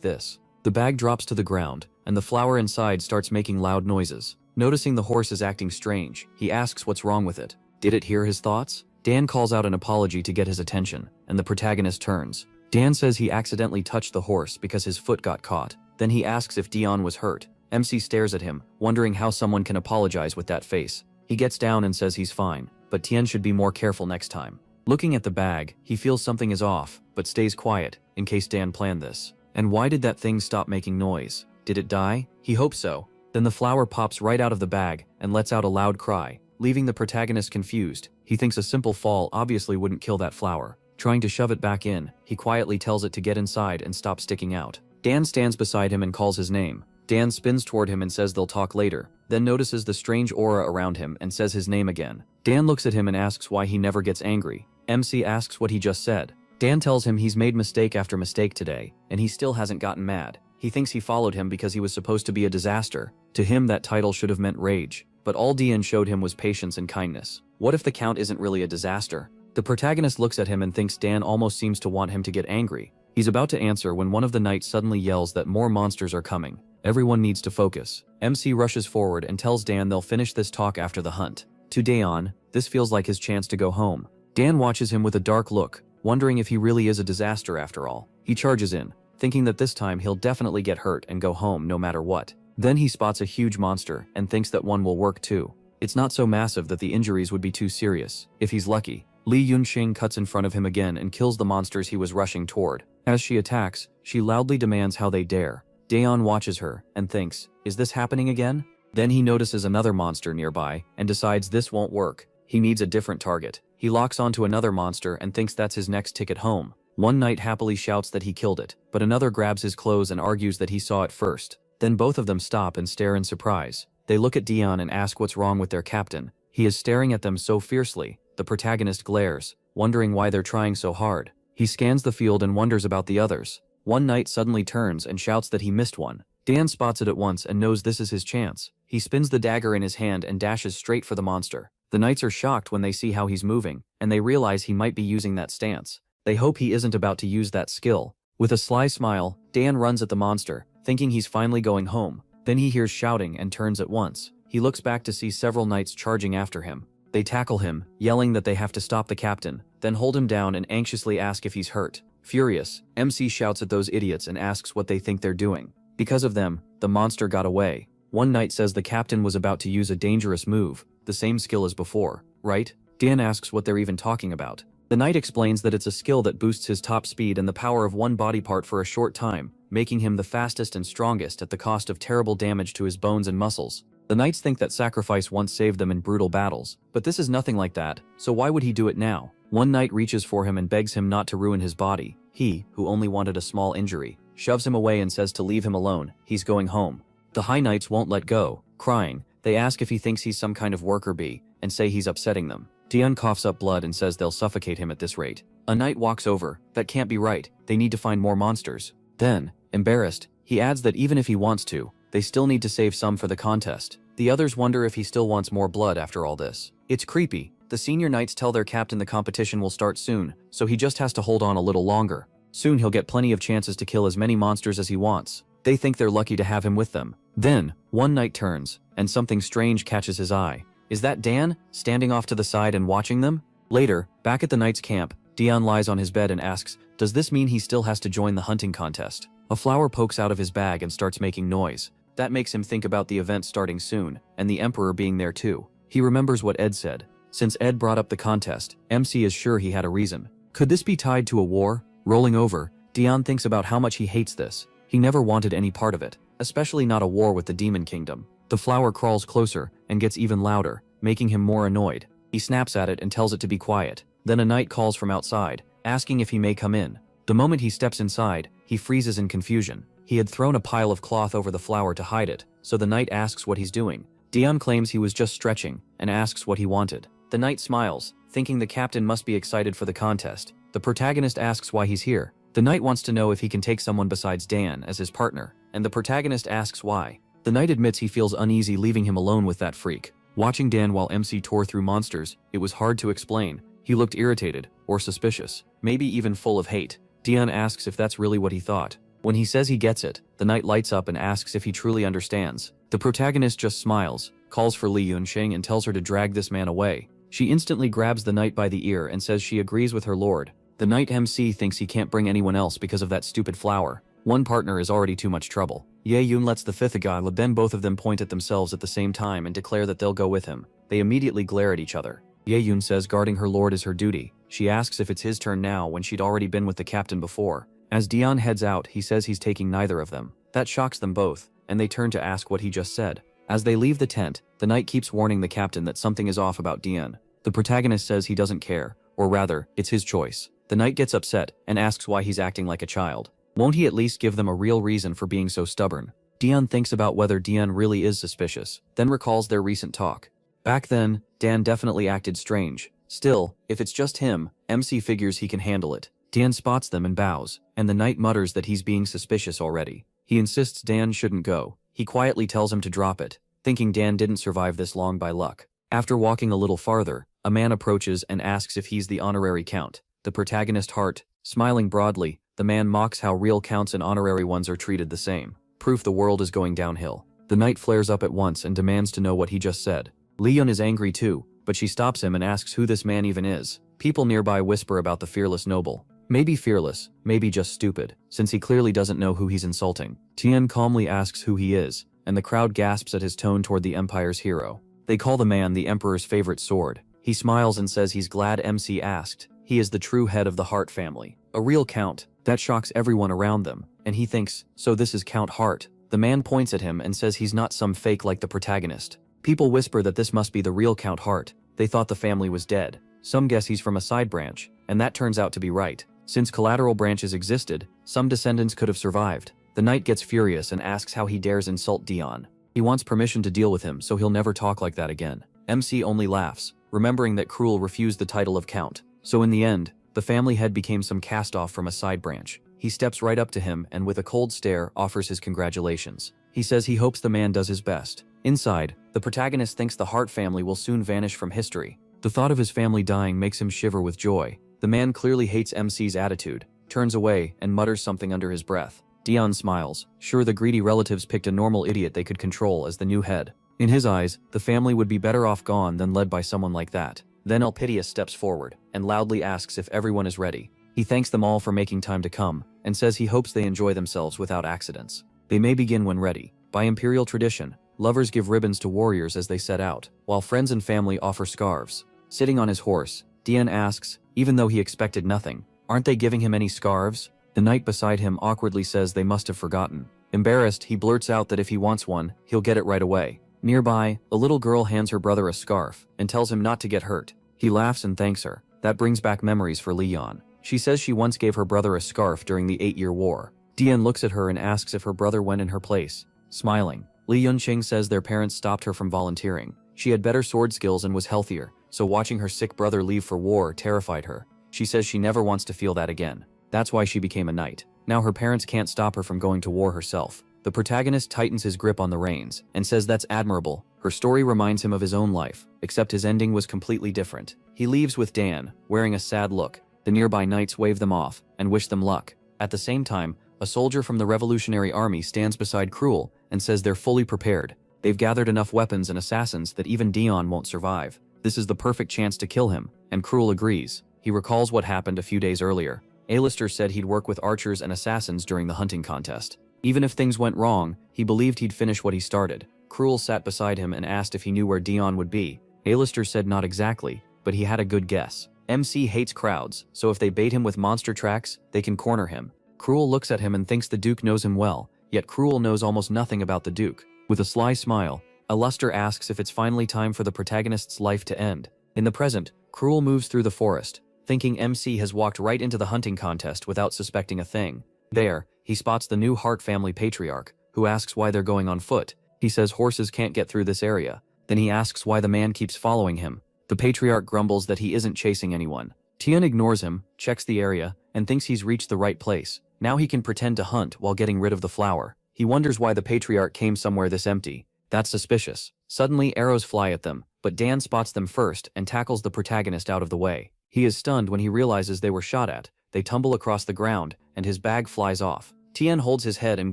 this. The bag drops to the ground, and the flower inside starts making loud noises. Noticing the horse is acting strange, he asks what's wrong with it. Did it hear his thoughts? Dan calls out an apology to get his attention, and the protagonist turns. Dan says he accidentally touched the horse because his foot got caught. Then he asks if Dion was hurt. MC stares at him, wondering how someone can apologize with that face. He gets down and says he's fine, but Tien should be more careful next time. Looking at the bag, he feels something is off, but stays quiet, in case Dan planned this. And why did that thing stop making noise? Did it die? He hopes so. Then the flower pops right out of the bag and lets out a loud cry, leaving the protagonist confused. He thinks a simple fall obviously wouldn't kill that flower. Trying to shove it back in, he quietly tells it to get inside and stop sticking out. Dan stands beside him and calls his name. Dan spins toward him and says they'll talk later, then notices the strange aura around him and says his name again. Dan looks at him and asks why he never gets angry. MC asks what he just said. Dan tells him he's made mistake after mistake today, and he still hasn't gotten mad. He thinks he followed him because he was supposed to be a disaster. To him, that title should have meant rage. But all Dan showed him was patience and kindness. What if the Count isn't really a disaster? The protagonist looks at him and thinks Dan almost seems to want him to get angry. He's about to answer when one of the knights suddenly yells that more monsters are coming. Everyone needs to focus. MC rushes forward and tells Dan they'll finish this talk after the hunt. To Daeon, this feels like his chance to go home. Dan watches him with a dark look, wondering if he really is a disaster after all. He charges in, thinking that this time he'll definitely get hurt and go home no matter what. Then he spots a huge monster and thinks that one will work too. It's not so massive that the injuries would be too serious, if he's lucky. Li Yunxing cuts in front of him again and kills the monsters he was rushing toward. As she attacks, she loudly demands how they dare. Daeon watches her and thinks, is this happening again? Then he notices another monster nearby and decides this won't work. He needs a different target. He locks onto another monster and thinks that's his next ticket home. One knight happily shouts that he killed it, but another grabs his clothes and argues that he saw it first. Then both of them stop and stare in surprise. They look at Daeon and ask what's wrong with their captain. He is staring at them so fiercely. The protagonist glares, wondering why they're trying so hard. He scans the field and wonders about the others. One knight suddenly turns and shouts that he missed one. Dan spots it at once and knows this is his chance. He spins the dagger in his hand and dashes straight for the monster. The knights are shocked when they see how he's moving, and they realize he might be using that stance. They hope he isn't about to use that skill. With a sly smile, Dan runs at the monster, thinking he's finally going home. Then he hears shouting and turns at once. He looks back to see several knights charging after him. They tackle him, yelling that they have to stop the captain, then hold him down and anxiously ask if he's hurt. Furious, MC shouts at those idiots and asks what they think they're doing. Because of them, the monster got away. One knight says the captain was about to use a dangerous move, the same skill as before, right? Dan asks what they're even talking about. The knight explains that it's a skill that boosts his top speed and the power of one body part for a short time, making him the fastest and strongest at the cost of terrible damage to his bones and muscles. The knights think that sacrifice once saved them in brutal battles, but this is nothing like that, so why would he do it now? One knight reaches for him and begs him not to ruin his body. He, who only wanted a small injury, shoves him away and says to leave him alone, he's going home. The high knights won't let go. Crying, they ask if he thinks he's some kind of worker bee, and say he's upsetting them. Dion coughs up blood and says they'll suffocate him at this rate. A knight walks over. That can't be right, they need to find more monsters. Then, embarrassed, he adds that even if he wants to, they still need to save some for the contest. The others wonder if he still wants more blood after all this. It's creepy. The senior knights tell their captain the competition will start soon, so he just has to hold on a little longer. Soon he'll get plenty of chances to kill as many monsters as he wants. They think they're lucky to have him with them. Then, one knight turns, and something strange catches his eye. Is that Dan, standing off to the side and watching them? Later, back at the knight's camp, Dion lies on his bed and asks, does this mean he still has to join the hunting contest? A flower pokes out of his bag and starts making noise. That makes him think about the event starting soon, and the Emperor being there too. He remembers what Ed said. Since Ed brought up the contest, MC is sure he had a reason. Could this be tied to a war? Rolling over, Dion thinks about how much he hates this. He never wanted any part of it, especially not a war with the Demon Kingdom. The flower crawls closer and gets even louder, making him more annoyed. He snaps at it and tells it to be quiet. Then a knight calls from outside, asking if he may come in. The moment he steps inside, he freezes in confusion. He had thrown a pile of cloth over the flower to hide it, so the knight asks what he's doing. Dion claims he was just stretching, and asks what he wanted. The knight smiles, thinking the captain must be excited for the contest. The protagonist asks why he's here. The knight wants to know if he can take someone besides Dan as his partner, and the protagonist asks why. The knight admits he feels uneasy leaving him alone with that freak. Watching Dan while MC tore through monsters, it was hard to explain. He looked irritated, or suspicious, maybe even full of hate. Dion asks if that's really what he thought. When he says he gets it, the knight lights up and asks if he truly understands. The protagonist just smiles, calls for Li Yunxing and tells her to drag this man away. She instantly grabs the knight by the ear and says she agrees with her lord. The knight MC thinks he can't bring anyone else because of that stupid flower. One partner is already too much trouble. Ye Yun lets the fifth guy, then both of them point at themselves at the same time and declare that they'll go with him. They immediately glare at each other. Ye Yun says guarding her lord is her duty. She asks if it's his turn now when she'd already been with the captain before. As Dion heads out, he says he's taking neither of them. That shocks them both, and they turn to ask what he just said. As they leave the tent, the knight keeps warning the captain that something is off about Dion. The protagonist says he doesn't care, or rather, it's his choice. The knight gets upset and asks why he's acting like a child. Won't he at least give them a real reason for being so stubborn? Dion thinks about whether Dion really is suspicious, then recalls their recent talk. Back then, Dan definitely acted strange. Still, if it's just him, MC figures he can handle it. Dan spots them and bows, and the knight mutters that he's being suspicious already. He insists Dan shouldn't go. He quietly tells him to drop it, thinking Dan didn't survive this long by luck. After walking a little farther, a man approaches and asks if he's the honorary count. The protagonist Hart, smiling broadly, the man mocks how real counts and honorary ones are treated the same. Proof the world is going downhill. The knight flares up at once and demands to know what he just said. Leon is angry too, but she stops him and asks who this man even is. People nearby whisper about the fearless noble. Maybe fearless, maybe just stupid, since he clearly doesn't know who he's insulting. Tien calmly asks who he is, and the crowd gasps at his tone toward the Empire's hero. They call the man the Emperor's favorite sword. He smiles and says he's glad MC asked. He is the true head of the Hart family. A real count. That shocks everyone around them, and he thinks, so this is Count Hart. The man points at him and says he's not some fake like the protagonist. People whisper that this must be the real Count Hart. They thought the family was dead. Some guess he's from a side branch, and that turns out to be right. Since collateral branches existed, some descendants could have survived. The knight gets furious and asks how he dares insult Dion. He wants permission to deal with him so he'll never talk like that again. MC only laughs, remembering that Cruel refused the title of Count. So in the end, the family head became some cast-off from a side branch. He steps right up to him and with a cold stare offers his congratulations. He says he hopes the man does his best. Inside, the protagonist thinks the Hart family will soon vanish from history. The thought of his family dying makes him shiver with joy. The man clearly hates MC's attitude, turns away, and mutters something under his breath. Dion smiles, sure the greedy relatives picked a normal idiot they could control as the new head. In his eyes, the family would be better off gone than led by someone like that. Then Elpidius steps forward, and loudly asks if everyone is ready. He thanks them all for making time to come, and says he hopes they enjoy themselves without accidents. They may begin when ready. By imperial tradition, lovers give ribbons to warriors as they set out, while friends and family offer scarves. Sitting on his horse, Dion asks, even though he expected nothing, aren't they giving him any scarves? The knight beside him awkwardly says they must have forgotten. Embarrassed, he blurts out that if he wants one, he'll get it right away. Nearby, a little girl hands her brother a scarf and tells him not to get hurt. He laughs and thanks her. That brings back memories for Leon. She says she once gave her brother a scarf during the 8-year war. Dion looks at her and asks if her brother went in her place. Smiling, Li Yunqing says their parents stopped her from volunteering. She had better sword skills and was healthier, so watching her sick brother leave for war terrified her. She says she never wants to feel that again. That's why she became a knight. Now her parents can't stop her from going to war herself. The protagonist tightens his grip on the reins and says that's admirable. Her story reminds him of his own life, except his ending was completely different. He leaves with Dan, wearing a sad look. The nearby knights wave them off and wish them luck. At the same time, a soldier from the Revolutionary Army stands beside Cruel and says they're fully prepared. They've gathered enough weapons and assassins that even Dion won't survive. This is the perfect chance to kill him, and Cruel agrees. He recalls what happened a few days earlier. Alistair said he'd work with archers and assassins during the hunting contest. Even if things went wrong, he believed he'd finish what he started. Cruel sat beside him and asked if he knew where Dion would be. Alistair said not exactly, but he had a good guess. MC hates crowds, so if they bait him with monster tracks, they can corner him. Cruel looks at him and thinks the Duke knows him well, yet Cruel knows almost nothing about the Duke. With a sly smile, Alistair asks if it's finally time for the protagonist's life to end. In the present, Cruel moves through the forest, thinking MC has walked right into the hunting contest without suspecting a thing. There, he spots the new Hart family patriarch, who asks why they're going on foot. He says horses can't get through this area. Then he asks why the man keeps following him. The patriarch grumbles that he isn't chasing anyone. Tian ignores him, checks the area, and thinks he's reached the right place. Now he can pretend to hunt while getting rid of the flower. He wonders why the patriarch came somewhere this empty. That's suspicious. Suddenly arrows fly at them, but Dan spots them first and tackles the protagonist out of the way. He is stunned when he realizes they were shot at. They tumble across the ground, and his bag flies off. Tian holds his head and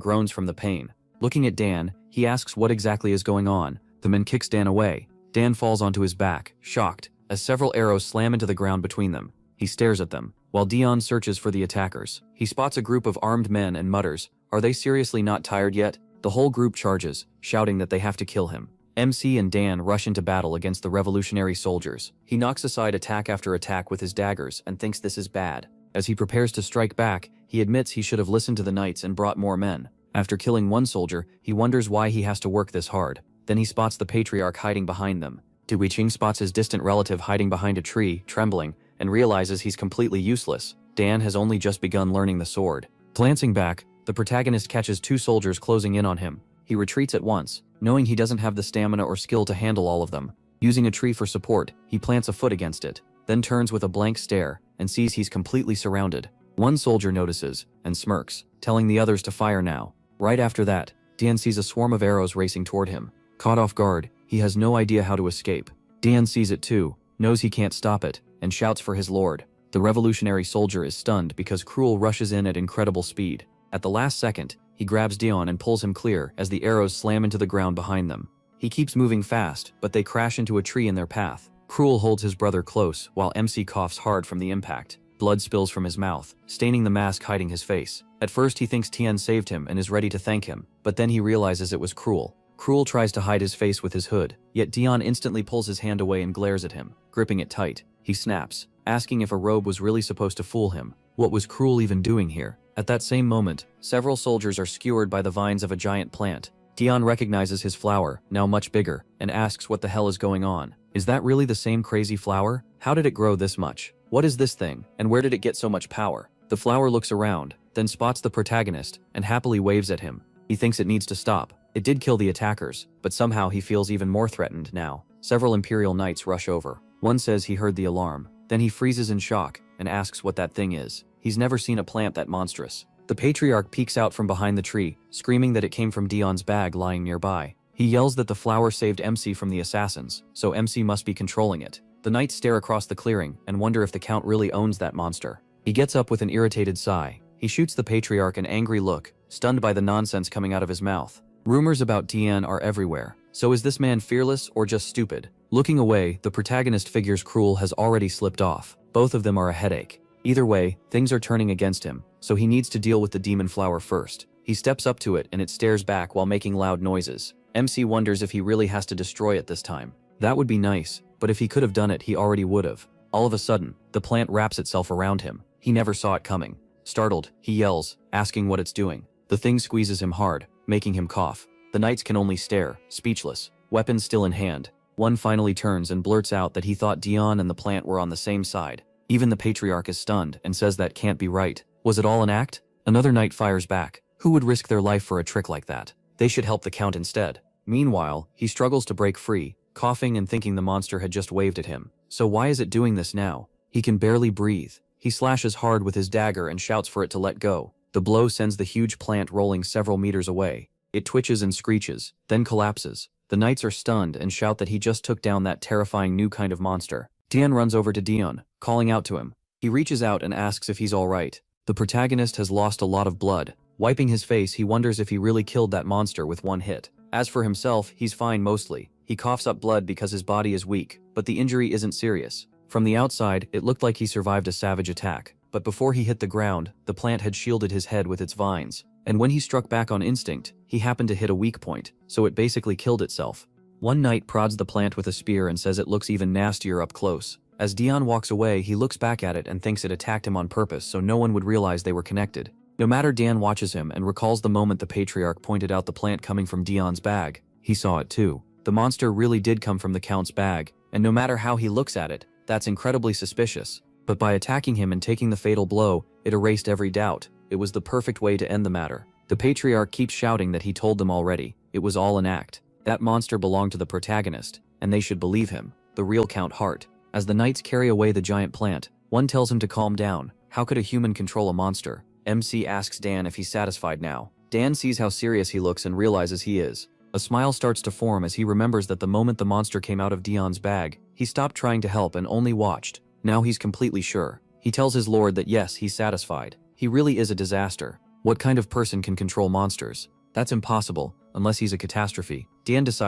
groans from the pain. Looking at Dan, he asks what exactly is going on. The man kicks Dan away. Dan falls onto his back, shocked, as several arrows slam into the ground between them. He stares at them, while Dion searches for the attackers. He spots a group of armed men and mutters, "Are they seriously not tired yet?" The whole group charges, shouting that they have to kill him. MC and Dan rush into battle against the revolutionary soldiers. He knocks aside attack after attack with his daggers and thinks this is bad. As he prepares to strike back, he admits he should have listened to the knights and brought more men. After killing one soldier, he wonders why he has to work this hard. Then he spots the patriarch hiding behind them. Du Weiqing spots his distant relative hiding behind a tree, trembling, and realizes he's completely useless. Dan has only just begun learning the sword. Glancing back, the protagonist catches 2 soldiers closing in on him. He retreats at once, knowing he doesn't have the stamina or skill to handle all of them. Using a tree for support, he plants a foot against it, then turns with a blank stare and sees he's completely surrounded. One soldier notices and smirks, telling the others to fire now. Right after that, Dian sees a swarm of arrows racing toward him. Caught off guard, he has no idea how to escape. Dian sees it too, knows he can't stop it, and shouts for his lord. The revolutionary soldier is stunned because Cruel rushes in at incredible speed. At the last second, he grabs Dion and pulls him clear as the arrows slam into the ground behind them. He keeps moving fast, but they crash into a tree in their path. Cruel holds his brother close while MC coughs hard from the impact. Blood spills from his mouth, staining the mask hiding his face. At first he thinks Tien saved him and is ready to thank him, but then he realizes it was Cruel. Cruel tries to hide his face with his hood, yet Dion instantly pulls his hand away and glares at him, gripping it tight. He snaps, asking if a robe was really supposed to fool him. What was Cruel even doing here? At that same moment, several soldiers are skewered by the vines of a giant plant. Dion recognizes his flower, now much bigger, and asks what the hell is going on. Is that really the same crazy flower? How did it grow this much? What is this thing, and where did it get so much power? The flower looks around, then spots the protagonist, and happily waves at him. He thinks it needs to stop. It did kill the attackers, but somehow he feels even more threatened now. Several Imperial Knights rush over. One says he heard the alarm. Then he freezes in shock, and asks what that thing is. He's never seen a plant that monstrous. The Patriarch peeks out from behind the tree, screaming that it came from Dion's bag lying nearby. He yells that the flower saved MC from the assassins, so MC must be controlling it. The knights stare across the clearing and wonder if the Count really owns that monster. He gets up with an irritated sigh. He shoots the Patriarch an angry look, stunned by the nonsense coming out of his mouth. Rumors about Dian are everywhere. So is this man fearless or just stupid? Looking away, the protagonist figures Cruel has already slipped off. Both of them are a headache. Either way, things are turning against him, so he needs to deal with the demon flower first. He steps up to it and it stares back while making loud noises. MC wonders if he really has to destroy it this time. That would be nice, but if he could have done it, he already would have. All of a sudden, the plant wraps itself around him. He never saw it coming. Startled, he yells, asking what it's doing. The thing squeezes him hard, making him cough. The knights can only stare, speechless, weapons still in hand. One finally turns and blurts out that he thought Dion and the plant were on the same side. Even the Patriarch is stunned and says that can't be right. Was it all an act? Another knight fires back. Who would risk their life for a trick like that? They should help the Count instead. Meanwhile, he struggles to break free, coughing and thinking the monster had just waved at him. So why is it doing this now? He can barely breathe. He slashes hard with his dagger and shouts for it to let go. The blow sends the huge plant rolling several meters away. It twitches and screeches, then collapses. The knights are stunned and shout that he just took down that terrifying new kind of monster. Dian runs over to Dion, calling out to him. He reaches out and asks if he's alright. The protagonist has lost a lot of blood. Wiping his face, he wonders if he really killed that monster with one hit. As for himself, he's fine mostly. He coughs up blood because his body is weak, but the injury isn't serious. From the outside, it looked like he survived a savage attack. But before he hit the ground, the plant had shielded his head with its vines. And when he struck back on instinct, he happened to hit a weak point, so it basically killed itself. One knight prods the plant with a spear and says it looks even nastier up close. As Dion walks away, he looks back at it and thinks it attacked him on purpose so no one would realize they were connected. No matter, Dion watches him and recalls the moment the Patriarch pointed out the plant coming from Dion's bag. He saw it too. The monster really did come from the Count's bag, and no matter how he looks at it, that's incredibly suspicious. But by attacking him and taking the fatal blow, it erased every doubt. It was the perfect way to end the matter. The Patriarch keeps shouting that he told them already. It was all an act. That monster belonged to the protagonist, and they should believe him, the real Count Hart. As the knights carry away the giant plant, one tells him to calm down. How could a human control a monster? MC asks Dan if he's satisfied now. Dan sees how serious he looks and realizes he is. A smile starts to form as he remembers that the moment the monster came out of Dion's bag, he stopped trying to help and only watched. Now he's completely sure. He tells his lord that yes, he's satisfied. He really is a disaster. What kind of person can control monsters? That's impossible, unless he's a catastrophe. Dan decides